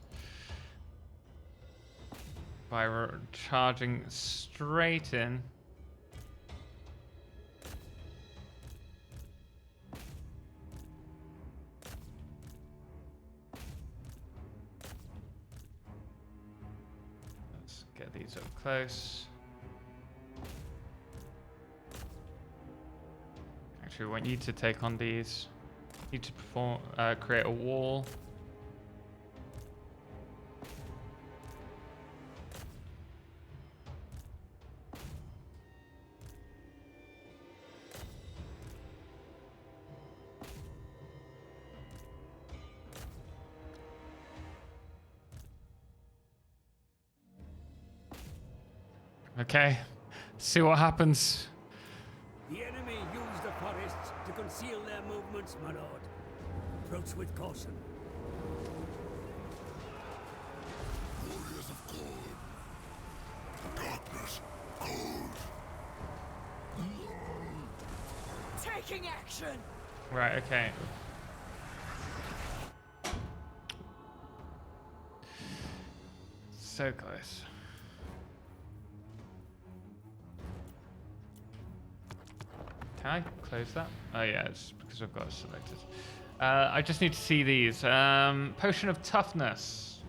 By charging straight in. Let's get these up close. Actually, we want you to take on these. You need to perform, create a wall. Okay, see what happens. The enemy use the forests to conceal their movements, my lord. Approach with caution. Warriors of cold. Darkness, cold. Taking action. Right, okay. So close. Can I close that? Oh yeah, it's because I've got it selected. I just need to see these. Potion of toughness.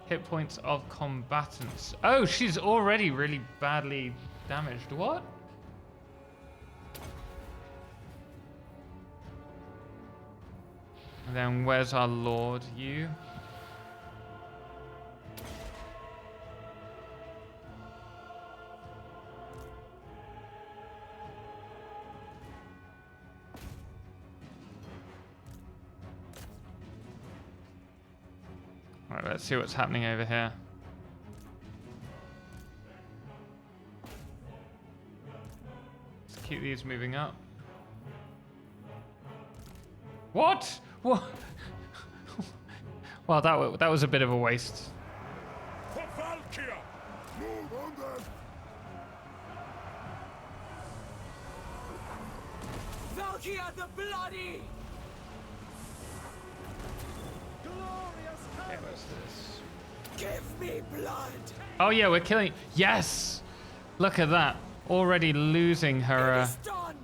Hit points of combatants. Oh, she's already really badly damaged. What? And then where's our lord? You? Right, let's see what's happening over here. Let's keep these moving up. What? What? Well, that was a bit of a waste. For Valkyria! Move on them! Valkyria the Bloody! Okay, what's this? Give me blood! Oh yeah, we're killing. Yes! Look at that. Already losing her. Done.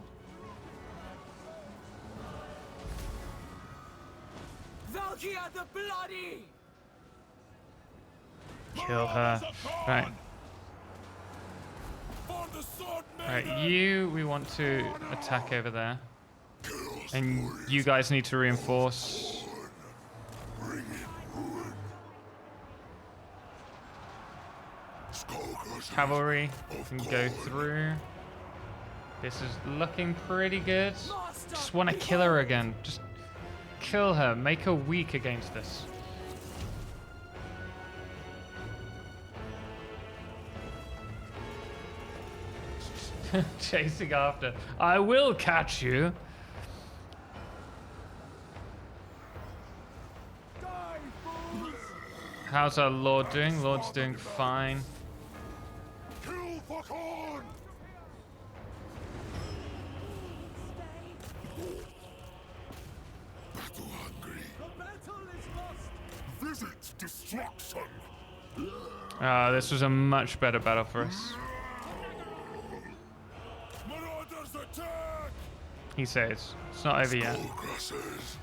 Valkyria the Bloody! Kill her. Right. Right, you, we want to attack over there. And you guys need to reinforce. Cavalry can go through. This is looking pretty good. Just want to kill her again. Just kill her. Make her weak against this. Chasing after. I will catch you. How's our Lord doing? Lord's doing fine. Kill for corn! Battle hungry. The battle is lost. Visit destruction. This was a much better battle for us. Marauders attack! He says it's not over yet. Skullcrushers.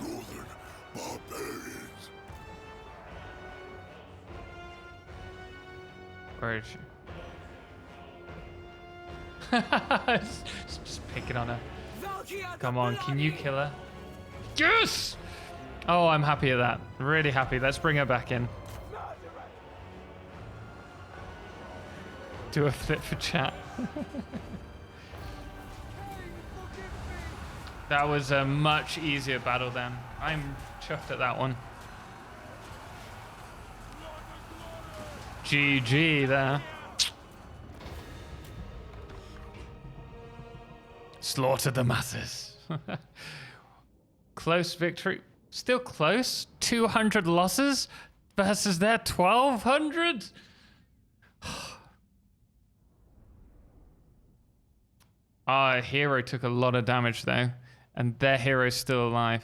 Northern barbarians. Where is she? just picking on her. Come on, can you kill her? Yes! Oh, I'm happy at that. Really happy. Let's bring her back in. Do a flip for chat. That was a much easier battle then. I'm chuffed at that one. GG there. Slaughter the masses. Close victory. Still close. 200 losses versus their 1,200. Our hero took a lot of damage though, and their hero's still alive.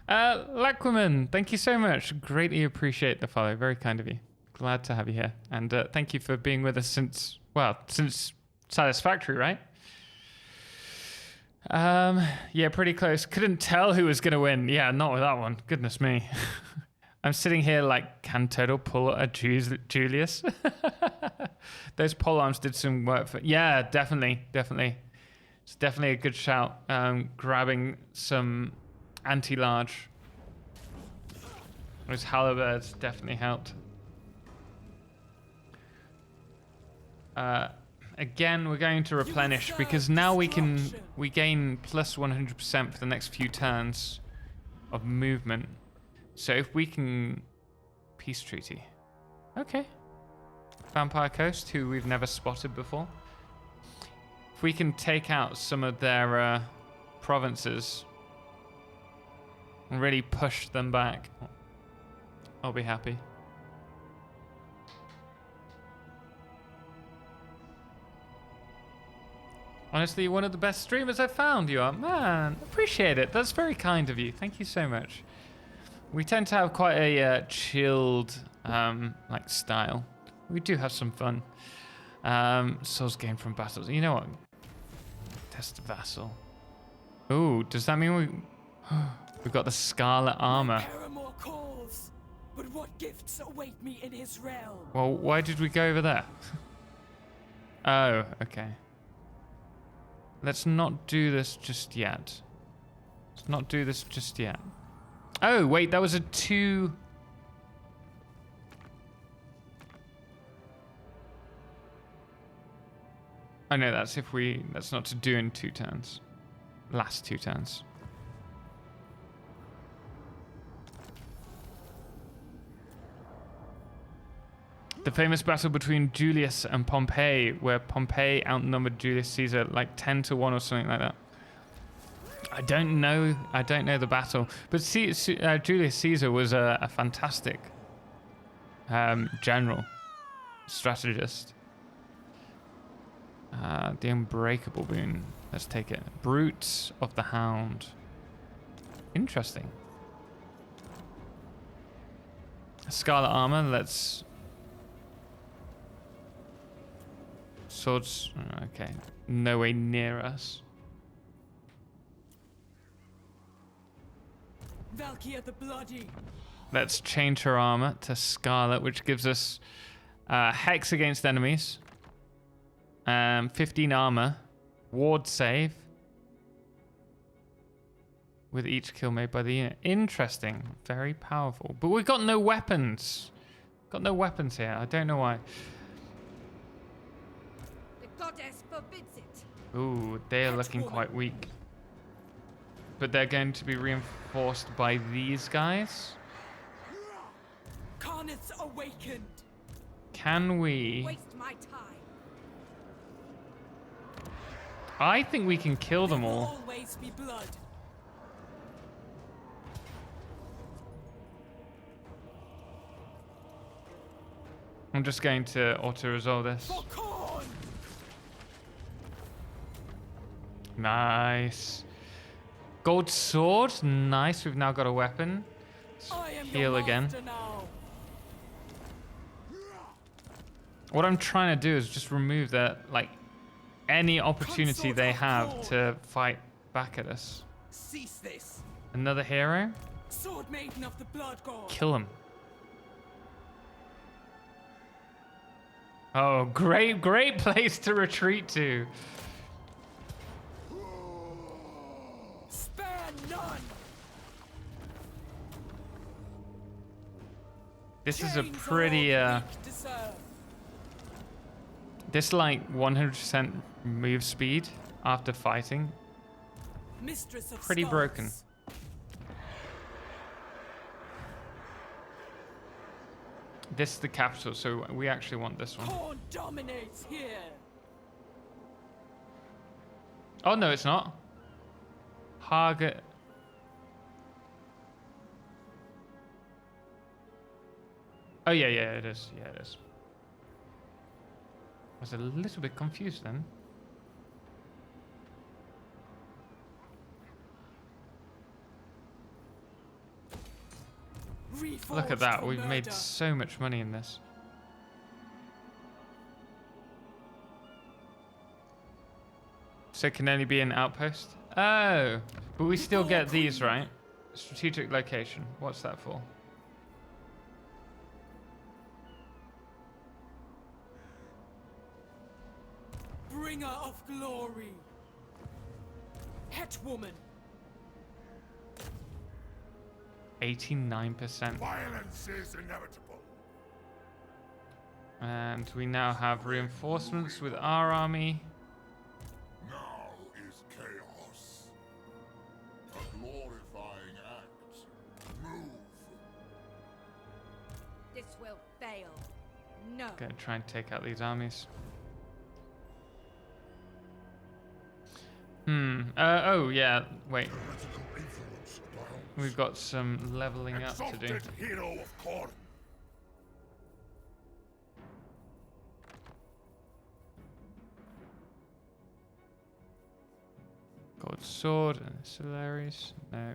Laquaman, thank you so much. Greatly appreciate the follow. Very kind of you. Glad to have you here. And thank you for being with us since Satisfactory, right? Yeah, pretty close. Couldn't tell who was going to win. Yeah, not with that one. Goodness me. I'm sitting here like, can Total pull a Julius? Those pole arms did some work for... Yeah, definitely. It's definitely a good shout. Grabbing some anti-large. Those halberds definitely helped. Again, we're going to replenish because now we gain plus 100% for the next few turns of movement. So if we can... Peace treaty. Okay. Vampire Coast, who we've never spotted before. If we can take out some of their provinces and really push them back, I'll be happy. Honestly, one of the best streamers I've found, you are. Man, appreciate it. That's very kind of you. Thank you so much. We tend to have quite a chilled like style. We do have some fun. Souls gained from battles. You know what? Test vassal. Ooh, does that mean we've got the scarlet armor? Calls, but what gifts await me in his realm? Well, why did we go over there? Oh, okay. Let's not do this just yet. Let's not do this just yet. Oh, wait, that was a 2... I know that's if we... That's not to do in 2 turns. Last 2 turns. The famous battle between Julius and Pompey, where Pompey outnumbered Julius Caesar like 10-1 or something like that. I don't know the battle, but Julius Caesar was a fantastic general, strategist. The Unbreakable Boon. Let's take it. Brutes of the Hound. Interesting. Scarlet armor. Let's. Swords. Okay. No way near us. Valkyria the Bloody. Let's change her armor to Scarlet, which gives us Hex against enemies. 15 armor. Ward save. With each kill made by the unit. Interesting. Very powerful. But we've got no weapons. Got no weapons here. I don't know why. The goddess forbids it. Ooh, they are looking quite weak. But they're going to be reinforced by these guys. Carnets awakened. Can we... Waste my time. I think we can kill them all. Always be blood. I'm just going to auto-resolve this. Nice. Gold sword. Nice. We've now got a weapon. Let's heal again. Now. What I'm trying to do is just remove that, like, any opportunity they have to fight back at us. Cease this. Another hero. Sword maiden of the blood god. Kill him. Oh, great place to retreat to. Spare none. This is a pretty this like 100% move speed after fighting. Mistress of pretty skulls. Broken. This is the capital, so we actually want this one. Korn dominates here. Oh, no, it's not. Target. Oh, yeah, it is. Yeah, it is. I was a little bit confused then. Look at that. We've made so much money in this. So it can only be an outpost? Oh, but we still get these, right? Strategic location. What's that for? Bringer of glory. Het woman. 89%. Violence is inevitable. And we now have reinforcements with our army. Now is chaos. A glorifying act. Move. This will fail. No. Gonna try and take out these armies. Oh, yeah. Wait. We've got some leveling up to do. Hero of Khorne. Gold sword and Solaris. No.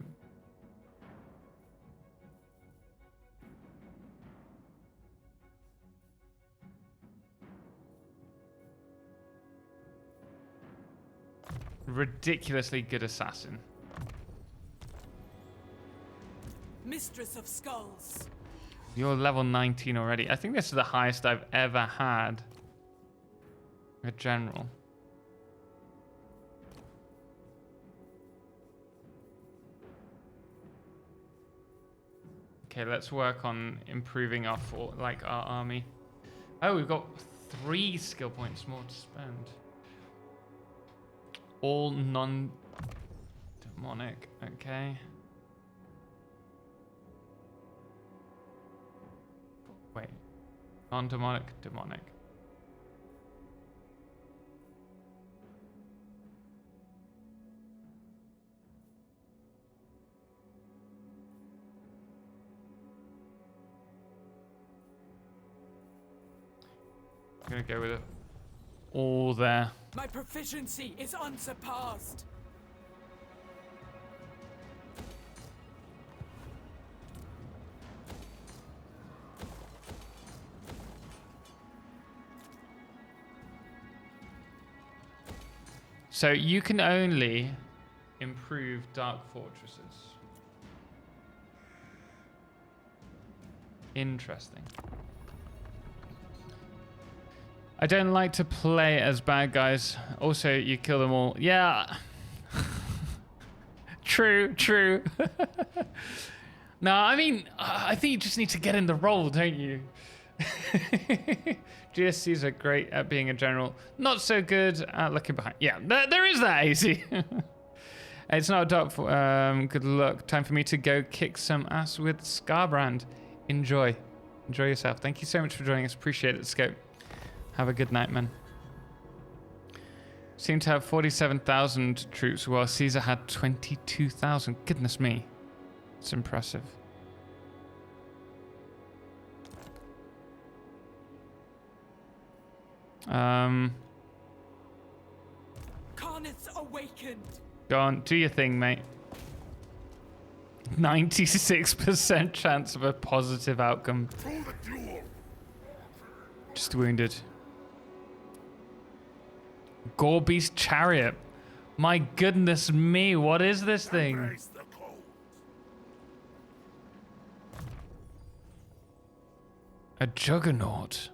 Ridiculously good assassin. Mistress of Skulls. You're level 19 already. I think this is the highest I've ever had. A general. Okay, let's work on improving our our army. Oh, we've got 3 skill points more to spend. All non-demonic. Okay. Wait. Non-demonic, demonic. I'm gonna go with it. All there. My proficiency is unsurpassed. So you can only improve dark fortresses. Interesting. I don't like to play as bad guys. Also, you kill them all. Yeah. True. No, I mean, I think you just need to get in the role, don't you? GSCs are great at being a general. Not so good at looking behind. Yeah, there is that, AC. It's not a dark for... good luck. Time for me to go kick some ass with Scarbrand. Enjoy yourself. Thank you so much for joining us. Appreciate it, Scope. Have a good night, man. Seem to have 47,000 troops, while Caesar had 22,000. Goodness me. It's impressive. Karnith's awakened. Go on, do your thing, mate. 96% chance of a positive outcome. Just wounded. Gorby's chariot. My goodness me, what is this thing? A juggernaut.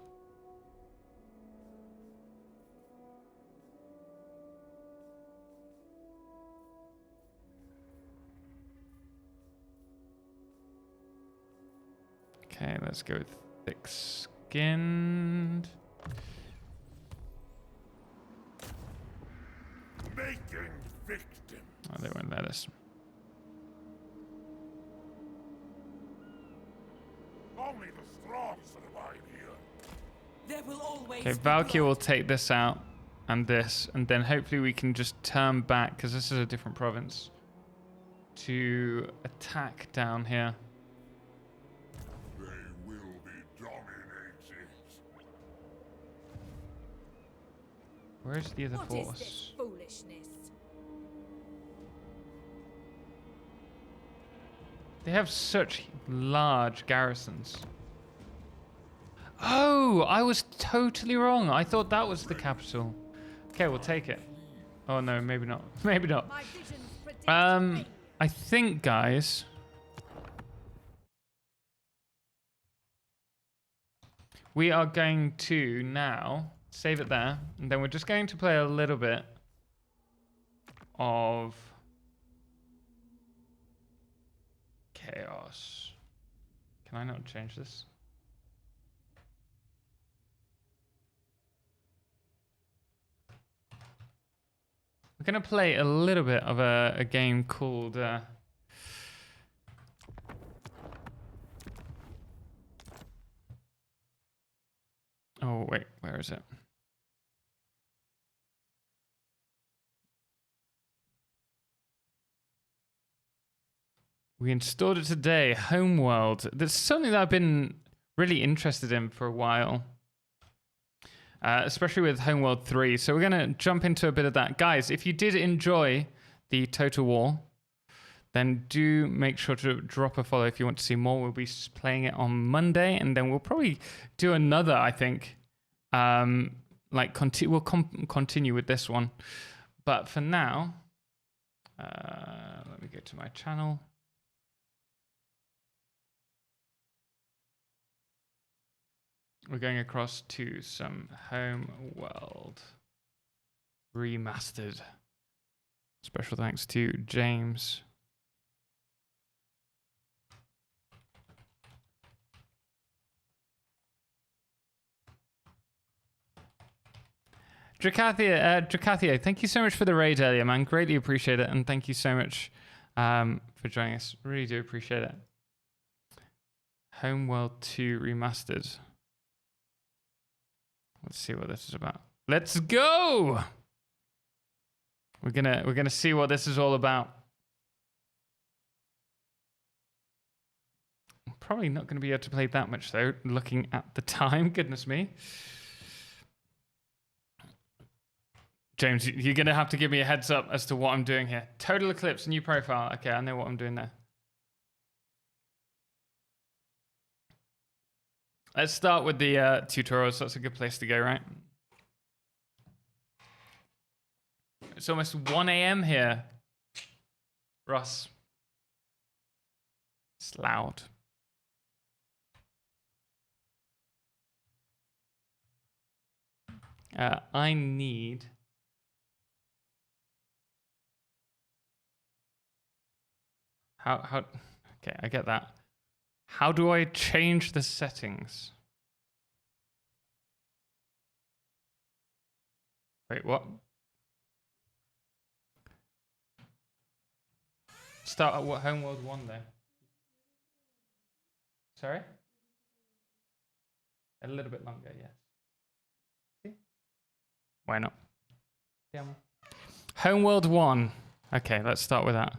Okay, let's go with thick-skinned. Making victims. Oh, they won't let us. Only the strong survive here. There will always Okay, be Valkyrie blood. will take this out. and this, and then hopefully we can just turn back, because this is a different province, to attack down here. They will be dominated. Where's the other What force? is this foolishness? They have such large garrisons. Oh, I was totally wrong. I thought that was the capital. Okay, we'll take it. Oh no, maybe not. Maybe not. I think, guys, we are going to now save it there, and then we're just going to play a little bit of Chaos. Can I not change this? We're going to play a little bit of a game called... Oh, wait, where is it? We installed it today, Homeworld. That's something that I've been really interested in for a while. Especially with Homeworld 3. So we're going to jump into a bit of that. Guys, if you did enjoy the Total War, then do make sure to drop a follow if you want to see more. We'll be playing it on Monday, and then we'll probably do another, I think. We'll continue with this one. But for now, let me go to my channel. We're going across to some Homeworld Remastered. Special thanks to James. Dracathia, thank you so much for the raid earlier, man. Greatly appreciate it, and thank you so much for joining us. Really do appreciate it. Homeworld 2 Remastered. Let's see what this is about. Let's go! We're gonna see what this is all about. I'm probably not gonna be able to play that much though, looking at the time. Goodness me. James, you're gonna have to give me a heads up as to what I'm doing here. Total Eclipse, new profile. Okay, I know what I'm doing there. Let's start with the tutorials. That's a good place to go, right? It's almost 1 a.m. here. Ross. It's loud. I need... How... Okay, I get that. How do I change the settings? Wait, what? Start at what, Homeworld 1 though? Sorry? A little bit longer, yes. See? Why not? Yeah. Homeworld 1. Okay, let's start with that.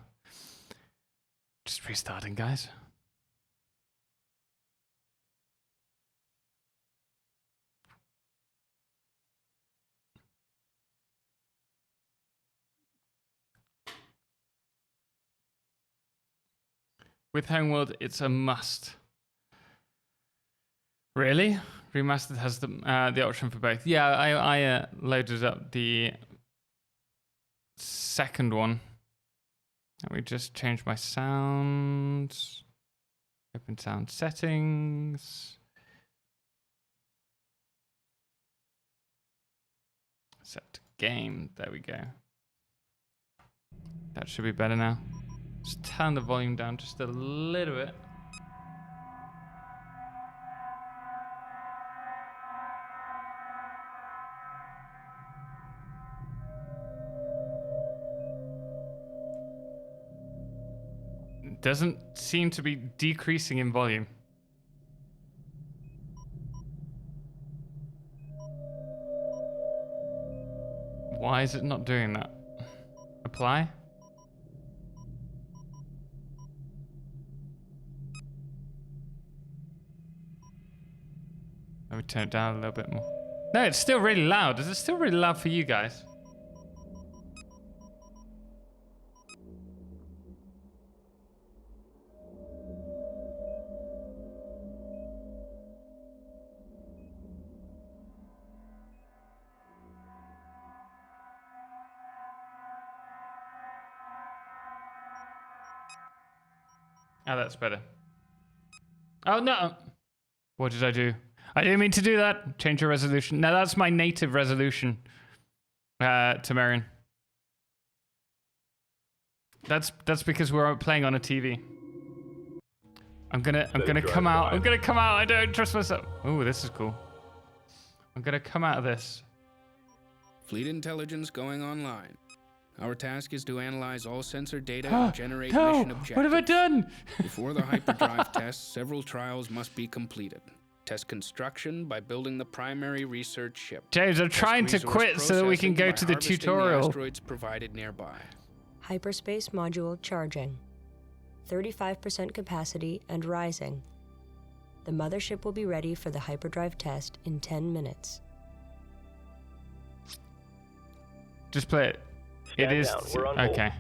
Just restarting, guys. With Homeworld, it's a must. Really? Remastered has the option for both. Yeah, I loaded up the second one. Let me just change my sounds. Open sound settings. Set to game. There we go. That should be better now. Just turn the volume down just a little bit. It doesn't seem to be decreasing in volume. Why is it not doing that? Apply? Let me turn it down a little bit more. No, it's still really loud. Is it still really loud for you guys? Oh, that's better. Oh, no. What did I do? I didn't mean to do that. Change your resolution. No, that's my native resolution, Tamarian. That's because we're playing on a TV. I'm gonna come out. I'm gonna come out. I don't trust myself. Oh, this is cool. I'm gonna come out of this. Fleet intelligence going online. Our task is to analyze all sensor data and generate mission objectives. What have I done? Before the hyperdrive tests, several trials must be completed. Test construction by building the primary research ship. James, I'm trying to quit so that we can go to the tutorial. The asteroids provided nearby. Hyperspace module charging. 35% capacity and rising. The mothership will be ready for the hyperdrive test in 10 minutes. Just play it. It is okay.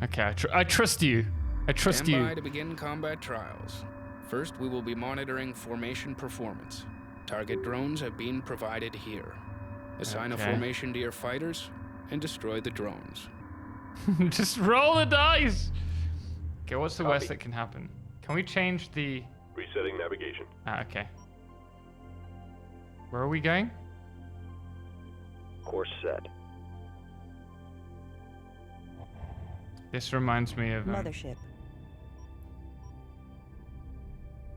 Okay, I trust you. I trust you. Stand by to begin combat trials. First, we will be monitoring formation performance. Target drones have been provided here. Assign a formation to your fighters and destroy the drones. Just roll the dice. Okay, what's the worst that can happen? Can we change the... Resetting navigation. Ah, okay. Where are we going? Course set. This reminds me of... Mothership.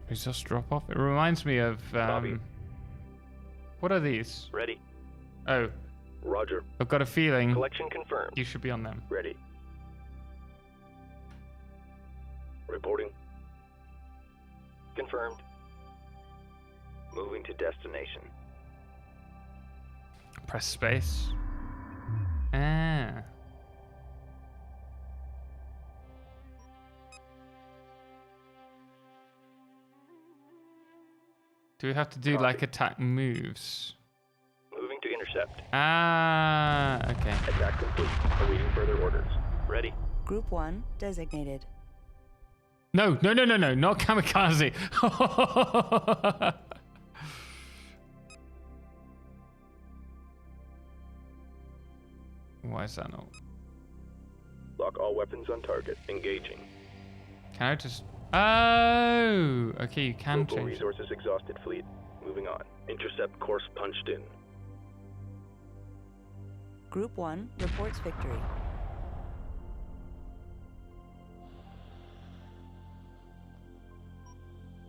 Exhaust drop off? It reminds me of... what are these? Ready. Oh. Roger. I've got a feeling... Collection confirmed. You should be on them. Ready. Reporting. Confirmed. Moving to destination. Press space. Ah. Do we have to do like attack moves? Moving to intercept. Ah, okay. Attack complete. Awaiting further orders. Ready. Group 1 designated. No, not kamikaze. Why is that not? Lock all weapons on target. Engaging. Can I just... Oh! Okay, you can Local change resources exhausted fleet. Moving on. Intercept course punched in. Group 1 reports victory.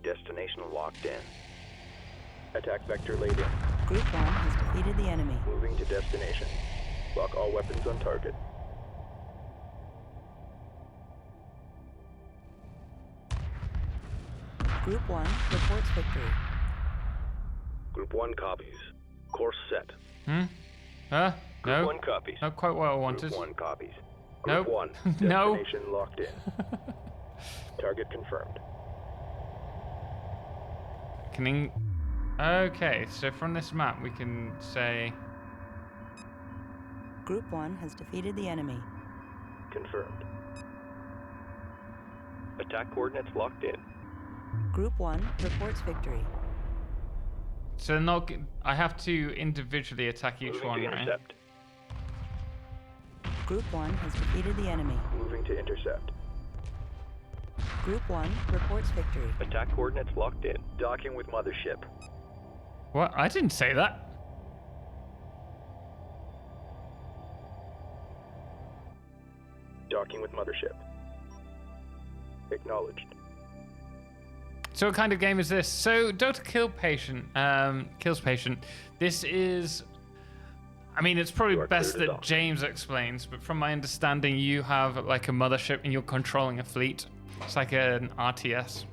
Destination locked in. Attack vector laid in. Group 1 has defeated the enemy. Moving to destination. Lock all weapons on target. Group 1 reports victory. Group 1 copies. Course set. Huh? Group No? 1 copies. Not quite what I wanted. Group 1 copies. Nope. Group 1. No. Destination locked in. Target confirmed. Okay, so from this map we can say... Group 1 has defeated the enemy. Confirmed. Attack coordinates locked in. Group 1 reports victory. So not... I have to individually attack each one, right? Intercept. Group 1 has defeated the enemy. Moving to intercept. Group 1 reports victory. Attack coordinates locked in. Docking with mothership. What? I didn't say that. Docking with mothership. Acknowledged. So what kind of game is this? So Dota kills patient. This is... I mean, it's probably best that James explains, but from my understanding, you have like a mothership and you're controlling a fleet. It's like an RTS.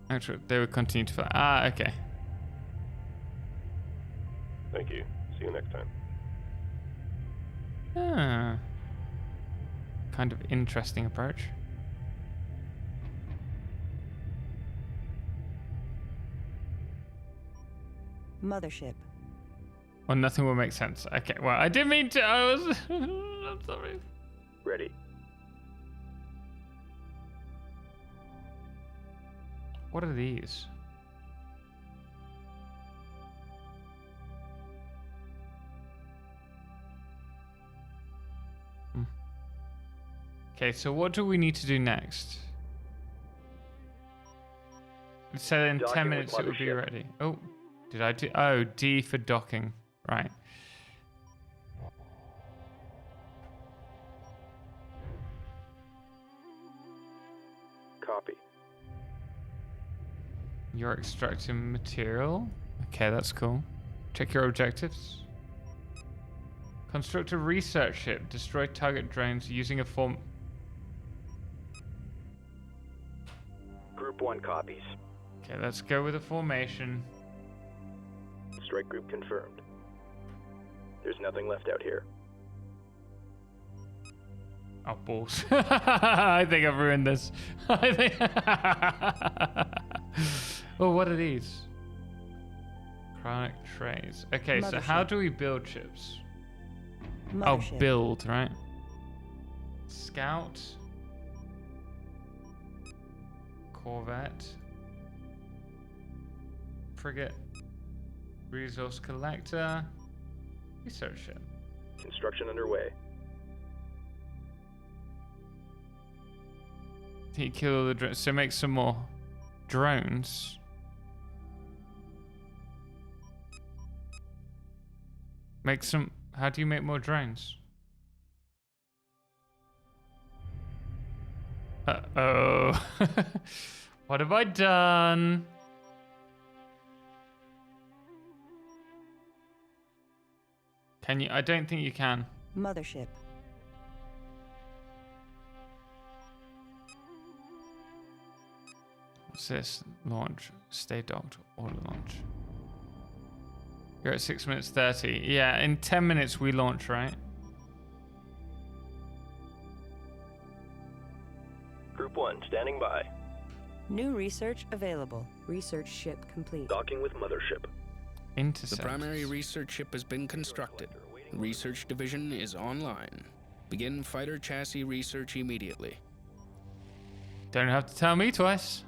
Actually, they would continue to fly. Ah, okay. Thank you. See you next time. Ah. Kind of interesting approach. Mothership. Well, nothing will make sense. Okay, well, I didn't mean to. I was. I'm sorry. Ready. What are these? Okay, so what do we need to do next? It said in 10 minutes it would be ready. Oh, did I do? Oh, D for docking. Right. Copy. You're extracting material. Okay, that's cool. Check your objectives. Construct a research ship. Destroy target drones using a form. Group 1 copies. Okay, let's go with a formation. Strike group confirmed. There's nothing left out here. Oh, balls. I think I've ruined this. I think. Oh, what are these? Chronic trays. Okay, so how do we build ships? Oh, build, right? Scout. Corvette. Frigate. Resource collector. Research ship. Construction underway. He kill the drones. So make some more drones. Make some. How do you make more drones? Uh-oh. What have I done? Can you? I don't think you can. Mothership. What's this? Launch. Stay docked. Auto launch. You're at 6 minutes 30. Yeah, in 10 minutes we launch, right? Group 1 standing by. New research available. Research ship complete. Docking with mothership. Intercept. The primary research ship has been constructed. The research division is online. Begin fighter chassis research immediately. Don't have to tell me twice.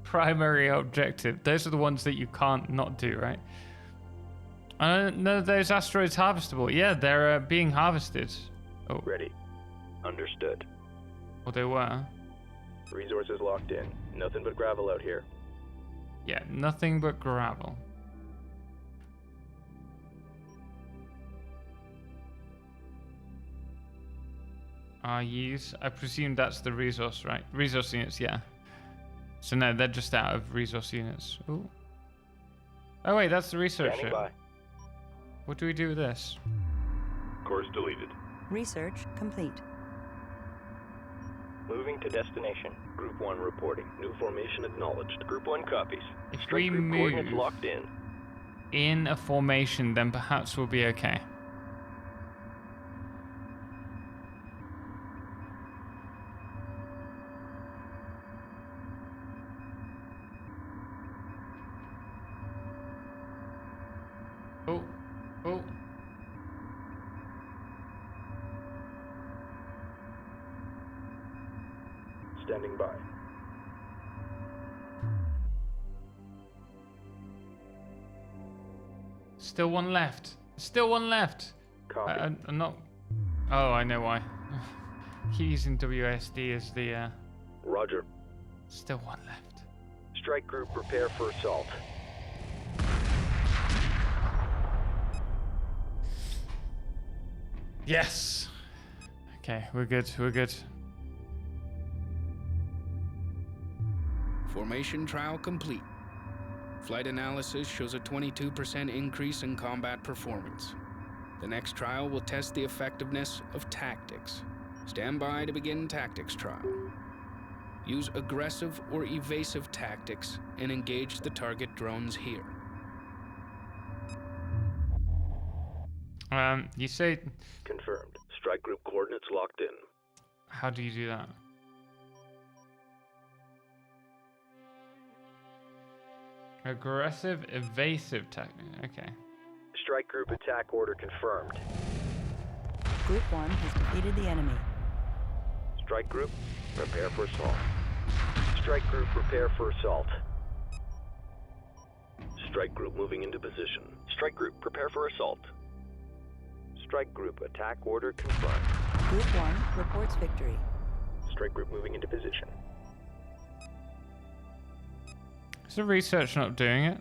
Primary objective. Those are the ones that you can't not do, right? None of those asteroids harvestable. Yeah, they're being harvested. Oh. Ready. Understood. Well, they were. Resources locked in. Nothing but gravel out here. Yeah, nothing but gravel. Use. I presume that's the resource, right? Resource units, yeah. So no, they're just out of resource units. Ooh. Oh wait, that's the research ship. What do we do with this? Course deleted. Research complete. Moving to destination. Group 1 reporting. New formation acknowledged. Group 1 copies. If Strike we group move coordinates locked in a formation, then perhaps we'll be okay. Oh, oh. Standing by. Still one left. Still one left. Copy. I'm not. Oh, I know why. Keep using WASD as the. Roger. Still one left. Strike group prepare for assault. Yes. Okay, we're good. We're good. Formation trial complete. Flight analysis shows a 22% increase in combat performance. The next trial will test the effectiveness of tactics. Stand by to begin tactics trial. use aggressive or evasive tactics and engage the target drones here. You say... Confirmed. Strike group coordinates locked in. How do you do that? Aggressive, evasive tactic. Okay. Strike group attack order confirmed. Group 1 has defeated the enemy. Strike group, prepare for assault. Strike group, prepare for assault. Strike group moving into position. Strike group, prepare for assault. Strike group, attack order confirmed. Group 1 reports victory. Strike group moving into position. Is the research not doing it?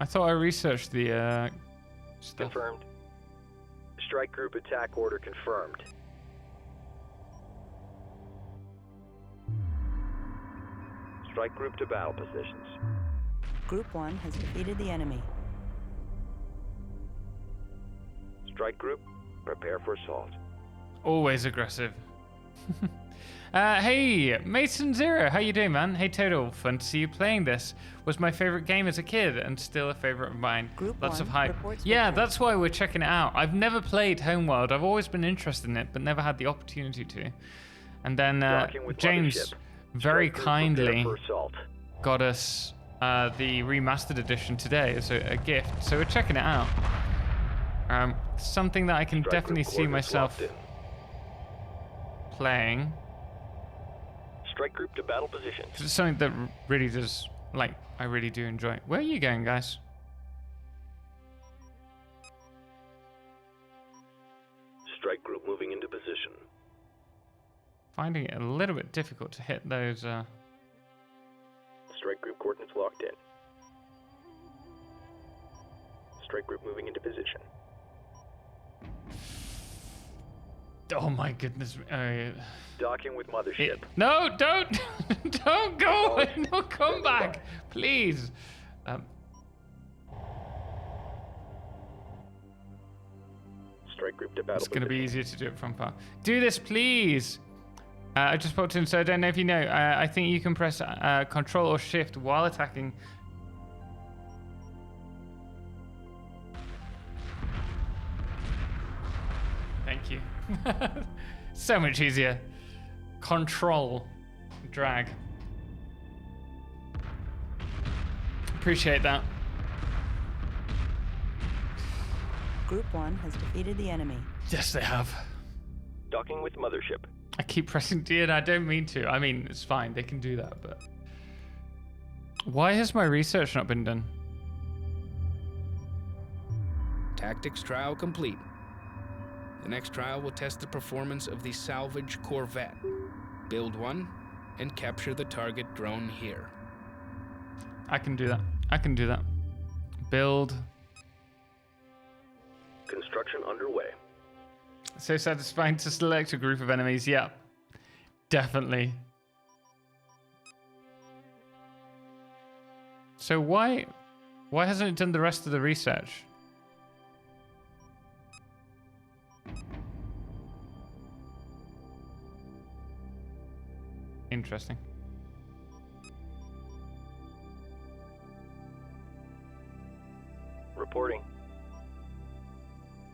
I thought I researched the stuff. Confirmed. Strike group attack order confirmed. Strike group to battle positions. Group 1 has defeated the enemy. Strike group, prepare for assault. Always aggressive. Hey, Mason Zero, how you doing, man? Hey, Total, fun to see you playing this. Was my favorite game as a kid and still a favorite of mine. Group Lots of 1 hype. reports Yeah, victory. that's why we're checking it out. I've never played Homeworld. I've always been interested in it, but never had the opportunity to. And then James mothership. very Strike group, kindly prepare for assault. got us the remastered edition today as a gift, so we're checking it out. Something that I can Strike definitely group see coordinates myself locked in. playing. Strike group to battle positions. It's something that really does, like, I really do enjoy. Where are you going, guys? Strike group moving into position. Finding it a little bit difficult to hit those. Strike group coordinates locked in. Strike group moving into position. Oh my goodness! Docking with mothership. No, don't, don't go away! No, come back, please. Strike group to battle. It's gonna be easier to do it from far. Do this, please. I just popped in, so I don't know if you know. I think you can press Control or Shift while attacking. Thank you. So much easier. Control, drag. Appreciate that. Group 1 has defeated the enemy. Yes, they have. Docking with mothership. I keep pressing D and I don't mean to. I mean, it's fine. They can do that, but... Why has my research not been done? Tactics trial complete. The next trial will test the performance of the salvage corvette. Build one and capture the target drone here. I can do that. I can do that. Build. Construction underway. So satisfying to select a group of enemies. Yeah, definitely. So why hasn't it done the rest of the research? Interesting. Reporting.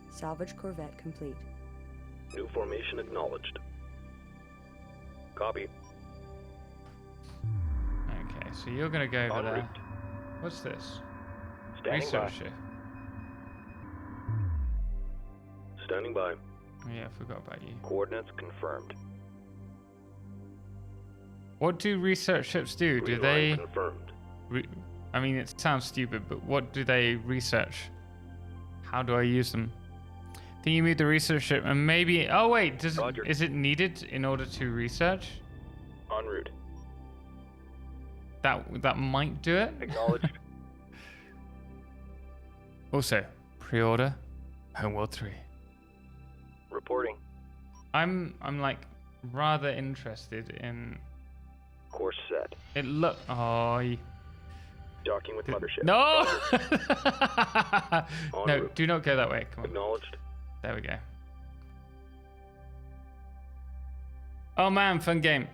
Salvage corvette complete. New formation acknowledged. Copy. Okay, so you're gonna go over En there. route. What's this? Standing by. Research shift. Standing by. Oh, yeah, I forgot about you. Coordinates confirmed. What do research ships do? Do Green they? line confirmed. I mean, it sounds stupid, but what do they research? How do I use them? Think you move the research ship and maybe... Oh wait, is it needed in order to research? En route. That might do it. Acknowledged. Also, pre-order Homeworld 3. Reporting. I'm like rather interested in... Course set. It look... Oh... Docking with mothership. No! En No, route. do not go that way. Come on. Acknowledged. There we go. Oh man, fun game.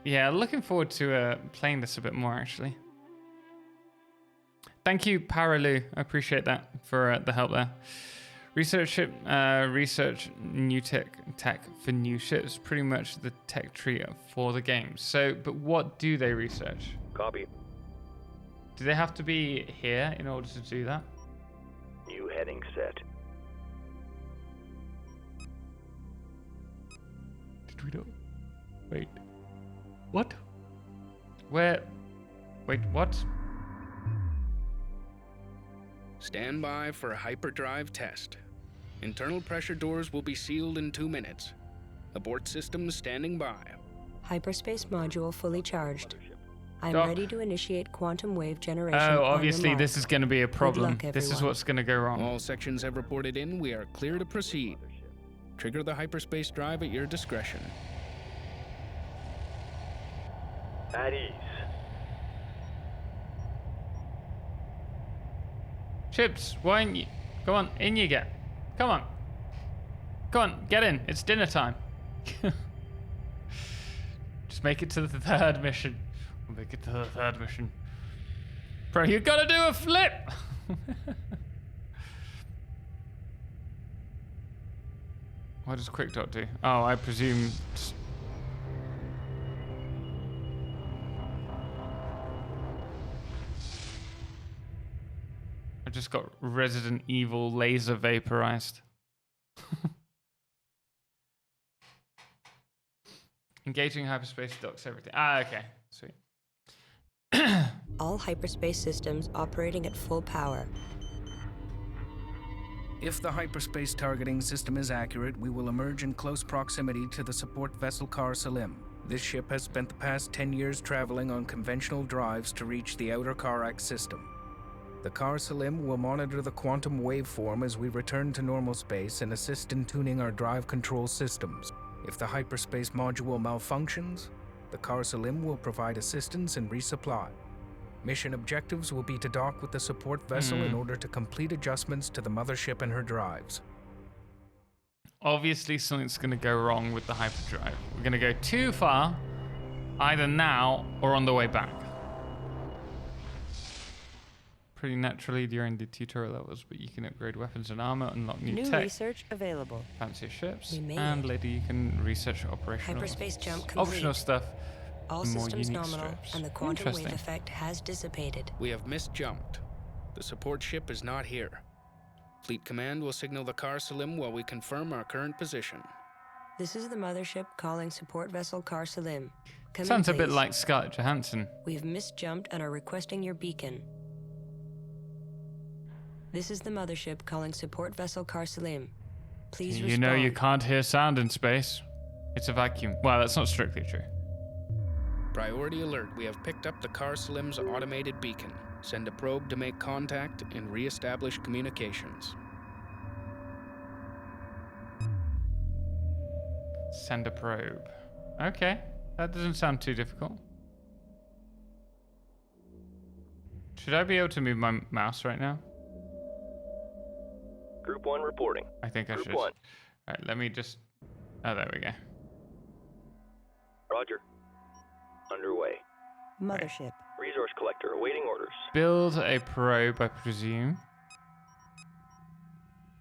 Yeah, looking forward to playing this a bit more actually. Thank you, Paralu. I appreciate that for the help there. Research ship, research new tech for new ships. Pretty much the tech tree for the game. So, but what do they research? Copy. Do they have to be here in order to do that? New heading set. Did we not? Wait. What? Where? Wait, what? Stand by for a hyperdrive test. Internal pressure doors will be sealed in 2 minutes. Abort systems standing by. Hyperspace module fully charged. I'm Doc. ready to initiate quantum wave generation. Oh, obviously this is going to be a problem. luck, This is everyone. what's going to go wrong. All sections have reported in. We are clear to proceed. Trigger the hyperspace drive at your discretion. At ease. Chips, why ain't you? Go on, in you get. Come on. Come on, get in. It's dinner time. Just make it to the 3rd mission. We'll make it to the 3rd mission. Bro, you gotta do a flip! What does quick dot do? Oh, I presume... I just got Resident Evil laser vaporized. Engaging hyperspace docks everything. Ah, okay. Sweet. All hyperspace systems operating at full power. If the hyperspace targeting system is accurate, we will emerge in close proximity to the support vessel Kar Salim. This ship has spent the past 10 years traveling on conventional drives to reach the outer Karax system. The Kar Salim will monitor the quantum waveform as we return to normal space and assist in tuning our drive control systems. If the hyperspace module malfunctions, the Kar Salim will provide assistance and resupply. Mission objectives will be to dock with the support vessel in order to complete adjustments to the mothership and her drives. Obviously, something's going to go wrong with the hyperdrive. We're going to go too far, either now or on the way back. Pretty naturally during the tutorial levels, but you can upgrade weapons and armor, unlock new tech, research available. fancier ships, We made and it. later you can research operational Hyperspace jump complete. optional stuff. All and more systems unique nominal, strips. and the quantum wave Interesting. effect has dissipated. We have misjumped. The support ship is not here. Fleet Command will signal the Kar Salim while we confirm our current position. This is the mothership calling support vessel Kar Salim. Come in, Sounds a bit please. like Scarlett Johansson. We've misjumped and are requesting your beacon. This is the mothership calling support vessel Kar Salim. Please You respond. know you can't hear sound in space. It's a vacuum. Well, that's not strictly true. Priority alert. We have picked up the Kar Salim's automated beacon. Send a probe to make contact and re-establish communications. Send a probe. Okay, that doesn't sound too difficult. Should I be able to move my mouse right now? Group 1 reporting. I think I Group should. 1. Alright, let me just... Oh, there we go. Roger. Underway. Mothership. Resource collector awaiting orders. Build a probe, I presume.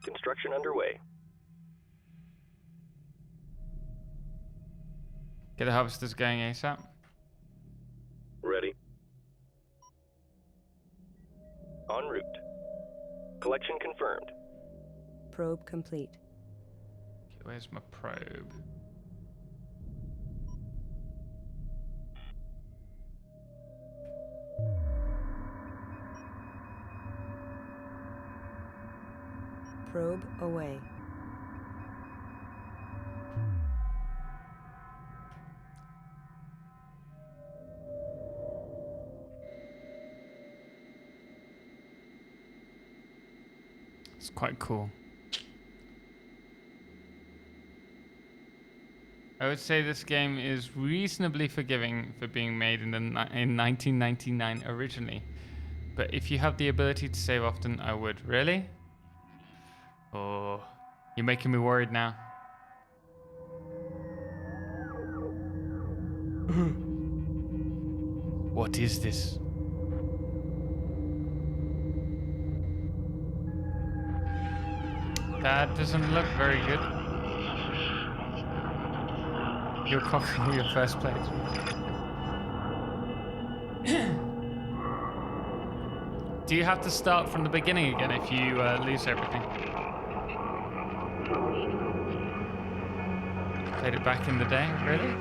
Construction underway. Get the harvesters going ASAP. Ready. En route. Collection confirmed. Probe complete. Okay, where's my probe? Probe away. It's quite cool. I would say this game is reasonably forgiving for being made in 1999 originally. But if you have the ability to save often, I would. Really? Oh, you're making me worried now. What is this? That doesn't look very good. You're cocking your first plate. Do you have to start from the beginning again if you lose everything? Played it back in the day, really?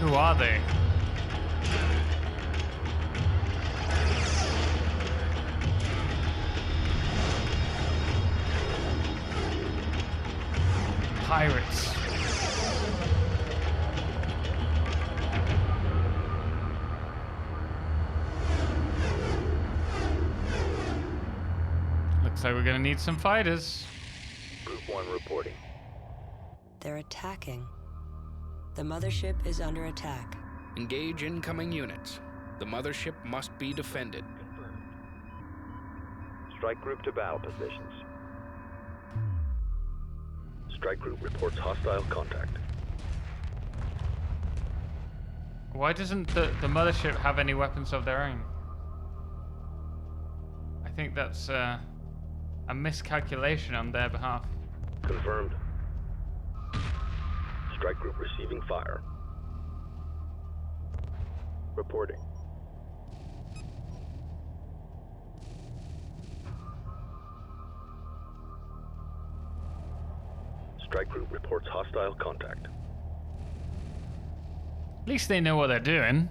Who are they? Pirates. Looks like we're gonna need some fighters. Group 1 reporting. They're attacking. The mothership is under attack. Engage incoming units. The mothership must be defended. Confirmed. Strike group to battle positions. Strike group reports hostile contact. Why doesn't the mothership have any weapons of their own? I think that's a miscalculation on their behalf. Confirmed. Strike group receiving fire. Reporting. Strike group reports hostile contact. At least they know what they're doing.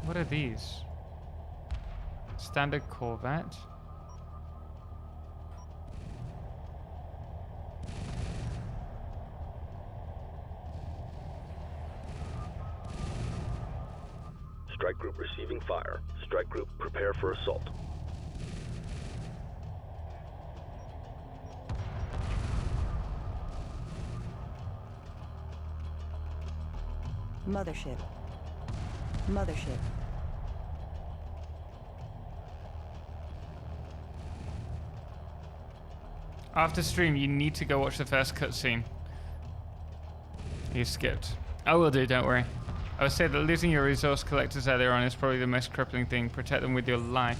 What are these? Standard Corvette. Strike group receiving fire. Strike group prepare for assault. Mothership. Mothership. After stream, you need to go watch the first cutscene. You skipped. I will do, don't worry. I would say that losing your resource collectors earlier on is probably the most crippling thing. Protect them with your life.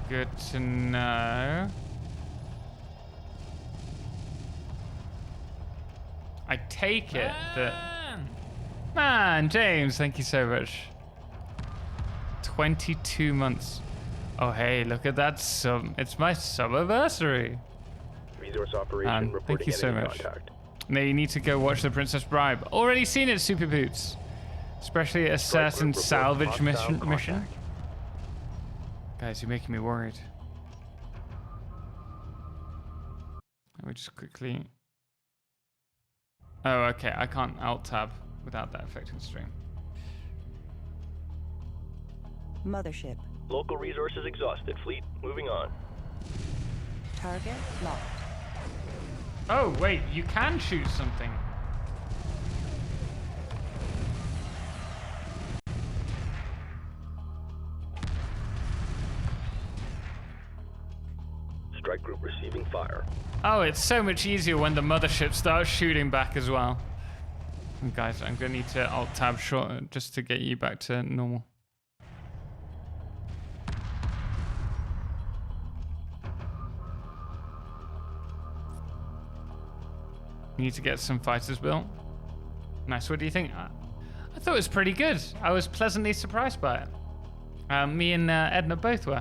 Good to know. I take it that... Man, James, thank you so much. 22 months. Oh, hey, look at that sub. It's my sub-anniversary. Resource operation reporting thank you so enemy much. contact. Now you need to go watch The Princess Bride. Already seen it, Super Boots. Especially a certain salvage mission. Guys, you're making me worried. Let me just quickly... Oh, okay. I can't alt-tab without that affecting stream. Mothership. Local resources exhausted. Fleet moving on. Target locked. Oh, wait. You can choose something. Strike group receiving fire. Oh, it's so much easier when the mothership starts shooting back as well. And guys, I'm going to need to alt-tab short just to get you back to normal. You need to get some fighters built. Nice. What do you think? I thought it was pretty good. I was pleasantly surprised by it. Me and Edna both were.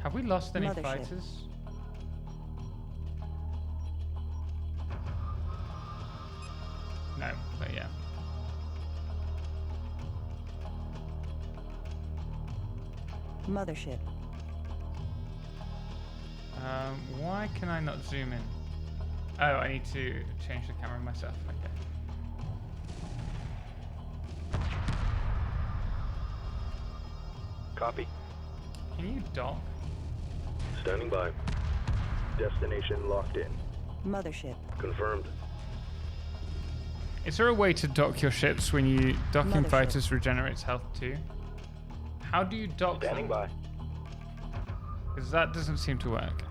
Have we lost any fighters? No, but yeah. Mothership. Why can I not zoom in? Oh, I need to change the camera myself. Okay. Copy. Can you dock? Standing by. Destination locked in. Mothership. Confirmed. Is there a way to dock your ships when you docking fighters regenerates health too? How do you dock Standing them? by. Because that doesn't seem to work.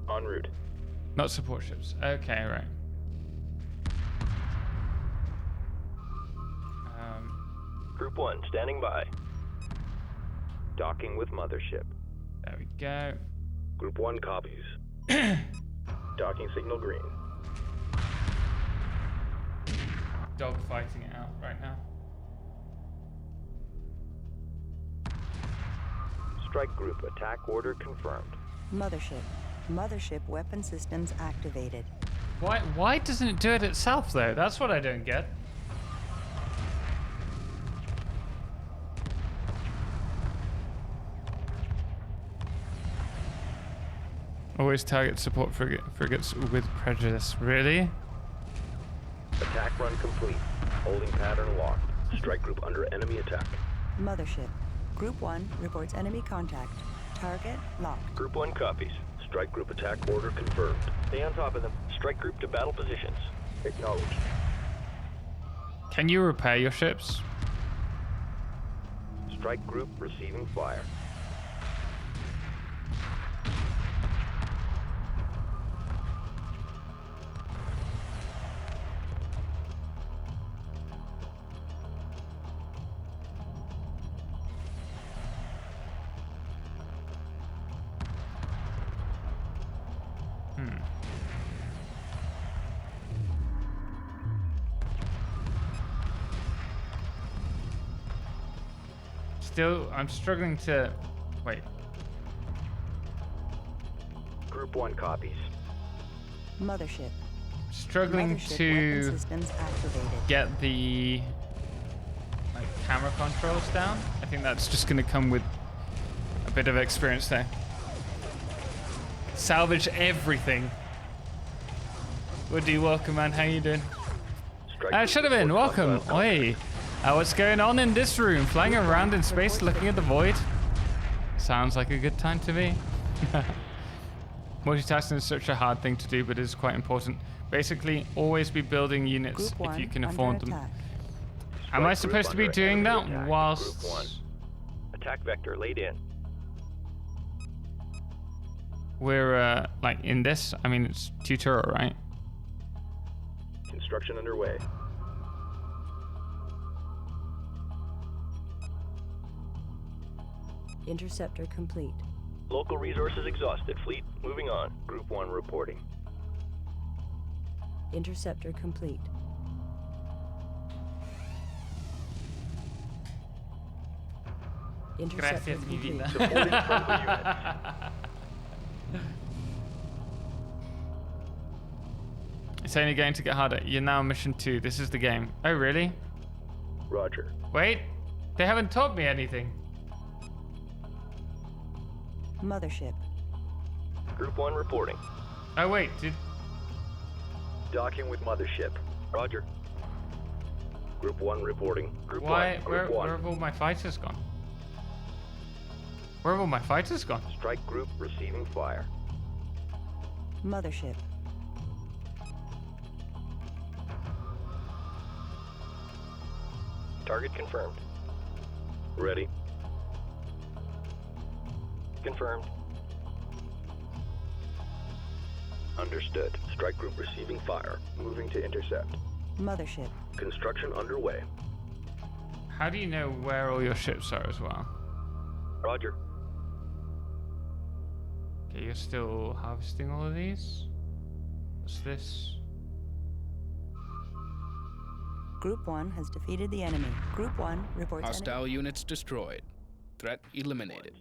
En route. Not support ships. Okay, right. Group 1, standing by. Docking with mothership. There we go. Group 1 copies. Docking signal green. Dog fighting it out right now. Strike group attack order confirmed. Mothership. Mothership weapon systems activated. Why doesn't it do it itself though? That's what I don't get. Always target support frigates with prejudice. Really? Attack run complete. Holding pattern locked. Strike group under enemy attack. Mothership. Group 1 reports enemy contact. Target locked. Group 1 copies. Strike group attack order confirmed. Stay on top of them. Strike group to battle positions. Acknowledged. Can you repair your ships? Strike group receiving fire. Still, I'm struggling to... Wait. Group 1 copies. Mothership. Struggling Mothership to weapon systems activated. get the camera controls down. I think that's just going to come with a bit of experience there. Salvage everything. Woody, welcome, man. How you doing? Should have been. Welcome. Oi. What's going on in this room? Flying around in space looking at the void? Sounds like a good time to me. Multitasking is such a hard thing to do, but it is quite important. Basically, always be building units if you can afford them. Am I supposed to be doing that whilst... Group 1. Attack vector laid in. We're, like, in this? I mean, it's tutorial, right? Construction underway. Interceptor complete. Local resources exhausted. Fleet moving on. Group 1 reporting. Interceptor complete. Interceptor Gracias, mi complete. vida. Supporting friendly units. It's only going to get harder. You're now mission 2. This is the game. Oh, really? Roger. Wait. They haven't taught me anything. Mothership. Group 1 reporting. Oh, wait. Did... Docking with mothership. Roger. Group 1 reporting. Group Why? 1. Group 1. Where have all my fighters gone? Where have all my fighters gone? Strike group receiving fire. Mothership. Target confirmed. Ready. Confirmed. Understood. Strike group receiving fire. Moving to intercept. Mothership. Construction underway. How do you know where all your ships are as well? Roger. Okay, you're still harvesting all of these? What's this? Group 1 has defeated the enemy. Group 1 reports Hostile units destroyed. Threat eliminated.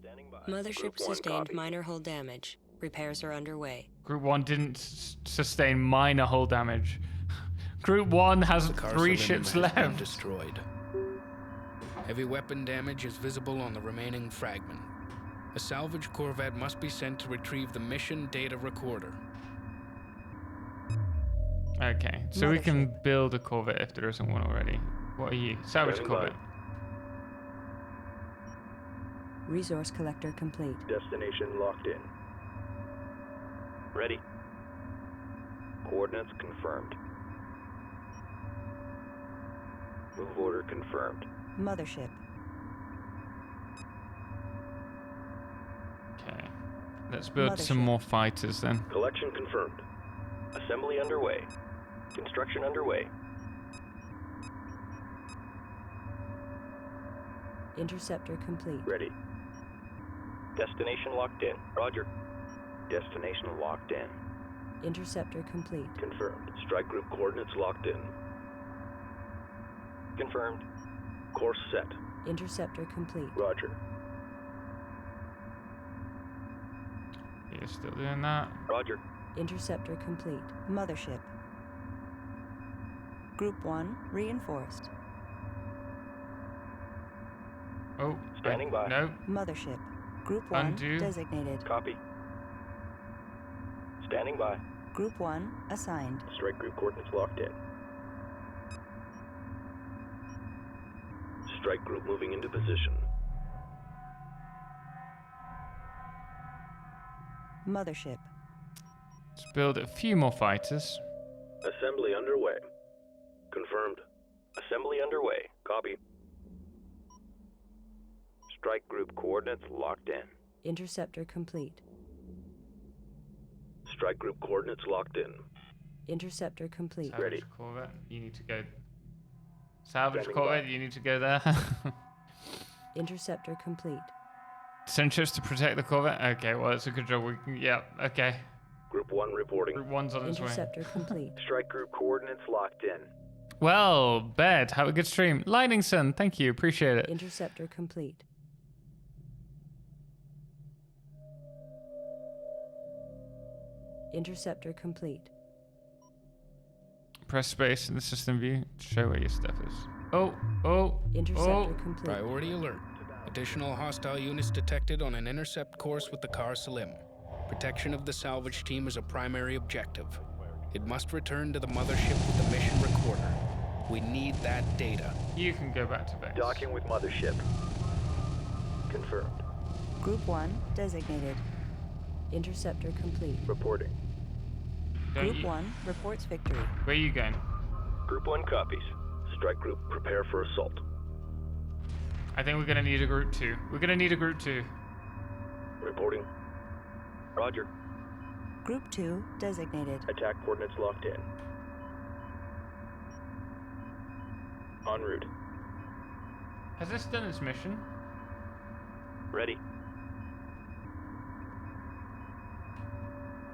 Mothership sustained minor hull damage. Repairs are underway. Group 1 didn't sustain minor hull damage. Group 1 has 3 ships left. Destroyed. Heavy weapon damage is visible on the remaining fragment. A salvage corvette must be sent to retrieve the mission data recorder. Okay, so we can build a corvette if there isn't one already. What are you? Salvage Standing corvette. Resource collector complete. Destination locked in. Ready. Coordinates confirmed. Move order confirmed. Mothership. Okay. Let's build some more fighters then. Collection confirmed. Assembly underway. Construction underway. Interceptor complete. Ready. Destination locked in. Roger. Destination locked in. Interceptor complete. Confirmed. Strike group coordinates locked in. Confirmed. Course set. Interceptor complete. Roger. You're still doing that? Roger. Interceptor complete. Mothership. Group 1 reinforced. Oh, standing by. No. Mothership. Group 1 Undo. designated. Copy. Standing by. Group 1 assigned. Strike group coordinates locked in. Strike group moving into position. Mothership. Let's build a few more fighters. Assembly underway. Confirmed. Assembly underway. Copy. Strike group coordinates locked in. Interceptor complete. Strike group coordinates locked in. Interceptor complete. Salvage Corvette, you need to go. Salvage Standing Corvette, by. you need to go there. Interceptor complete. Send ships to protect the Corvette. Okay, well, it's a good job. We can, yeah, okay. Group 1 reporting. Group 1's on its way. Interceptor complete. Strike group coordinates locked in. Well, Bed, have a good stream. Lightning Sun, thank you, appreciate it. Interceptor complete. Interceptor complete. Press space in the system view to show where your stuff is. Oh. Interceptor complete. Priority alert. Additional hostile units detected on an intercept course with the Car Salim. Protection of the salvage team is a primary objective. It must return to the mothership with the mission recorder. We need that data. You can go back to base. Docking with mothership. Confirmed. Group 1 designated. Interceptor complete. Reporting. Group 1 reports victory. Where are you going? Group 1 copies. Strike group prepare for assault. I think we're gonna need a group 2. We're gonna need a group 2. Reporting. Roger. Group 2 designated. Attack coordinates locked in. En route. Has this done its mission? Ready.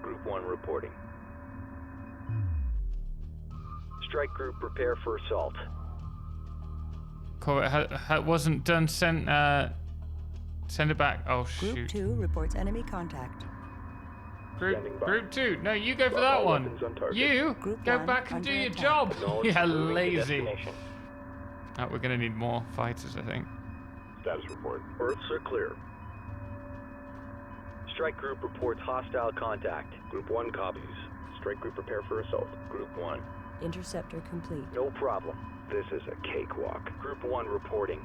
Group 1 reporting. Strike group prepare for assault. Corvette wasn't done. Send it back. Oh shoot. Group 2 reports enemy contact. Group 2. No, you go for that one. You Group go 1 back and under do your attack. job. Yeah, Moving to lazy. destination. Oh, we're gonna need more fighters, I think. Status report. Earths are clear. Strike group reports hostile contact. Group 1 copies. Strike group prepare for assault. Group 1. Interceptor complete. No problem. This is a cakewalk. Group 1 reporting.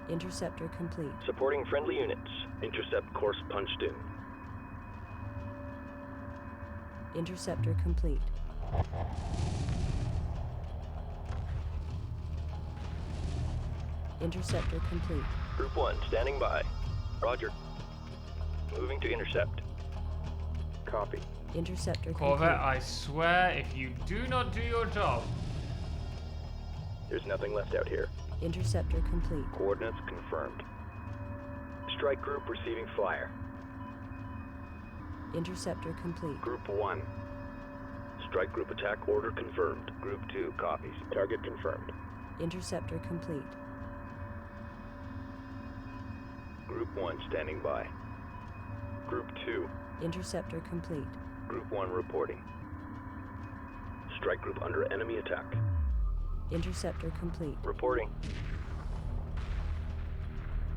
Interceptor complete. Supporting friendly units. Intercept course punched in. Interceptor complete. Interceptor complete. Group 1 standing by. Roger. Moving to intercept. Copy. Interceptor Corvette, complete. I swear, if you do not do your job. There's nothing left out here. Interceptor complete. Coordinates confirmed. Strike group receiving fire. Interceptor complete. Group 1. Strike group attack order confirmed. Group 2 copies. Target confirmed. Interceptor complete. Group 1 standing by. Group 2. Interceptor complete. Group 1 reporting. Strike group under enemy attack. Interceptor complete. Reporting.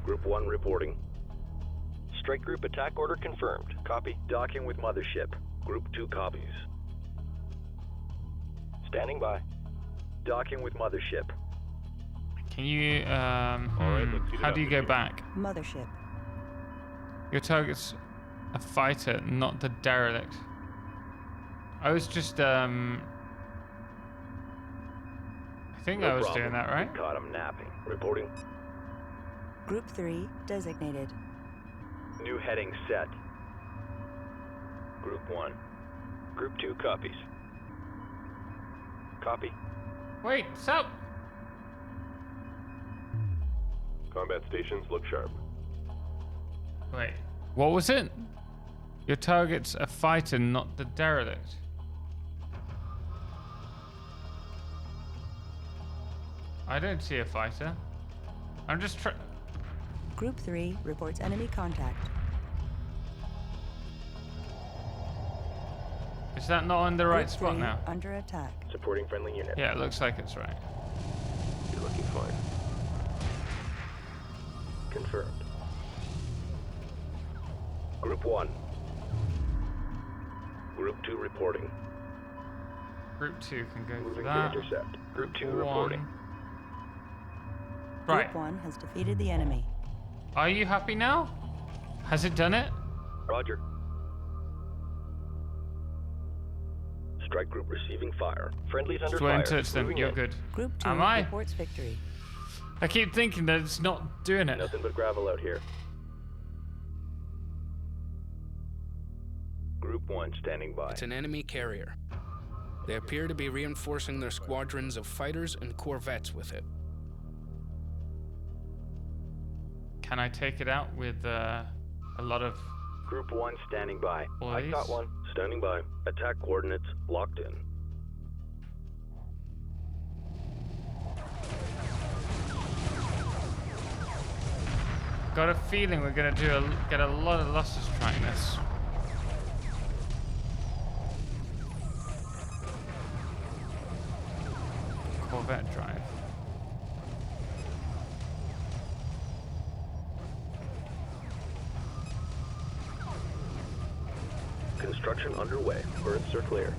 Group 1 reporting. Strike group attack order confirmed. Copy. Docking with mothership. Group 2 copies. Standing by. Docking with mothership. Can you, how do you go back? Mothership. Your target's a fighter, not the derelict. I was just I think I was doing that right. Caught him napping. Reporting. Group 3 designated. New heading set. Group 1. Group 2 copies. Copy. Wait, stop. Combat stations look sharp. Wait, what was it? Your target's a fighter, not the derelict. I don't see a fighter. I'm just trying. Group 3 reports enemy contact. Is that not on the right Group spot 3 now? under attack. Supporting friendly unit. Yeah, it looks like it's right. You're looking fine. Confirmed. Group 1. Group 2 reporting. Group 2 can go for Moving that. to intercept. Group 2 One. reporting. Right. Group 1 has defeated the enemy. Are you happy now? Has it done it? Roger. Strike group receiving fire. Friendlies under Dwayne, fire. touch them. Moving You're in. good. Group 2 Am I? reports victory. I keep thinking that it's not doing it. Nothing but gravel out here. Group 1 standing by. It's an enemy carrier. They appear to be reinforcing their squadrons of fighters and corvettes with it. Can I take it out with a lot of... Group 1 standing by. I Boys. got one. Standing by. Attack coordinates locked in. Got a feeling we're gonna get a lot of losses trying this. Corvette drive. Construction underway. Berths are clear.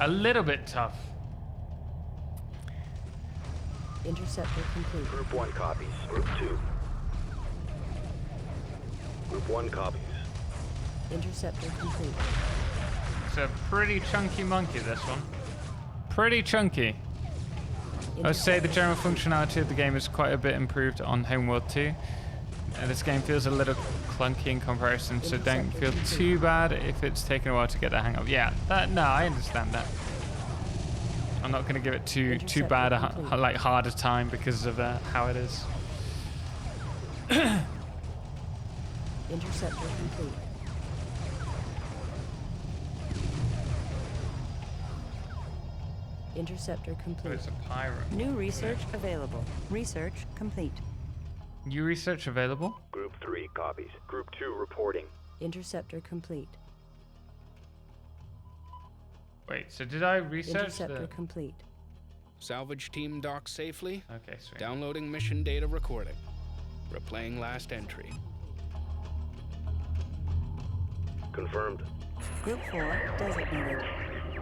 A little bit tough. Interceptor complete. Group 1 copies. Group 2. Group 1 copies. Interceptor complete. It's a pretty chunky monkey, this one. Pretty chunky. I would say the general functionality of the game is quite a bit improved on Homeworld 2. And this game feels a little clunky in comparison, so don't feel too bad if it's taken a while to get the hang of. Yeah, no, I understand that. I'm not going to give it too bad like harder time because of how it is. Interceptor complete. Interceptor complete. Oh, it's a pirate. New research available. Research complete. New research available? Group 3 copies. Group 2 reporting. Interceptor complete. Wait, so did I research Interceptor complete. Salvage team docks safely. Okay, sweet. Downloading mission data recording. Replaying last entry. Confirmed. Group 4 designated.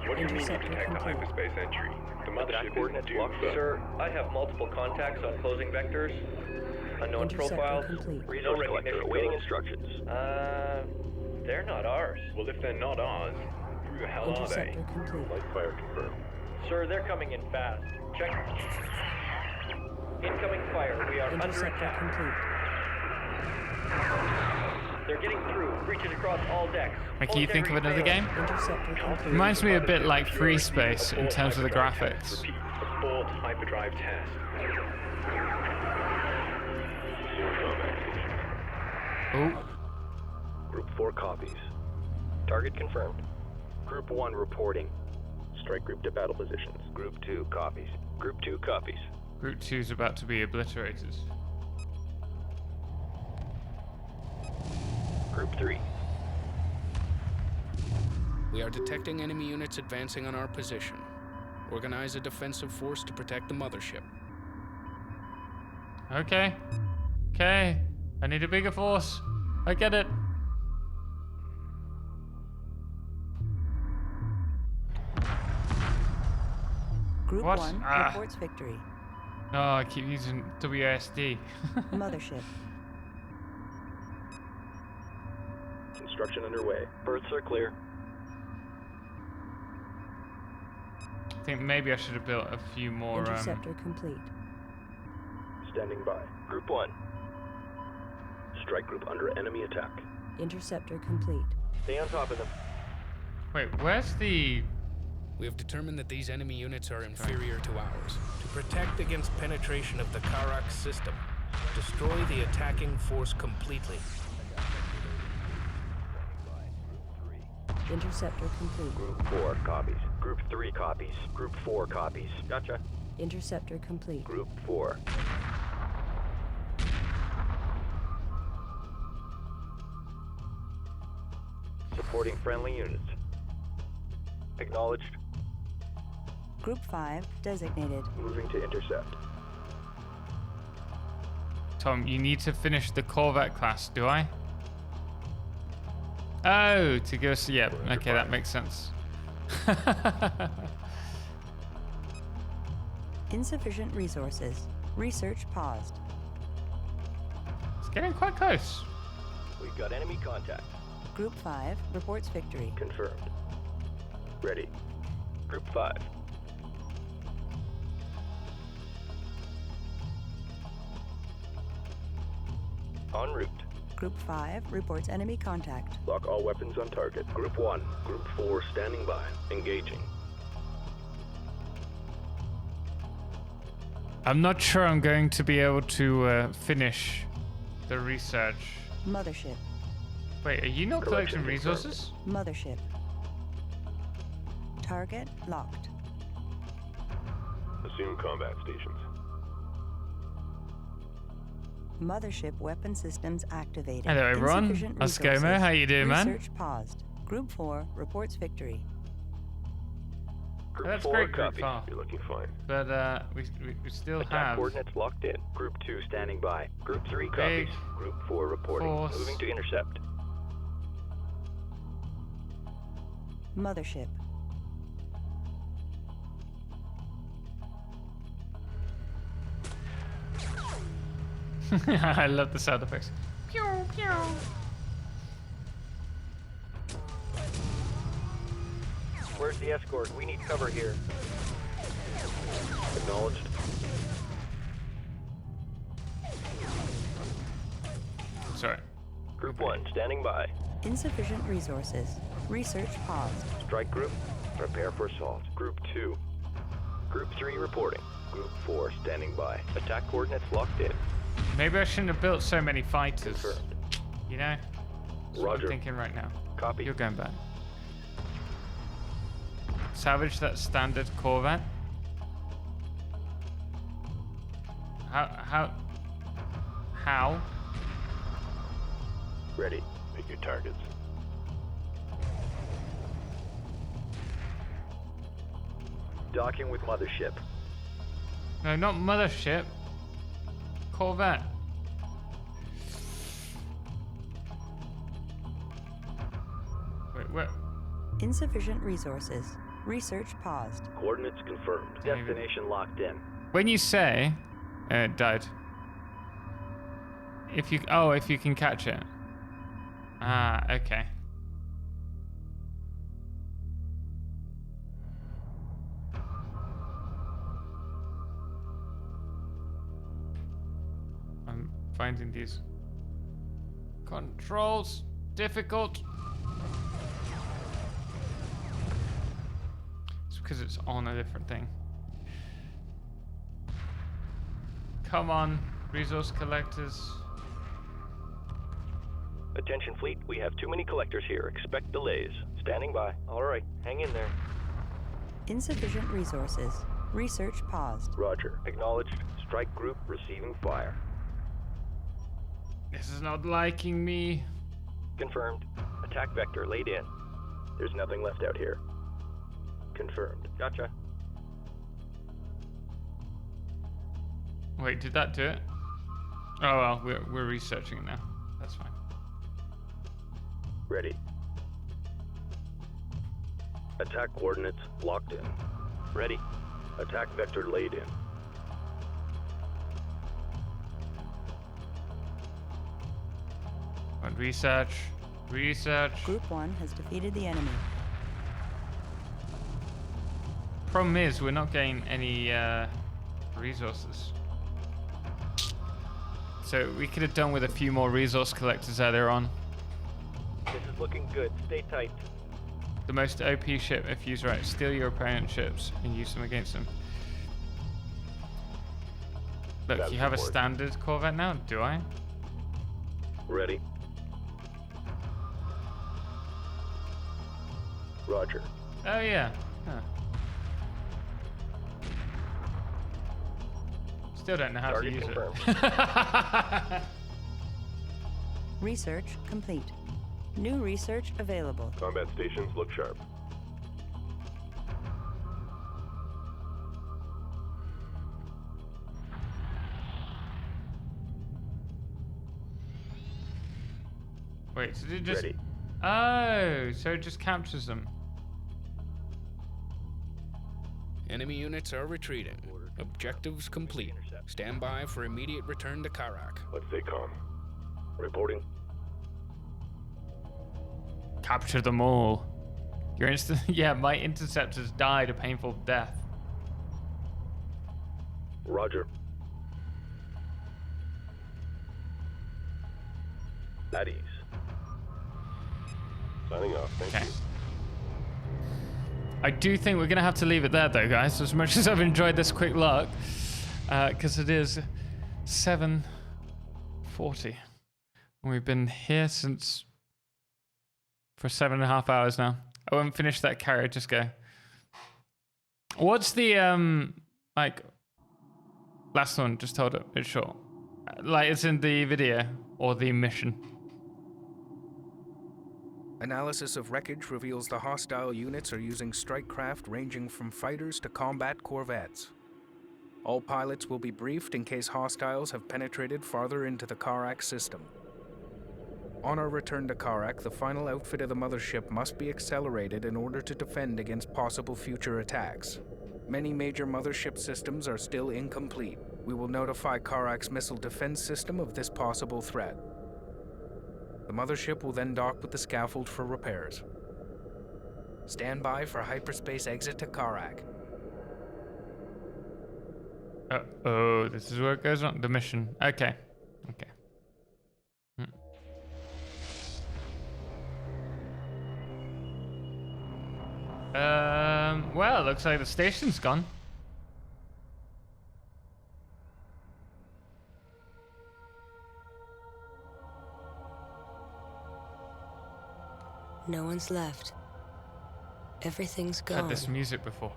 What do you mean you Interceptor detect a complete. hyperspace entry? The Attack mothership is coordinates due. locked in. Sir, I have multiple contacts on closing vectors. Unknown Interceptor profiles. complete. Resource collector recognition awaiting codes. instructions. They're not ours. Well, if they're not ours, who the hell are they? Interceptor complete. Light fire confirmed. Sir, they're coming in fast. Check. Incoming fire. We are under Interceptor attack. complete. They're getting through. Breaches across all decks. Make you think of another game? Interceptor complete. Reminds me a bit like Free Space in terms of the graphics. Repeat, abort hyperdrive test. Oh, Group 4 copies. Target confirmed. Group 1 reporting. Strike group to battle positions. Group 2 copies. Group 2 copies. Group 2 is about to be obliterated. Group 3. We are detecting enemy units advancing on our position. Organize a defensive force to protect the mothership. Okay. Okay. I need a bigger force. I get it. Group What? 1 reports victory. No, I keep using WSD. Mothership. Construction underway. Berths are clear. I think maybe I should have built a few more. Interceptor complete. Standing by. Group 1. Strike group under enemy attack. Interceptor complete. Stay on top of them. Wait, where's the... We have determined that these enemy units are inferior to ours. To protect against penetration of the Karak system, destroy the attacking force completely. Interceptor complete. Group 4 copies. Group 3 copies. Group 4 copies. Gotcha. Interceptor complete. Group 4. Supporting friendly units. Acknowledged. Group 5 designated. Moving to intercept. Tom, you need to finish the Corvette class, do I? Oh, to give us... Yeah, okay, that makes sense. Insufficient resources. Research paused. It's getting quite close. We've got enemy contact. Group 5 reports victory. Confirmed. Ready. Group 5. En route. Group 5 reports enemy contact. Lock all weapons on target. Group 1. Group 4 standing by. Engaging. I'm not sure I'm going to be able to finish the research. Mothership. Wait, are you not collecting resources? Mothership. Target locked. Assume combat stations. Mothership weapon systems activated. Hello everyone, Oscomo, how you doing, man? Research paused. Group 4 reports victory. Group That's 4 great, Group copy. 4. You're looking fine. But we still Attack have coordinates locked in. Group 2 standing by. Group 3 copies. Group 4 reporting. force. Moving to intercept. Mothership. I love the sound effects. Pew, pew. Where's the escort? We need cover here. Acknowledged. Sorry. Group 1 standing by. Insufficient resources. Research paused. Strike group, prepare for assault. Group 2. Group 3 reporting. Group 4 standing by. Attack coordinates locked in. Maybe I shouldn't have built so many fighters. Confirmed. You know? That's what I'm thinking right now. Copy. You're going back. Salvage that standard Corvette. How? Ready. Pick your targets. Docking with mothership. No, not mothership. Corvette. Wait, where? Insufficient resources. Research paused. Coordinates confirmed. Destination locked in. When you say, it died. If you can catch it. Ah, okay. I'm finding these controls difficult. It's because it's on a different thing. Come on, resource collectors. Attention fleet, we have too many collectors here. Expect delays. Standing by. Alright, hang in there. Insufficient resources. Research paused. Roger. Acknowledged. Strike group receiving fire. This is not liking me. Confirmed. Attack vector laid in. There's nothing left out here. Confirmed. Gotcha. Wait, did that do it? Oh well, we're researching it now. That's fine. Ready. Attack coordinates locked in. Ready. Attack vector laid in. On research. Research. Group 1 has defeated the enemy. Problem is, we're not getting any resources. So we could have done with a few more resource collectors earlier on. This is looking good. Stay tight. The most OP ship, if used right, steal your opponent's ships and use them against them. Look, you have a standard Corvette now, do I? Ready. Roger. Oh yeah. Huh. Still don't know how to use it. Research complete. New research available. Combat stations look sharp. Wait, so did it just... Ready. Oh, so it just captures them. Enemy units are retreating. Objectives complete. Stand by for immediate return to Karak. Let's stay calm. Reporting. Capture them all. Your yeah, my interceptors died a painful death. Roger. At ease. Signing off. Thank you. I do think we're gonna have to leave it there though, guys, as much as I've enjoyed this quick look, because it is 7:40. We've been here since for 7.5 hours now. I won't finish that carrier, just go. What's the like last one? Just hold it, it's short. Like it's in the video or the mission. Analysis of wreckage reveals the hostile units are using strike craft ranging from fighters to combat corvettes. All pilots will be briefed in case hostiles have penetrated farther into the Karak system. On our return to Karak, the final outfit of the mothership must be accelerated in order to defend against possible future attacks. Many major mothership systems are still incomplete. We will notify Karak's missile defense system of this possible threat. The mothership will then dock with the scaffold for repairs. Stand by for hyperspace exit to Karak. Oh, this is where it goes on. The mission. Okay. Okay. Well, looks like the station's gone. No one's left. Everything's gone. Had this music before.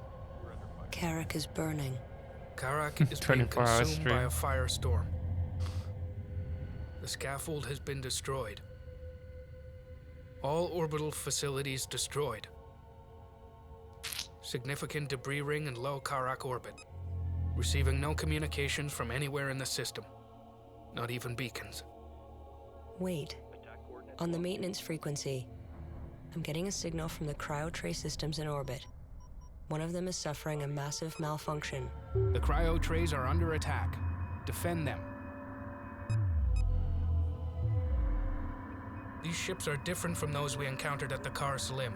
Karak is burning. Karak is being consumed by a firestorm. The scaffold has been destroyed. All orbital facilities destroyed. Significant debris ring in low Karak orbit. Receiving no communications from anywhere in the system. Not even beacons. Wait. On the maintenance frequency, I'm getting a signal from the cryo tray systems in orbit. One of them is suffering a massive malfunction. The cryo trays are under attack. Defend them. These ships are different from those we encountered at the Kar Salim.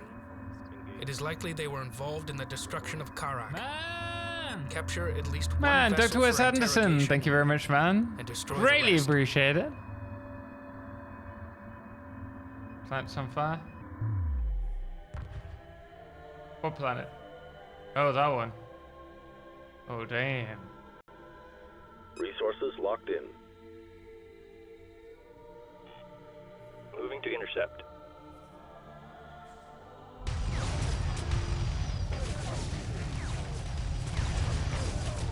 It is likely they were involved in the destruction of Karak. Man! Capture at least one Man, vessel Dr. Wes for Anderson, interrogation thank you very much, man. and destroy the Greatly rest. appreciate it. Planet's on fire. What planet? Oh, that one. Oh, damn. Resources locked in. Moving to intercept.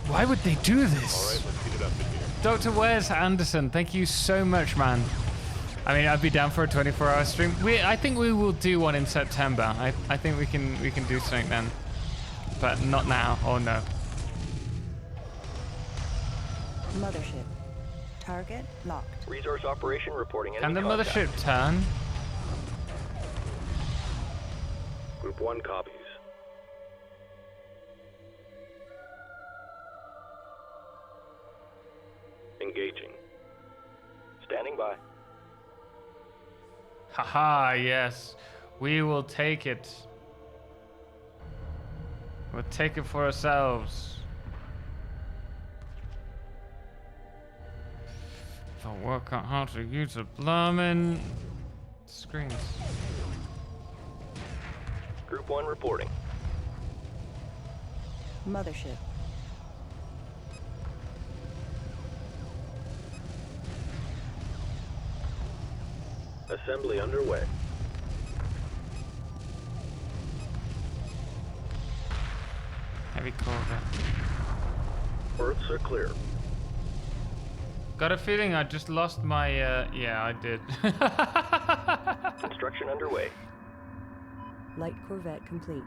Why would they do this? All right, let's heat it up in here. Dr. Wes Anderson, thank you so much, man. I mean, I'd be down for a 24-hour stream. I think we will do one in September. I think we can do something then, but not now. Oh no. Mothership. Target locked. Resource operation reporting Can enemy the contact. mothership turn? Group 1 copies. Engaging. Standing by. Haha, yes. We will take it. We'll take it for ourselves. If I work out how to use the blooming screens. Group 1 reporting. Mothership. Assembly underway. Heavy Corvette. Berths are clear. Got a feeling I just lost my, yeah, I did. Construction underway. Light Corvette complete.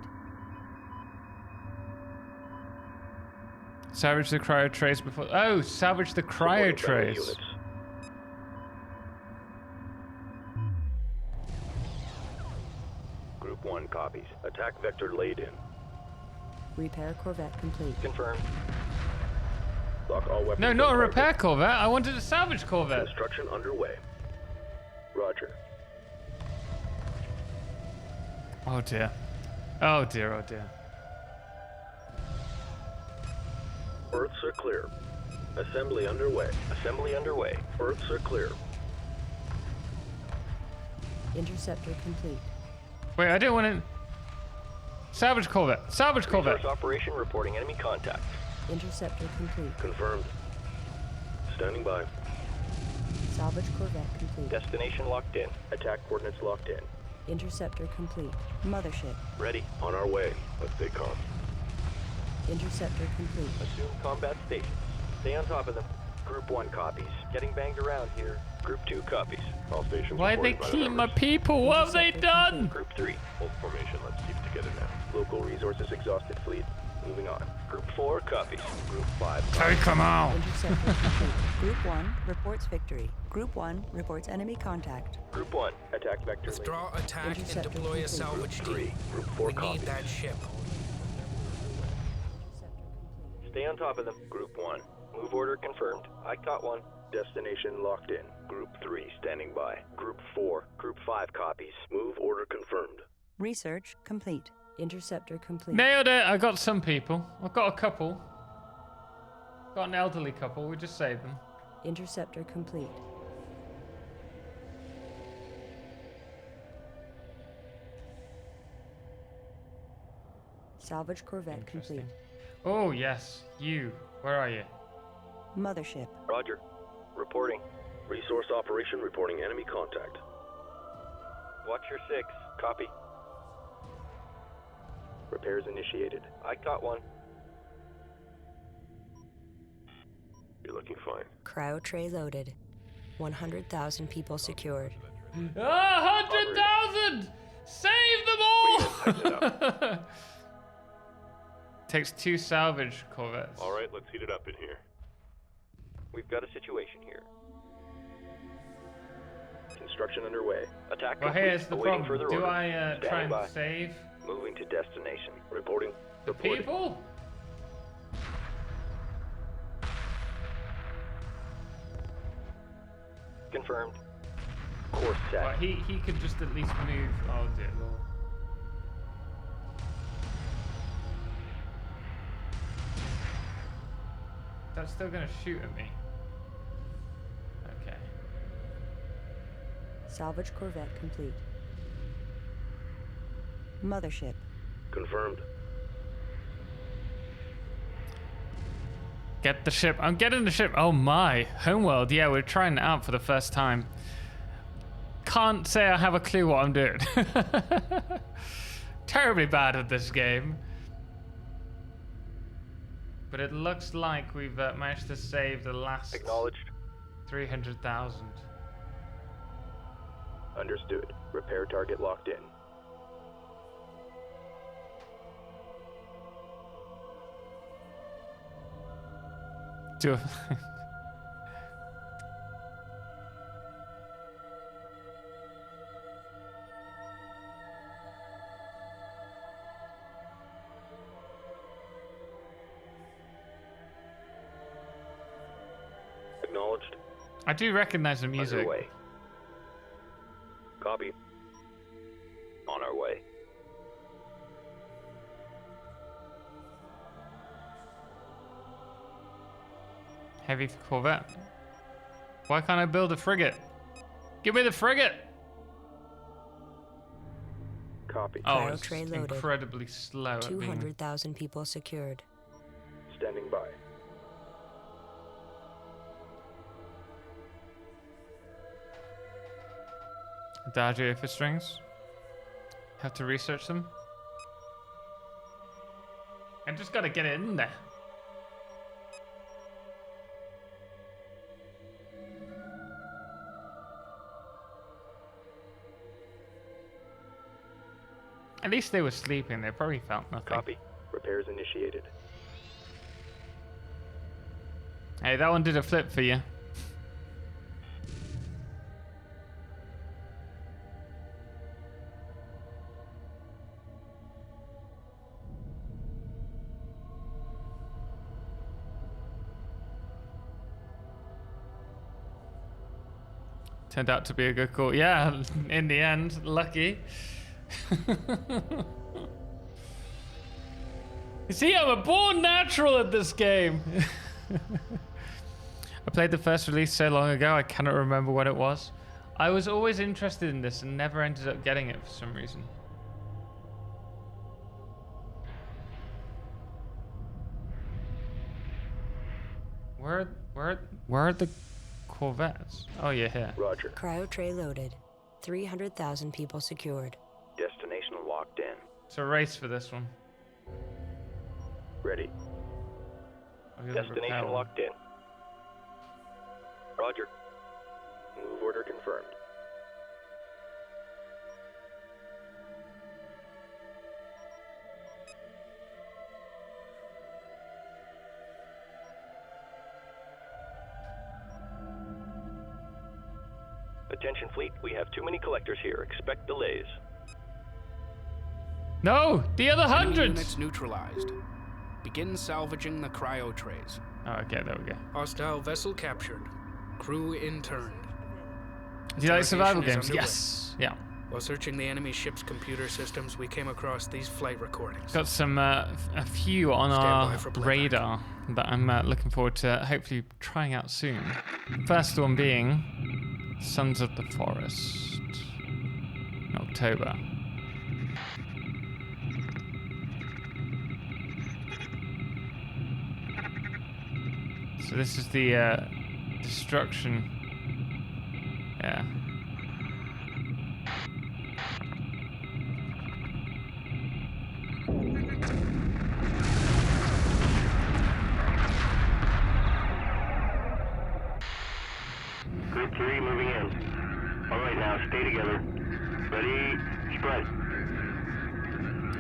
Salvage the cryo trace before. Oh, salvage the cryo trace. Group 1 copies. Attack vector laid in. Repair Corvette complete. Confirmed. Lock all weapons. No, not a repair Corvette. I wanted a salvage Corvette. Construction underway. Roger. Oh dear. Oh dear, oh dear. Berths are clear. Assembly underway. Assembly underway. Berths are clear. Interceptor complete. Wait, I didn't want to. Salvage Corvette. Salvage Corvette. Resource operation reporting enemy contact. Interceptor complete. Confirmed. Standing by. Salvage Corvette complete. Destination locked in. Attack coordinates locked in. Interceptor complete. Mothership. Ready. On our way. Let's stay calm. Interceptor complete. Assume combat stations. Stay on top of them. Group 1 copies. Getting banged around here. Group 2 copies. All stations. Why they kill my people? What have they done? Group 3. Hold formation. Let's keep it together now. Local resources exhausted. Fleet. Moving on. Group 4 copies. Group 5. Take them out. Interceptor complete. Group 1 reports victory. Group 1 reports enemy contact. Group 1. Attack vector. Withdraw attack Interceptor and deploy a complete. salvage Group 3. team. Group 4 We copies. need that ship. Stay on top of them. Group 1. Move order confirmed. I caught one. Destination locked in. Group 3 standing by. Group 4. Group 5 copies. Move order confirmed. Research complete. Interceptor complete. Nailed it. I got some people. I've got a couple. Got an elderly couple. We just saved them. Interceptor complete. Salvage Corvette complete. Oh, yes. You. Where are you? Mothership. Roger. Reporting. Resource operation reporting enemy contact. Watch your 6. Copy. Repairs initiated. I caught one. You're looking fine. Cryo tray loaded. 100,000 people secured. 100,000! Save them all! Takes 2 salvage Corvettes. All right, let's heat it up in here. We've got a situation here. Construction underway. Attack Well, complete. here's the Awaiting problem. further Do orders. I try Standing and by. save Moving to destination. Reporting. the people? Confirmed. Course set. Well, he could just at least move. Oh dear lord. That's still gonna shoot at me. Okay. Salvage Corvette complete. Mothership. Confirmed. Get the ship. I'm getting the ship. Oh my. Homeworld. Yeah, we're trying it out for the first time. Can't say I have a clue what I'm doing. Terribly bad at this game. But it looks like we've managed to save the last... Acknowledged. 300,000. Understood. Repair target locked in. Do Acknowledged. I do recognize the music. Underway. Copy. On our way. Heavy corvette. Why can't I build a frigate? Give me the frigate! Copy. Oh, Cryo it's tray loaded. incredibly slow at being... 200,000 people secured. Standing by. Dodgy for strings. Have to research them. I just gotta get it in there. At least they were sleeping. They probably felt nothing. Copy. Repairs initiated. Hey, that one did a flip for you. Turned out to be a good call. Yeah, in the end, lucky. You see, I'm a born natural at this game. I played the first release so long ago, I cannot remember what it was. I was always interested in this and never ended up getting it for some reason. Where are the Corvettes? Oh, yeah, here. Roger. Cryo tray loaded. 300,000 people secured. Destination locked in. It's a race for this one. Ready. Destination locked in. Roger. Move order confirmed. Attention fleet, we have too many collectors here. Expect delays. No, the other Enemy hundreds. units neutralized. Begin salvaging the cryo trays. Oh, okay, there we go. Hostile vessel captured. Crew interned. Do you like survival Interrogation is games? underway. Yes. Yeah. While searching the enemy ship's computer systems, we came across these flight recordings. Got some a few on Stand our by for playback. radar that I'm looking forward to hopefully trying out soon. First one being Sons of the Forest in October. So this is the destruction. Yeah. Group 3 moving in. Alright, now stay together. Ready, spread.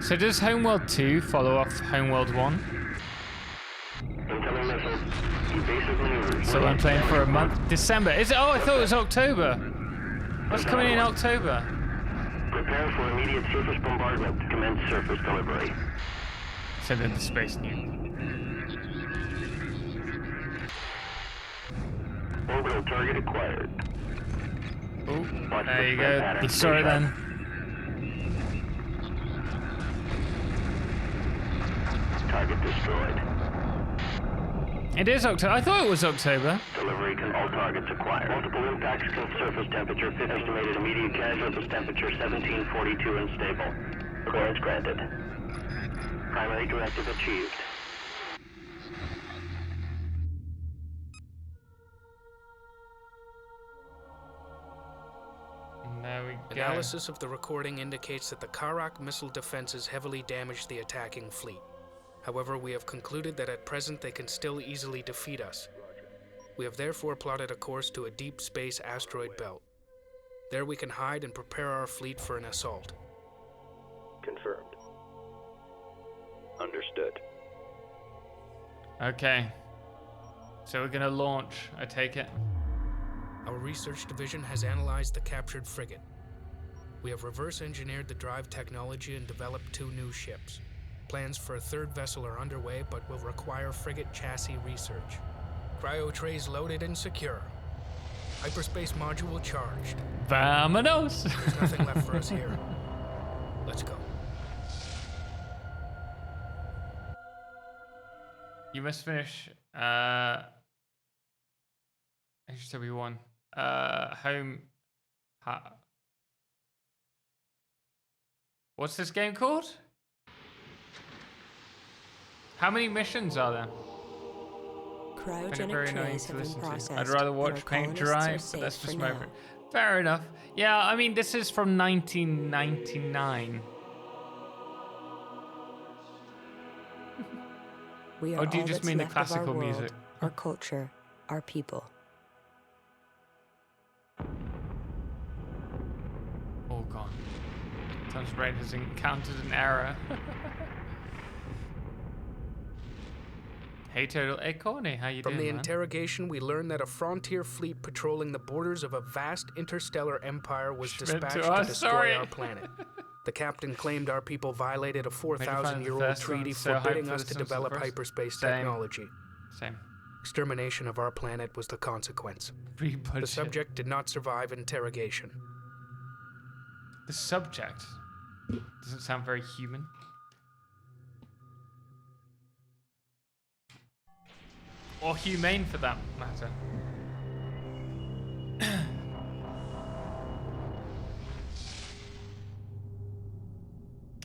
So does Homeworld 2 follow off Homeworld 1? Incoming missiles. Evasive maneuvers. So I'm playing for a month. December. Is it? Oh, I thought it was October. What's coming in October? Prepare for immediate surface bombardment. Commence surface delivery. Send in the space nuke. Orbital target acquired. Oh, there you go. You saw it then. Target destroyed. It is October. I thought it was October. Delivery can all targets acquired. Multiple impacts can surface temperature 50. Estimated immediate casualty temperature 1742 and stable. Clearance granted. Primary directive achieved. And there we go. Analysis of the recording indicates that the Karak missile defenses heavily damaged the attacking fleet. However, we have concluded that at present they can still easily defeat us. We have therefore plotted a course to a deep space asteroid belt. There we can hide and prepare our fleet for an assault. Confirmed. Understood. Okay. So we're gonna launch, I take it. Our research division has analyzed the captured frigate. We have reverse engineered the drive technology and developed 2 new ships. Plans for a 3rd vessel are underway, but will require frigate chassis research. Cryo trays loaded and secure. Hyperspace module charged. Vamonos! There's nothing left for us here. Let's go. You must finish HW1. Home. What's this game called? How many missions are there? Cryogenic Very annoying trays to have been listen to. processed. I'd rather and watch our paint colonists are dry, but safe that's for just my now. opinion. Fair enough. Yeah, I mean, this is from 1999. We are Or do you all just that's mean the left of our classical world, music? our culture, our people. All gone. Tom's brain has encountered an error. Hey, Total. Hey, Corny, how you From doing, the man? interrogation, we learned that a frontier fleet patrolling the borders of a vast interstellar empire was dispatched to destroy our planet. The captain claimed our people violated a 4,000-year-old treaty forbidding us to develop hyperspace technology. Same. Extermination of our planet was the consequence. The subject did not survive interrogation. The subject doesn't sound very human. Or humane, for that matter.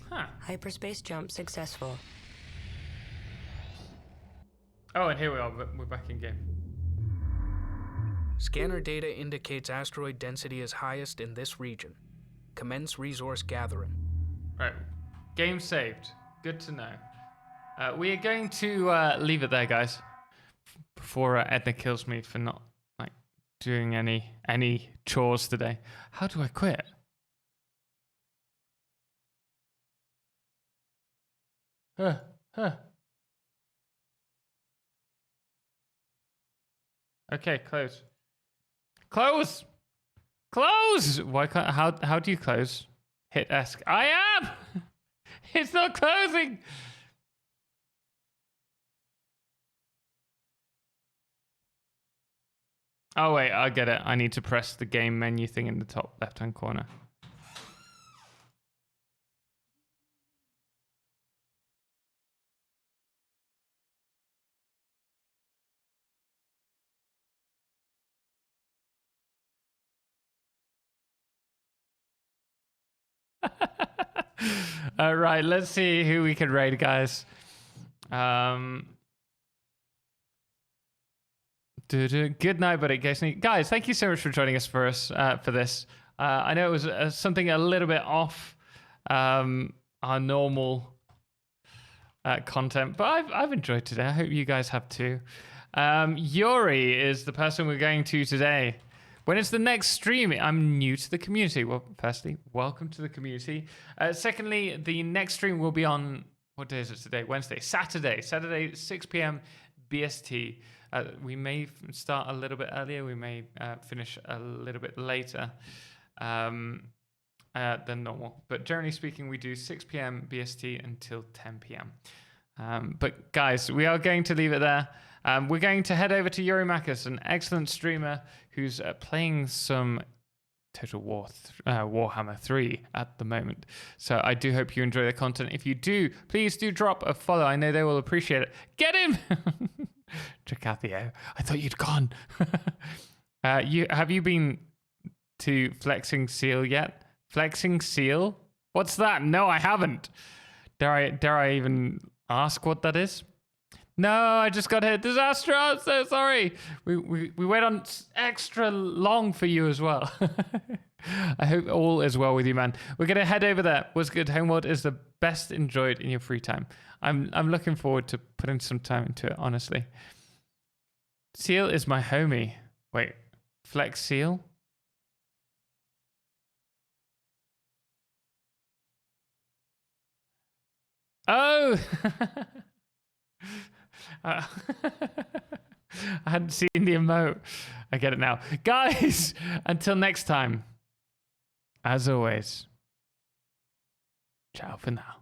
Huh. Hyperspace jump successful. Oh, and here we are. We're back in game. Scanner data indicates asteroid density is highest in this region. Commence resource gathering. Right. Game saved. Good to know. We are going to leave it there, guys. Before Edna kills me for not doing any chores today. How do I quit? Okay, close. Close! Close! Why can't, how do you close? Hit ESC. I am! It's not closing! Oh wait, I get it. I need to press the game menu thing in the top left-hand corner. All right, let's see who we can raid, guys. Good night, buddy. Guys, thank you so much for joining us for this. I know it was something a little bit off our normal content, but I've enjoyed today. I hope you guys have too. Yuri is the person we're going to today. When it's the next stream, I'm new to the community. Well, firstly, welcome to the community. Secondly, the next stream will be on, what day is it today? Wednesday. Saturday, 6 p.m. BST. We may start a little bit earlier. We may finish a little bit later than normal. But generally speaking, we do 6 p.m. BST until 10 p.m. But guys, we are going to leave it there. We're going to head over to Yuri Makas, an excellent streamer who's playing some Total Warhammer 3 at the moment. So I do hope you enjoy the content. If you do, please do drop a follow. I know they will appreciate it. Get him! Dracathio, I thought you'd gone. Have you been to Flexing Seal yet? Flexing Seal? What's that? No, I haven't. Dare I even ask what that is? No, I just got hit. Disaster. I'm so sorry. We wait on extra long for you as well. I hope all is well with you, man. We're gonna head over there. What's good? Homeworld is the best enjoyed in your free time. I'm looking forward to putting some time into it, honestly. Seal is my homie. Wait, Flex Seal? Oh! I hadn't seen the emote. I get it now. Guys, until next time, as always, ciao for now.